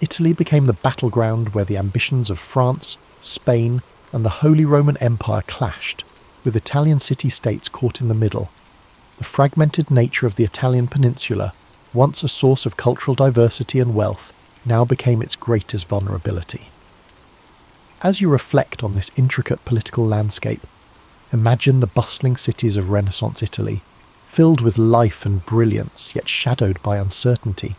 Italy became the battleground where the ambitions of France, Spain, and the Holy Roman Empire clashed, with Italian city-states caught in the middle. The fragmented nature of the Italian peninsula, once a source of cultural diversity and wealth, now became its greatest vulnerability. As you reflect on this intricate political landscape, imagine the bustling cities of Renaissance Italy, filled with life and brilliance, yet shadowed by uncertainty.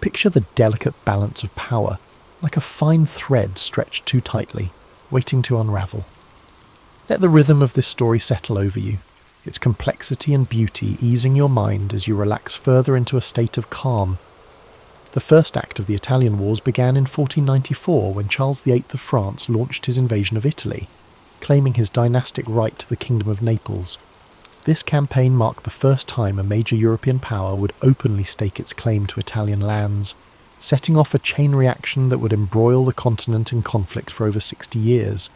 Picture the delicate balance of power, like a fine thread stretched too tightly, waiting to unravel. Let the rhythm of this story settle over you, its complexity and beauty easing your mind as you relax further into a state of calm. The first act of the Italian Wars began in 1494 when Charles VIII of France launched his invasion of Italy, claiming his dynastic right to the Kingdom of Naples. This campaign marked the first time a major European power would openly stake its claim to Italian lands, setting off a chain reaction that would embroil the continent in conflict for over 60 years.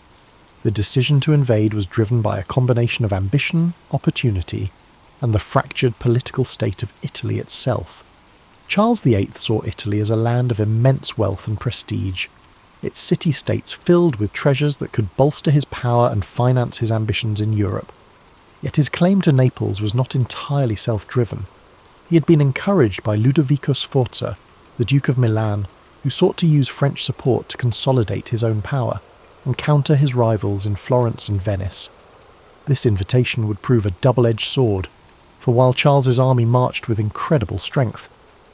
The decision to invade was driven by a combination of ambition, opportunity, and the fractured political state of Italy itself. Charles VIII saw Italy as a land of immense wealth and prestige, its city-states filled with treasures that could bolster his power and finance his ambitions in Europe. Yet his claim to Naples was not entirely self-driven. He had been encouraged by Ludovico Sforza, the Duke of Milan, who sought to use French support to consolidate his own power and counter his rivals in Florence and Venice. This invitation would prove a double-edged sword, for while Charles's army marched with incredible strength,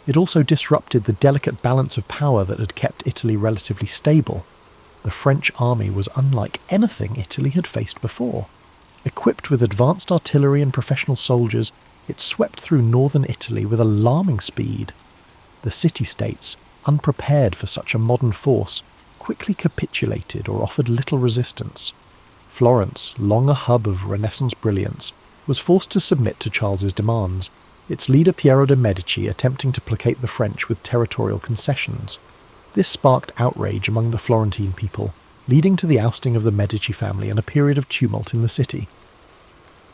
it also disrupted the delicate balance of power that had kept Italy relatively stable. The French army was unlike anything Italy had faced before. Equipped with advanced artillery and professional soldiers, it swept through northern Italy with alarming speed. The city-states, unprepared for such a modern force, quickly capitulated or offered little resistance. Florence, long a hub of Renaissance brilliance, was forced to submit to Charles's demands, its leader Piero de' Medici attempting to placate the French with territorial concessions. This sparked outrage among the Florentine people, leading to the ousting of the Medici family and a period of tumult in the city.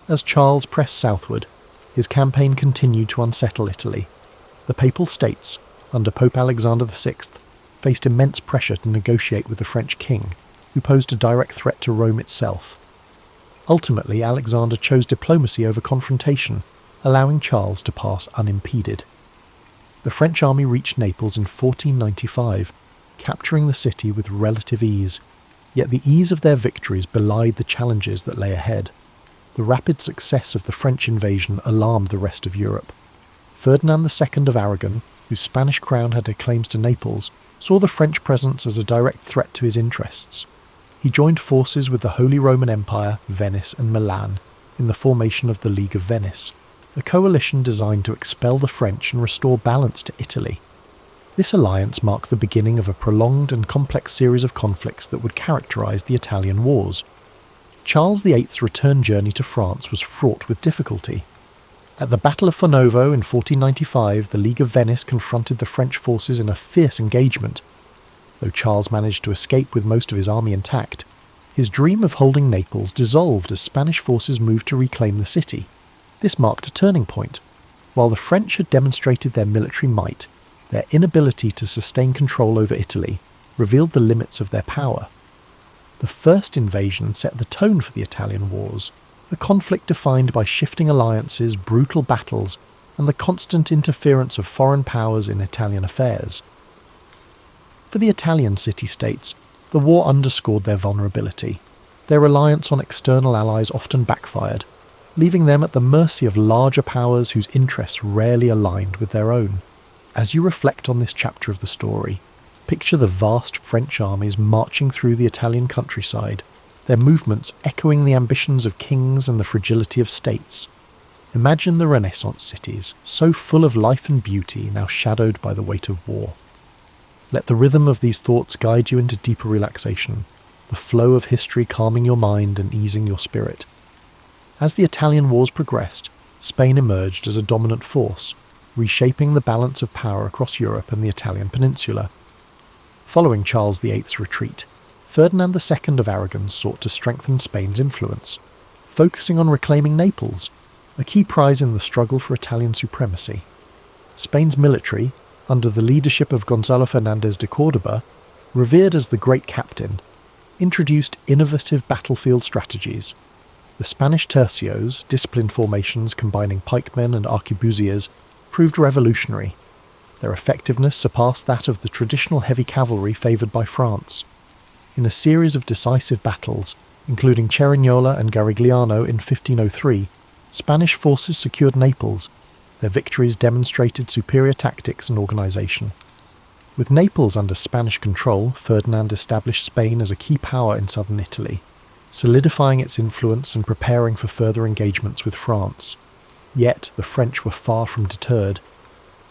As Charles pressed southward, his campaign continued to unsettle Italy. The Papal States, under Pope Alexander VI, faced immense pressure to negotiate with the French king, who posed a direct threat to Rome itself. Ultimately, Alexander chose diplomacy over confrontation, allowing Charles to pass unimpeded. The French army reached Naples in 1495, capturing the city with relative ease. Yet the ease of their victories belied the challenges that lay ahead. The rapid success of the French invasion alarmed the rest of Europe. Ferdinand II of Aragon, whose Spanish crown had claims to Naples, saw the French presence as a direct threat to his interests. He joined forces with the Holy Roman Empire, Venice and Milan in the formation of the League of Venice, a coalition designed to expel the French and restore balance to Italy. This alliance marked the beginning of a prolonged and complex series of conflicts that would characterize the Italian Wars. Charles VIII's return journey to France was fraught with difficulty. At the Battle of Fornovo in 1495, the League of Venice confronted the French forces in a fierce engagement. Though Charles managed to escape with most of his army intact, his dream of holding Naples dissolved as Spanish forces moved to reclaim the city. This marked a turning point. While the French had demonstrated their military might, their inability to sustain control over Italy revealed the limits of their power. The first invasion set the tone for the Italian Wars, a conflict defined by shifting alliances, brutal battles, and the constant interference of foreign powers in Italian affairs. For the Italian city-states, the war underscored their vulnerability. Their reliance on external allies often backfired, leaving them at the mercy of larger powers whose interests rarely aligned with their own. As you reflect on this chapter of the story, picture the vast French armies marching through the Italian countryside, their movements echoing the ambitions of kings and the fragility of states. Imagine the Renaissance cities, so full of life and beauty, now shadowed by the weight of war. Let the rhythm of these thoughts guide you into deeper relaxation, the flow of history calming your mind and easing your spirit. As the Italian Wars progressed, Spain emerged as a dominant force, reshaping the balance of power across Europe and the Italian peninsula. Following Charles VIII's retreat, Ferdinand II of Aragon sought to strengthen Spain's influence, focusing on reclaiming Naples, a key prize in the struggle for Italian supremacy. Spain's military, under the leadership of Gonzalo Fernández de Córdoba, revered as the Great Captain, introduced innovative battlefield strategies. The Spanish tercios, disciplined formations combining pikemen and arquebusiers, proved revolutionary. Their effectiveness surpassed that of the traditional heavy cavalry favoured by France. In a series of decisive battles, including Cerignola and Garigliano in 1503, Spanish forces secured Naples. Their victories demonstrated superior tactics and organisation. With Naples under Spanish control, Ferdinand established Spain as a key power in southern Italy, solidifying its influence and preparing for further engagements with France. Yet the French were far from deterred.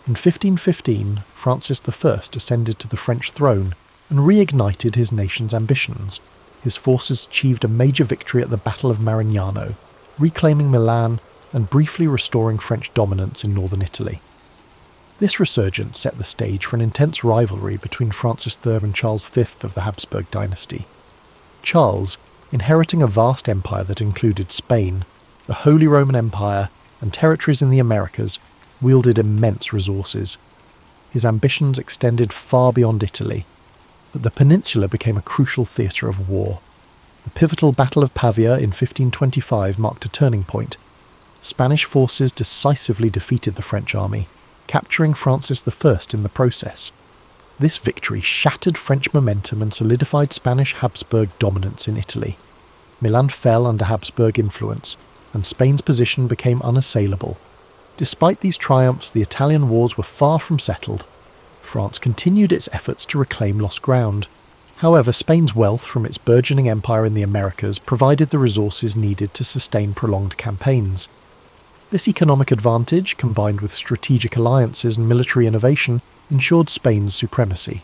In 1515, Francis I ascended to the French throne and reignited his nation's ambitions. His forces achieved a major victory at the Battle of Marignano, reclaiming Milan and briefly restoring French dominance in northern Italy. This resurgence set the stage for an intense rivalry between Francis III and Charles V of the Habsburg dynasty. Charles, inheriting a vast empire that included Spain, the Holy Roman Empire, and territories in the Americas, wielded immense resources. His ambitions extended far beyond Italy, but the peninsula became a crucial theatre of war. The pivotal Battle of Pavia in 1525 marked a turning point. Spanish forces decisively defeated the French army, capturing Francis I in the process. This victory shattered French momentum and solidified Spanish Habsburg dominance in Italy. Milan fell under Habsburg influence, and Spain's position became unassailable. Despite these triumphs, the Italian wars were far from settled. France continued its efforts to reclaim lost ground. However, Spain's wealth from its burgeoning empire in the Americas provided the resources needed to sustain prolonged campaigns. This economic advantage, combined with strategic alliances and military innovation, ensured Spain's supremacy.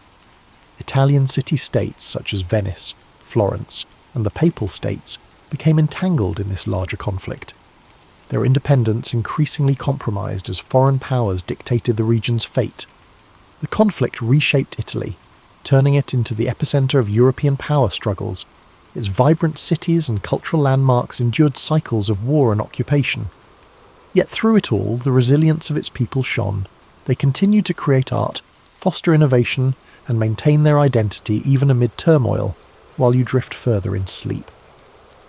Italian city-states such as Venice, Florence, and the Papal States became entangled in this larger conflict. Their independence increasingly compromised as foreign powers dictated the region's fate. The conflict reshaped Italy, turning it into the epicenter of European power struggles. Its vibrant cities and cultural landmarks endured cycles of war and occupation. Yet through it all, the resilience of its people shone. They continued to create art, foster innovation, and maintain their identity even amid turmoil, while you drift further in sleep.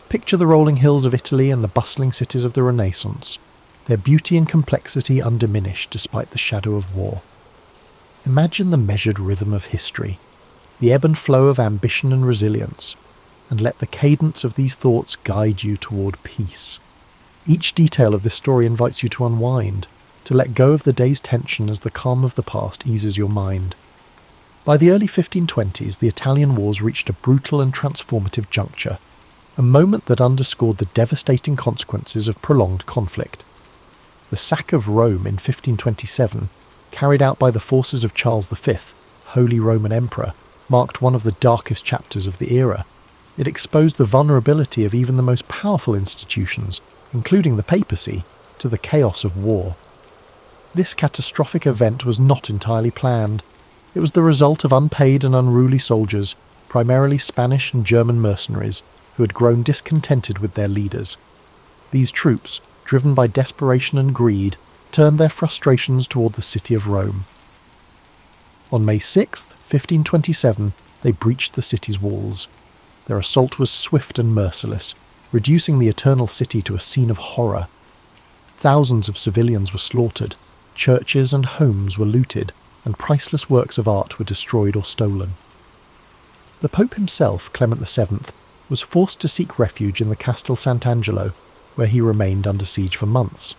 Picture the rolling hills of Italy and the bustling cities of the Renaissance, their beauty and complexity undiminished despite the shadow of war. Imagine the measured rhythm of history, the ebb and flow of ambition and resilience, and let the cadence of these thoughts guide you toward peace. Each detail of this story invites you to unwind, to let go of the day's tension as the calm of the past eases your mind. By the early 1520s, the Italian wars reached a brutal and transformative juncture, a moment that underscored the devastating consequences of prolonged conflict. The sack of Rome in 1527, carried out by the forces of Charles V, Holy Roman Emperor, marked one of the darkest chapters of the era. It exposed the vulnerability of even the most powerful institutions, including the papacy, to the chaos of war. This catastrophic event was not entirely planned. It was the result of unpaid and unruly soldiers, primarily Spanish and German mercenaries, who had grown discontented with their leaders. These troops, driven by desperation and greed, turned their frustrations toward the city of Rome. On May 6, 1527, they breached the city's walls. Their assault was swift and merciless, reducing the eternal city to a scene of horror. Thousands of civilians were slaughtered, churches and homes were looted, and priceless works of art were destroyed or stolen. The Pope himself, Clement VII, was forced to seek refuge in the Castel Sant'Angelo, where he remained under siege for months.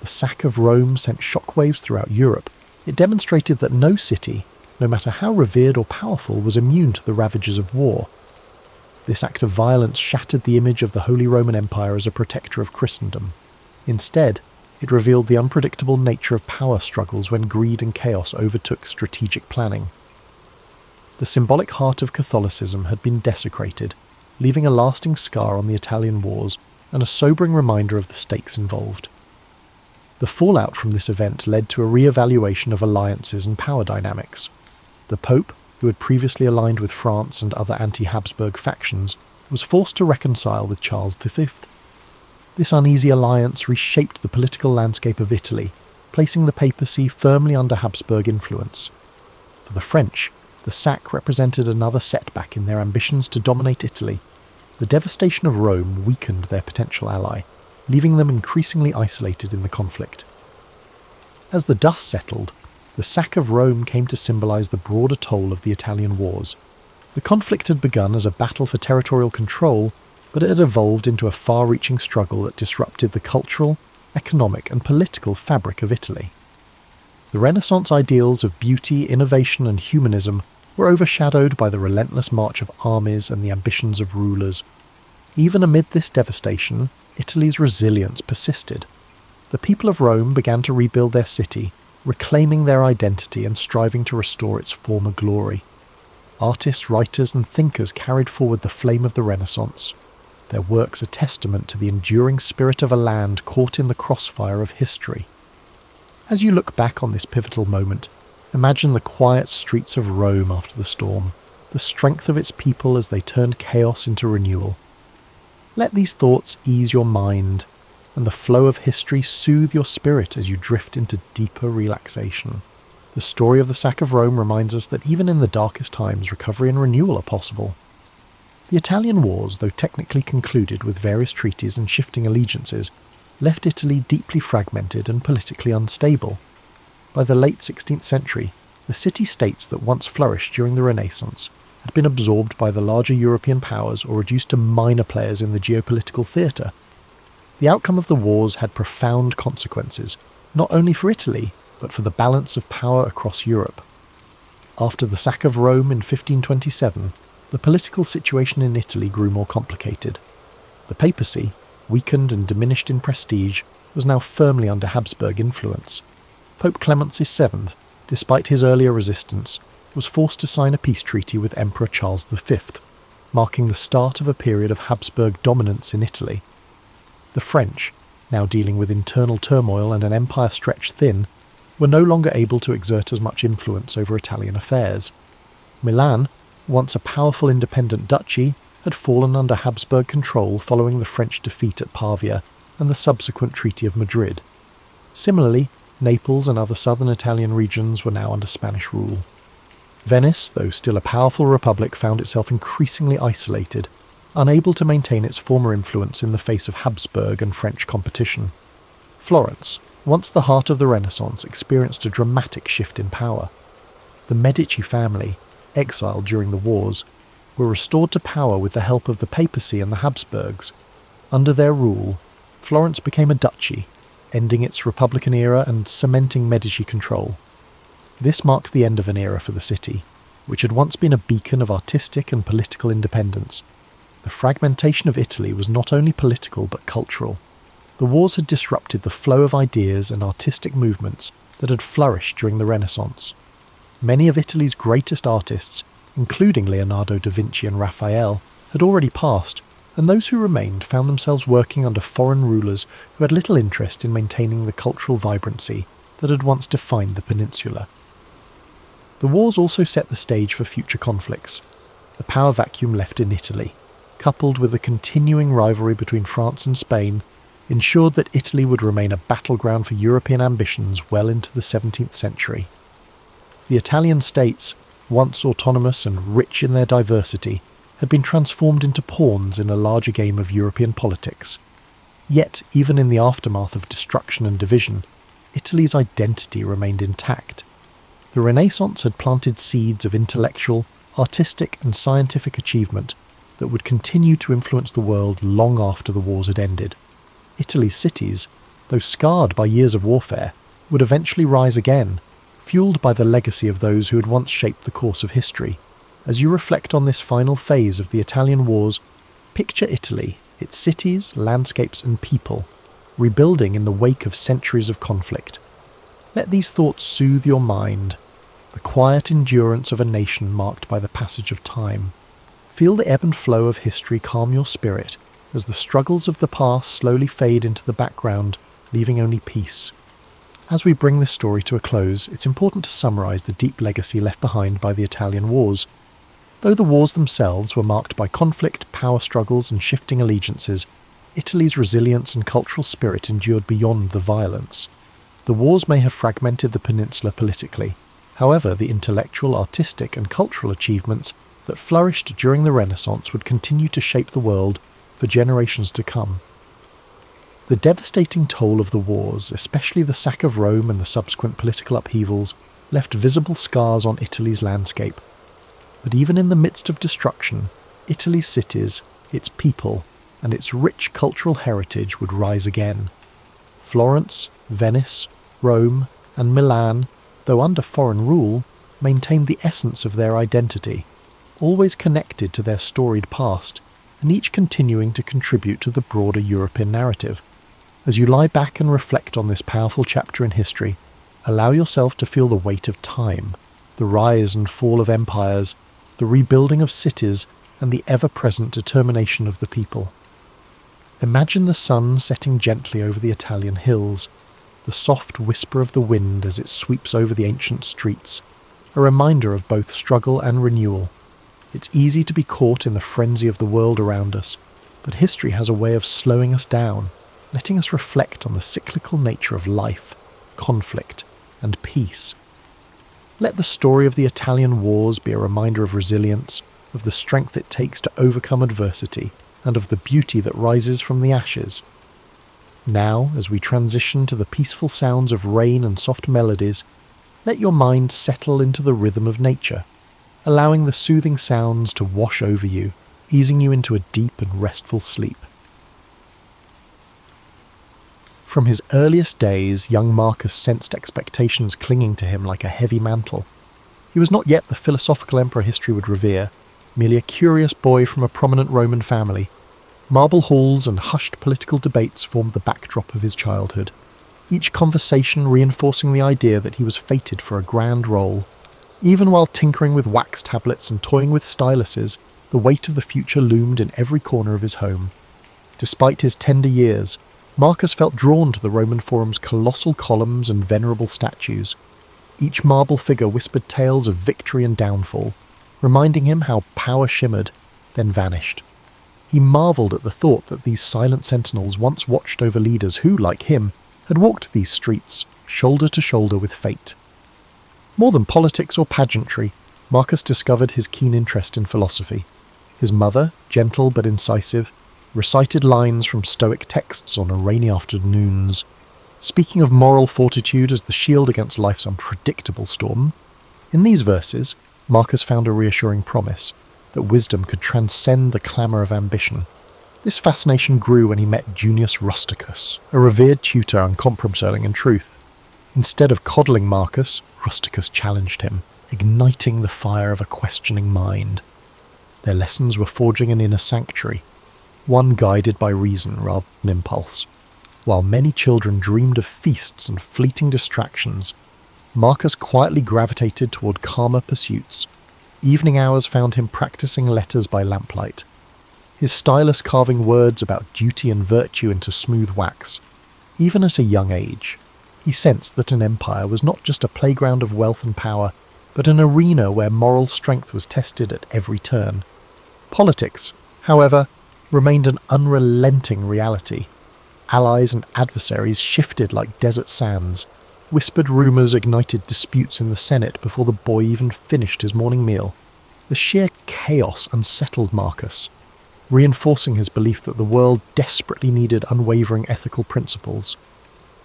The sack of Rome sent shockwaves throughout Europe. It demonstrated that no city, no matter how revered or powerful, was immune to the ravages of war. This act of violence shattered the image of the Holy Roman Empire as a protector of Christendom. Instead, it revealed the unpredictable nature of power struggles when greed and chaos overtook strategic planning. The symbolic heart of Catholicism had been desecrated, leaving a lasting scar on the Italian wars and a sobering reminder of the stakes involved. The fallout from this event led to a re-evaluation of alliances and power dynamics. The Pope, who had previously aligned with France and other anti-Habsburg factions, was forced to reconcile with Charles V. This uneasy alliance reshaped the political landscape of Italy, placing the papacy firmly under Habsburg influence. For the French, the sack represented another setback in their ambitions to dominate Italy. The devastation of Rome weakened their potential ally, leaving them increasingly isolated in the conflict. As the dust settled, the sack of Rome came to symbolize the broader toll of the Italian wars. The conflict had begun as a battle for territorial control, but it had evolved into a far-reaching struggle that disrupted the cultural, economic and political fabric of Italy. The Renaissance ideals of beauty, innovation and humanism were overshadowed by the relentless march of armies and the ambitions of rulers. Even amid this devastation, Italy's resilience persisted. The people of Rome began to rebuild their city, reclaiming their identity and striving to restore its former glory. Artists, writers and thinkers carried forward the flame of the Renaissance, their works a testament to the enduring spirit of a land caught in the crossfire of history. As you look back on this pivotal moment, imagine the quiet streets of Rome after the storm, the strength of its people as they turned chaos into renewal. Let these thoughts ease your mind, and the flow of history soothe your spirit as you drift into deeper relaxation. The story of the sack of Rome reminds us that even in the darkest times, recovery and renewal are possible. The Italian wars, though technically concluded with various treaties and shifting allegiances, left Italy deeply fragmented and politically unstable. By the late 16th century, the city-states that once flourished during the Renaissance had been absorbed by the larger European powers or reduced to minor players in the geopolitical theatre. The outcome of the wars had profound consequences, not only for Italy, but for the balance of power across Europe. After the sack of Rome in 1527, the political situation in Italy grew more complicated. The papacy, weakened and diminished in prestige, was now firmly under Habsburg influence. Pope Clement VII, despite his earlier resistance, was forced to sign a peace treaty with Emperor Charles V, marking the start of a period of Habsburg dominance in Italy. The French, now dealing with internal turmoil and an empire stretched thin, were no longer able to exert as much influence over Italian affairs. Milan, once a powerful independent duchy, had fallen under Habsburg control following the French defeat at Pavia and the subsequent Treaty of Madrid. Similarly, Naples and other southern Italian regions were now under Spanish rule. Venice, though still a powerful republic, found itself increasingly isolated, unable to maintain its former influence in the face of Habsburg and French competition. Florence, once the heart of the Renaissance, experienced a dramatic shift in power. The Medici family, exiled during the wars, were restored to power with the help of the papacy and the Habsburgs. Under their rule, Florence became a duchy, ending its Republican era and cementing Medici control. This marked the end of an era for the city, which had once been a beacon of artistic and political independence. The fragmentation of Italy was not only political but cultural. The wars had disrupted the flow of ideas and artistic movements that had flourished during the Renaissance. Many of Italy's greatest artists, including Leonardo da Vinci and Raphael, had already passed, and those who remained found themselves working under foreign rulers who had little interest in maintaining the cultural vibrancy that had once defined the peninsula. The wars also set the stage for future conflicts. The power vacuum left in Italy, coupled with the continuing rivalry between France and Spain, ensured that Italy would remain a battleground for European ambitions well into the 17th century. The Italian states, once autonomous and rich in their diversity, had been transformed into pawns in a larger game of European politics. Yet, even in the aftermath of destruction and division, Italy's identity remained intact. The Renaissance had planted seeds of intellectual, artistic and scientific achievement that would continue to influence the world long after the wars had ended. Italy's cities, though scarred by years of warfare, would eventually rise again, fueled by the legacy of those who had once shaped the course of history. As you reflect on this final phase of the Italian wars, picture Italy, its cities, landscapes and people, rebuilding in the wake of centuries of conflict. Let these thoughts soothe your mind, the quiet endurance of a nation marked by the passage of time. Feel the ebb and flow of history calm your spirit as the struggles of the past slowly fade into the background, leaving only peace. As we bring this story to a close, it's important to summarise the deep legacy left behind by the Italian wars. Though the wars themselves were marked by conflict, power struggles and shifting allegiances, Italy's resilience and cultural spirit endured beyond the violence. The wars may have fragmented the peninsula politically. However, the intellectual, artistic and cultural achievements that flourished during the Renaissance would continue to shape the world for generations to come. The devastating toll of the wars, especially the sack of Rome and the subsequent political upheavals, left visible scars on Italy's landscape. But even in the midst of destruction, Italy's cities, its people, and its rich cultural heritage would rise again. Florence, Venice, Rome, and Milan, though under foreign rule, maintained the essence of their identity, always connected to their storied past, and each continuing to contribute to the broader European narrative. As you lie back and reflect on this powerful chapter in history, allow yourself to feel the weight of time, the rise and fall of empires, the rebuilding of cities, and the ever-present determination of the people. Imagine the sun setting gently over the Italian hills, the soft whisper of the wind as it sweeps over the ancient streets, a reminder of both struggle and renewal. It's easy to be caught in the frenzy of the world around us, but history has a way of slowing us down, letting us reflect on the cyclical nature of life, conflict, and peace. Let the story of the Italian wars be a reminder of resilience, of the strength it takes to overcome adversity, and of the beauty that rises from the ashes. Now, as we transition to the peaceful sounds of rain and soft melodies, let your mind settle into the rhythm of nature, allowing the soothing sounds to wash over you, easing you into a deep and restful sleep. From his earliest days, young Marcus sensed expectations clinging to him like a heavy mantle. He was not yet the philosophical emperor history would revere, merely a curious boy from a prominent Roman family. Marble halls and hushed political debates formed the backdrop of his childhood, each conversation reinforcing the idea that he was fated for a grand role. Even while tinkering with wax tablets and toying with styluses, the weight of the future loomed in every corner of his home. Despite his tender years, Marcus felt drawn to the Roman Forum's colossal columns and venerable statues. Each marble figure whispered tales of victory and downfall, reminding him how power shimmered, then vanished. He marvelled at the thought that these silent sentinels once watched over leaders who, like him, had walked these streets, shoulder to shoulder with fate. More than politics or pageantry, Marcus discovered his keen interest in philosophy. His mother, gentle but incisive, recited lines from Stoic texts on rainy afternoons. Speaking of moral fortitude as the shield against life's unpredictable storm, in these verses, Marcus found a reassuring promise that wisdom could transcend the clamour of ambition. This fascination grew when he met Junius Rusticus, a revered tutor on compromising in truth. Instead of coddling Marcus, Rusticus challenged him, igniting the fire of a questioning mind. Their lessons were forging an inner sanctuary, one guided by reason rather than impulse. While many children dreamed of feasts and fleeting distractions, Marcus quietly gravitated toward calmer pursuits. Evening hours found him practicing letters by lamplight, his stylus carving words about duty and virtue into smooth wax. Even at a young age, he sensed that an empire was not just a playground of wealth and power, but an arena where moral strength was tested at every turn. Politics, however, remained an unrelenting reality. allies and adversaries shifted like desert sands. Whispered rumours ignited disputes in the Senate before the boy even finished his morning meal. The sheer chaos unsettled Marcus, reinforcing his belief that the world desperately needed unwavering ethical principles.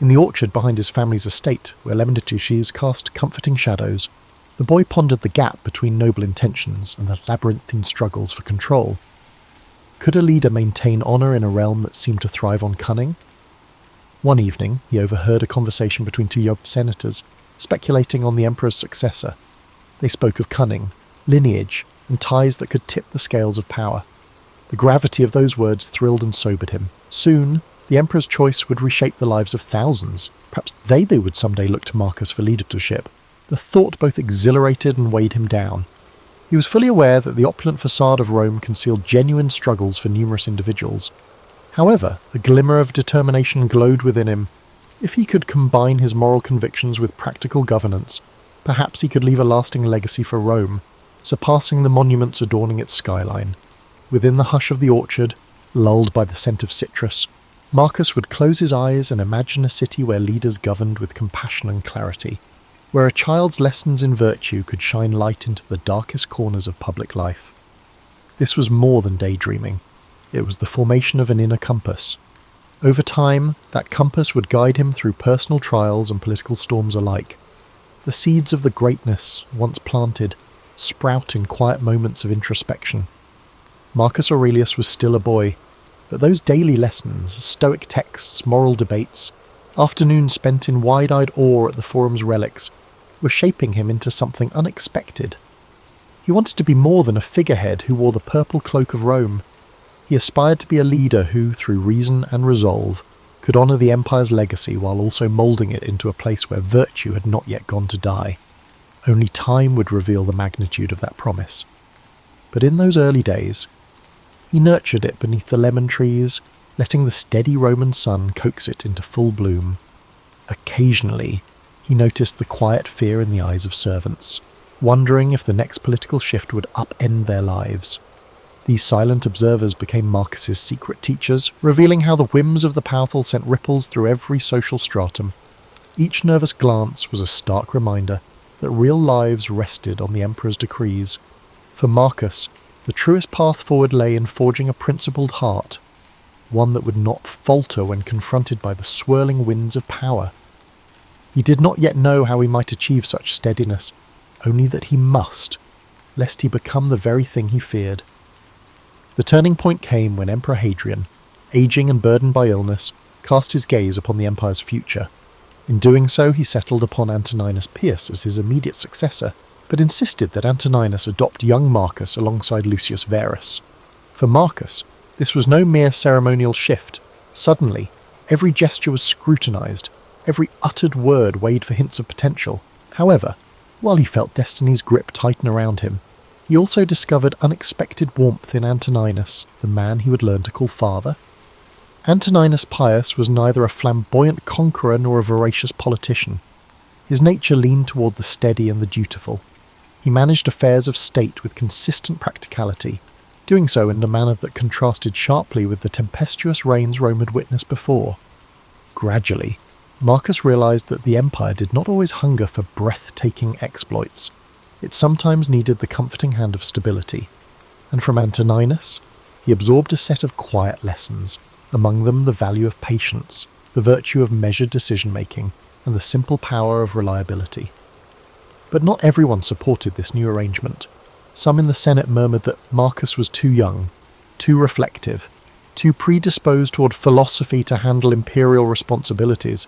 In the orchard behind his family's estate, where lemon trees cast comforting shadows, the boy pondered the gap between noble intentions and the labyrinthine struggles for control. Could a leader maintain honour in a realm that seemed to thrive on cunning? One evening, he overheard a conversation between two young senators, speculating on the emperor's successor. They spoke of cunning, lineage, and ties that could tip the scales of power. The gravity of those words thrilled and sobered him. Soon, the emperor's choice would reshape the lives of thousands. Perhaps they would someday look to Marcus for leadership. The thought both exhilarated and weighed him down. He was fully aware that the opulent facade of Rome concealed genuine struggles for numerous individuals. However, a glimmer of determination glowed within him. If he could combine his moral convictions with practical governance, perhaps he could leave a lasting legacy for Rome, surpassing the monuments adorning its skyline. Within the hush of the orchard, lulled by the scent of citrus, Marcus would close his eyes and imagine a city where leaders governed with compassion and clarity, where a child's lessons in virtue could shine light into the darkest corners of public life. This was more than daydreaming. It was the formation of an inner compass. Over time, that compass would guide him through personal trials and political storms alike. The seeds of the greatness, once planted, sprout in quiet moments of introspection. Marcus Aurelius was still a boy, but those daily lessons, stoic texts, moral debates, afternoons spent in wide-eyed awe at the forum's relics, were shaping him into something unexpected. He wanted to be more than a figurehead who wore the purple cloak of Rome. He aspired to be a leader who, through reason and resolve, could honour the empire's legacy while also moulding it into a place where virtue had not yet gone to die. Only time would reveal the magnitude of that promise. But in those early days, he nurtured it beneath the lemon trees, letting the steady Roman sun coax it into full bloom. Occasionally, he noticed the quiet fear in the eyes of servants, wondering if the next political shift would upend their lives. These silent observers became Marcus's secret teachers, revealing how the whims of the powerful sent ripples through every social stratum. Each nervous glance was a stark reminder that real lives rested on the emperor's decrees. For Marcus, the truest path forward lay in forging a principled heart, one that would not falter when confronted by the swirling winds of power. He did not yet know how he might achieve such steadiness, only that he must, lest he become the very thing he feared. The turning point came when Emperor Hadrian, aging and burdened by illness, cast his gaze upon the empire's future. In doing so, he settled upon Antoninus Pius as his immediate successor, but insisted that Antoninus adopt young Marcus alongside Lucius Verus. For Marcus, this was no mere ceremonial shift. Suddenly, every gesture was scrutinized, every uttered word weighed for hints of potential. However, while he felt destiny's grip tighten around him, he also discovered unexpected warmth in Antoninus, the man he would learn to call father. Antoninus Pius was neither a flamboyant conqueror nor a voracious politician. His nature leaned toward the steady and the dutiful. He managed affairs of state with consistent practicality, doing so in a manner that contrasted sharply with the tempestuous reigns Rome had witnessed before. Gradually, Marcus realized that the empire did not always hunger for breathtaking exploits. It sometimes needed the comforting hand of stability, and from Antoninus, he absorbed a set of quiet lessons, among them the value of patience, the virtue of measured decision-making, and the simple power of reliability. But not everyone supported this new arrangement. Some in the Senate murmured that Marcus was too young, too reflective, too predisposed toward philosophy to handle imperial responsibilities.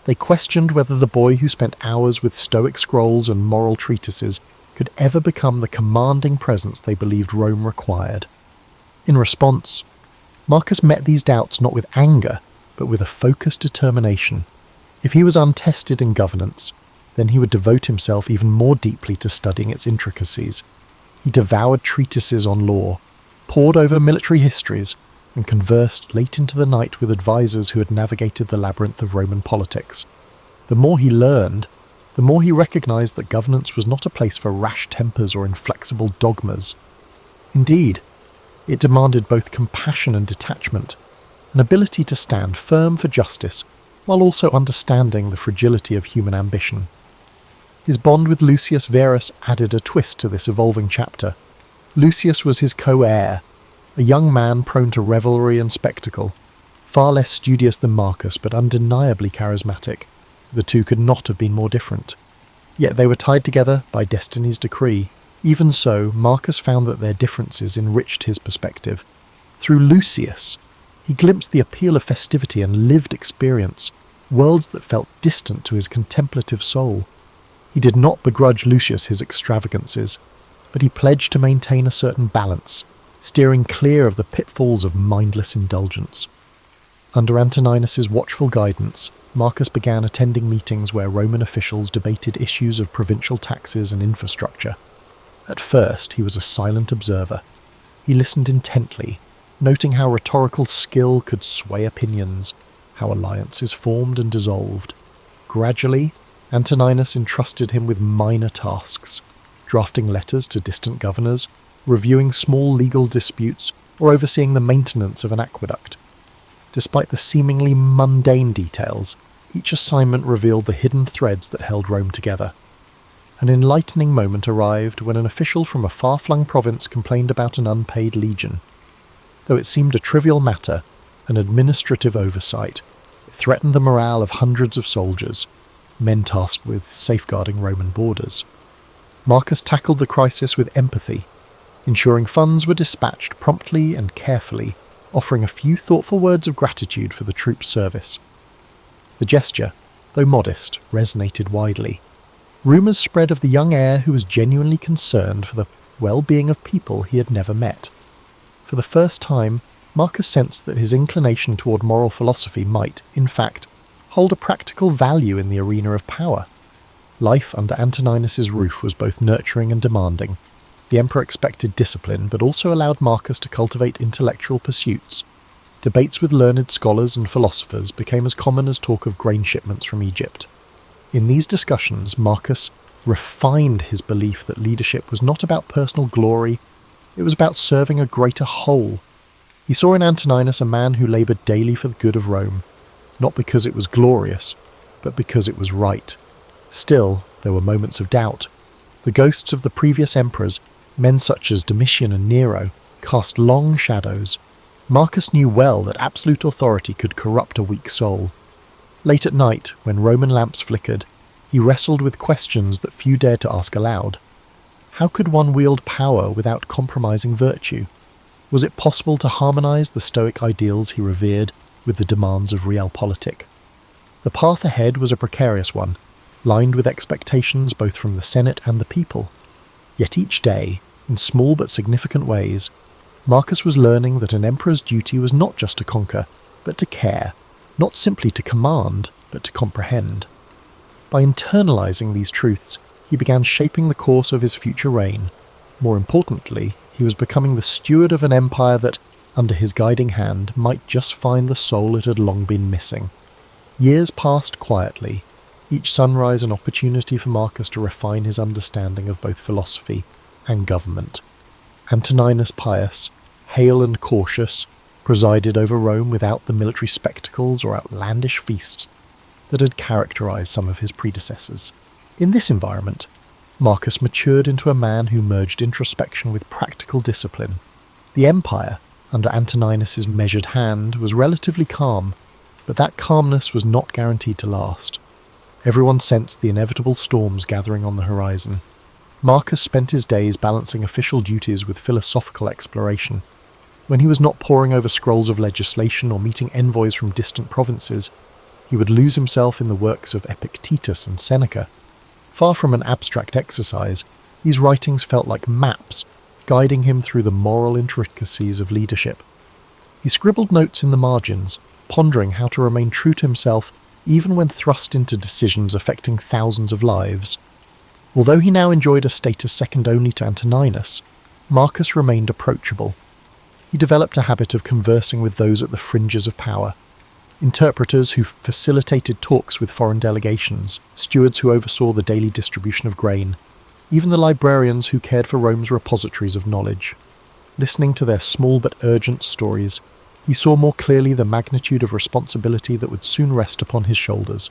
They questioned whether the boy who spent hours with Stoic scrolls and moral treatises could ever become the commanding presence they believed Rome required. In response, Marcus met these doubts not with anger, but with a focused determination. If he was untested in governance, then he would devote himself even more deeply to studying its intricacies. He devoured treatises on law, pored over military histories, and conversed late into the night with advisors who had navigated the labyrinth of Roman politics. The more he learned, the more he recognized that governance was not a place for rash tempers or inflexible dogmas. Indeed, it demanded both compassion and detachment, an ability to stand firm for justice while also understanding the fragility of human ambition. His bond with Lucius Verus added a twist to this evolving chapter. Lucius was his co-heir, a young man prone to revelry and spectacle, far less studious than Marcus but undeniably charismatic. The two could not have been more different. Yet they were tied together by destiny's decree. Even so, Marcus found that their differences enriched his perspective. Through Lucius, he glimpsed the appeal of festivity and lived experience, worlds that felt distant to his contemplative soul. He did not begrudge Lucius his extravagances, but he pledged to maintain a certain balance, steering clear of the pitfalls of mindless indulgence. Under Antoninus's watchful guidance, Marcus began attending meetings where Roman officials debated issues of provincial taxes and infrastructure. At first, he was a silent observer. He listened intently, noting how rhetorical skill could sway opinions, how alliances formed and dissolved. Gradually, Antoninus entrusted him with minor tasks, drafting letters to distant governors, reviewing small legal disputes, or overseeing the maintenance of an aqueduct. Despite the seemingly mundane details, each assignment revealed the hidden threads that held Rome together. An enlightening moment arrived when an official from a far-flung province complained about an unpaid legion. Though it seemed a trivial matter, an administrative oversight, it threatened the morale of hundreds of soldiers, men tasked with safeguarding Roman borders. Marcus tackled the crisis with empathy, ensuring funds were dispatched promptly and carefully, offering a few thoughtful words of gratitude for the troops' service. The gesture, though modest, resonated widely. Rumours spread of the young heir who was genuinely concerned for the well-being of people he had never met. For the first time, Marcus sensed that his inclination toward moral philosophy might, in fact, hold a practical value in the arena of power. Life under Antoninus's roof was both nurturing and demanding. The emperor expected discipline, but also allowed Marcus to cultivate intellectual pursuits. Debates with learned scholars and philosophers became as common as talk of grain shipments from Egypt. In these discussions, Marcus refined his belief that leadership was not about personal glory, it was about serving a greater whole. He saw in Antoninus a man who laboured daily for the good of Rome, not because it was glorious, but because it was right. Still, there were moments of doubt. The ghosts of the previous emperors, men such as Domitian and Nero, cast long shadows. Marcus knew well that absolute authority could corrupt a weak soul. Late at night, when Roman lamps flickered, he wrestled with questions that few dared to ask aloud. How could one wield power without compromising virtue? Was it possible to harmonise the Stoic ideals he revered with the demands of realpolitik? The path ahead was a precarious one, lined with expectations both from the Senate and the people. Yet each day, in small but significant ways, Marcus was learning that an emperor's duty was not just to conquer, but to care, not simply to command, but to comprehend. By internalising these truths, he began shaping the course of his future reign. More importantly, he was becoming the steward of an empire that, under his guiding hand, might just find the soul it had long been missing. Years passed quietly, each sunrise an opportunity for Marcus to refine his understanding of both philosophy and government. Antoninus Pius, hale and cautious, presided over Rome without the military spectacles or outlandish feasts that had characterized some of his predecessors. In this environment, Marcus matured into a man who merged introspection with practical discipline. The empire, under Antoninus's measured hand, was relatively calm, but that calmness was not guaranteed to last. Everyone sensed the inevitable storms gathering on the horizon. Marcus spent his days balancing official duties with philosophical exploration. When he was not poring over scrolls of legislation or meeting envoys from distant provinces, he would lose himself in the works of Epictetus and Seneca. Far from an abstract exercise, these writings felt like maps, guiding him through the moral intricacies of leadership. He scribbled notes in the margins, pondering how to remain true to himself even when thrust into decisions affecting thousands of lives. Although he now enjoyed a status second only to Antoninus, Marcus remained approachable. He developed a habit of conversing with those at the fringes of power. Interpreters who facilitated talks with foreign delegations, stewards who oversaw the daily distribution of grain, even the librarians who cared for Rome's repositories of knowledge. Listening to their small but urgent stories, He saw more clearly the magnitude of responsibility that would soon rest upon his shoulders.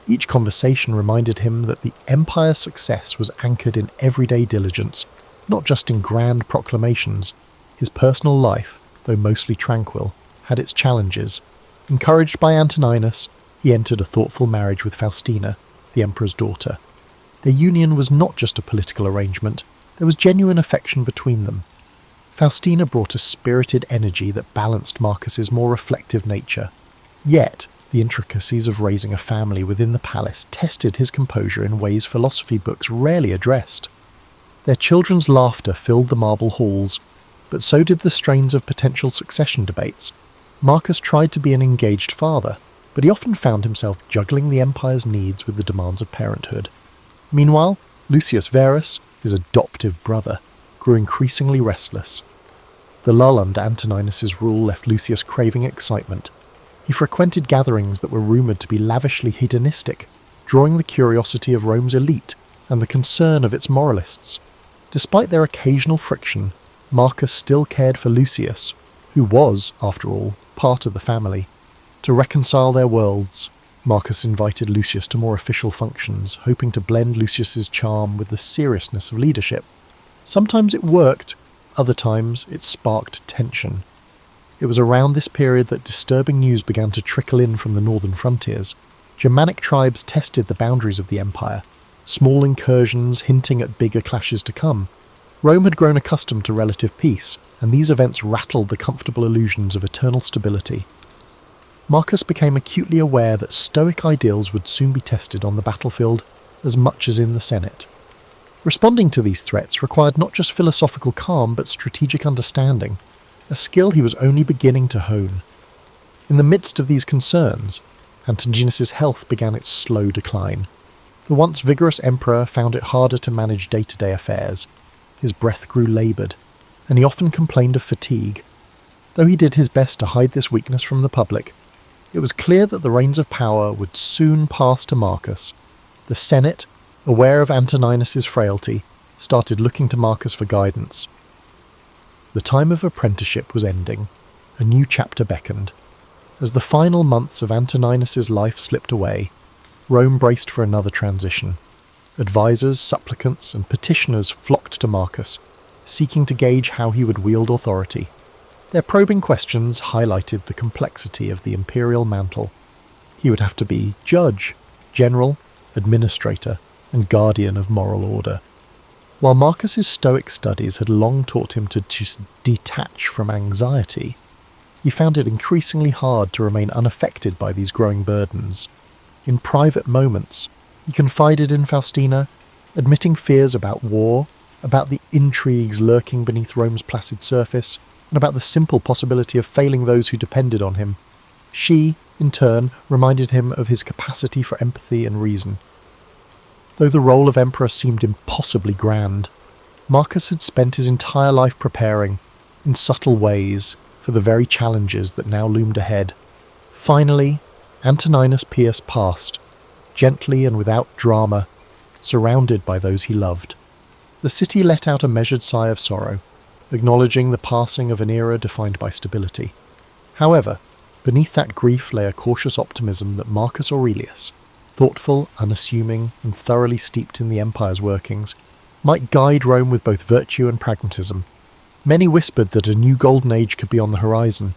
Each conversation reminded him that the empire's success was anchored in everyday diligence, not just in grand proclamations. His personal life, though mostly tranquil, had its challenges. Encouraged by Antoninus, he entered a thoughtful marriage with Faustina, the emperor's daughter. Their union was not just a political arrangement, there was genuine affection between them. Faustina brought a spirited energy that balanced Marcus's more reflective nature. Yet, the intricacies of raising a family within the palace tested his composure in ways philosophy books rarely addressed. Their children's laughter filled the marble halls, but so did the strains of potential succession debates. Marcus tried to be an engaged father, but he often found himself juggling the empire's needs with the demands of parenthood. Meanwhile, Lucius Verus, his adoptive brother, grew increasingly restless. The lull under Antoninus's rule left Lucius craving excitement. He frequented gatherings that were rumoured to be lavishly hedonistic, drawing the curiosity of Rome's elite and the concern of its moralists. Despite their occasional friction, Marcus still cared for Lucius, who was, after all, part of the family. To reconcile their worlds, Marcus invited Lucius to more official functions, hoping to blend Lucius's charm with the seriousness of leadership. Sometimes it worked, other times it sparked tension. It was around this period that disturbing news began to trickle in from the northern frontiers. Germanic tribes tested the boundaries of the empire, small incursions hinting at bigger clashes to come. Rome had grown accustomed to relative peace, and these events rattled the comfortable illusions of eternal stability. Marcus became acutely aware that Stoic ideals would soon be tested on the battlefield as much as in the Senate. Responding to these threats required not just philosophical calm but strategic understanding, a skill he was only beginning to hone. In the midst of these concerns, Antoninus's health began its slow decline. The once vigorous emperor found it harder to manage day-to-day affairs. His breath grew laboured, and he often complained of fatigue. Though he did his best to hide this weakness from the public, it was clear that the reins of power would soon pass to Marcus. The Senate, aware of Antoninus's frailty, started looking to Marcus for guidance. The time of apprenticeship was ending. A new chapter beckoned. As the final months of Antoninus's life slipped away, Rome braced for another transition. Advisors, supplicants, and petitioners flocked to Marcus, seeking to gauge how he would wield authority. Their probing questions highlighted the complexity of the imperial mantle. He would have to be judge, general, administrator, and guardian of moral order. While Marcus's Stoic studies had long taught him to just detach from anxiety, he found it increasingly hard to remain unaffected by these growing burdens. In private moments, he confided in Faustina, admitting fears about war, about the intrigues lurking beneath Rome's placid surface, and about the simple possibility of failing those who depended on him. She, in turn, reminded him of his capacity for empathy and reason. Though the role of emperor seemed impossibly grand, Marcus had spent his entire life preparing, in subtle ways, for the very challenges that now loomed ahead. Finally, Antoninus Pius passed, gently and without drama, surrounded by those he loved. The city let out a measured sigh of sorrow, acknowledging the passing of an era defined by stability. However, beneath that grief lay a cautious optimism that Marcus Aurelius, thoughtful, unassuming, and thoroughly steeped in the empire's workings, might guide Rome with both virtue and pragmatism. Many whispered that a new golden age could be on the horizon.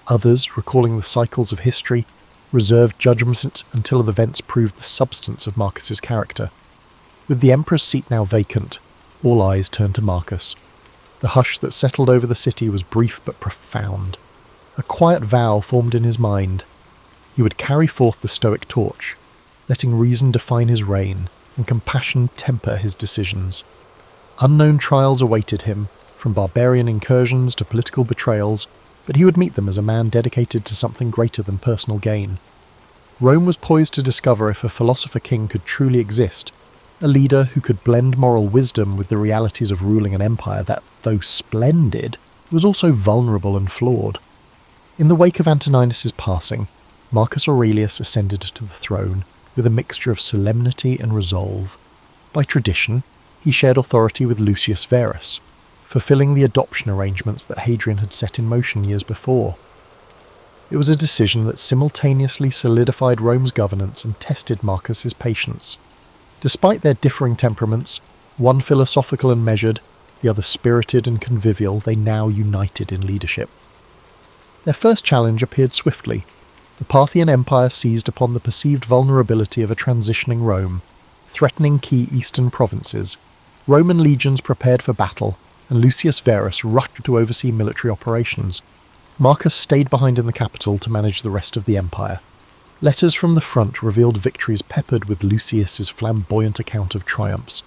Others, recalling the cycles of history, reserved judgment until events proved the substance of Marcus's character. With the emperor's seat now vacant, all eyes turned to Marcus. The hush that settled over the city was brief but profound. A quiet vow formed in his mind. He would carry forth the Stoic torch, letting reason define his reign and compassion temper his decisions. Unknown trials awaited him, from barbarian incursions to political betrayals, but he would meet them as a man dedicated to something greater than personal gain. Rome was poised to discover if a philosopher king could truly exist, a leader who could blend moral wisdom with the realities of ruling an empire that, though splendid, was also vulnerable and flawed. In the wake of Antoninus's passing, Marcus Aurelius ascended to the throne with a mixture of solemnity and resolve. By tradition, he shared authority with Lucius Verus, fulfilling the adoption arrangements that Hadrian had set in motion years before. It was a decision that simultaneously solidified Rome's governance and tested Marcus's patience. Despite their differing temperaments, one philosophical and measured, the other spirited and convivial, they now united in leadership. Their first challenge appeared swiftly. The Parthian Empire seized upon the perceived vulnerability of a transitioning Rome, threatening key eastern provinces. Roman legions prepared for battle, and Lucius Verus rushed to oversee military operations. Marcus stayed behind in the capital to manage the rest of the empire. Letters from the front revealed victories peppered with Lucius's flamboyant account of triumphs.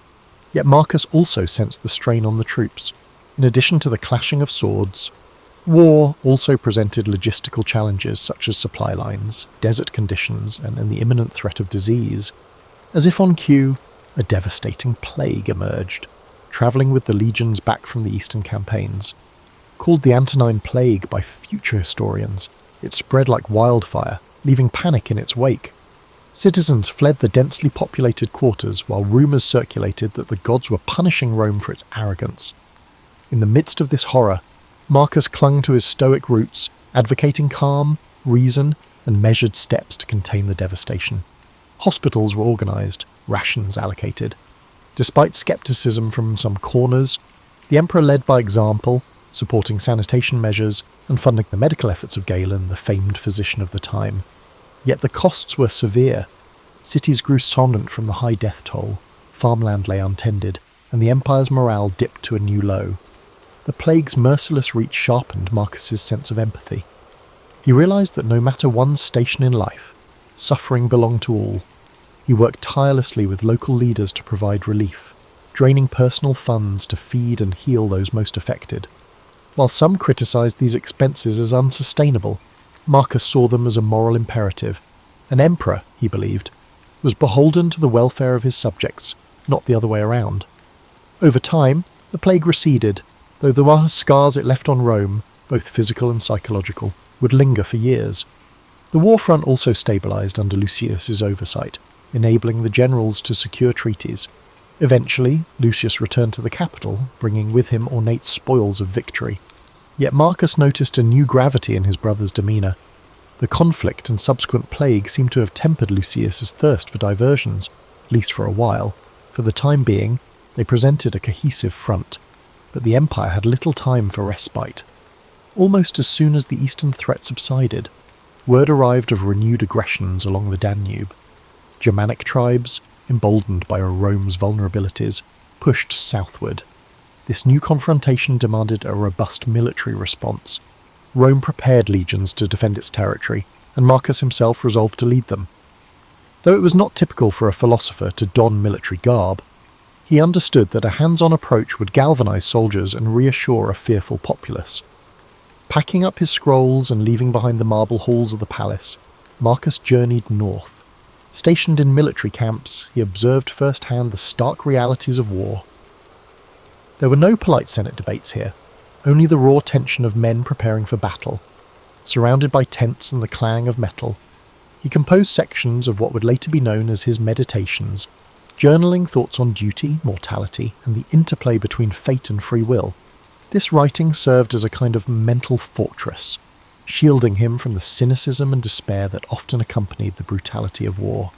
Yet Marcus also sensed the strain on the troops. In addition to the clashing of swords, war also presented logistical challenges such as supply lines, desert conditions, and the imminent threat of disease. As if on cue, a devastating plague emerged, travelling with the legions back from the eastern campaigns. Called the Antonine Plague by future historians, it spread like wildfire, leaving panic in its wake. Citizens fled the densely populated quarters while rumours circulated that the gods were punishing Rome for its arrogance. In the midst of this horror, Marcus clung to his stoic roots, advocating calm, reason, and measured steps to contain the devastation. Hospitals were organised, rations allocated. Despite scepticism from some corners, the emperor led by example, supporting sanitation measures and funding the medical efforts of Galen, the famed physician of the time. Yet the costs were severe. Cities grew somnant from the high death toll, farmland lay untended, and the empire's morale dipped to a new low. The plague's merciless reach sharpened Marcus's sense of empathy. He realised that no matter one's station in life, suffering belonged to all. He worked tirelessly with local leaders to provide relief, draining personal funds to feed and heal those most affected. While some criticised these expenses as unsustainable, Marcus saw them as a moral imperative. An emperor, he believed, was beholden to the welfare of his subjects, not the other way around. Over time, the plague receded, though the scars it left on Rome, both physical and psychological, would linger for years. The war front also stabilised under Lucius's oversight, enabling the generals to secure treaties. Eventually, Lucius returned to the capital, bringing with him ornate spoils of victory. Yet Marcus noticed a new gravity in his brother's demeanour. The conflict and subsequent plague seemed to have tempered Lucius's thirst for diversions, at least for a while. For the time being, they presented a cohesive front, but the empire had little time for respite. Almost as soon as the eastern threat subsided, word arrived of renewed aggressions along the Danube. Germanic tribes, emboldened by Rome's vulnerabilities, pushed southward. This new confrontation demanded a robust military response. Rome prepared legions to defend its territory, and Marcus himself resolved to lead them. Though it was not typical for a philosopher to don military garb, he understood that a hands-on approach would galvanise soldiers and reassure a fearful populace. Packing up his scrolls and leaving behind the marble halls of the palace, Marcus journeyed north. Stationed in military camps, he observed firsthand the stark realities of war. There were no polite Senate debates here, only the raw tension of men preparing for battle. Surrounded by tents and the clang of metal, he composed sections of what would later be known as his Meditations, journaling thoughts on duty, mortality, and the interplay between fate and free will. This writing served as a kind of mental fortress, shielding him from the cynicism and despair that often accompanied the brutality of war.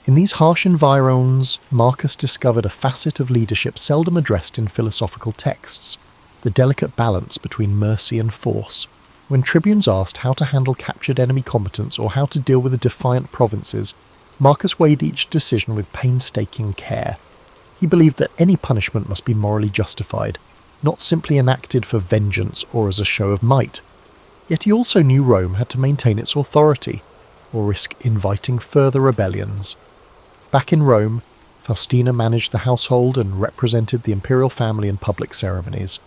In these harsh environs, Marcus discovered a facet of leadership seldom addressed in philosophical texts, the delicate balance between mercy and force. When tribunes asked how to handle captured enemy combatants or how to deal with the defiant provinces, Marcus weighed each decision with painstaking care. He believed that any punishment must be morally justified, not simply enacted for vengeance or as a show of might. Yet he also knew Rome had to maintain its authority, or risk inviting further rebellions. Back in Rome, Faustina managed the household and represented the imperial family in public ceremonies.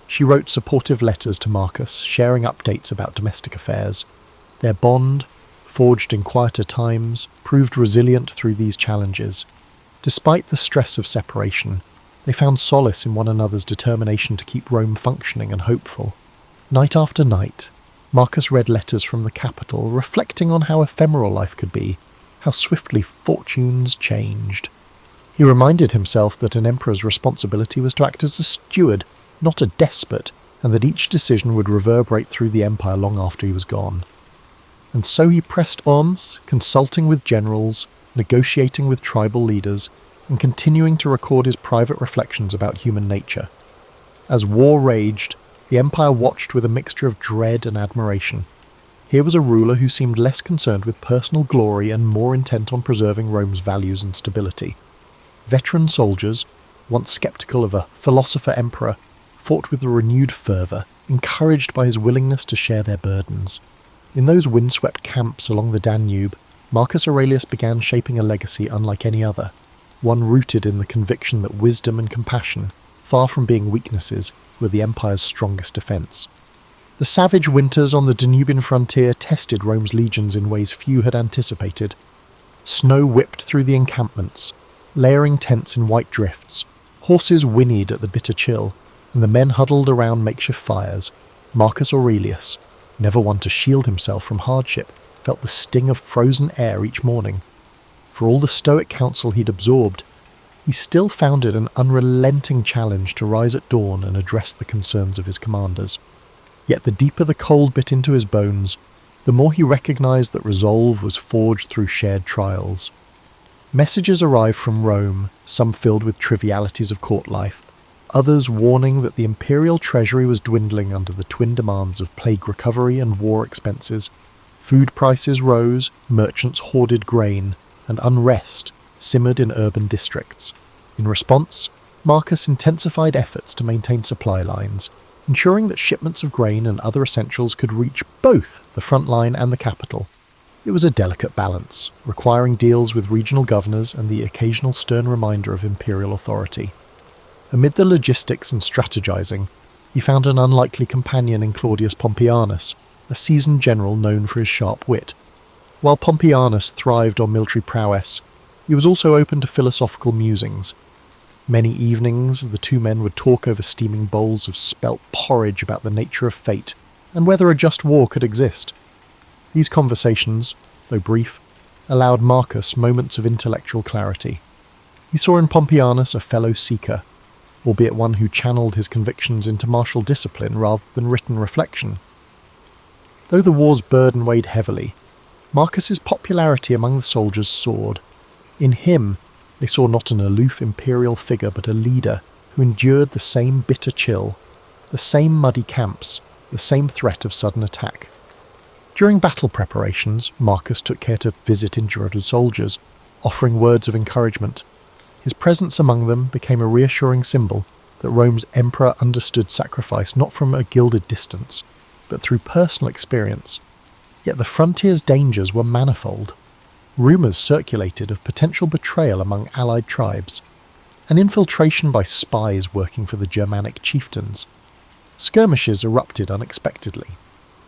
She wrote supportive letters to Marcus, sharing updates about domestic affairs. Their bond, forged in quieter times, proved resilient through these challenges. Despite the stress of separation, they found solace in one another's determination to keep Rome functioning and hopeful. Night after night, Marcus read letters from the capital, reflecting on how ephemeral life could be, how swiftly fortunes changed. He reminded himself that an emperor's responsibility was to act as a steward, not a despot, and that each decision would reverberate through the empire long after he was gone. And so he pressed on, consulting with generals, negotiating with tribal leaders, and continuing to record his private reflections about human nature. As war raged, the empire watched with a mixture of dread and admiration. Here was a ruler who seemed less concerned with personal glory and more intent on preserving Rome's values and stability. Veteran soldiers, once sceptical of a philosopher-emperor, fought with a renewed fervour, encouraged by his willingness to share their burdens. In those windswept camps along the Danube, Marcus Aurelius began shaping a legacy unlike any other, one rooted in the conviction that wisdom and compassion, far from being weaknesses, were the empire's strongest defence. The savage winters on the Danubian frontier tested Rome's legions in ways few had anticipated. Snow whipped through the encampments, layering tents in white drifts. Horses whinnied at the bitter chill, and the men huddled around makeshift fires. Marcus Aurelius, never one to shield himself from hardship, felt the sting of frozen air each morning. For all the stoic counsel he'd absorbed, he still found it an unrelenting challenge to rise at dawn and address the concerns of his commanders. Yet the deeper the cold bit into his bones, the more he recognised that resolve was forged through shared trials. Messages arrived from Rome, some filled with trivialities of court life, others warning that the imperial treasury was dwindling under the twin demands of plague recovery and war expenses. Food prices rose, merchants hoarded grain, and unrest simmered in urban districts. In response, Marcus intensified efforts to maintain supply lines, ensuring that shipments of grain and other essentials could reach both the front line and the capital. It was a delicate balance, requiring deals with regional governors and the occasional stern reminder of imperial authority. Amid the logistics and strategizing, he found an unlikely companion in Claudius Pompeianus, a seasoned general known for his sharp wit. While Pompeianus thrived on military prowess, he was also open to philosophical musings. Many evenings the two men would talk over steaming bowls of spelt porridge about the nature of fate and whether a just war could exist. These conversations, though brief, allowed Marcus moments of intellectual clarity. He saw in Pompeianus a fellow seeker, albeit one who channeled his convictions into martial discipline rather than written reflection. Though the war's burden weighed heavily, Marcus's popularity among the soldiers soared. In him, they saw not an aloof imperial figure but a leader who endured the same bitter chill, the same muddy camps, the same threat of sudden attack. During battle preparations, Marcus took care to visit injured soldiers, offering words of encouragement. His presence among them became a reassuring symbol that Rome's emperor understood sacrifice not from a gilded distance, but through personal experience. Yet the frontier's dangers were manifold. Rumours circulated of potential betrayal among allied tribes, an infiltration by spies working for the Germanic chieftains. Skirmishes erupted unexpectedly.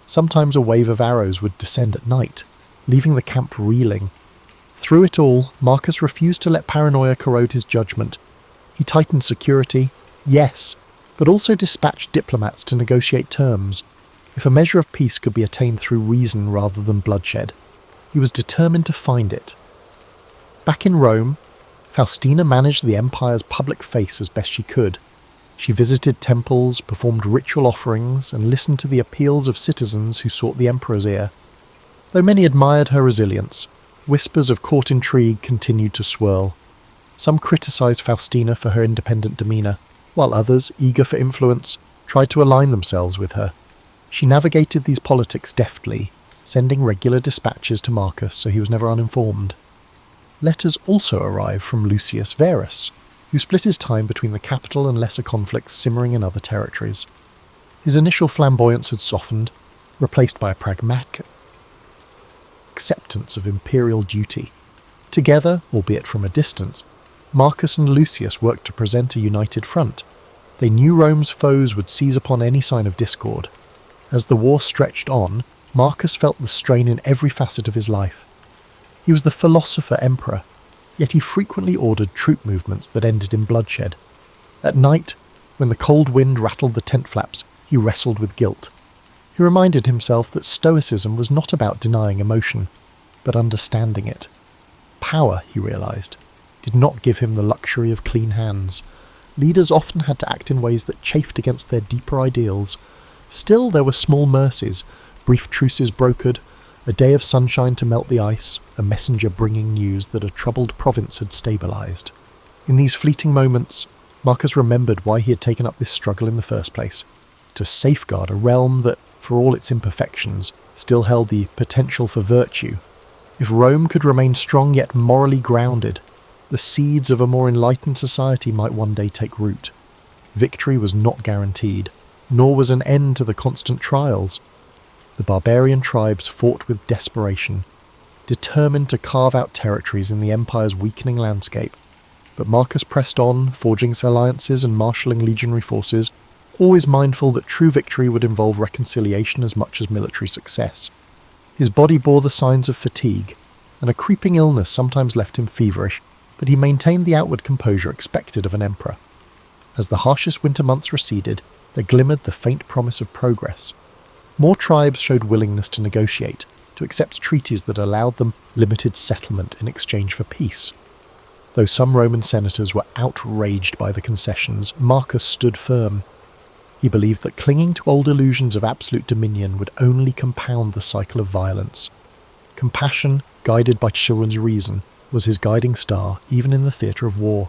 Sometimes a wave of arrows would descend at night, leaving the camp reeling. Through it all, Marcus refused to let paranoia corrode his judgment. He tightened security, yes, but also dispatched diplomats to negotiate terms. If a measure of peace could be attained through reason rather than bloodshed, he was determined to find it. Back in Rome, Faustina managed the empire's public face as best she could. She visited temples, performed ritual offerings, and listened to the appeals of citizens who sought the emperor's ear. Though many admired her resilience, whispers of court intrigue continued to swirl. Some criticized Faustina for her independent demeanor, while others, eager for influence, tried to align themselves with her. She navigated these politics deftly, sending regular dispatches to Marcus so he was never uninformed. Letters also arrived from Lucius Verus, who split his time between the capital and lesser conflicts simmering in other territories. His initial flamboyance had softened, replaced by a pragmatic acceptance of imperial duty. Together, albeit from a distance, Marcus and Lucius worked to present a united front. They knew Rome's foes would seize upon any sign of discord. As the war stretched on, Marcus felt the strain in every facet of his life. He was the philosopher emperor, yet he frequently ordered troop movements that ended in bloodshed. At night, when the cold wind rattled the tent flaps, he wrestled with guilt. He reminded himself that stoicism was not about denying emotion, but understanding it. Power, he realized, did not give him the luxury of clean hands. Leaders often had to act in ways that chafed against their deeper ideals. Still, there were small mercies, brief truces brokered, A day of sunshine to melt the ice, a messenger bringing news that a troubled province had stabilized. In these fleeting moments, Marcus remembered why he had taken up this struggle in the first place, to safeguard a realm that, for all its imperfections, still held the potential for virtue. If Rome could remain strong yet morally grounded, the seeds of a more enlightened society might one day take root. Victory was not guaranteed, nor was an end to the constant trials. The barbarian tribes fought with desperation, determined to carve out territories in the empire's weakening landscape. But Marcus pressed on, forging alliances and marshalling legionary forces, always mindful that true victory would involve reconciliation as much as military success. His body bore the signs of fatigue, and a creeping illness sometimes left him feverish, but he maintained the outward composure expected of an emperor. As the harshest winter months receded, there glimmered the faint promise of progress. More tribes showed willingness to negotiate, to accept treaties that allowed them limited settlement in exchange for peace. Though some Roman senators were outraged by the concessions, Marcus stood firm. He believed that clinging to old illusions of absolute dominion would only compound the cycle of violence. Compassion, guided by chivalrous reason, was his guiding star even in the theatre of war.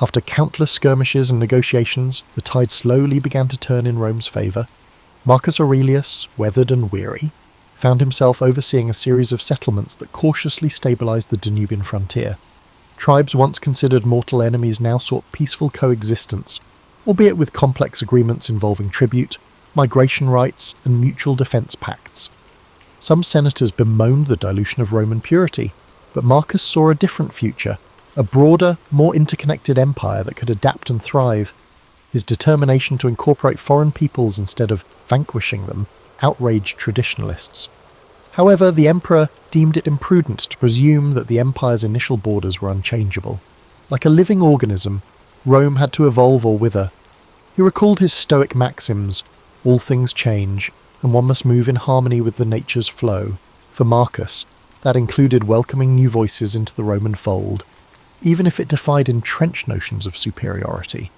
After countless skirmishes and negotiations, the tide slowly began to turn in Rome's favour. Marcus Aurelius, weathered and weary, found himself overseeing a series of settlements that cautiously stabilised the Danubian frontier. Tribes once considered mortal enemies now sought peaceful coexistence, albeit with complex agreements involving tribute, migration rights, and mutual defence pacts. Some senators bemoaned the dilution of Roman purity, but Marcus saw a different future, a broader, more interconnected empire that could adapt and thrive. His determination to incorporate foreign peoples instead of vanquishing them outraged traditionalists. However, the emperor deemed it imprudent to presume that the empire's initial borders were unchangeable. Like a living organism, Rome had to evolve or wither. He recalled his Stoic maxims: all things change, and one must move in harmony with the nature's flow. For Marcus, that included welcoming new voices into the Roman fold, even if it defied entrenched notions of superiority.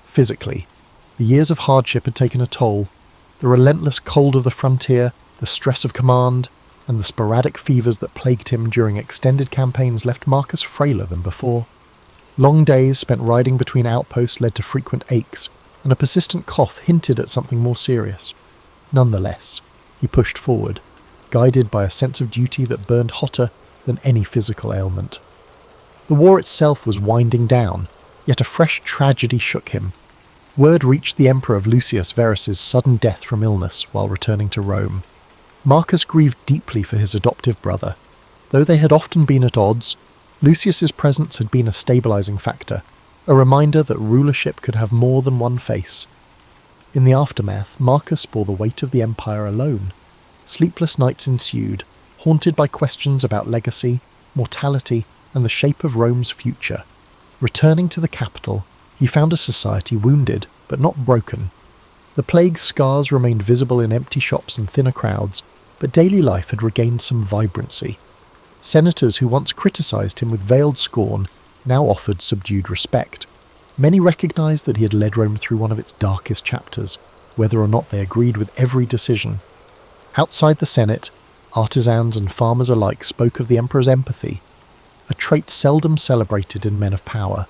Physically, the years of hardship had taken a toll. The relentless cold of the frontier, the stress of command, and the sporadic fevers that plagued him during extended campaigns left Marcus frailer than before. Long days spent riding between outposts led to frequent aches, and a persistent cough hinted at something more serious. Nonetheless, he pushed forward, guided by a sense of duty that burned hotter than any physical ailment. The war itself was winding down, yet a fresh tragedy shook him. Word reached the emperor of Lucius Verus's sudden death from illness while returning to Rome. Marcus grieved deeply for his adoptive brother. Though they had often been at odds, Lucius's presence had been a stabilizing factor, a reminder that rulership could have more than one face. In the aftermath, Marcus bore the weight of the empire alone. Sleepless nights ensued, haunted by questions about legacy, mortality, and the shape of Rome's future. Returning to the capital, he found a society wounded, but not broken. The plague's scars remained visible in empty shops and thinner crowds, but daily life had regained some vibrancy. Senators who once criticised him with veiled scorn now offered subdued respect. Many recognised that he had led Rome through one of its darkest chapters, whether or not they agreed with every decision. Outside the Senate, artisans and farmers alike spoke of the emperor's empathy, a trait seldom celebrated in men of power.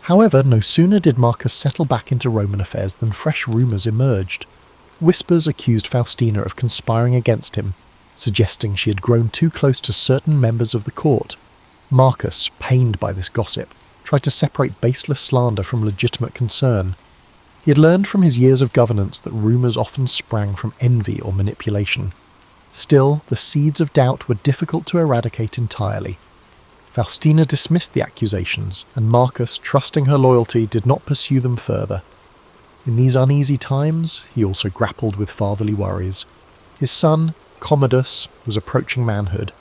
However, no sooner did Marcus settle back into Roman affairs than fresh rumours emerged. Whispers accused Faustina of conspiring against him, suggesting she had grown too close to certain members of the court. Marcus, pained by this gossip, tried to separate baseless slander from legitimate concern. He had learned from his years of governance that rumours often sprang from envy or manipulation. Still, the seeds of doubt were difficult to eradicate entirely. Faustina dismissed the accusations, and Marcus, trusting her loyalty, did not pursue them further. In these uneasy times, he also grappled with fatherly worries. His son, Commodus, was approaching manhood,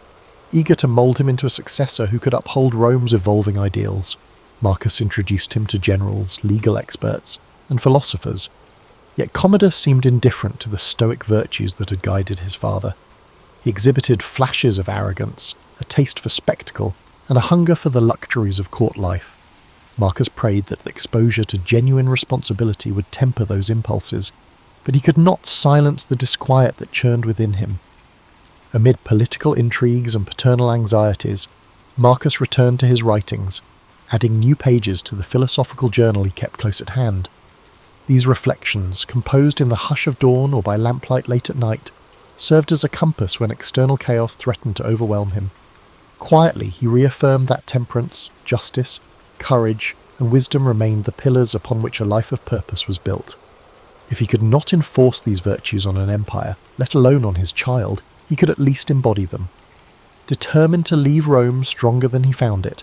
eager to mould him into a successor who could uphold Rome's evolving ideals. Marcus introduced him to generals, legal experts, and philosophers. Yet Commodus seemed indifferent to the stoic virtues that had guided his father. He exhibited flashes of arrogance, a taste for spectacle, and a hunger for the luxuries of court life. Marcus prayed that exposure to genuine responsibility would temper those impulses, but he could not silence the disquiet that churned within him. Amid political intrigues and paternal anxieties, Marcus returned to his writings, adding new pages to the philosophical journal he kept close at hand. These reflections, composed in the hush of dawn or by lamplight late at night, served as a compass when external chaos threatened to overwhelm him. Quietly, he reaffirmed that temperance, justice, courage, and wisdom remained the pillars upon which a life of purpose was built. If he could not enforce these virtues on an empire, let alone on his child, he could at least embody them. Determined to leave Rome stronger than he found it,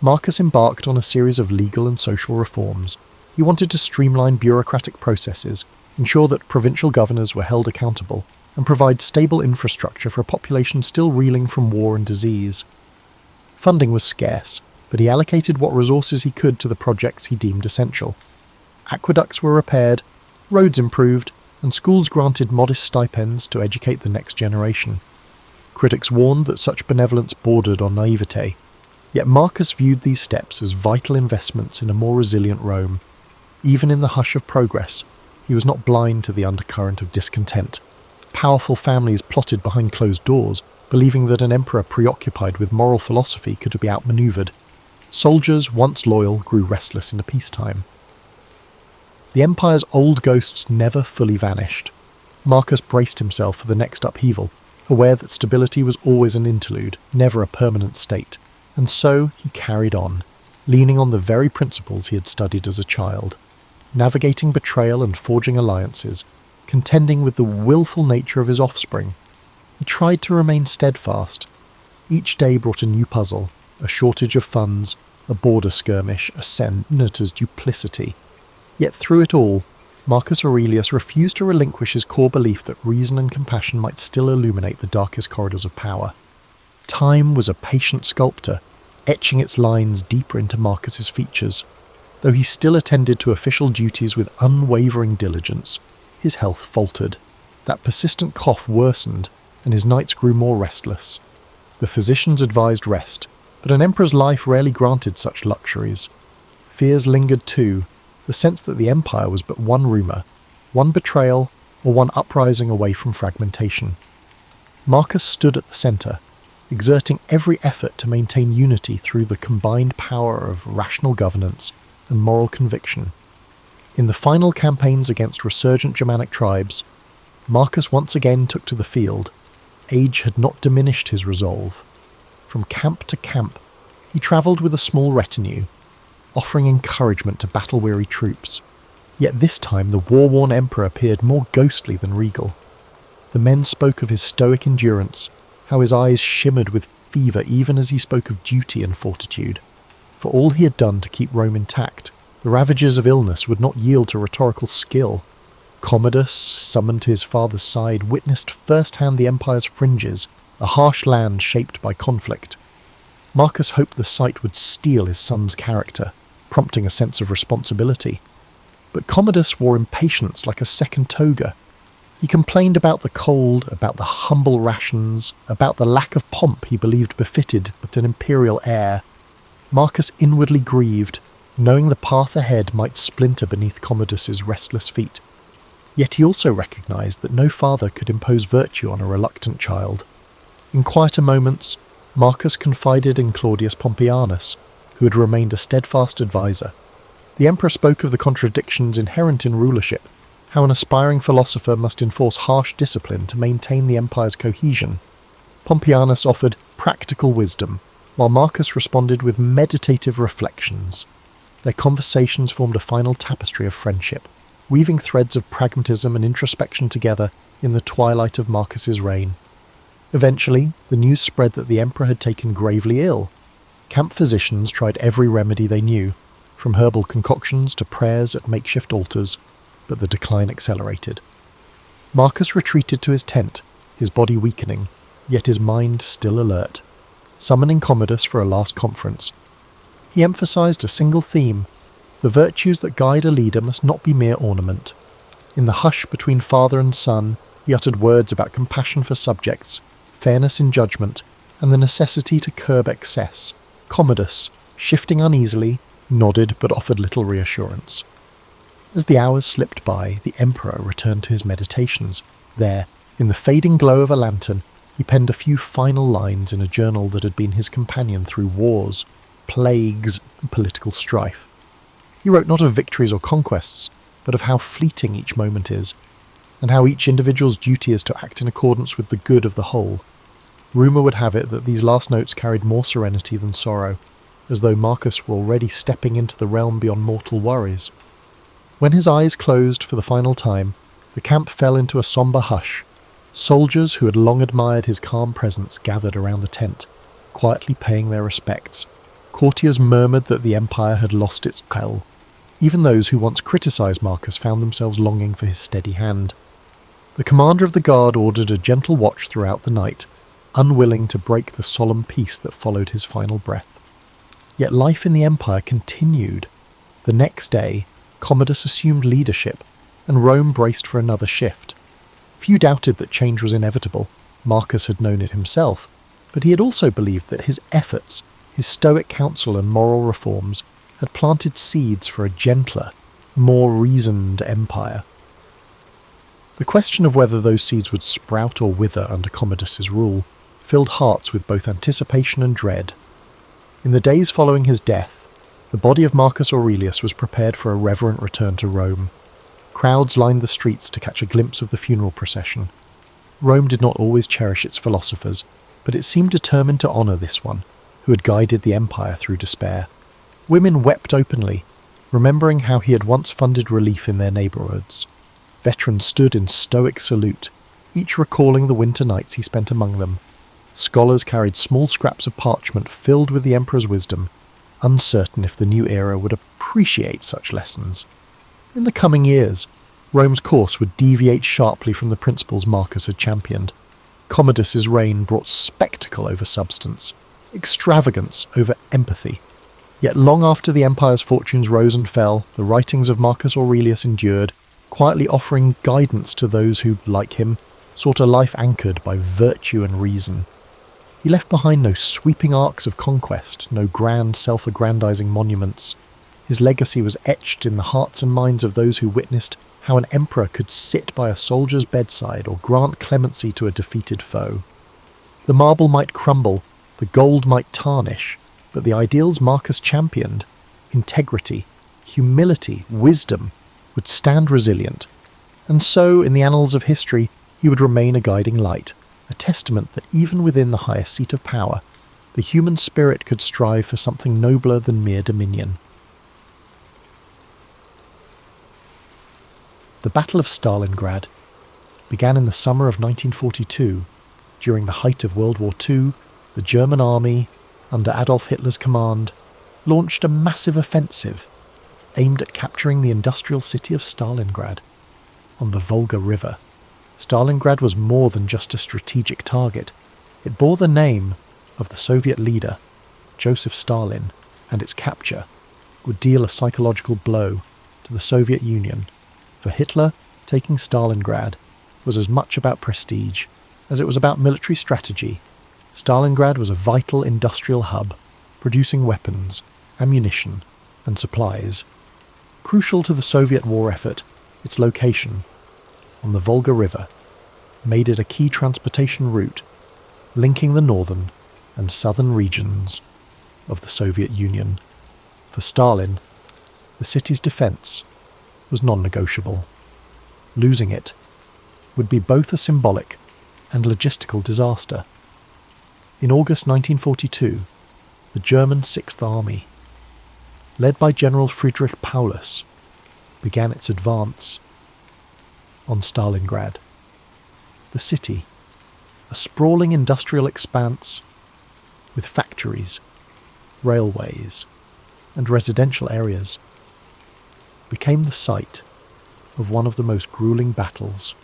Marcus embarked on a series of legal and social reforms. He wanted to streamline bureaucratic processes, ensure that provincial governors were held accountable, and provide stable infrastructure for a population still reeling from war and disease. Funding was scarce, but he allocated what resources he could to the projects he deemed essential. Aqueducts were repaired, roads improved, and schools granted modest stipends to educate the next generation. Critics warned that such benevolence bordered on naivete, yet Marcus viewed these steps as vital investments in a more resilient Rome. Even in the hush of progress, he was not blind to the undercurrent of discontent. Powerful families plotted behind closed doors, believing that an emperor preoccupied with moral philosophy could be outmaneuvered. Soldiers, once loyal, grew restless in peacetime. The empire's old ghosts never fully vanished. Marcus braced himself for the next upheaval, aware that stability was always an interlude, never a permanent state, and so he carried on, leaning on the very principles he had studied as a child, navigating betrayal and forging alliances, contending with the willful nature of his offspring. He tried to remain steadfast. Each day brought a new puzzle, a shortage of funds, a border skirmish, a senator's duplicity. Yet through it all, Marcus Aurelius refused to relinquish his core belief that reason and compassion might still illuminate the darkest corridors of power. Time was a patient sculptor, etching its lines deeper into Marcus's features. Though he still attended to official duties with unwavering diligence, his health faltered. That persistent cough worsened, and his nights grew more restless. The physicians advised rest, but an emperor's life rarely granted such luxuries. Fears lingered too, the sense that the empire was but one rumour, one betrayal, or one uprising away from fragmentation. Marcus stood at the centre, exerting every effort to maintain unity through the combined power of rational governance and moral conviction. In the final campaigns against resurgent Germanic tribes, Marcus once again took to the field. Age had not diminished his resolve. From camp to camp, he travelled with a small retinue, offering encouragement to battle-weary troops. Yet this time the war-worn emperor appeared more ghostly than regal. The men spoke of his stoic endurance, how his eyes shimmered with fever even as he spoke of duty and fortitude. For all he had done to keep Rome intact, the ravages of illness would not yield to rhetorical skill. Commodus, summoned to his father's side, witnessed firsthand the empire's fringes, a harsh land shaped by conflict. Marcus hoped the sight would steel his son's character, prompting a sense of responsibility. But Commodus wore impatience like a second toga. He complained about the cold, about the humble rations, about the lack of pomp he believed befitted an imperial heir. Marcus inwardly grieved, knowing the path ahead might splinter beneath Commodus's restless feet. Yet he also recognised that no father could impose virtue on a reluctant child. In quieter moments, Marcus confided in Claudius Pompeianus, who had remained a steadfast advisor. The emperor spoke of the contradictions inherent in rulership, how an aspiring philosopher must enforce harsh discipline to maintain the empire's cohesion. Pompeianus offered practical wisdom, while Marcus responded with meditative reflections. Their conversations formed a final tapestry of friendship, weaving threads of pragmatism and introspection together in the twilight of Marcus's reign. Eventually, the news spread that the emperor had taken gravely ill. Camp physicians tried every remedy they knew, from herbal concoctions to prayers at makeshift altars, but the decline accelerated. Marcus retreated to his tent, his body weakening, yet his mind still alert, summoning Commodus for a last conference. He emphasized a single theme: the virtues that guide a leader must not be mere ornament. In the hush between father and son, he uttered words about compassion for subjects, fairness in judgment, and the necessity to curb excess. Commodus, shifting uneasily, nodded but offered little reassurance. As the hours slipped by, the emperor returned to his meditations. There, in the fading glow of a lantern, he penned a few final lines in a journal that had been his companion through wars, plagues, and political strife. He wrote not of victories or conquests, but of how fleeting each moment is, and how each individual's duty is to act in accordance with the good of the whole. Rumour would have it that these last notes carried more serenity than sorrow, as though Marcus were already stepping into the realm beyond mortal worries. When his eyes closed for the final time, the camp fell into a sombre hush. Soldiers who had long admired his calm presence gathered around the tent, quietly paying their respects. Courtiers murmured that the empire had lost its quell. Even those who once criticised Marcus found themselves longing for his steady hand. The commander of the guard ordered a gentle watch throughout the night, unwilling to break the solemn peace that followed his final breath. Yet life in the empire continued. The next day, Commodus assumed leadership, and Rome braced for another shift. Few doubted that change was inevitable. Marcus had known it himself, but he had also believed that his efforts, his stoic counsel and moral reforms, had planted seeds for a gentler, more reasoned empire. The question of whether those seeds would sprout or wither under Commodus's rule filled hearts with both anticipation and dread. In the days following his death, the body of Marcus Aurelius was prepared for a reverent return to Rome. Crowds lined the streets to catch a glimpse of the funeral procession. Rome did not always cherish its philosophers, but it seemed determined to honour this one, who had guided the empire through despair. Women wept openly, remembering how he had once funded relief in their neighbourhoods. Veterans stood in stoic salute, each recalling the winter nights he spent among them. Scholars carried small scraps of parchment filled with the emperor's wisdom, uncertain if the new era would appreciate such lessons. In the coming years, Rome's course would deviate sharply from the principles Marcus had championed. Commodus's reign brought spectacle over substance, extravagance over empathy. Yet long after the empire's fortunes rose and fell, the writings of Marcus Aurelius endured, quietly offering guidance to those who, like him, sought a life anchored by virtue and reason. He left behind no sweeping arcs of conquest, no grand self-aggrandizing monuments. His legacy was etched in the hearts and minds of those who witnessed how an emperor could sit by a soldier's bedside or grant clemency to a defeated foe. The marble might crumble, the gold might tarnish, but the ideals Marcus championed, integrity, humility, wisdom, would stand resilient. And so, in the annals of history, he would remain a guiding light, a testament that even within the highest seat of power, the human spirit could strive for something nobler than mere dominion. The Battle of Stalingrad began in the summer of 1942. During the height of World War II, the German army, under Adolf Hitler's command, launched a massive offensive aimed at capturing the industrial city of Stalingrad on the Volga River. Stalingrad was more than just a strategic target. It bore the name of the Soviet leader, Joseph Stalin, and its capture would deal a psychological blow to the Soviet Union. For Hitler, taking Stalingrad was as much about prestige as it was about military strategy. Stalingrad was a vital industrial hub, producing weapons, ammunition, and supplies. Crucial to the Soviet war effort, its location, on the Volga River, made it a key transportation route, linking the northern and southern regions of the Soviet Union. For Stalin, the city's defense was non-negotiable. Losing it would be both a symbolic and logistical disaster. In August 1942, the German Sixth Army, led by General Friedrich Paulus, began its advance on Stalingrad. The city, a sprawling industrial expanse with factories, railways, and residential areas, became the site of one of the most grueling battles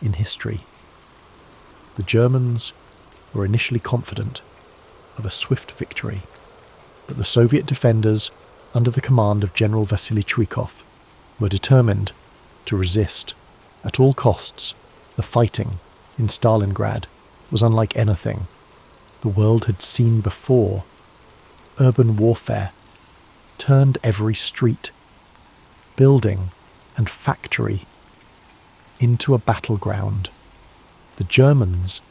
in history. The Germans were initially confident of a swift victory, but the Soviet defenders, under the command of General Vasily Chuikov, were determined to resist. At all costs, the fighting in Stalingrad was unlike anything the world had seen before. Urban warfare turned every street, building and factory into a battleground. The Germans,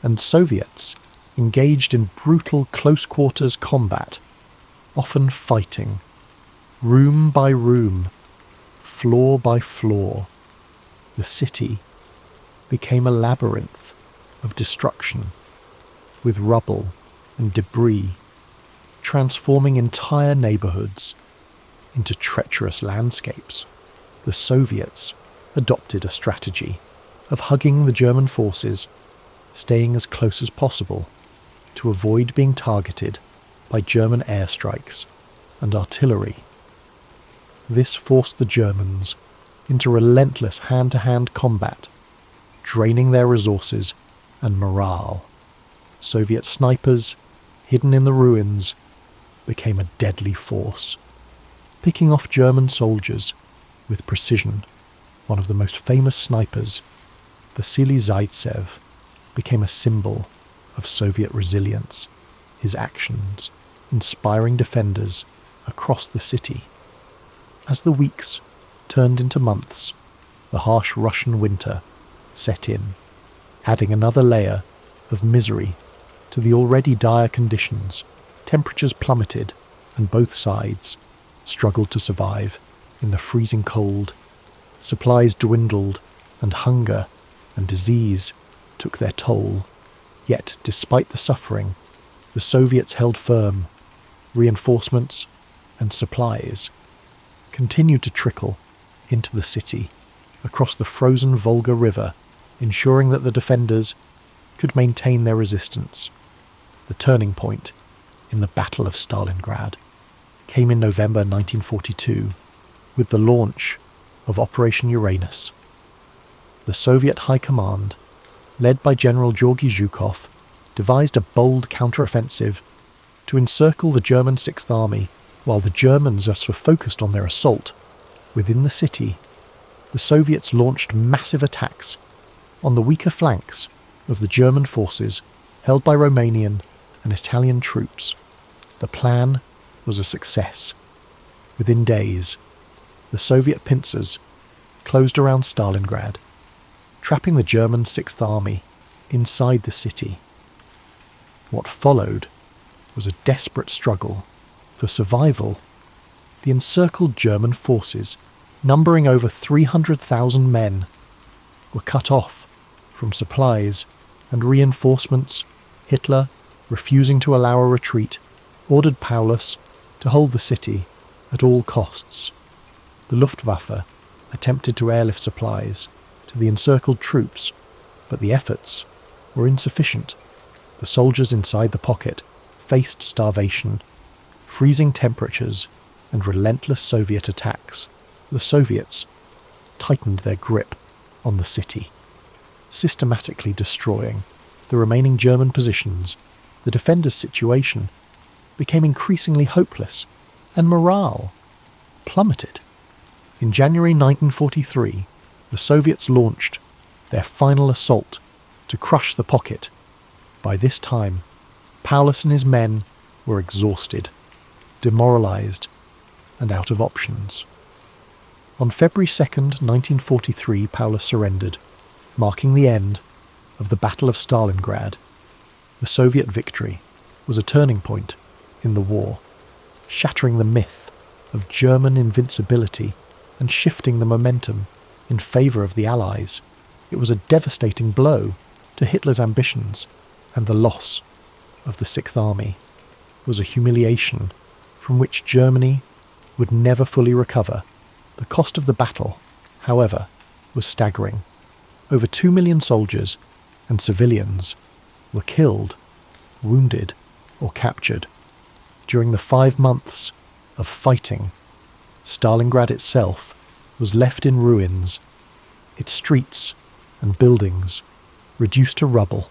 and Soviets engaged in brutal close-quarters combat, often fighting, room by room, floor by floor. The city became a labyrinth of destruction, with rubble and debris transforming entire neighborhoods into treacherous landscapes. The Soviets adopted a strategy of hugging the German forces, staying as close as possible to avoid being targeted by German airstrikes and artillery. This forced the Germans into relentless hand-to-hand combat, draining their resources and morale. Soviet snipers, hidden in the ruins, became a deadly force, picking off German soldiers with precision. One of the most famous snipers, Vasily Zaitsev, became a symbol of Soviet resilience, his actions inspiring defenders across the city. As the weeks turned into months, the harsh Russian winter set in, adding another layer of misery to the already dire conditions. Temperatures plummeted, and both sides struggled to survive in the freezing cold. Supplies dwindled, and hunger and disease took their toll. Yet, despite the suffering, the Soviets held firm. Reinforcements and supplies continued to trickle into the city across the frozen Volga River, ensuring that the defenders could maintain their resistance. The turning point in the Battle of Stalingrad came in November 1942 with the launch of Operation Uranus. The Soviet High Command, led by General Georgy Zhukov, devised a bold counteroffensive to encircle the German Sixth Army. While the Germans were focused on their assault within the city, the Soviets launched massive attacks on the weaker flanks of the German forces held by Romanian and Italian troops. The plan was a success. Within days, the Soviet pincers closed around Stalingrad, trapping the German Sixth Army inside the city. What followed was a desperate struggle for survival. The encircled German forces, numbering over 300,000 men, were cut off from supplies and reinforcements. Hitler, refusing to allow a retreat, ordered Paulus to hold the city at all costs. The Luftwaffe attempted to airlift supplies to the encircled troops, but the efforts were insufficient. The soldiers inside the pocket faced starvation, freezing temperatures, and relentless Soviet attacks. The Soviets tightened their grip on the city, systematically destroying the remaining German positions. The defenders' situation became increasingly hopeless, and morale plummeted. In January 1943, the Soviets launched their final assault to crush the pocket. By this time, Paulus and his men were exhausted, demoralized, and out of options. On February 2nd, 1943, Paulus surrendered, marking the end of the Battle of Stalingrad. The Soviet victory was a turning point in the war, shattering the myth of German invincibility and shifting the momentum in favor of the Allies. It was a devastating blow to Hitler's ambitions, and the loss of the Sixth Army was a humiliation from which Germany would never fully recover. The cost of the battle, however, was staggering. Over 2 million soldiers and civilians were killed, wounded, or captured. During the 5 months of fighting, Stalingrad itself was left in ruins, its streets and buildings reduced to rubble.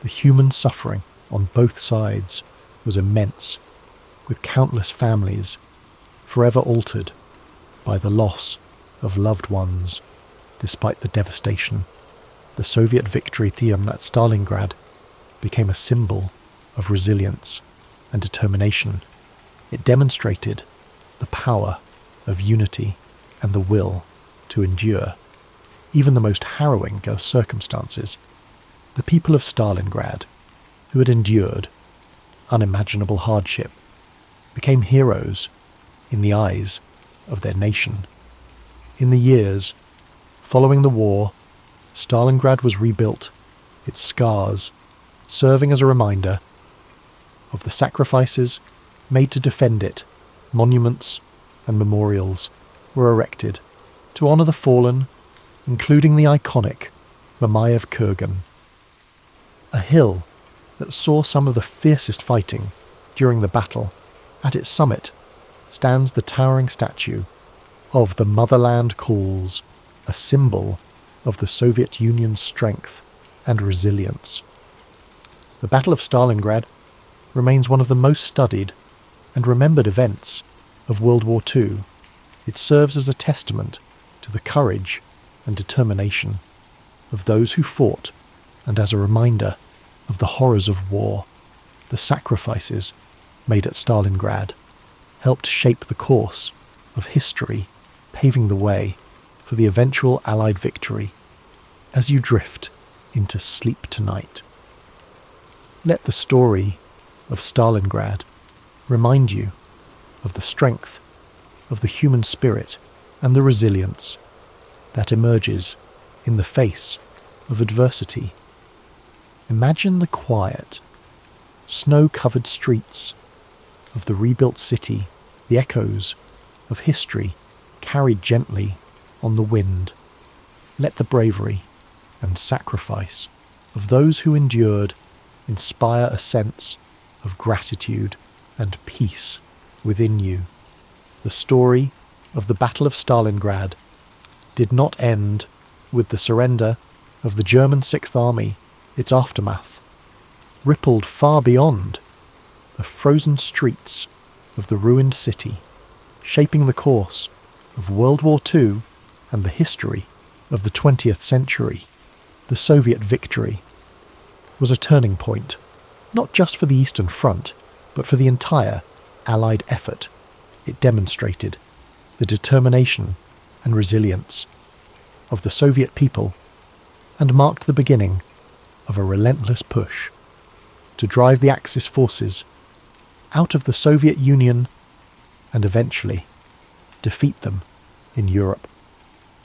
The human suffering on both sides was immense, with countless families forever altered by the loss of loved ones. Despite the devastation, the Soviet victory at Stalingrad became a symbol of resilience and determination. It demonstrated the power of unity and the will to endure even the most harrowing of circumstances. The people of Stalingrad, who had endured unimaginable hardship, became heroes in the eyes of their nation. In the years following the war, Stalingrad was rebuilt, its scars serving as a reminder of the sacrifices made to defend it. Monuments and memorials were erected to honour the fallen, including the iconic Mamayev Kurgan, a hill that saw some of the fiercest fighting during the battle. At its summit stands the towering statue of "The Motherland Calls," a symbol of the Soviet Union's strength and resilience. The Battle of Stalingrad remains one of the most studied and remembered events of World War II. It serves as a testament to the courage and determination of those who fought, and as a reminder of the horrors of war. The sacrifices made at Stalingrad helped shape the course of history, paving the way for the eventual Allied victory. As you drift into sleep tonight, let the story of Stalingrad remind you of the strength of the human spirit and the resilience that emerges in the face of adversity. Imagine the quiet, snow-covered streets of the rebuilt city, the echoes of history carried gently on the wind. Let the bravery and sacrifice of those who endured inspire a sense of gratitude and peace within you. The story of the Battle of Stalingrad did not end with the surrender of the German Sixth Army. Its aftermath rippled far beyond the frozen streets of the ruined city, shaping the course of World War II and the history of the 20th century. The Soviet victory was a turning point, not just for the Eastern Front, but for the entire Allied effort. It demonstrated the determination and resilience of the Soviet people and marked the beginning of a relentless push to drive the Axis forces out of the Soviet Union and eventually defeat them in Europe.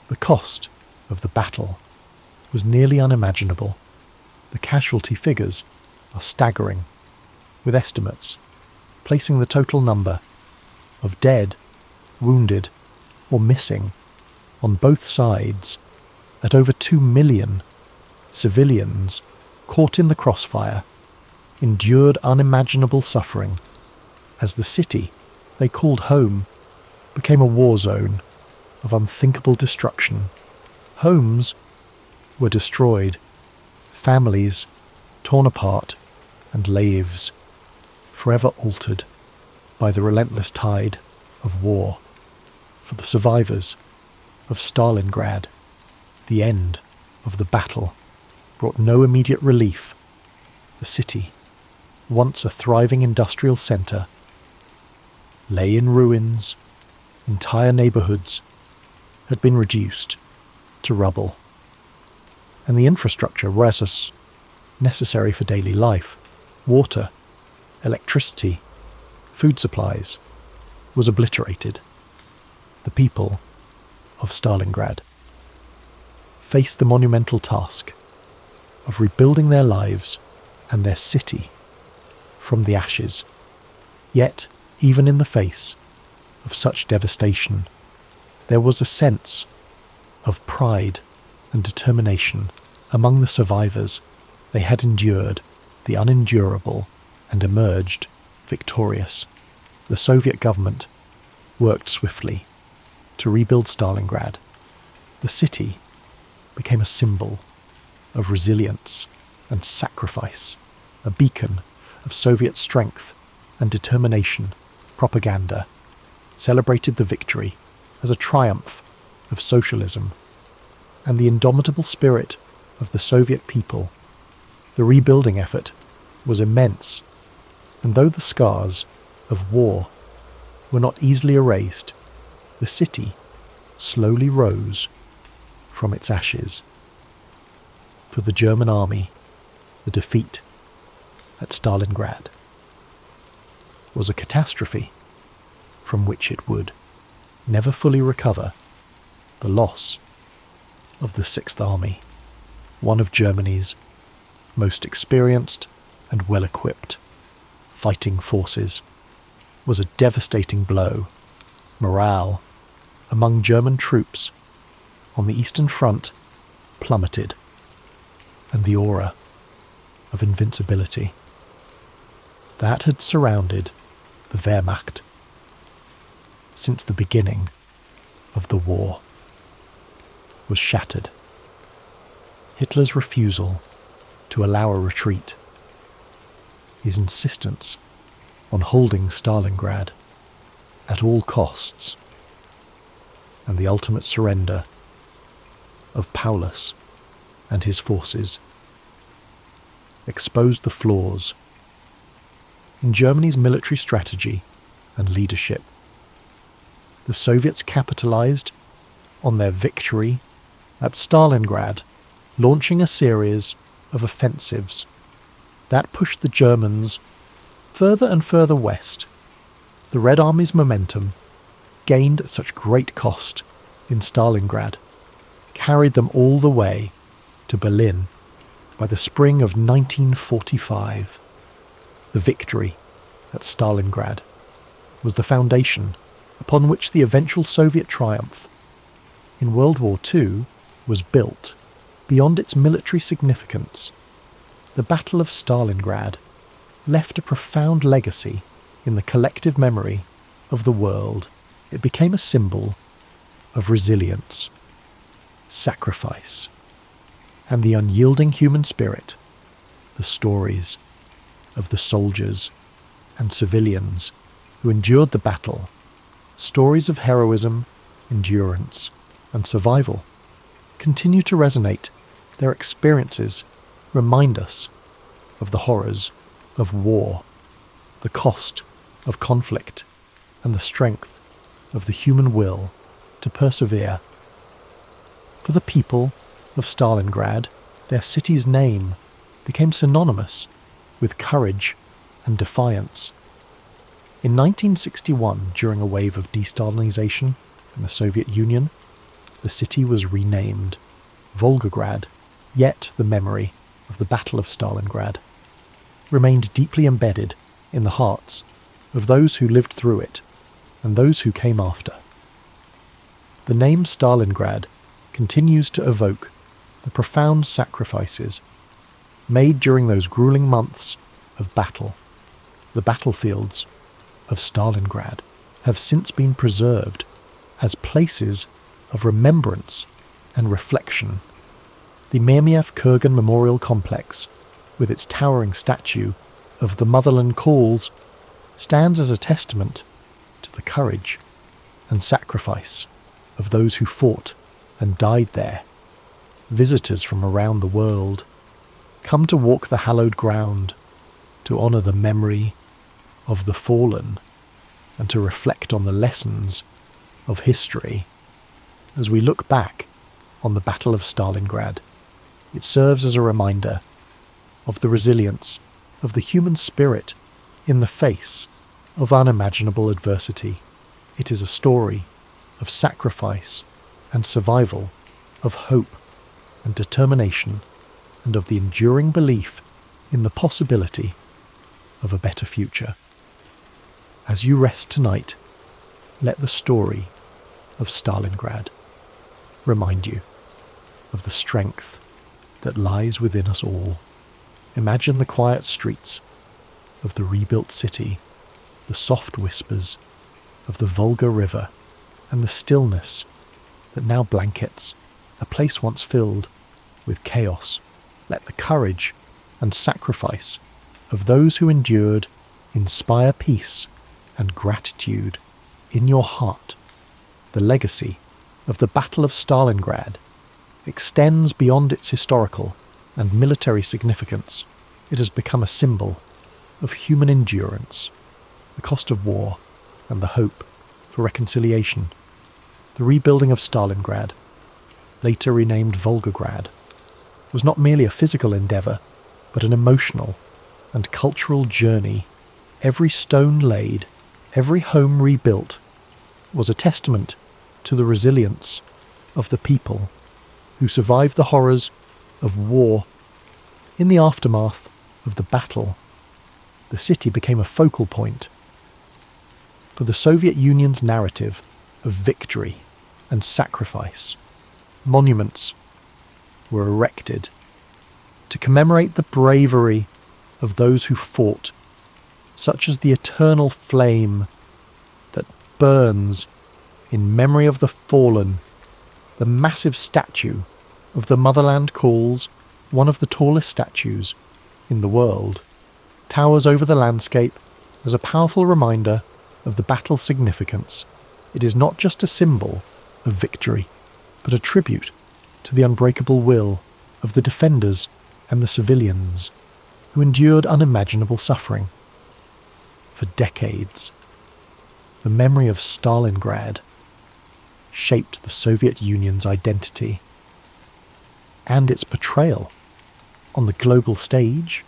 The cost of the battle was nearly unimaginable. The casualty figures are staggering, with estimates placing the total number of dead, wounded, or missing on both sides at over 2 million. Civilians caught in the crossfire endured unimaginable suffering as the city they called home became a war zone of unthinkable destruction. Homes were destroyed, families torn apart, and lives forever altered by the relentless tide of war. For the survivors of Stalingrad, the end of the battle brought no immediate relief. The city, once a thriving industrial centre, lay in ruins. Entire neighbourhoods had been reduced to rubble, and the infrastructure was necessary for daily life, water, electricity, food supplies, was obliterated. The people of Stalingrad faced the monumental task of rebuilding their lives and their city from the ashes. Yet, even in the face of such devastation, there was a sense of pride and determination among the survivors. They had endured the unendurable and emerged victorious. The Soviet government worked swiftly to rebuild Stalingrad. The city became a symbol of resilience and sacrifice, a beacon of Soviet strength and determination. Propaganda celebrated the victory as a triumph of socialism and the indomitable spirit of the Soviet people. The rebuilding effort was immense, and though the scars of war were not easily erased, the city slowly rose from its ashes. For the German army, the defeat at Stalingrad was a catastrophe from which it would never fully recover, the loss of the Sixth Army, one of Germany's most experienced and well-equipped fighting forces, was a devastating blow. Morale among German troops on the Eastern Front plummeted, and the aura of invincibility that had surrounded the Wehrmacht since the beginning of the war was shattered. Hitler's refusal to allow a retreat, his insistence on holding Stalingrad at all costs, and the ultimate surrender of Paulus and his forces exposed the flaws in Germany's military strategy and leadership. The Soviets capitalized on their victory at Stalingrad, launching a series of offensives that pushed the Germans further and further west. The Red Army's momentum, gained at such great cost in Stalingrad, carried them all the way to Berlin by the spring of 1945. The victory at Stalingrad was the foundation upon which the eventual Soviet triumph in World War II was built. Beyond its military significance, the Battle of Stalingrad left a profound legacy in the collective memory of the world. It became a symbol of resilience, sacrifice, and the unyielding human spirit. The stories of the soldiers and civilians who endured the battle, stories of heroism, endurance, and survival, continue to resonate. Their experiences remind us of the horrors of war, the cost of conflict, and the strength of the human will to persevere. For the people of Stalingrad, their city's name became synonymous with courage and defiance. In 1961, during a wave of de-Stalinization in the Soviet Union, the city was renamed Volgograd, yet the memory of the Battle of Stalingrad remained deeply embedded in the hearts of those who lived through it and those who came after. The name Stalingrad continues to evoke the profound sacrifices made during those grueling months of battle. The battlefields of Stalingrad have since been preserved as places of remembrance and reflection. The Miermiev Kurgan Memorial Complex, with its towering statue of the Motherland Calls, stands as a testament to the courage and sacrifice of those who fought and died there. Visitors from around the world come to walk the hallowed ground, to honour the memory of the fallen, and to reflect on the lessons of history. As we look back on the Battle of Stalingrad, it serves as a reminder of the resilience of the human spirit in the face of unimaginable adversity. It is a story of sacrifice and survival, of hope and determination, and of the enduring belief in the possibility of a better future. As you rest tonight, let the story of Stalingrad remind you of the strength that lies within us all. Imagine the quiet streets of the rebuilt city, the soft whispers of the Volga River, and the stillness that now blankets a place once filled with chaos. Let the courage and sacrifice of those who endured inspire peace and gratitude in your heart. The legacy of the Battle of Stalingrad extends beyond its historical and military significance. It has become a symbol of human endurance, the cost of war, and the hope for reconciliation. The rebuilding of Stalingrad, later renamed Volgograd, was not merely a physical endeavour, but an emotional and cultural journey. Every stone laid, every home rebuilt, was a testament to the resilience of the people who survived the horrors of war. In the aftermath of the battle, the city became a focal point for the Soviet Union's narrative of victory and sacrifice. Monuments were erected to commemorate the bravery of those who fought, such as the eternal flame that burns in memory of the fallen. The massive statue of the Motherland Calls, one of the tallest statues in the world, towers over the landscape as a powerful reminder of the battle's significance. It is not just a symbol of victory, but a tribute to the unbreakable will of the defenders and the civilians who endured unimaginable suffering. For decades, the memory of Stalingrad shaped the Soviet Union's identity and its portrayal on the global stage.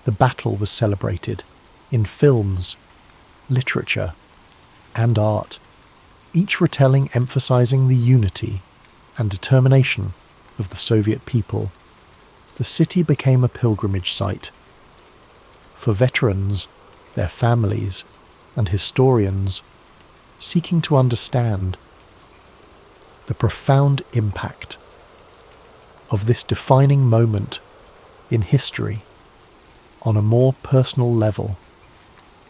The battle was celebrated in films, literature, and art, each retelling emphasizing the unity and determination of the Soviet people. The city became a pilgrimage site for veterans, their families, and historians seeking to understand the profound impact of this defining moment in history. On a more personal level,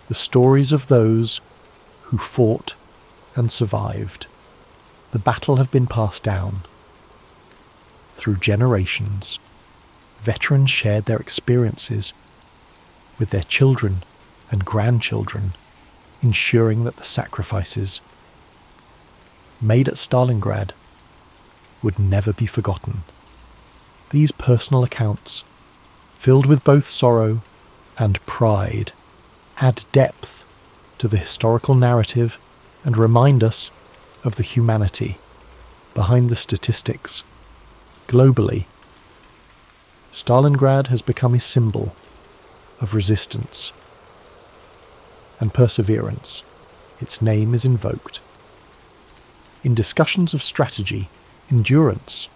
the stories of those who fought and survived the battle have been passed down through generations. Veterans shared their experiences with their children and grandchildren, ensuring that the sacrifices made at Stalingrad would never be forgotten. These personal accounts, filled with both sorrow and pride, add depth to the historical narrative and remind us of the humanity behind the statistics. Globally, Stalingrad has become a symbol of resistance and perseverance. Its name is invoked in discussions of strategy, endurance,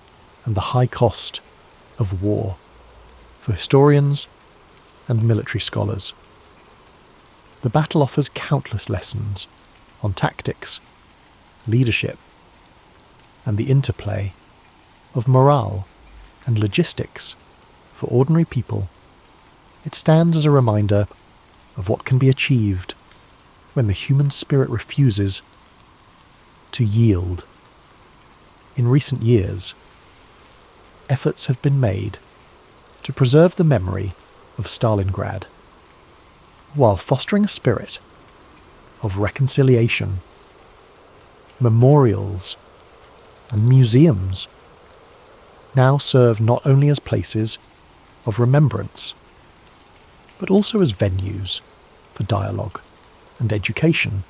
and the high cost of war for historians and military scholars. The battle offers countless lessons on tactics, leadership, and the interplay of morale and logistics for ordinary people. It stands as a reminder of what can be achieved when the human spirit refuses to yield. In recent years, efforts have been made to preserve the memory of Stalingrad while fostering a spirit of reconciliation. Memorials and museums now serve not only as places of remembrance, but also as venues for dialogue and education.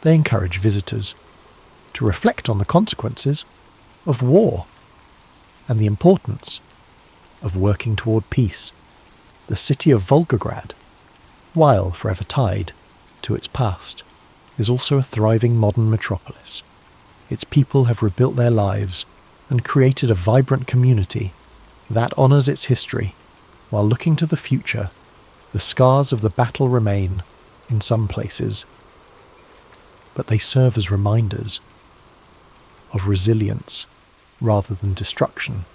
They encourage visitors to reflect on the consequences of war and the importance of working toward peace. The city of Volgograd, while forever tied to its past, is also a thriving modern metropolis. Its people have rebuilt their lives and created a vibrant community that honors its history. While looking to the future, the scars of the battle remain in some places, but they serve as reminders of resilience rather than destruction.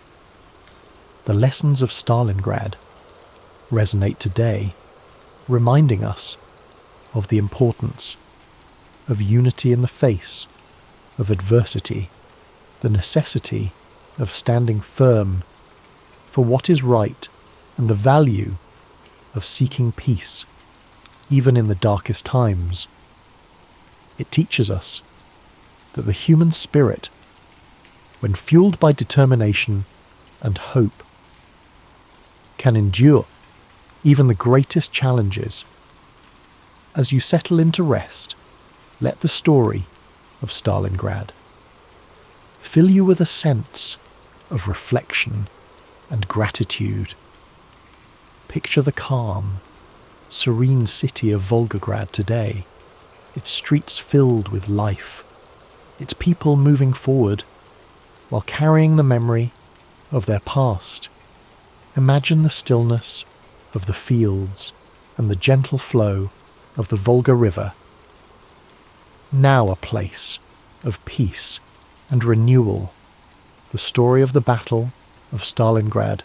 The lessons of Stalingrad resonate today, reminding us of the importance of unity in the face of adversity, the necessity of standing firm for what is right, and the value of seeking peace, even in the darkest times. It teaches us that the human spirit, when fueled by determination and hope, can endure even the greatest challenges. As you settle into rest, let the story of Stalingrad fill you with a sense of reflection and gratitude Picture the calm, serene city of Volgograd today, its streets filled with life, its people moving forward while carrying the memory of their past. Imagine the stillness of the fields and the gentle flow of the Volga River, now a place of peace and renewal. The story of the Battle of Stalingrad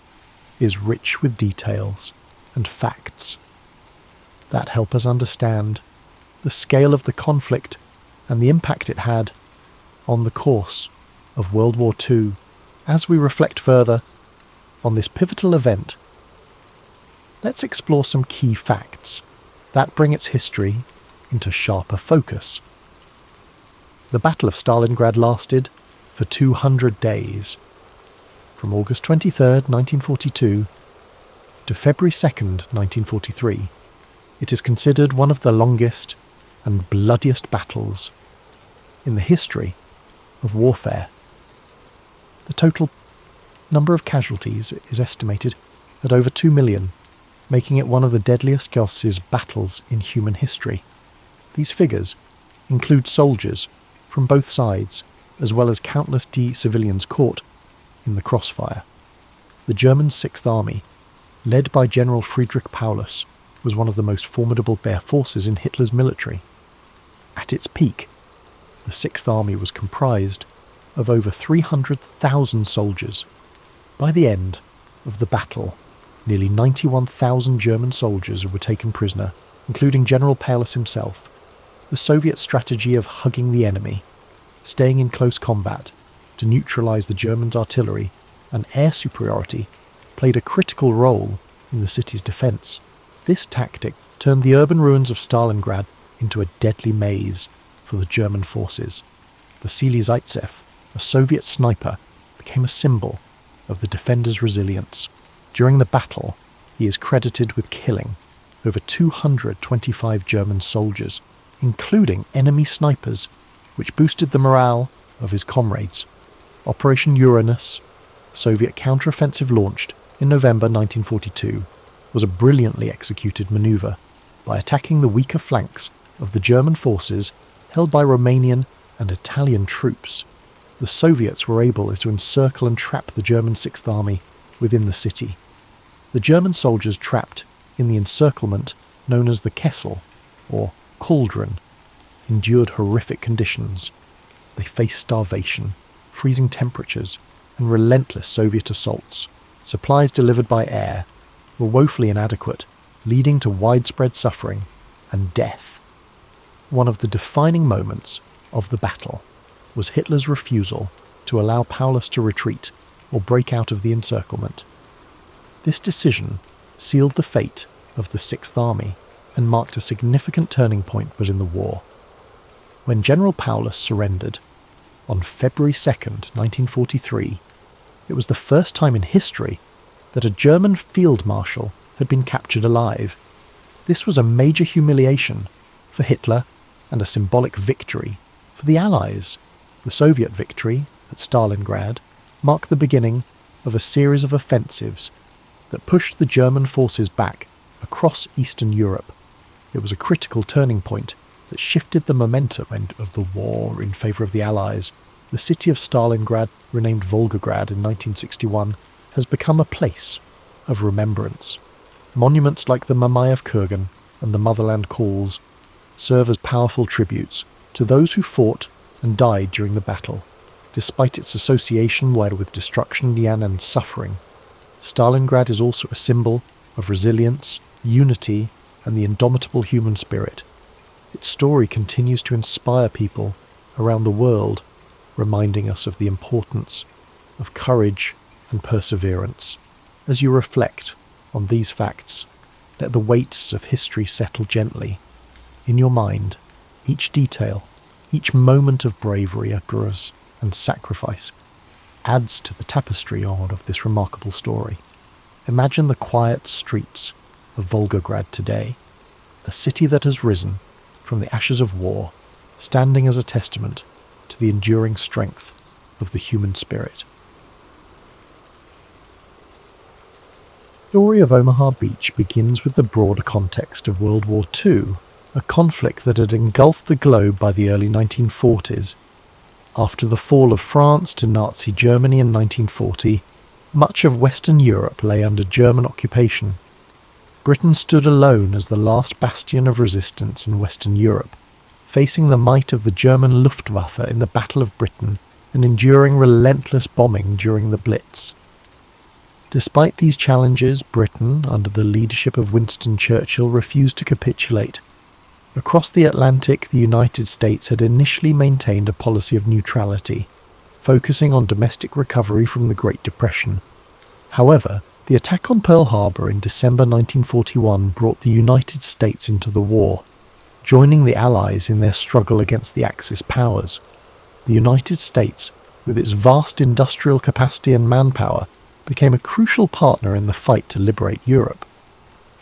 is rich with details and facts that help us understand the scale of the conflict and the impact it had on the course of World War II. As we reflect further on this pivotal event, let's explore some key facts that bring its history into sharper focus. The Battle of Stalingrad lasted for 200 days, from August 23rd, 1942 to February 2nd, 1943. It is considered one of the longest and bloodiest battles in the history of warfare. The total number of casualties is estimated at over 2 million, making it one of the deadliest battles in human history. These figures include soldiers from both sides, as well as countless civilians caught in the crossfire. The German Sixth Army, led by General Friedrich Paulus, was one of the most formidable forces in Hitler's military. At its peak, the Sixth Army was comprised of over 300,000 soldiers. By the end of the battle, nearly 91,000 German soldiers were taken prisoner, including General Paulus himself. The Soviet strategy of hugging the enemy, staying in close combat to neutralize the Germans' artillery and air superiority, played a critical role in the city's defense. This tactic turned the urban ruins of Stalingrad into a deadly maze for the German forces. Vasily Zaitsev, a Soviet sniper, became a symbol of the defenders' resilience. During the battle, he is credited with killing over 225 German soldiers, including enemy snipers, which boosted the morale of his comrades. Operation Uranus, the Soviet counteroffensive launched in November 1942, was a brilliantly executed maneuver. By attacking the weaker flanks of the German forces held by Romanian and Italian troops, the Soviets were able to encircle and trap the German Sixth Army within the city. The German soldiers trapped in the encirclement known as the Kessel, or cauldron, endured horrific conditions. They faced starvation, freezing temperatures, and relentless Soviet assaults. Supplies delivered by air were woefully inadequate, leading to widespread suffering and death. One of the defining moments of the battle was Hitler's refusal to allow Paulus to retreat or break out of the encirclement. This decision sealed the fate of the Sixth Army and marked a significant turning point within the war. When General Paulus surrendered on February 2nd, 1943, it was the first time in history that a German field marshal had been captured alive. This was a major humiliation for Hitler and a symbolic victory for the Allies. The Soviet victory at Stalingrad marked the beginning of a series of offensives that pushed the German forces back across Eastern Europe. It was a critical turning point that shifted the momentum of the war in favour of the Allies. The city of Stalingrad, renamed Volgograd in 1961, has become a place of remembrance. Monuments like the Mamayev Kurgan and the Motherland Calls serve as powerful tributes to those who fought and died during the battle. Despite its association with destruction and suffering, Stalingrad is also a symbol of resilience, unity, and the indomitable human spirit. Its story continues to inspire people around the world, reminding us of the importance of courage and perseverance. As you reflect on these facts, let the weights of history settle gently. In your mind, each detail, each moment of bravery, and sacrifice adds to the tapestry of this remarkable story. Imagine the quiet streets of Volgograd today, a city that has risen from the ashes of war, standing as a testament to the enduring strength of the human spirit. story of Omaha Beach begins with the broader context of World War II, a conflict that had engulfed the globe by the early 1940s. After the fall of France to Nazi Germany in 1940, much of Western Europe lay under German occupation. Britain stood alone as the last bastion of resistance in Western Europe, facing the might of the German Luftwaffe in the Battle of Britain and enduring relentless bombing during the Blitz. Despite these challenges, Britain, under the leadership of Winston Churchill, refused to capitulate. Across the Atlantic, the United States had initially maintained a policy of neutrality, focusing on domestic recovery from the Great Depression. However, the attack on Pearl Harbor in December 1941 brought the United States into the war, joining the Allies in their struggle against the Axis powers. The United States, with its vast industrial capacity and manpower, became a crucial partner in the fight to liberate Europe.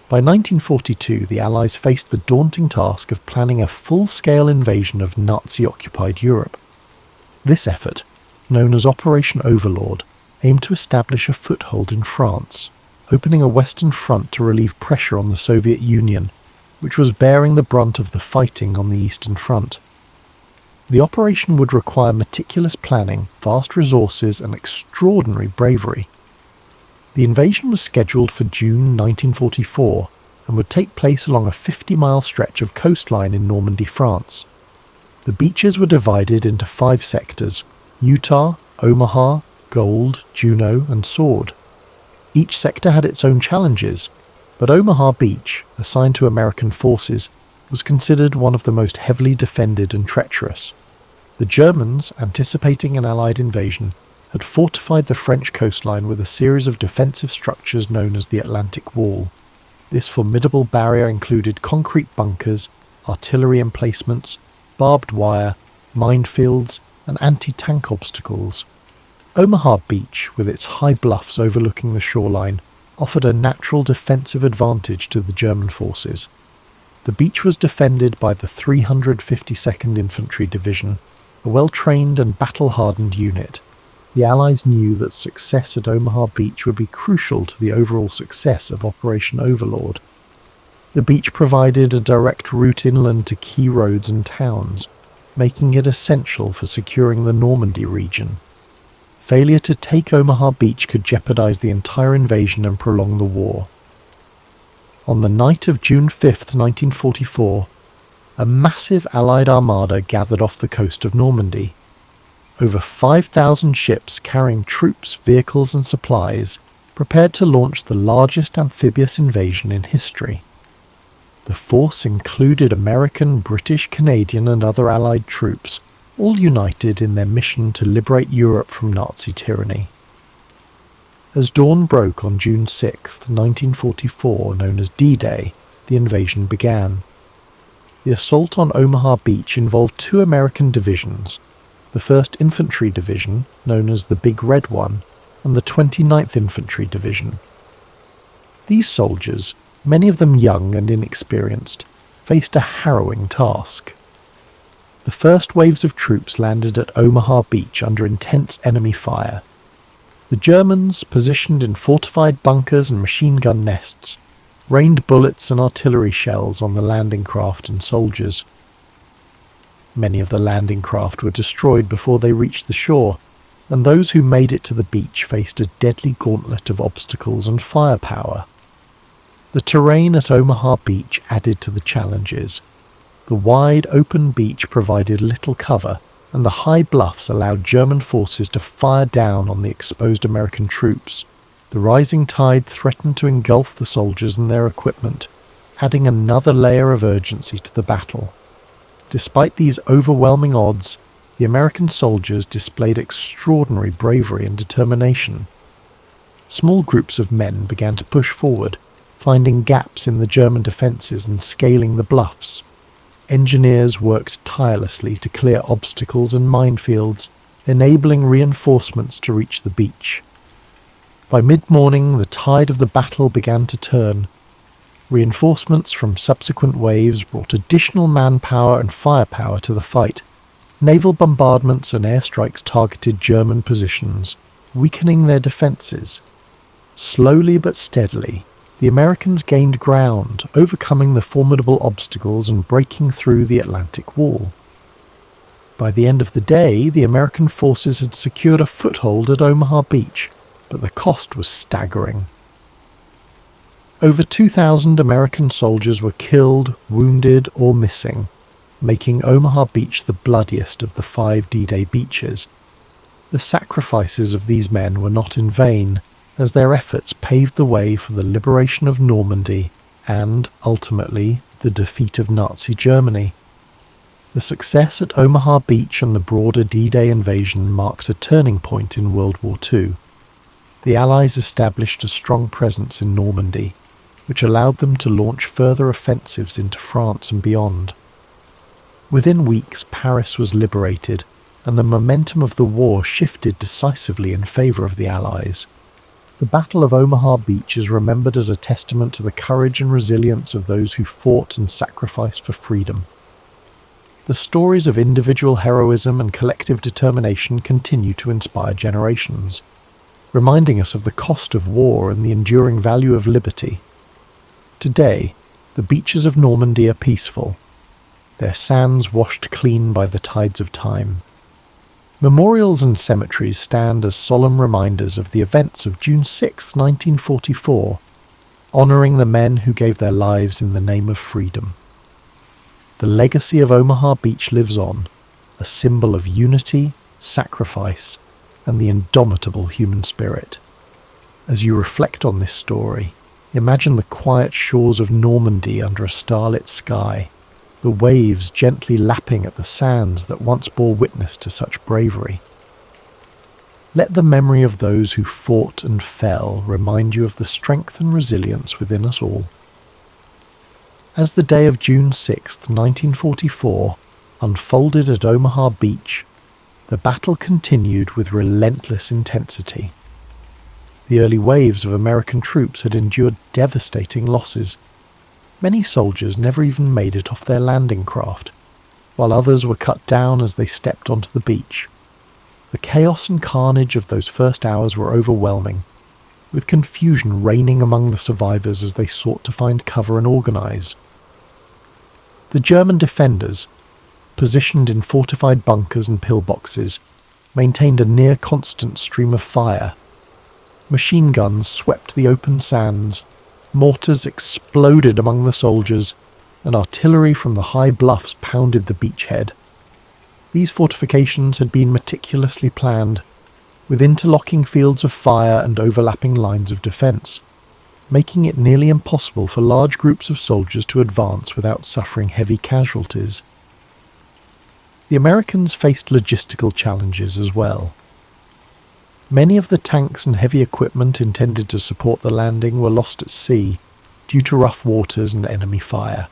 By 1942, the Allies faced the daunting task of planning a full-scale invasion of Nazi-occupied Europe. This effort, known as Operation Overlord, aimed to establish a foothold in France, opening a Western front to relieve pressure on the Soviet Union, which was bearing the brunt of the fighting on the Eastern Front. The operation would require meticulous planning, vast resources, and extraordinary bravery. The invasion was scheduled for June 1944 and would take place along a 50-mile stretch of coastline in Normandy, France. The beaches were divided into 5 sectors: Utah, Omaha, Gold, Juneau, and Sword. Each sector had its own challenges, but Omaha Beach, assigned to American forces, was considered one of the most heavily defended and treacherous. The Germans, anticipating an Allied invasion, had fortified the French coastline with a series of defensive structures known as the Atlantic Wall. This formidable barrier included concrete bunkers, artillery emplacements, barbed wire, minefields, and anti-tank obstacles. Omaha Beach, with its high bluffs overlooking the shoreline, offered a natural defensive advantage to the German forces. The beach was defended by the 352nd Infantry Division, a well-trained and battle-hardened unit. The Allies knew that success at Omaha Beach would be crucial to the overall success of Operation Overlord. The beach provided a direct route inland to key roads and towns, making it essential for securing the Normandy region. Failure to take Omaha Beach could jeopardize the entire invasion and prolong the war. On the night of June 5, 1944, a massive Allied armada gathered off the coast of Normandy. Over 5,000 ships carrying troops, vehicles, and supplies prepared to launch the largest amphibious invasion in history. The force included American, British, Canadian, and other Allied troops, all united in their mission to liberate Europe from Nazi tyranny. As dawn broke on June 6, 1944, known as D-Day, the invasion began. The assault on Omaha Beach involved 2 American divisions, the 1st Infantry Division, known as the Big Red One, and the 29th Infantry Division. These soldiers, many of them young and inexperienced, faced a harrowing task. The first waves of troops landed at Omaha Beach under intense enemy fire. The Germans, positioned in fortified bunkers and machine gun nests, rained bullets and artillery shells on the landing craft and soldiers. Many of the landing craft were destroyed before they reached the shore, and those who made it to the beach faced a deadly gauntlet of obstacles and firepower. The terrain at Omaha Beach added to the challenges. The wide, open beach provided little cover, and the high bluffs allowed German forces to fire down on the exposed American troops. The rising tide threatened to engulf the soldiers and their equipment, adding another layer of urgency to the battle. Despite these overwhelming odds, the American soldiers displayed extraordinary bravery and determination. Small groups of men began to push forward, finding gaps in the German defences and scaling the bluffs. Engineers worked tirelessly to clear obstacles and minefields, enabling reinforcements to reach the beach. By mid-morning, the tide of the battle began to turn. Reinforcements from subsequent waves brought additional manpower and firepower to the fight. Naval bombardments and airstrikes targeted German positions, weakening their defences. Slowly but steadily, the Americans gained ground, overcoming the formidable obstacles and breaking through the Atlantic Wall. By the end of the day, the American forces had secured a foothold at Omaha Beach, but the cost was staggering. Over 2,000 American soldiers were killed, wounded, or missing, making Omaha Beach the bloodiest of the 5 D-Day beaches. The sacrifices of these men were not in vain, as their efforts paved the way for the liberation of Normandy and, ultimately, the defeat of Nazi Germany. The success at Omaha Beach and the broader D-Day invasion marked a turning point in World War II. The Allies established a strong presence in Normandy, which allowed them to launch further offensives into France and beyond. Within weeks, Paris was liberated, and the momentum of the war shifted decisively in favour of the Allies. The Battle of Omaha Beach is remembered as a testament to the courage and resilience of those who fought and sacrificed for freedom. The stories of individual heroism and collective determination continue to inspire generations, reminding us of the cost of war and the enduring value of liberty. Today, the beaches of Normandy are peaceful, their sands washed clean by the tides of time. Memorials and cemeteries stand as solemn reminders of the events of June 6, 1944, honouring the men who gave their lives in the name of freedom. The legacy of Omaha Beach lives on, a symbol of unity, sacrifice, and the indomitable human spirit. As you reflect on this story, imagine the quiet shores of Normandy under a starlit sky, the waves gently lapping at the sands that once bore witness to such bravery. Let the memory of those who fought and fell remind you of the strength and resilience within us all. As the day of June 6, 1944, unfolded at Omaha Beach, the battle continued with relentless intensity. The early waves of American troops had endured devastating losses. Many soldiers never even made it off their landing craft, while others were cut down as they stepped onto the beach. The chaos and carnage of those first hours were overwhelming, with confusion reigning among the survivors as they sought to find cover and organize. The German defenders, positioned in fortified bunkers and pillboxes, maintained a near-constant stream of fire. Machine guns swept the open sands, mortars exploded among the soldiers, and artillery from the high bluffs pounded the beachhead. These fortifications had been meticulously planned, with interlocking fields of fire and overlapping lines of defence, making it nearly impossible for large groups of soldiers to advance without suffering heavy casualties. The Americans faced logistical challenges as well. Many of the tanks and heavy equipment intended to support the landing were lost at sea due to rough waters and enemy fire.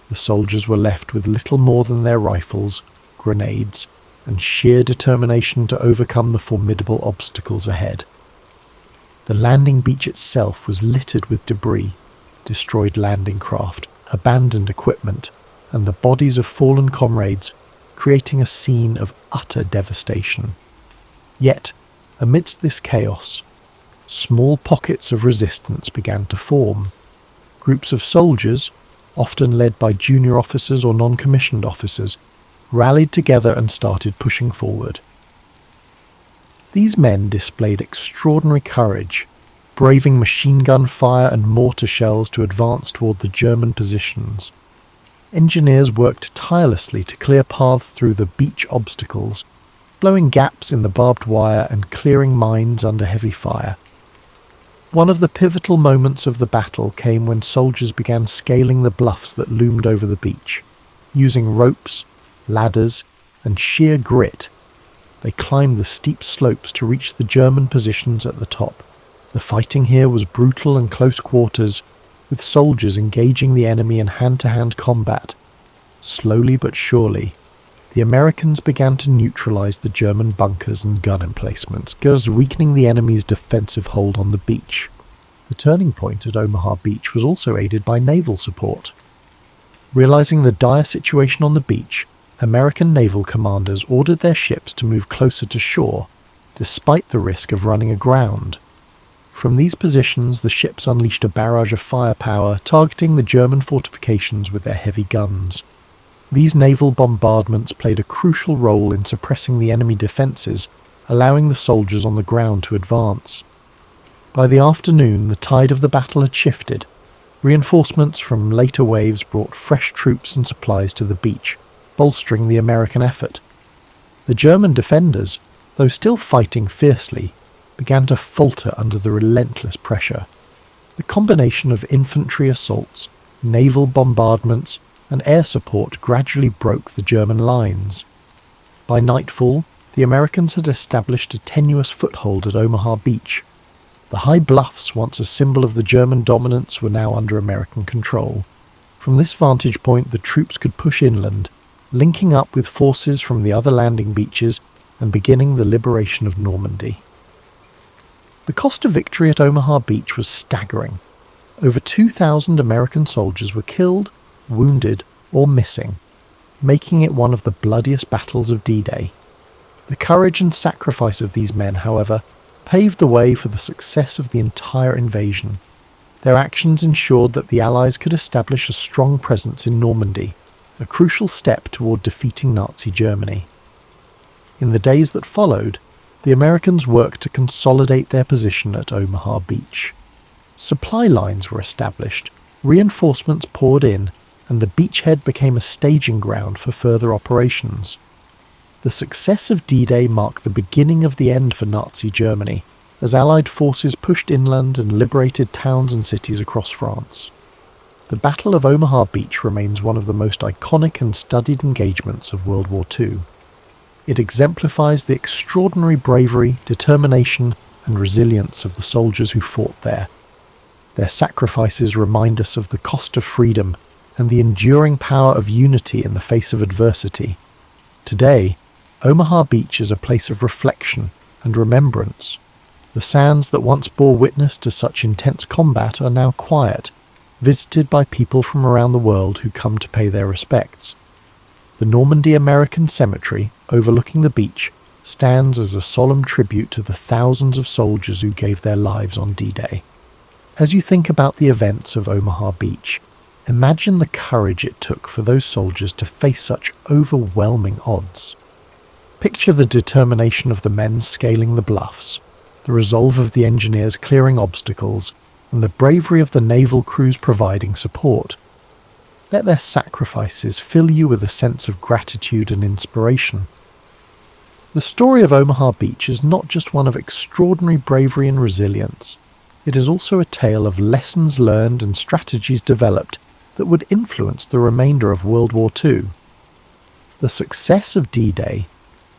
The soldiers were left with little more than their rifles, grenades, and sheer determination to overcome the formidable obstacles ahead. The landing beach itself was littered with debris, destroyed landing craft, abandoned equipment, and the bodies of fallen comrades, creating a scene of utter devastation. Yet, amidst this chaos, small pockets of resistance began to form. Groups of soldiers, often led by junior officers or non-commissioned officers, rallied together and started pushing forward. These men displayed extraordinary courage, braving machine gun fire and mortar shells to advance toward the German positions. Engineers worked tirelessly to clear paths through the beach obstacles, blowing gaps in the barbed wire and clearing mines under heavy fire. One of the pivotal moments of the battle came when soldiers began scaling the bluffs that loomed over the beach. Using ropes, ladders, and sheer grit, they climbed the steep slopes to reach the German positions at the top. The fighting here was brutal and close quarters, with soldiers engaging the enemy in hand-to-hand combat. Slowly but surely, the Americans began to neutralize the German bunkers and gun emplacements, thus weakening the enemy's defensive hold on the beach. The turning point at Omaha Beach was also aided by naval support. Realizing the dire situation on the beach, American naval commanders ordered their ships to move closer to shore, despite the risk of running aground. From these positions, the ships unleashed a barrage of firepower, targeting the German fortifications with their heavy guns. These naval bombardments played a crucial role in suppressing the enemy defences, allowing the soldiers on the ground to advance. By the afternoon, the tide of the battle had shifted. Reinforcements from later waves brought fresh troops and supplies to the beach, bolstering the American effort. The German defenders, though still fighting fiercely, began to falter under the relentless pressure. The combination of infantry assaults, naval bombardments, and air support gradually broke the German lines. By nightfall, the Americans had established a tenuous foothold at Omaha Beach. The high bluffs, once a symbol of the German dominance, were now under American control. From this vantage point, the troops could push inland, linking up with forces from the other landing beaches and beginning the liberation of Normandy. The cost of victory at Omaha Beach was staggering. Over 2,000 American soldiers were killed, wounded, or missing, making it one of the bloodiest battles of D-Day. The courage and sacrifice of these men, however, paved the way for the success of the entire invasion. Their actions ensured that the Allies could establish a strong presence in Normandy, a crucial step toward defeating Nazi Germany. In the days that followed, the Americans worked to consolidate their position at Omaha Beach. Supply lines were established, reinforcements poured in, and the beachhead became a staging ground for further operations. The success of D-Day marked the beginning of the end for Nazi Germany, as Allied forces pushed inland and liberated towns and cities across France. The Battle of Omaha Beach remains one of the most iconic and studied engagements of World War II. It exemplifies the extraordinary bravery, determination, and resilience of the soldiers who fought there. Their sacrifices remind us of the cost of freedom and the enduring power of unity in the face of adversity. Today, Omaha Beach is a place of reflection and remembrance. The sands that once bore witness to such intense combat are now quiet, visited by people from around the world who come to pay their respects. The Normandy American Cemetery, overlooking the beach, stands as a solemn tribute to the thousands of soldiers who gave their lives on D-Day. As you think about the events of Omaha Beach, imagine the courage it took for those soldiers to face such overwhelming odds. Picture the determination of the men scaling the bluffs, the resolve of the engineers clearing obstacles, and the bravery of the naval crews providing support. Let their sacrifices fill you with a sense of gratitude and inspiration. The story of Omaha Beach is not just one of extraordinary bravery and resilience. It is also a tale of lessons learned and strategies developed that would influence the remainder of World War II. The success of D-Day,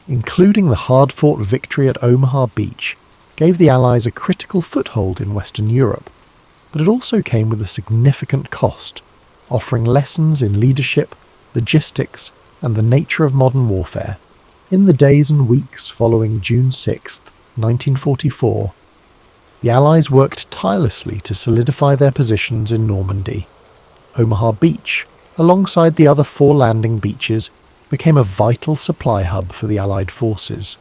including the hard-fought victory at Omaha Beach, gave the Allies a critical foothold in Western Europe, but it also came with a significant cost, offering lessons in leadership, logistics, and the nature of modern warfare. In the days and weeks following June 6, 1944, the Allies worked tirelessly to solidify their positions in Normandy. Omaha Beach, alongside the other 4 landing beaches, became a vital supply hub for the Allied forces.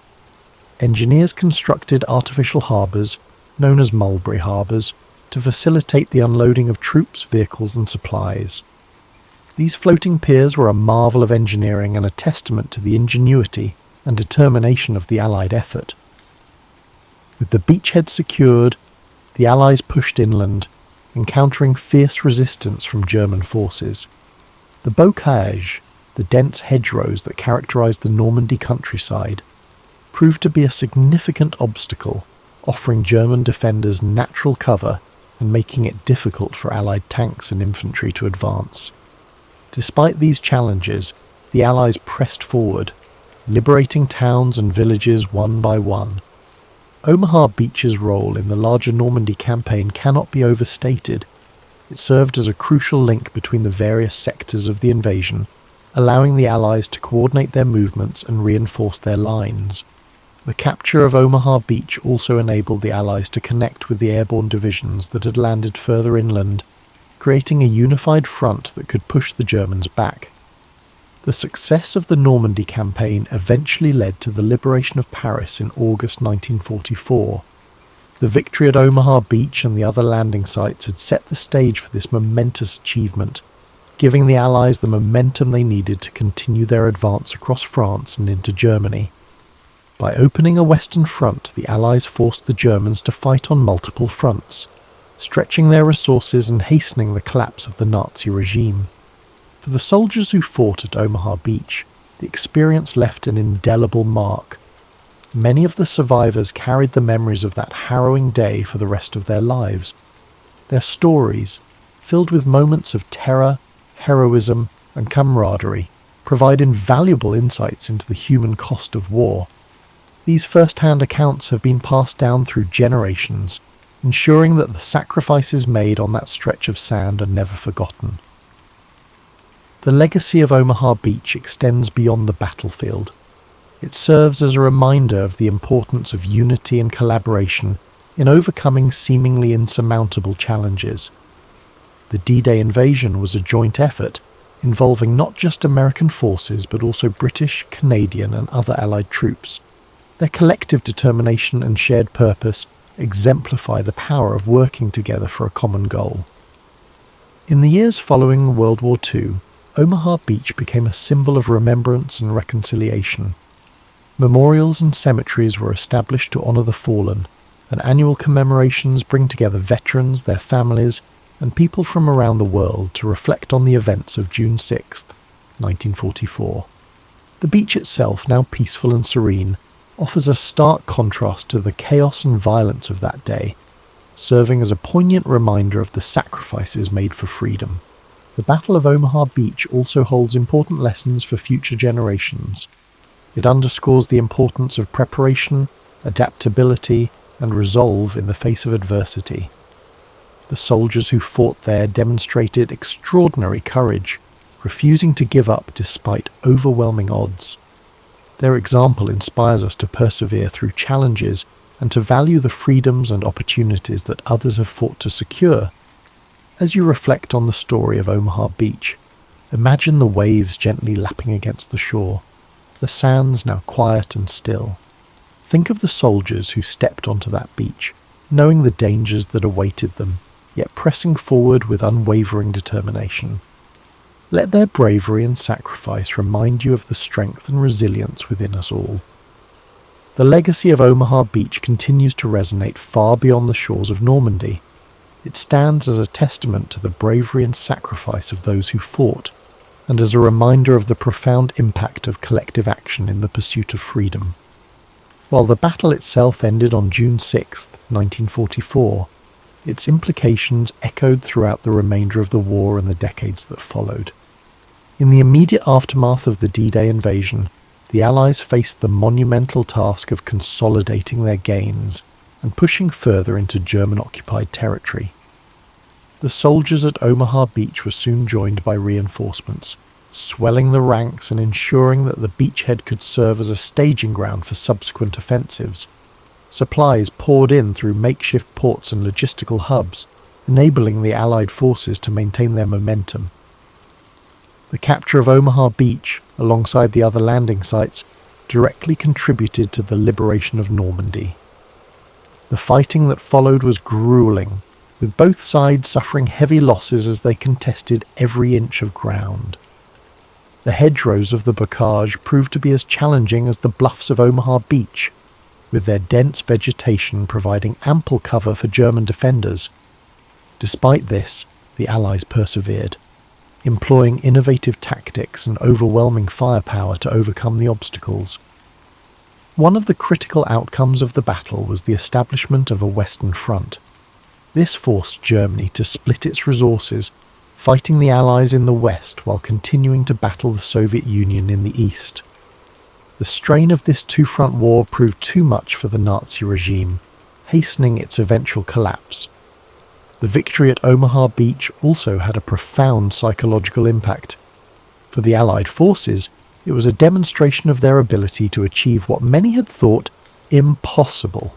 Engineers constructed artificial harbours, known as mulberry harbours, to facilitate the unloading of troops, vehicles and supplies. These floating piers were a marvel of engineering and a testament to the ingenuity and determination of the Allied effort. With the beachhead secured, the Allies pushed inland, encountering fierce resistance from German forces. The bocage, the dense hedgerows that characterised the Normandy countryside, proved to be a significant obstacle, offering German defenders natural cover and making it difficult for Allied tanks and infantry to advance. Despite these challenges, the Allies pressed forward, liberating towns and villages one by one. Omaha Beach's role in the larger Normandy campaign cannot be overstated. It served as a crucial link between the various sectors of the invasion, allowing the Allies to coordinate their movements and reinforce their lines. The capture of Omaha Beach also enabled the Allies to connect with the airborne divisions that had landed further inland, creating a unified front that could push the Germans back. The success of the Normandy campaign eventually led to the liberation of Paris in August 1944. The victory at Omaha Beach and the other landing sites had set the stage for this momentous achievement, giving the Allies the momentum they needed to continue their advance across France and into Germany. By opening a western front, the Allies forced the Germans to fight on multiple fronts, stretching their resources and hastening the collapse of the Nazi regime. For the soldiers who fought at Omaha Beach, the experience left an indelible mark. Many of the survivors carried the memories of that harrowing day for the rest of their lives. Their stories, filled with moments of terror, heroism, and camaraderie, provide invaluable insights into the human cost of war. These first-hand accounts have been passed down through generations, ensuring that the sacrifices made on that stretch of sand are never forgotten. The legacy of Omaha Beach extends beyond the battlefield. It serves as a reminder of the importance of unity and collaboration in overcoming seemingly insurmountable challenges. The D-Day invasion was a joint effort involving not just American forces but also British, Canadian and other Allied troops. Their collective determination and shared purpose exemplify the power of working together for a common goal. In the years following World War II, Omaha Beach became a symbol of remembrance and reconciliation. Memorials and cemeteries were established to honour the fallen, and annual commemorations bring together veterans, their families, and people from around the world to reflect on the events of June 6, 1944. The beach itself, now peaceful and serene, offers a stark contrast to the chaos and violence of that day, serving as a poignant reminder of the sacrifices made for freedom. The Battle of Omaha Beach also holds important lessons for future generations. It underscores the importance of preparation, adaptability, and resolve in the face of adversity. The soldiers who fought there demonstrated extraordinary courage, refusing to give up despite overwhelming odds. Their example inspires us to persevere through challenges and to value the freedoms and opportunities that others have fought to secure. As you reflect on the story of Omaha Beach, imagine the waves gently lapping against the shore, the sands now quiet and still. Think of the soldiers who stepped onto that beach, knowing the dangers that awaited them, yet pressing forward with unwavering determination. Let their bravery and sacrifice remind you of the strength and resilience within us all. The legacy of Omaha Beach continues to resonate far beyond the shores of Normandy. It stands as a testament to the bravery and sacrifice of those who fought, and as a reminder of the profound impact of collective action in the pursuit of freedom. While the battle itself ended on June 6, 1944, its implications echoed throughout the remainder of the war and the decades that followed. In the immediate aftermath of the D-Day invasion, the Allies faced the monumental task of consolidating their gains and pushing further into German-occupied territory. The soldiers at Omaha Beach were soon joined by reinforcements, swelling the ranks and ensuring that the beachhead could serve as a staging ground for subsequent offensives. Supplies poured in through makeshift ports and logistical hubs, enabling the Allied forces to maintain their momentum. The capture of Omaha Beach, alongside the other landing sites, directly contributed to the liberation of Normandy. The fighting that followed was grueling, with both sides suffering heavy losses as they contested every inch of ground. The hedgerows of the bocage proved to be as challenging as the bluffs of Omaha Beach, with their dense vegetation providing ample cover for German defenders. Despite this, the Allies persevered, employing innovative tactics and overwhelming firepower to overcome the obstacles. One of the critical outcomes of the battle was the establishment of a Western Front. This forced Germany to split its resources, fighting the Allies in the west while continuing to battle the Soviet Union in the east. The strain of this two-front war proved too much for the Nazi regime, hastening its eventual collapse. The victory at Omaha Beach also had a profound psychological impact. For the Allied forces, it was a demonstration of their ability to achieve what many had thought impossible.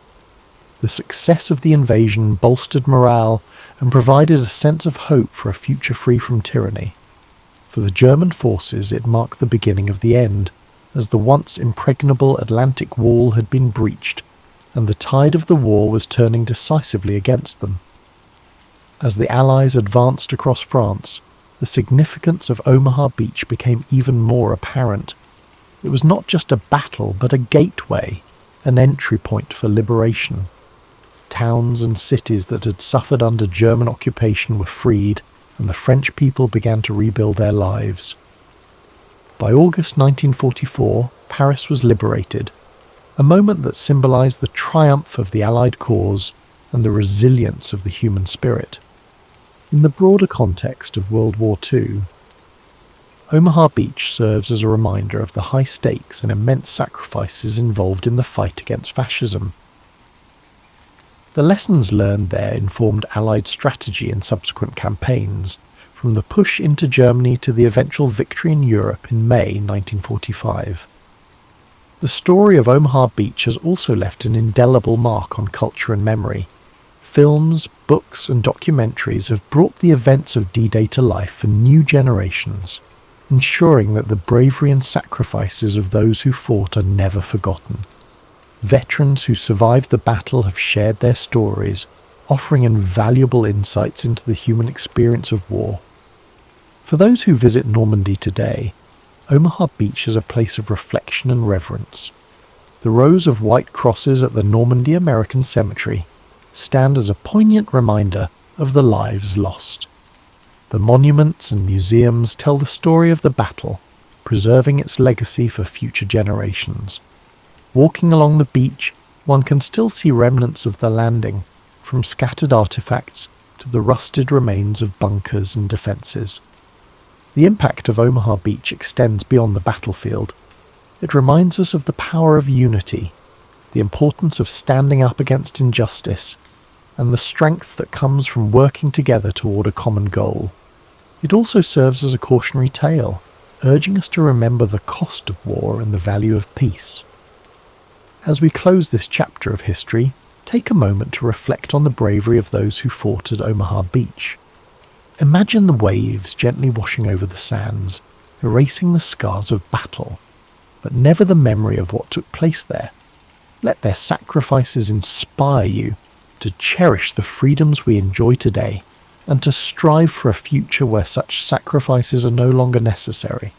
The success of the invasion bolstered morale and provided a sense of hope for a future free from tyranny. For the German forces, it marked the beginning of the end, as the once impregnable Atlantic Wall had been breached, and the tide of the war was turning decisively against them. As the Allies advanced across France, the significance of Omaha Beach became even more apparent. It was not just a battle, but a gateway, an entry point for liberation. Towns and cities that had suffered under German occupation were freed, and the French people began to rebuild their lives. By August 1944, Paris was liberated, a moment that symbolized the triumph of the Allied cause and the resilience of the human spirit. In the broader context of World War II, Omaha Beach serves as a reminder of the high stakes and immense sacrifices involved in the fight against fascism. The lessons learned there informed Allied strategy in subsequent campaigns, from the push into Germany to the eventual victory in Europe in May 1945. The story of Omaha Beach has also left an indelible mark on culture and memory. Films, books and documentaries have brought the events of D-Day to life for new generations, ensuring that the bravery and sacrifices of those who fought are never forgotten. Veterans who survived the battle have shared their stories, offering invaluable insights into the human experience of war. For those who visit Normandy today, Omaha Beach is a place of reflection and reverence. The rows of white crosses at the Normandy American Cemetery stand as a poignant reminder of the lives lost. The monuments and museums tell the story of the battle, preserving its legacy for future generations. Walking along the beach, one can still see remnants of the landing, from scattered artifacts to the rusted remains of bunkers and defences. The impact of Omaha Beach extends beyond the battlefield. It reminds us of the power of unity, the importance of standing up against injustice, and the strength that comes from working together toward a common goal. It also serves as a cautionary tale, urging us to remember the cost of war and the value of peace. As we close this chapter of history, take a moment to reflect on the bravery of those who fought at Omaha Beach. Imagine the waves gently washing over the sands, erasing the scars of battle, but never the memory of what took place there. Let their sacrifices inspire you to cherish the freedoms we enjoy today, and to strive for a future where such sacrifices are no longer necessary.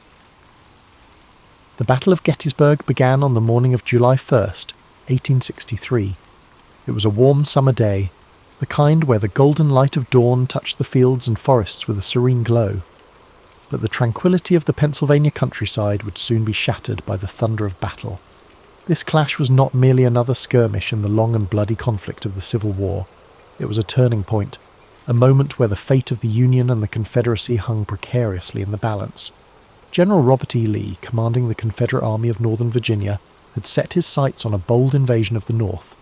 The Battle of Gettysburg began on the morning of July 1st, 1863. It was a warm summer day, the kind where the golden light of dawn touched the fields and forests with a serene glow. But the tranquility of the Pennsylvania countryside would soon be shattered by the thunder of battle. This clash was not merely another skirmish in the long and bloody conflict of the Civil War. It was a turning point, a moment where the fate of the Union and the Confederacy hung precariously in the balance. General Robert E. Lee, commanding the Confederate Army of Northern Virginia, had set his sights on a bold invasion of the North.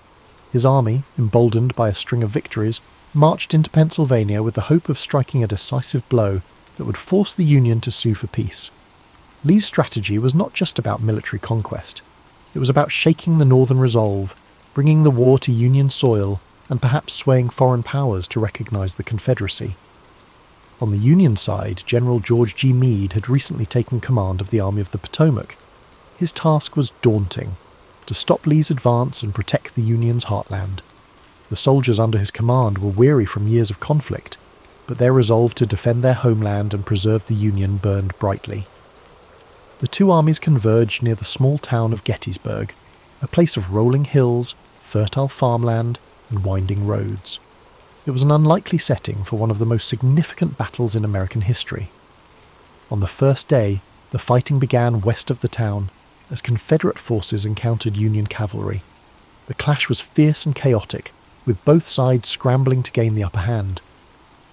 His army, emboldened by a string of victories, marched into Pennsylvania with the hope of striking a decisive blow that would force the Union to sue for peace. Lee's strategy was not just about military conquest. It was about shaking the Northern resolve, bringing the war to Union soil, and perhaps swaying foreign powers to recognize the Confederacy. On the Union side, General George G. Meade had recently taken command of the Army of the Potomac. His task was daunting: to stop Lee's advance and protect the Union's heartland. The soldiers under his command were weary from years of conflict, but their resolve to defend their homeland and preserve the Union burned brightly. The two armies converged near the small town of Gettysburg, a place of rolling hills, fertile farmland, and winding roads. It was an unlikely setting for one of the most significant battles in American history. On the first day, the fighting began west of the town, as Confederate forces encountered Union cavalry. The clash was fierce and chaotic, with both sides scrambling to gain the upper hand.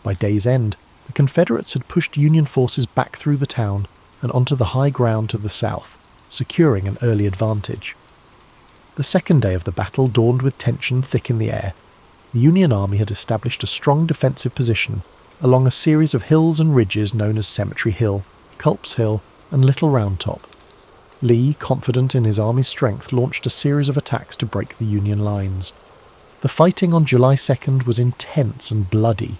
By day's end, the Confederates had pushed Union forces back through the town and onto the high ground to the south, securing an early advantage. The second day of the battle dawned with tension thick in the air. The Union Army had established a strong defensive position along a series of hills and ridges known as Cemetery Hill, Culp's Hill, and Little Round Top. Lee, confident in his army's strength, launched a series of attacks to break the Union lines. The fighting on July 2nd was intense and bloody.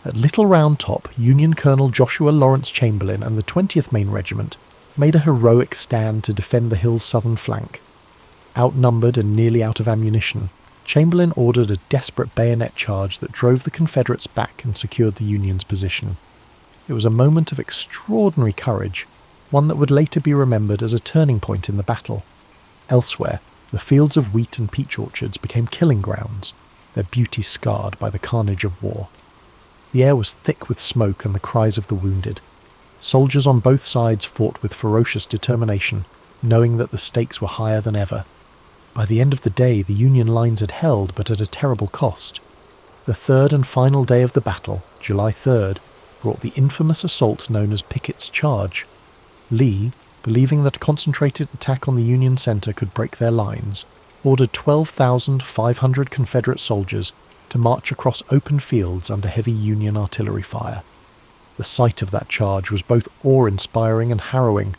At Little Round Top, Union Colonel Joshua Lawrence Chamberlain and the 20th Maine Regiment made a heroic stand to defend the hill's southern flank. Outnumbered and nearly out of ammunition, Chamberlain ordered a desperate bayonet charge that drove the Confederates back and secured the Union's position. It was a moment of extraordinary courage, one that would later be remembered as a turning point in the battle. Elsewhere, the fields of wheat and peach orchards became killing grounds, their beauty scarred by the carnage of war. The air was thick with smoke and the cries of the wounded. Soldiers on both sides fought with ferocious determination, knowing that the stakes were higher than ever. By the end of the day, the Union lines had held, but at a terrible cost. The third and final day of the battle, July 3rd, brought the infamous assault known as Pickett's Charge. Lee, believing that a concentrated attack on the Union center could break their lines, ordered 12,500 Confederate soldiers to march across open fields under heavy Union artillery fire. The sight of that charge was both awe-inspiring and harrowing.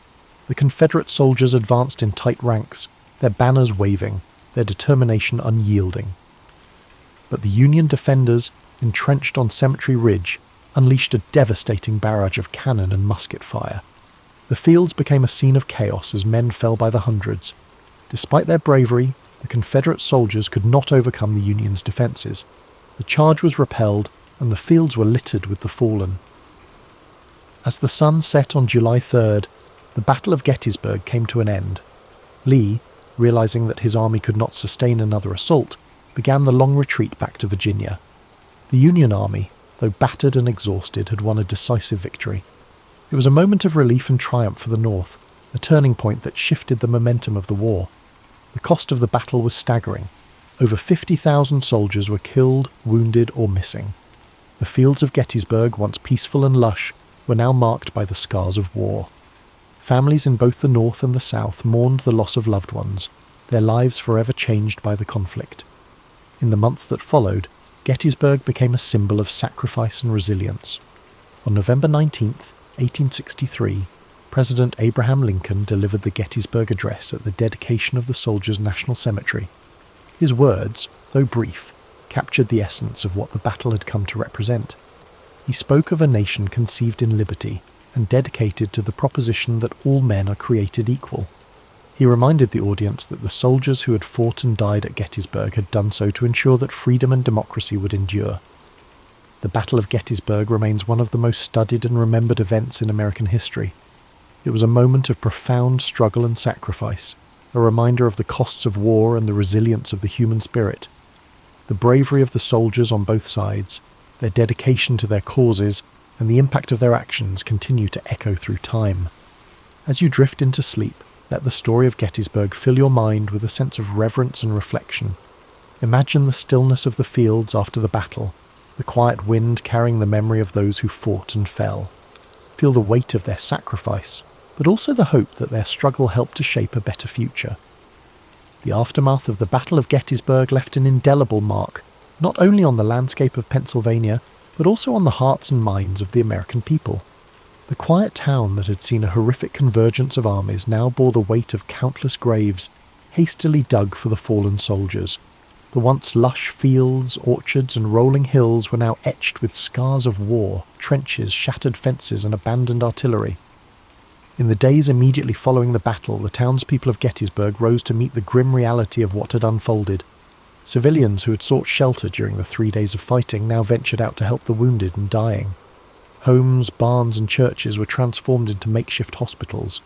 The Confederate soldiers advanced in tight ranks, their banners waving, their determination unyielding. But the Union defenders, entrenched on Cemetery Ridge, unleashed a devastating barrage of cannon and musket fire. The fields became a scene of chaos as men fell by the hundreds. Despite their bravery, the Confederate soldiers could not overcome the Union's defences. The charge was repelled, and the fields were littered with the fallen. As the sun set on July 3rd, the Battle of Gettysburg came to an end. Lee, realizing that his army could not sustain another assault, began the long retreat back to Virginia. The Union army, though battered and exhausted, had won a decisive victory. It was a moment of relief and triumph for the North, a turning point that shifted the momentum of the war. The cost of the battle was staggering. Over 50,000 soldiers were killed, wounded, or missing. The fields of Gettysburg, once peaceful and lush, were now marked by the scars of war. Families in both the North and the South mourned the loss of loved ones, their lives forever changed by the conflict. In the months that followed, Gettysburg became a symbol of sacrifice and resilience. On November 19th, 1863, President Abraham Lincoln delivered the Gettysburg Address at the dedication of the Soldiers' National Cemetery. His words, though brief, captured the essence of what the battle had come to represent. He spoke of a nation conceived in liberty and dedicated to the proposition that all men are created equal. He reminded the audience that the soldiers who had fought and died at Gettysburg had done so to ensure that freedom and democracy would endure. The Battle of Gettysburg remains one of the most studied and remembered events in American history. It was a moment of profound struggle and sacrifice, a reminder of the costs of war and the resilience of the human spirit. The bravery of the soldiers on both sides, their dedication to their causes, and the impact of their actions continue to echo through time. As you drift into sleep, let the story of Gettysburg fill your mind with a sense of reverence and reflection. Imagine the stillness of the fields after the battle, the quiet wind carrying the memory of those who fought and fell. Feel the weight of their sacrifice, but also the hope that their struggle helped to shape a better future. The aftermath of the Battle of Gettysburg left an indelible mark, not only on the landscape of Pennsylvania, but also on the hearts and minds of the American people. The quiet town that had seen a horrific convergence of armies now bore the weight of countless graves, hastily dug for the fallen soldiers. The once lush fields, orchards, and rolling hills were now etched with scars of war, trenches, shattered fences, and abandoned artillery. In the days immediately following the battle, the townspeople of Gettysburg rose to meet the grim reality of what had unfolded. Civilians who had sought shelter during the 3 days of fighting now ventured out to help the wounded and dying. Homes, barns, and churches were transformed into makeshift hospitals.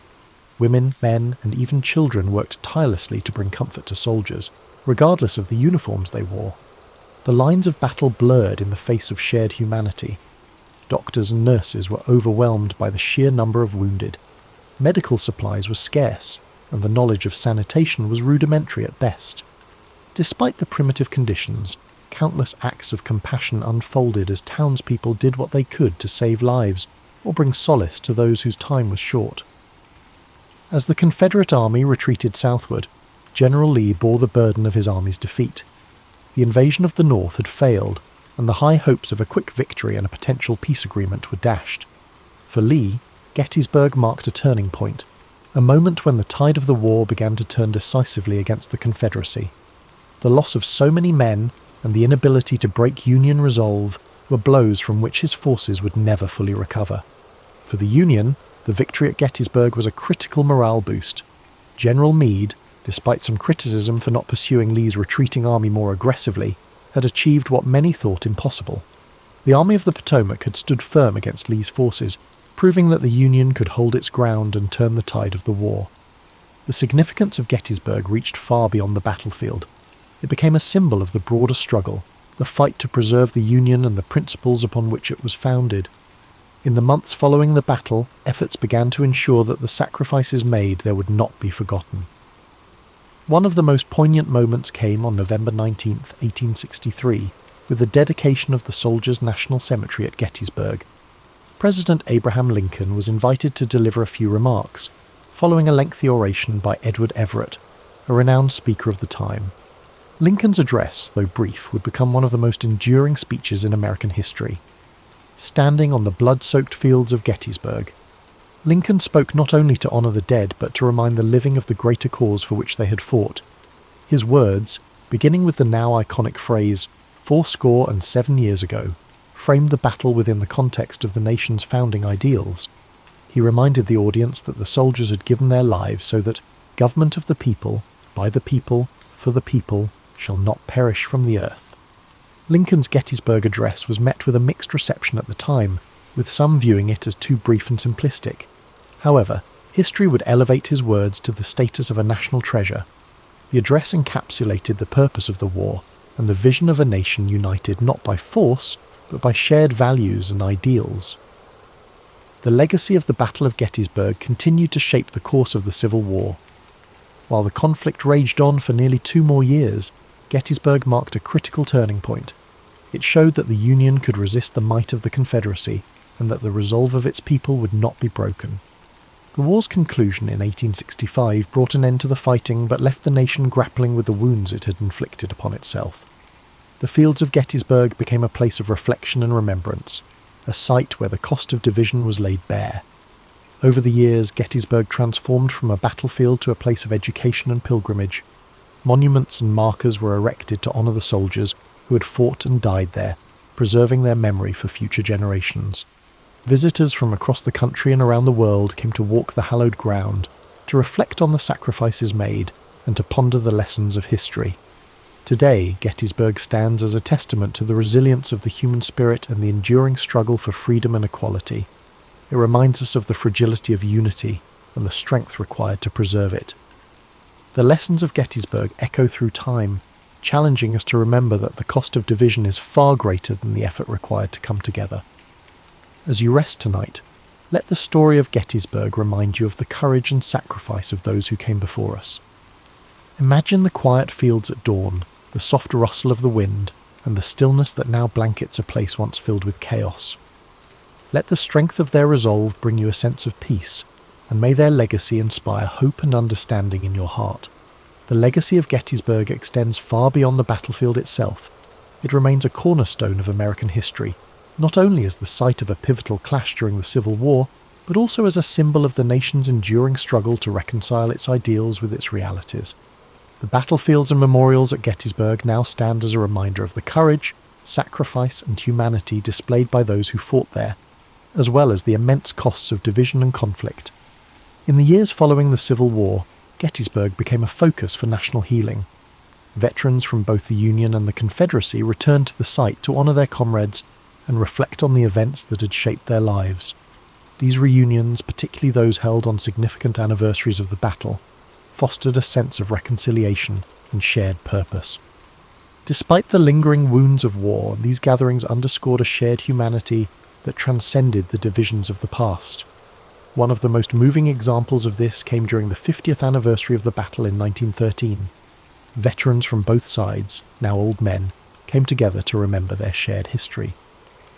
Women, men, and even children worked tirelessly to bring comfort to soldiers, regardless of the uniforms they wore. The lines of battle blurred in the face of shared humanity. Doctors and nurses were overwhelmed by the sheer number of wounded. Medical supplies were scarce, and the knowledge of sanitation was rudimentary at best. Despite the primitive conditions, countless acts of compassion unfolded as townspeople did what they could to save lives or bring solace to those whose time was short. As the Confederate army retreated southward, General Lee bore the burden of his army's defeat. The invasion of the North had failed, and the high hopes of a quick victory and a potential peace agreement were dashed. For Lee, Gettysburg marked a turning point, a moment when the tide of the war began to turn decisively against the Confederacy. The loss of so many men and the inability to break Union resolve were blows from which his forces would never fully recover. For the Union, the victory at Gettysburg was a critical morale boost. General Meade, despite some criticism for not pursuing Lee's retreating army more aggressively, had achieved what many thought impossible. The Army of the Potomac had stood firm against Lee's forces, proving that the Union could hold its ground and turn the tide of the war. The significance of Gettysburg reached far beyond the battlefield. It became a symbol of the broader struggle, the fight to preserve the Union and the principles upon which it was founded. In the months following the battle, efforts began to ensure that the sacrifices made there would not be forgotten. One of the most poignant moments came on November 19, 1863, with the dedication of the Soldiers' National Cemetery at Gettysburg. President Abraham Lincoln was invited to deliver a few remarks, following a lengthy oration by Edward Everett, a renowned speaker of the time. Lincoln's address, though brief, would become one of the most enduring speeches in American history. Standing on the blood-soaked fields of Gettysburg, Lincoln spoke not only to honour the dead, but to remind the living of the greater cause for which they had fought. His words, beginning with the now iconic phrase, 7 years ago, framed the battle within the context of the nation's founding ideals. He reminded the audience that the soldiers had given their lives so that government of the people, by the people, for the people, shall not perish from the earth. Lincoln's Gettysburg address was met with a mixed reception at the time, with some viewing it as too brief and simplistic. However, history would elevate his words to the status of a national treasure. The address encapsulated the purpose of the war and the vision of a nation united not by force, but by shared values and ideals. The legacy of the Battle of Gettysburg continued to shape the course of the Civil War. While the conflict raged on for nearly 2 more years, Gettysburg marked a critical turning point. It showed that the Union could resist the might of the Confederacy, and that the resolve of its people would not be broken. The war's conclusion in 1865 brought an end to the fighting, but left the nation grappling with the wounds it had inflicted upon itself. The fields of Gettysburg became a place of reflection and remembrance, a site where the cost of division was laid bare. Over the years, Gettysburg transformed from a battlefield to a place of education and pilgrimage. Monuments and markers were erected to honour the soldiers who had fought and died there, preserving their memory for future generations. Visitors from across the country and around the world came to walk the hallowed ground, to reflect on the sacrifices made, and to ponder the lessons of history. Today, Gettysburg stands as a testament to the resilience of the human spirit and the enduring struggle for freedom and equality. It reminds us of the fragility of unity and the strength required to preserve it. The lessons of Gettysburg echo through time, challenging us to remember that the cost of division is far greater than the effort required to come together. As you rest tonight, let the story of Gettysburg remind you of the courage and sacrifice of those who came before us. Imagine the quiet fields at dawn, the soft rustle of the wind, and the stillness that now blankets a place once filled with chaos. Let the strength of their resolve bring you a sense of peace, and may their legacy inspire hope and understanding in your heart. The legacy of Gettysburg extends far beyond the battlefield itself. It remains a cornerstone of American history, not only as the site of a pivotal clash during the Civil War, but also as a symbol of the nation's enduring struggle to reconcile its ideals with its realities. The battlefields and memorials at Gettysburg now stand as a reminder of the courage, sacrifice, and humanity displayed by those who fought there, as well as the immense costs of division and conflict. In the years following the Civil War, Gettysburg became a focus for national healing. Veterans from both the Union and the Confederacy returned to the site to honour their comrades and reflect on the events that had shaped their lives. These reunions, particularly those held on significant anniversaries of the battle, fostered a sense of reconciliation and shared purpose. Despite the lingering wounds of war, these gatherings underscored a shared humanity that transcended the divisions of the past. One of the most moving examples of this came during the 50th anniversary of the battle in 1913. Veterans from both sides, now old men, came together to remember their shared history.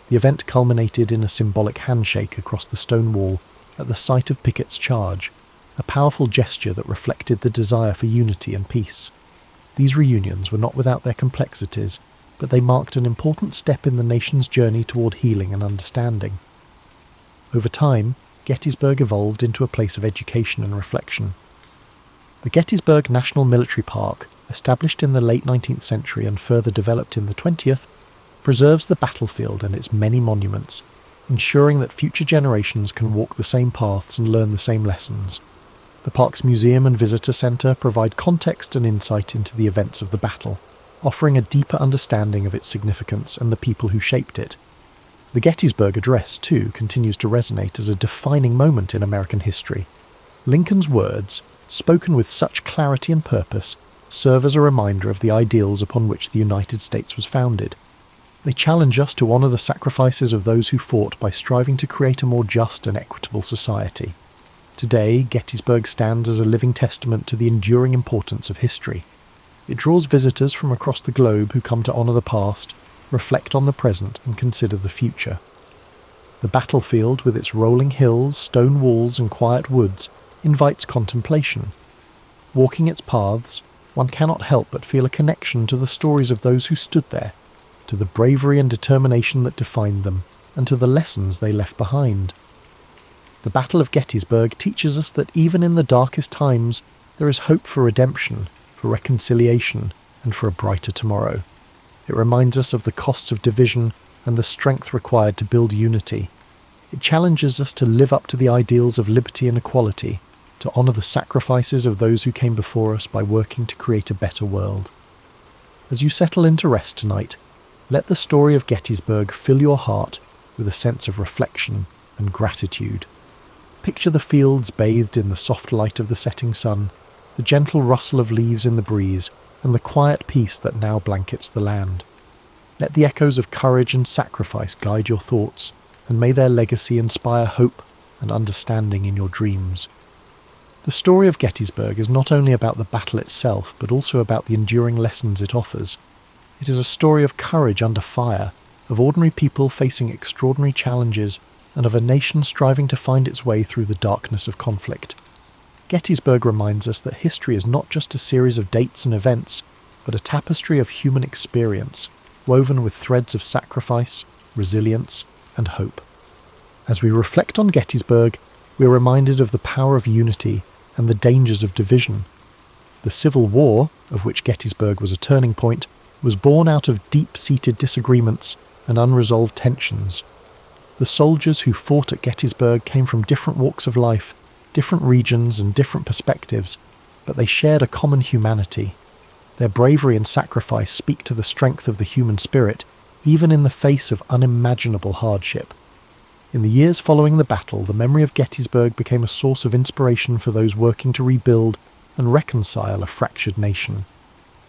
The event culminated in a symbolic handshake across the stone wall at the site of Pickett's charge, a powerful gesture that reflected the desire for unity and peace. These reunions were not without their complexities, but they marked an important step in the nation's journey toward healing and understanding. Over time, Gettysburg evolved into a place of education and reflection. The Gettysburg National Military Park, established in the late 19th century and further developed in the 20th, preserves the battlefield and its many monuments, ensuring that future generations can walk the same paths and learn the same lessons. The park's museum and visitor centre provide context and insight into the events of the battle, offering a deeper understanding of its significance and the people who shaped it. The Gettysburg Address, too, continues to resonate as a defining moment in American history. Lincoln's words, spoken with such clarity and purpose, serve as a reminder of the ideals upon which the United States was founded. They challenge us to honour the sacrifices of those who fought by striving to create a more just and equitable society. Today, Gettysburg stands as a living testament to the enduring importance of history. It draws visitors from across the globe who come to honour the past, reflect on the present, and consider the future. The battlefield, with its rolling hills, stone walls, and quiet woods, invites contemplation. Walking its paths, one cannot help but feel a connection to the stories of those who stood there, to the bravery and determination that defined them, and to the lessons they left behind. The Battle of Gettysburg teaches us that even in the darkest times, there is hope for redemption, for reconciliation, and for a brighter tomorrow. It reminds us of the costs of division and the strength required to build unity. It challenges us to live up to the ideals of liberty and equality, to honour the sacrifices of those who came before us by working to create a better world. As you settle into rest tonight, let the story of Gettysburg fill your heart with a sense of reflection and gratitude. Picture the fields bathed in the soft light of the setting sun, the gentle rustle of leaves in the breeze, and the quiet peace that now blankets the land. Let the echoes of courage and sacrifice guide your thoughts, and may their legacy inspire hope and understanding in your dreams. The story of Gettysburg is not only about the battle itself, but also about the enduring lessons it offers. It is a story of courage under fire, of ordinary people facing extraordinary challenges, and of a nation striving to find its way through the darkness of conflict. Gettysburg reminds us that history is not just a series of dates and events, but a tapestry of human experience, woven with threads of sacrifice, resilience, and hope. As we reflect on Gettysburg, we are reminded of the power of unity and the dangers of division. The Civil War, of which Gettysburg was a turning point, was born out of deep-seated disagreements and unresolved tensions. The soldiers who fought at Gettysburg came from different walks of life, different regions and different perspectives, but they shared a common humanity. Their bravery and sacrifice speak to the strength of the human spirit, even in the face of unimaginable hardship. In the years following the battle, the memory of Gettysburg became a source of inspiration for those working to rebuild and reconcile a fractured nation.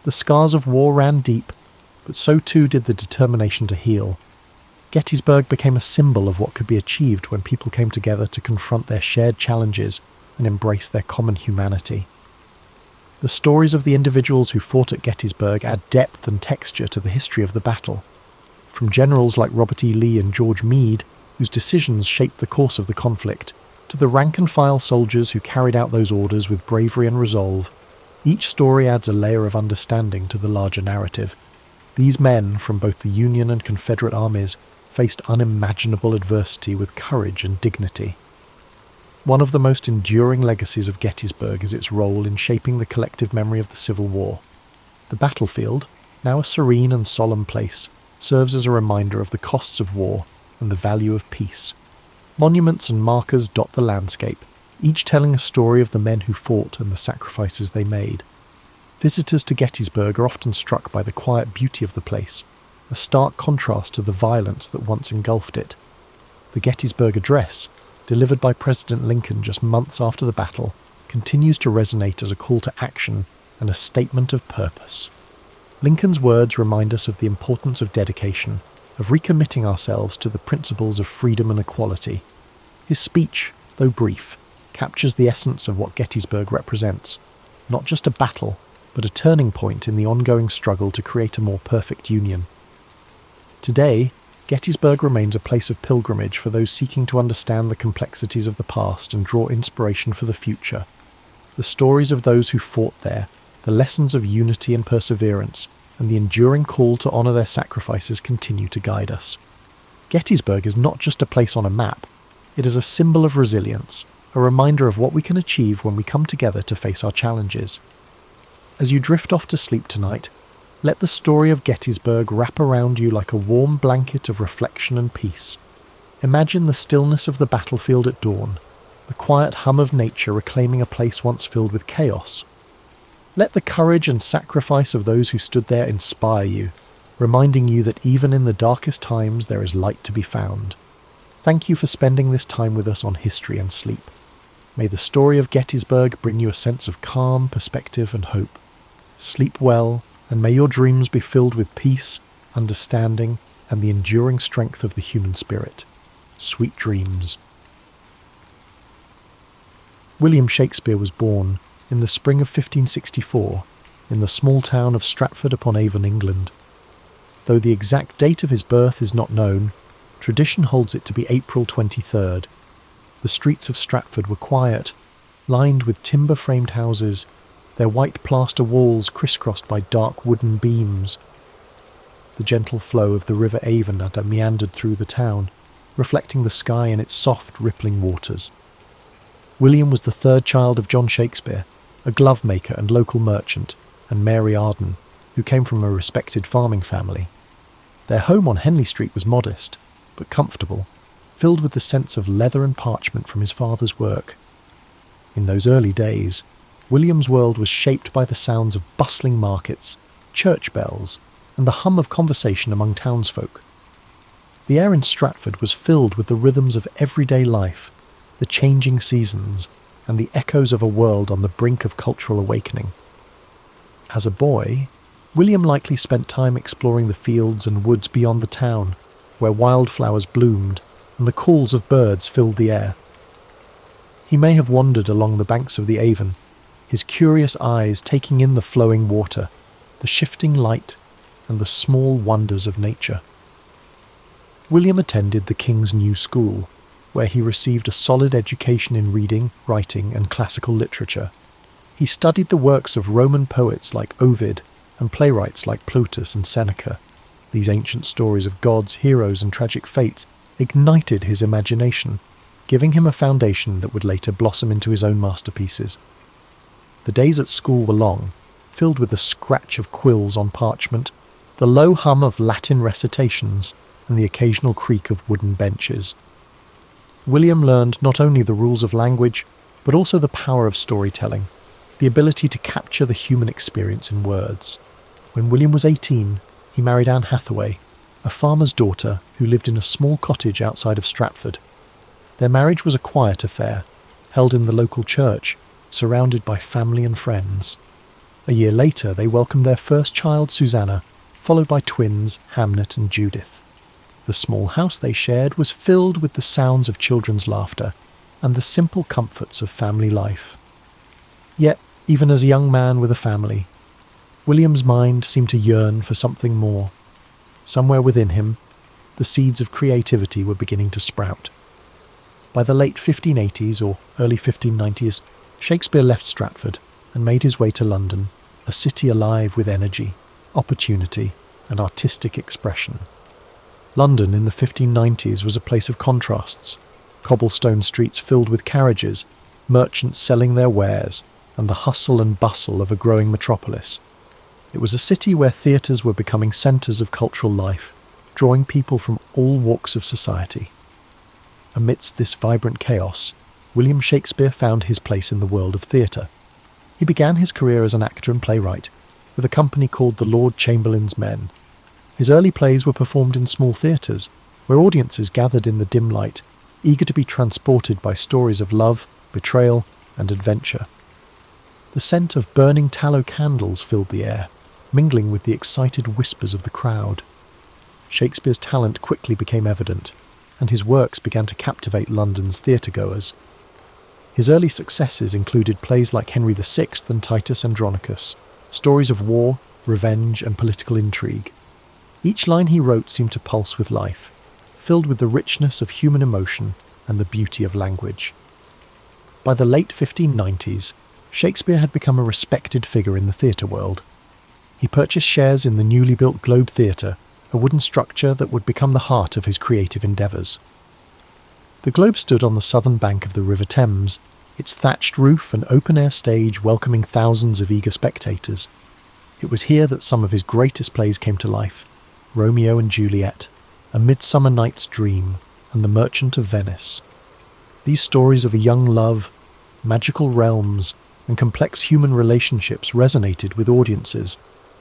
The scars of war ran deep, but so too did the determination to heal. Gettysburg became a symbol of what could be achieved when people came together to confront their shared challenges and embrace their common humanity. The stories of the individuals who fought at Gettysburg add depth and texture to the history of the battle. From generals like Robert E. Lee and George Meade, whose decisions shaped the course of the conflict, to the rank-and-file soldiers who carried out those orders with bravery and resolve, each story adds a layer of understanding to the larger narrative. These men, from both the Union and Confederate armies, faced unimaginable adversity with courage and dignity. One of the most enduring legacies of Gettysburg is its role in shaping the collective memory of the Civil War. The battlefield, now a serene and solemn place, serves as a reminder of the costs of war and the value of peace. Monuments and markers dot the landscape, each telling a story of the men who fought and the sacrifices they made. Visitors to Gettysburg are often struck by the quiet beauty of the place, a stark contrast to the violence that once engulfed it. The Gettysburg Address, delivered by President Lincoln just months after the battle, continues to resonate as a call to action and a statement of purpose. Lincoln's words remind us of the importance of dedication, of recommitting ourselves to the principles of freedom and equality. His speech, though brief, captures the essence of what Gettysburg represents, not just a battle, but a turning point in the ongoing struggle to create a more perfect union. Today, Gettysburg remains a place of pilgrimage for those seeking to understand the complexities of the past and draw inspiration for the future. The stories of those who fought there, the lessons of unity and perseverance, and the enduring call to honour their sacrifices continue to guide us. Gettysburg is not just a place on a map, it is a symbol of resilience, a reminder of what we can achieve when we come together to face our challenges. As you drift off to sleep tonight, let the story of Gettysburg wrap around you like a warm blanket of reflection and peace. Imagine the stillness of the battlefield at dawn, the quiet hum of nature reclaiming a place once filled with chaos. Let the courage and sacrifice of those who stood there inspire you, reminding you that even in the darkest times there is light to be found. Thank you for spending this time with us on History and Sleep. May the story of Gettysburg bring you a sense of calm, perspective and hope. Sleep well, and may your dreams be filled with peace, understanding, and the enduring strength of the human spirit. Sweet dreams. William Shakespeare was born in the spring of 1564 in the small town of Stratford-upon-Avon, England. Though the exact date of his birth is not known, tradition holds it to be April 23rd. The streets of Stratford were quiet, lined with timber-framed houses, their white plaster walls crisscrossed by dark wooden beams. The gentle flow of the River Avon had meandered through the town, reflecting the sky in its soft, rippling waters. William was the third child of John Shakespeare, a glove-maker and local merchant, and Mary Arden, who came from a respected farming family. Their home on Henley Street was modest, but comfortable, filled with the sense of leather and parchment from his father's work. In those early days, William's world was shaped by the sounds of bustling markets, church bells, and the hum of conversation among townsfolk. The air in Stratford was filled with the rhythms of everyday life, the changing seasons, and the echoes of a world on the brink of cultural awakening. As a boy, William likely spent time exploring the fields and woods beyond the town, where wildflowers bloomed and the calls of birds filled the air. He may have wandered along the banks of the Avon, his curious eyes taking in the flowing water, the shifting light, and the small wonders of nature. William attended the King's New School, where he received a solid education in reading, writing, and classical literature. He studied the works of Roman poets like Ovid and playwrights like Plautus and Seneca. These ancient stories of gods, heroes, and tragic fates ignited his imagination, giving him a foundation that would later blossom into his own masterpieces. The days at school were long, filled with the scratch of quills on parchment, the low hum of Latin recitations, and the occasional creak of wooden benches. William learned not only the rules of language, but also the power of storytelling, the ability to capture the human experience in words. When William was 18, he married Anne Hathaway, a farmer's daughter who lived in a small cottage outside of Stratford. Their marriage was a quiet affair, held in the local church, surrounded by family and friends. A year later, they welcomed their first child, Susanna, followed by twins, Hamnet and Judith. The small house they shared was filled with the sounds of children's laughter and the simple comforts of family life. Yet, even as a young man with a family, William's mind seemed to yearn for something more. Somewhere within him, the seeds of creativity were beginning to sprout. By the late 1580s or early 1590s, Shakespeare left Stratford and made his way to London, a city alive with energy, opportunity, and artistic expression. London in the 1590s was a place of contrasts, cobblestone streets filled with carriages, merchants selling their wares, and the hustle and bustle of a growing metropolis. It was a city where theatres were becoming centres of cultural life, drawing people from all walks of society. Amidst this vibrant chaos, William Shakespeare found his place in the world of theatre. He began his career as an actor and playwright, with a company called the Lord Chamberlain's Men. His early plays were performed in small theatres, where audiences gathered in the dim light, eager to be transported by stories of love, betrayal, and adventure. The scent of burning tallow candles filled the air, mingling with the excited whispers of the crowd. Shakespeare's talent quickly became evident, and his works began to captivate London's theatre-goers. His early successes included plays like Henry VI and Titus Andronicus, stories of war, revenge, and political intrigue. Each line he wrote seemed to pulse with life, filled with the richness of human emotion and the beauty of language. By the late 1590s, Shakespeare had become a respected figure in the theatre world. He purchased shares in the newly built Globe Theatre, a wooden structure that would become the heart of his creative endeavours. The Globe stood on the southern bank of the River Thames, its thatched roof and open-air stage welcoming thousands of eager spectators. It was here that some of his greatest plays came to life: Romeo and Juliet, A Midsummer Night's Dream, and The Merchant of Venice. These stories of a young love, magical realms, and complex human relationships resonated with audiences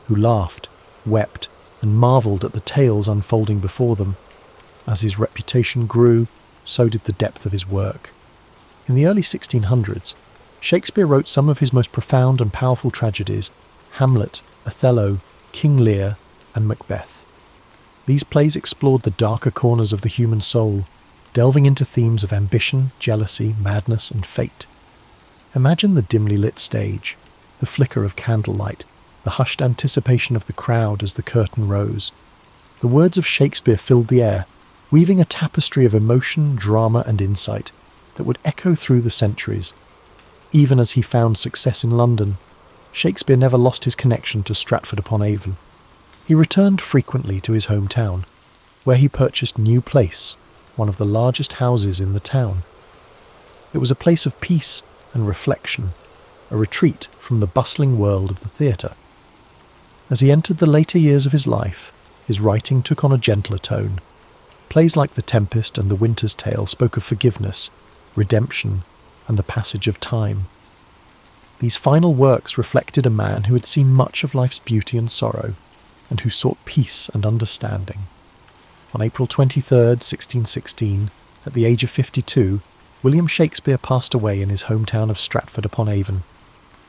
who laughed, wept, and marvelled at the tales unfolding before them. As his reputation grew, so did the depth of his work. In the early 1600s, Shakespeare wrote some of his most profound and powerful tragedies: Hamlet, Othello, King Lear, and Macbeth. These plays explored the darker corners of the human soul, delving into themes of ambition, jealousy, madness, and fate. Imagine the dimly lit stage, the flicker of candlelight, the hushed anticipation of the crowd as the curtain rose. The words of Shakespeare filled the air, weaving a tapestry of emotion, drama, and insight that would echo through the centuries. Even as he found success in London, Shakespeare never lost his connection to Stratford-upon-Avon. He returned frequently to his hometown, where he purchased New Place, one of the largest houses in the town. It was a place of peace and reflection, a retreat from the bustling world of the theatre. As he entered the later years of his life, his writing took on a gentler tone. Plays like The Tempest and The Winter's Tale spoke of forgiveness, redemption, and the passage of time. These final works reflected a man who had seen much of life's beauty and sorrow, and who sought peace and understanding. On April 23, 1616, at the age of 52, William Shakespeare passed away in his hometown of Stratford-upon-Avon.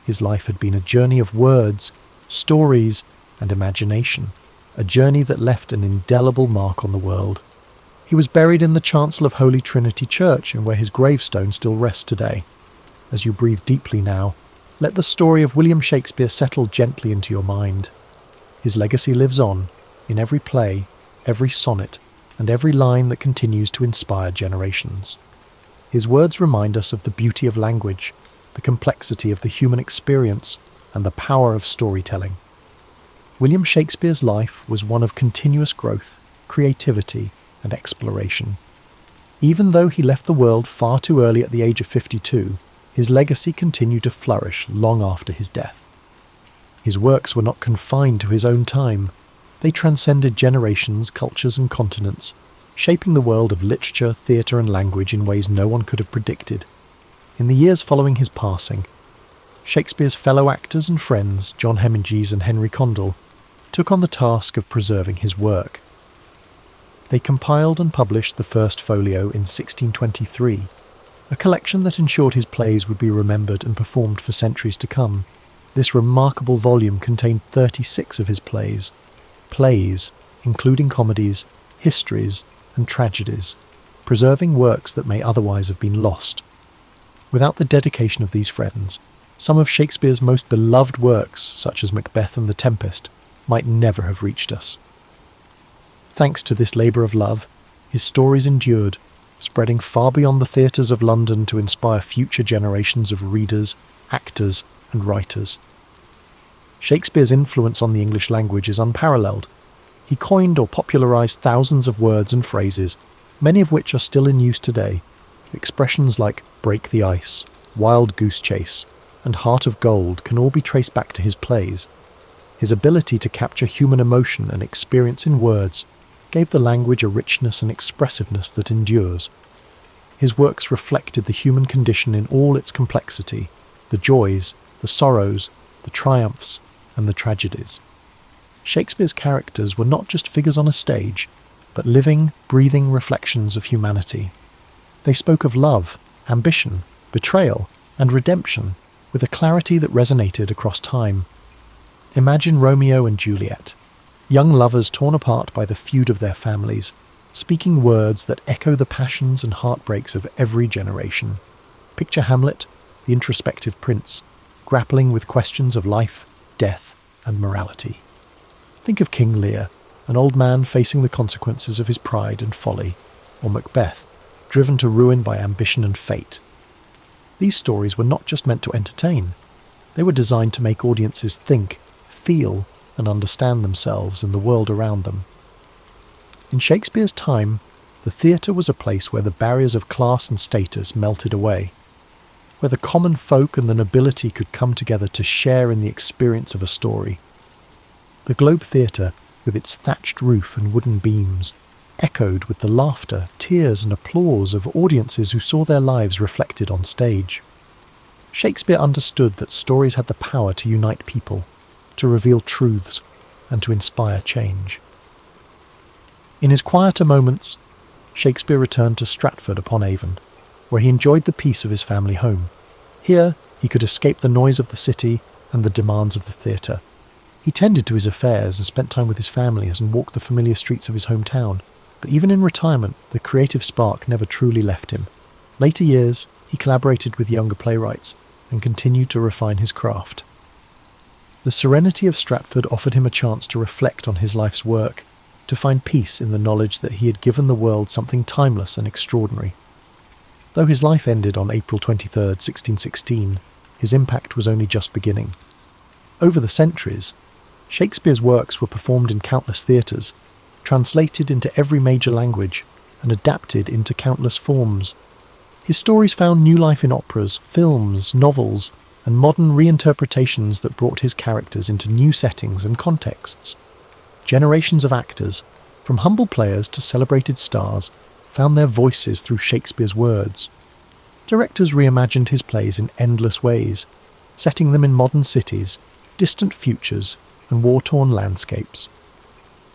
His life had been a journey of words, stories, and imagination, a journey that left an indelible mark on the world. He was buried in the chancel of Holy Trinity Church, and where his gravestone still rests today. As you breathe deeply now, let the story of William Shakespeare settle gently into your mind. His legacy lives on, in every play, every sonnet, and every line that continues to inspire generations. His words remind us of the beauty of language, the complexity of the human experience, and the power of storytelling. William Shakespeare's life was one of continuous growth, creativity, and exploration. Even though he left the world far too early at the age of 52, his legacy continued to flourish long after his death. His works were not confined to his own time. They transcended generations, cultures, and continents, shaping the world of literature, theatre, and language in ways no one could have predicted. In the years following his passing, Shakespeare's fellow actors and friends, John Hemingway and Henry Condell, took on the task of preserving his work. They compiled and published the first folio in 1623, a collection that ensured his plays would be remembered and performed for centuries to come. This remarkable volume contained 36 of his plays, including comedies, histories, and tragedies, preserving works that may otherwise have been lost. Without the dedication of these friends, some of Shakespeare's most beloved works, such as Macbeth and The Tempest, might never have reached us. Thanks to this labour of love, his stories endured, spreading far beyond the theatres of London to inspire future generations of readers, actors, and writers. Shakespeare's influence on the English language is unparalleled. He coined or popularised thousands of words and phrases, many of which are still in use today. Expressions like break the ice, wild goose chase, and heart of gold can all be traced back to his plays. His ability to capture human emotion and experience in words gave the language a richness and expressiveness that endures. His works reflected the human condition in all its complexity, the joys, the sorrows, the triumphs, and the tragedies. Shakespeare's characters were not just figures on a stage, but living, breathing reflections of humanity. They spoke of love, ambition, betrayal, and redemption with a clarity that resonated across time. Imagine Romeo and Juliet, young lovers torn apart by the feud of their families, speaking words that echo the passions and heartbreaks of every generation. Picture Hamlet, the introspective prince, grappling with questions of life, death, and morality. Think of King Lear, an old man facing the consequences of his pride and folly, or Macbeth, driven to ruin by ambition and fate. These stories were not just meant to entertain. They were designed to make audiences think, feel, and understand themselves and the world around them. In Shakespeare's time, the theatre was a place where the barriers of class and status melted away, where the common folk and the nobility could come together to share in the experience of a story. The Globe Theatre, with its thatched roof and wooden beams, echoed with the laughter, tears and applause of audiences who saw their lives reflected on stage. Shakespeare understood that stories had the power to unite people, to reveal truths, and to inspire change. In his quieter moments, Shakespeare returned to Stratford-upon-Avon, where he enjoyed the peace of his family home. Here, he could escape the noise of the city and the demands of the theatre. He tended to his affairs and spent time with his family and walked the familiar streets of his hometown. But even in retirement, the creative spark never truly left him. Later years, he collaborated with younger playwrights and continued to refine his craft. The serenity of Stratford offered him a chance to reflect on his life's work, to find peace in the knowledge that he had given the world something timeless and extraordinary. Though his life ended on April 23, 1616, his impact was only just beginning. Over the centuries, Shakespeare's works were performed in countless theatres, translated into every major language, and adapted into countless forms. His stories found new life in operas, films, novels, and modern reinterpretations that brought his characters into new settings and contexts. Generations of actors, from humble players to celebrated stars, found their voices through Shakespeare's words. Directors reimagined his plays in endless ways, setting them in modern cities, distant futures, and war-torn landscapes.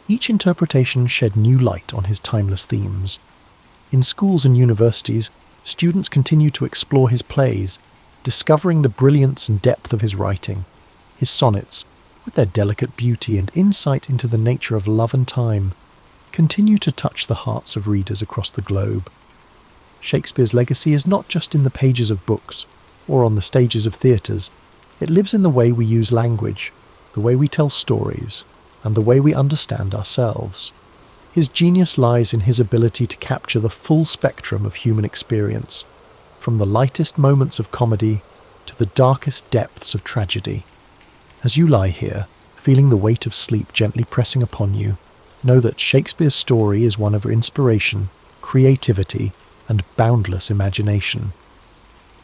Each interpretation shed new light on his timeless themes. In schools and universities, students continue to explore his plays, discovering the brilliance and depth of his writing. His sonnets, with their delicate beauty and insight into the nature of love and time, continue to touch the hearts of readers across the globe. Shakespeare's legacy is not just in the pages of books or on the stages of theatres. It lives in the way we use language, the way we tell stories, and the way we understand ourselves. His genius lies in his ability to capture the full spectrum of human experience, from the lightest moments of comedy to the darkest depths of tragedy. As you lie here, feeling the weight of sleep gently pressing upon you, know that Shakespeare's story is one of inspiration, creativity, and boundless imagination.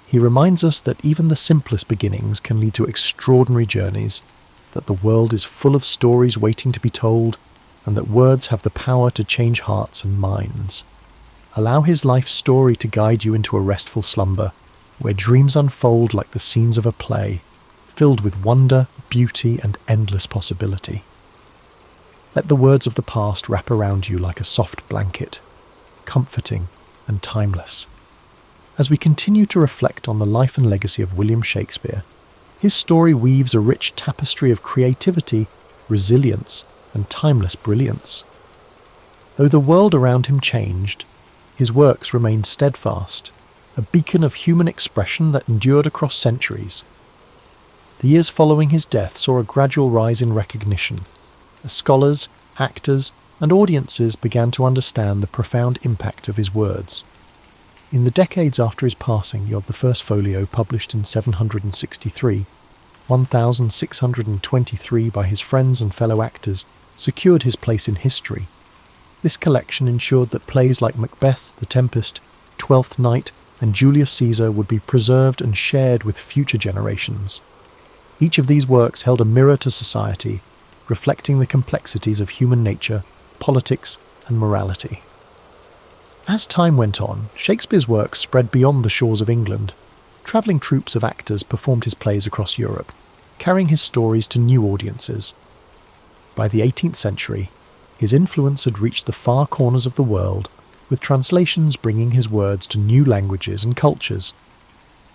He reminds us that even the simplest beginnings can lead to extraordinary journeys, that the world is full of stories waiting to be told, and that words have the power to change hearts and minds. Allow his life story to guide you into a restful slumber, where dreams unfold like the scenes of a play, filled with wonder, beauty, and endless possibility. Let the words of the past wrap around you like a soft blanket, comforting and timeless. As we continue to reflect on the life and legacy of William Shakespeare, his story weaves a rich tapestry of creativity, resilience, and timeless brilliance. Though the world around him changed, his works remained steadfast, a beacon of human expression that endured across centuries. The years following his death saw a gradual rise in recognition, as scholars, actors, and audiences began to understand the profound impact of his words. In the decades after his passing, you have the first folio published in 763, 1623 by his friends and fellow actors, secured his place in history. This collection ensured that plays like Macbeth, The Tempest, Twelfth Night, and Julius Caesar would be preserved and shared with future generations. Each of these works held a mirror to society, reflecting the complexities of human nature, politics, and morality. As time went on, Shakespeare's works spread beyond the shores of England. Travelling troupes of actors performed his plays across Europe, carrying his stories to new audiences. By the 18th century, his influence had reached the far corners of the world, with translations bringing his words to new languages and cultures.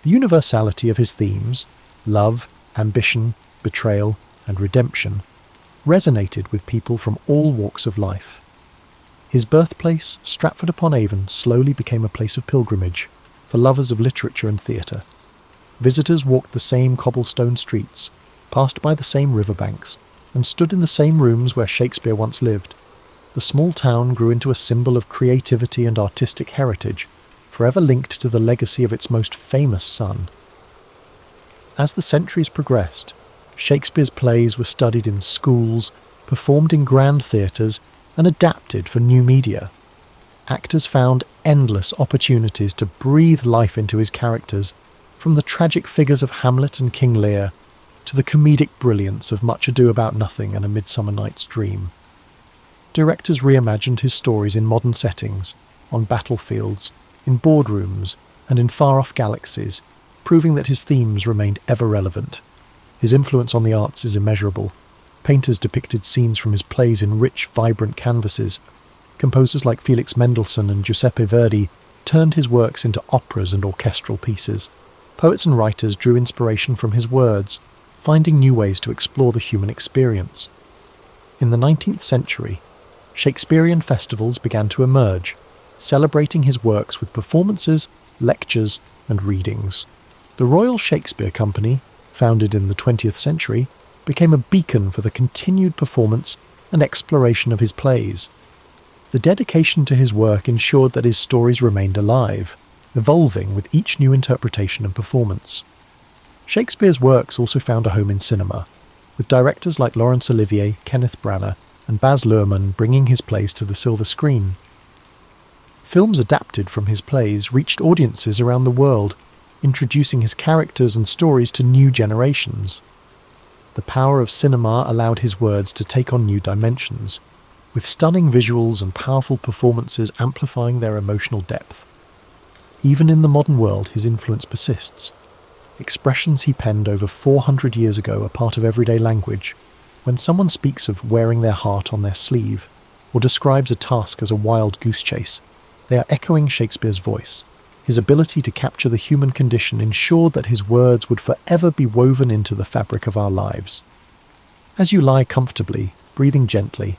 The universality of his themes, love, ambition, betrayal, and redemption, resonated with people from all walks of life. His birthplace, Stratford-upon-Avon, slowly became a place of pilgrimage for lovers of literature and theatre. Visitors walked the same cobblestone streets, passed by the same riverbanks, and stood in the same rooms where Shakespeare once lived. The small town grew into a symbol of creativity and artistic heritage, forever linked to the legacy of its most famous son. As the centuries progressed, Shakespeare's plays were studied in schools, performed in grand theatres, and adapted for new media. Actors found endless opportunities to breathe life into his characters, from the tragic figures of Hamlet and King Lear to the comedic brilliance of Much Ado About Nothing and A Midsummer Night's Dream. directors reimagined his stories in modern settings, on battlefields, in boardrooms, and in far-off galaxies, proving that his themes remained ever relevant. His influence on the arts is immeasurable. Painters depicted scenes from his plays in rich, vibrant canvases. Composers like Felix Mendelssohn and Giuseppe Verdi turned his works into operas and orchestral pieces. Poets and writers drew inspiration from his words, finding new ways to explore the human experience. In the 19th century, Shakespearean festivals began to emerge, celebrating his works with performances, lectures, and readings. The Royal Shakespeare Company, founded in the 20th century, became a beacon for the continued performance and exploration of his plays. The dedication to his work ensured that his stories remained alive, evolving with each new interpretation and performance. Shakespeare's works also found a home in cinema, with directors like Laurence Olivier, Kenneth Branagh, and Baz Luhrmann bringing his plays to the silver screen. Films adapted from his plays reached audiences around the world, introducing his characters and stories to new generations. The power of cinema allowed his words to take on new dimensions, with stunning visuals and powerful performances amplifying their emotional depth. Even in the modern world, his influence persists. Expressions he penned over 400 years ago are part of everyday language. When someone speaks of wearing their heart on their sleeve, or describes a task as a wild goose chase, they are echoing Shakespeare's voice. His ability to capture the human condition ensured that his words would forever be woven into the fabric of our lives. As you lie comfortably, breathing gently,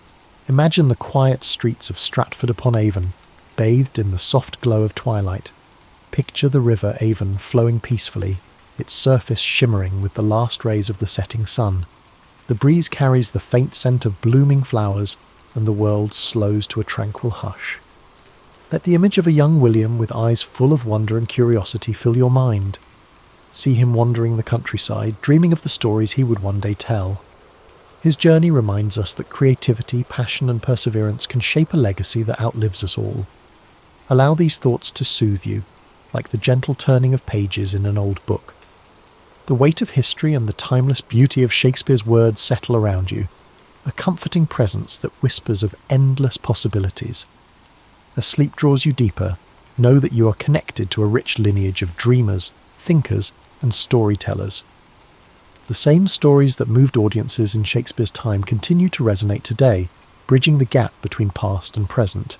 imagine the quiet streets of Stratford-upon-Avon, bathed in the soft glow of twilight. Picture the river Avon flowing peacefully, its surface shimmering with the last rays of the setting sun. The breeze carries the faint scent of blooming flowers, and the world slows to a tranquil hush. Let the image of a young William with eyes full of wonder and curiosity fill your mind. See him wandering the countryside, dreaming of the stories he would one day tell. His journey reminds us that creativity, passion, and perseverance can shape a legacy that outlives us all. Allow these thoughts to soothe you, like the gentle turning of pages in an old book. The weight of history and the timeless beauty of Shakespeare's words settle around you, a comforting presence that whispers of endless possibilities. As sleep draws you deeper, know that you are connected to a rich lineage of dreamers, thinkers, and storytellers. The same stories that moved audiences in Shakespeare's time continue to resonate today, bridging the gap between past and present.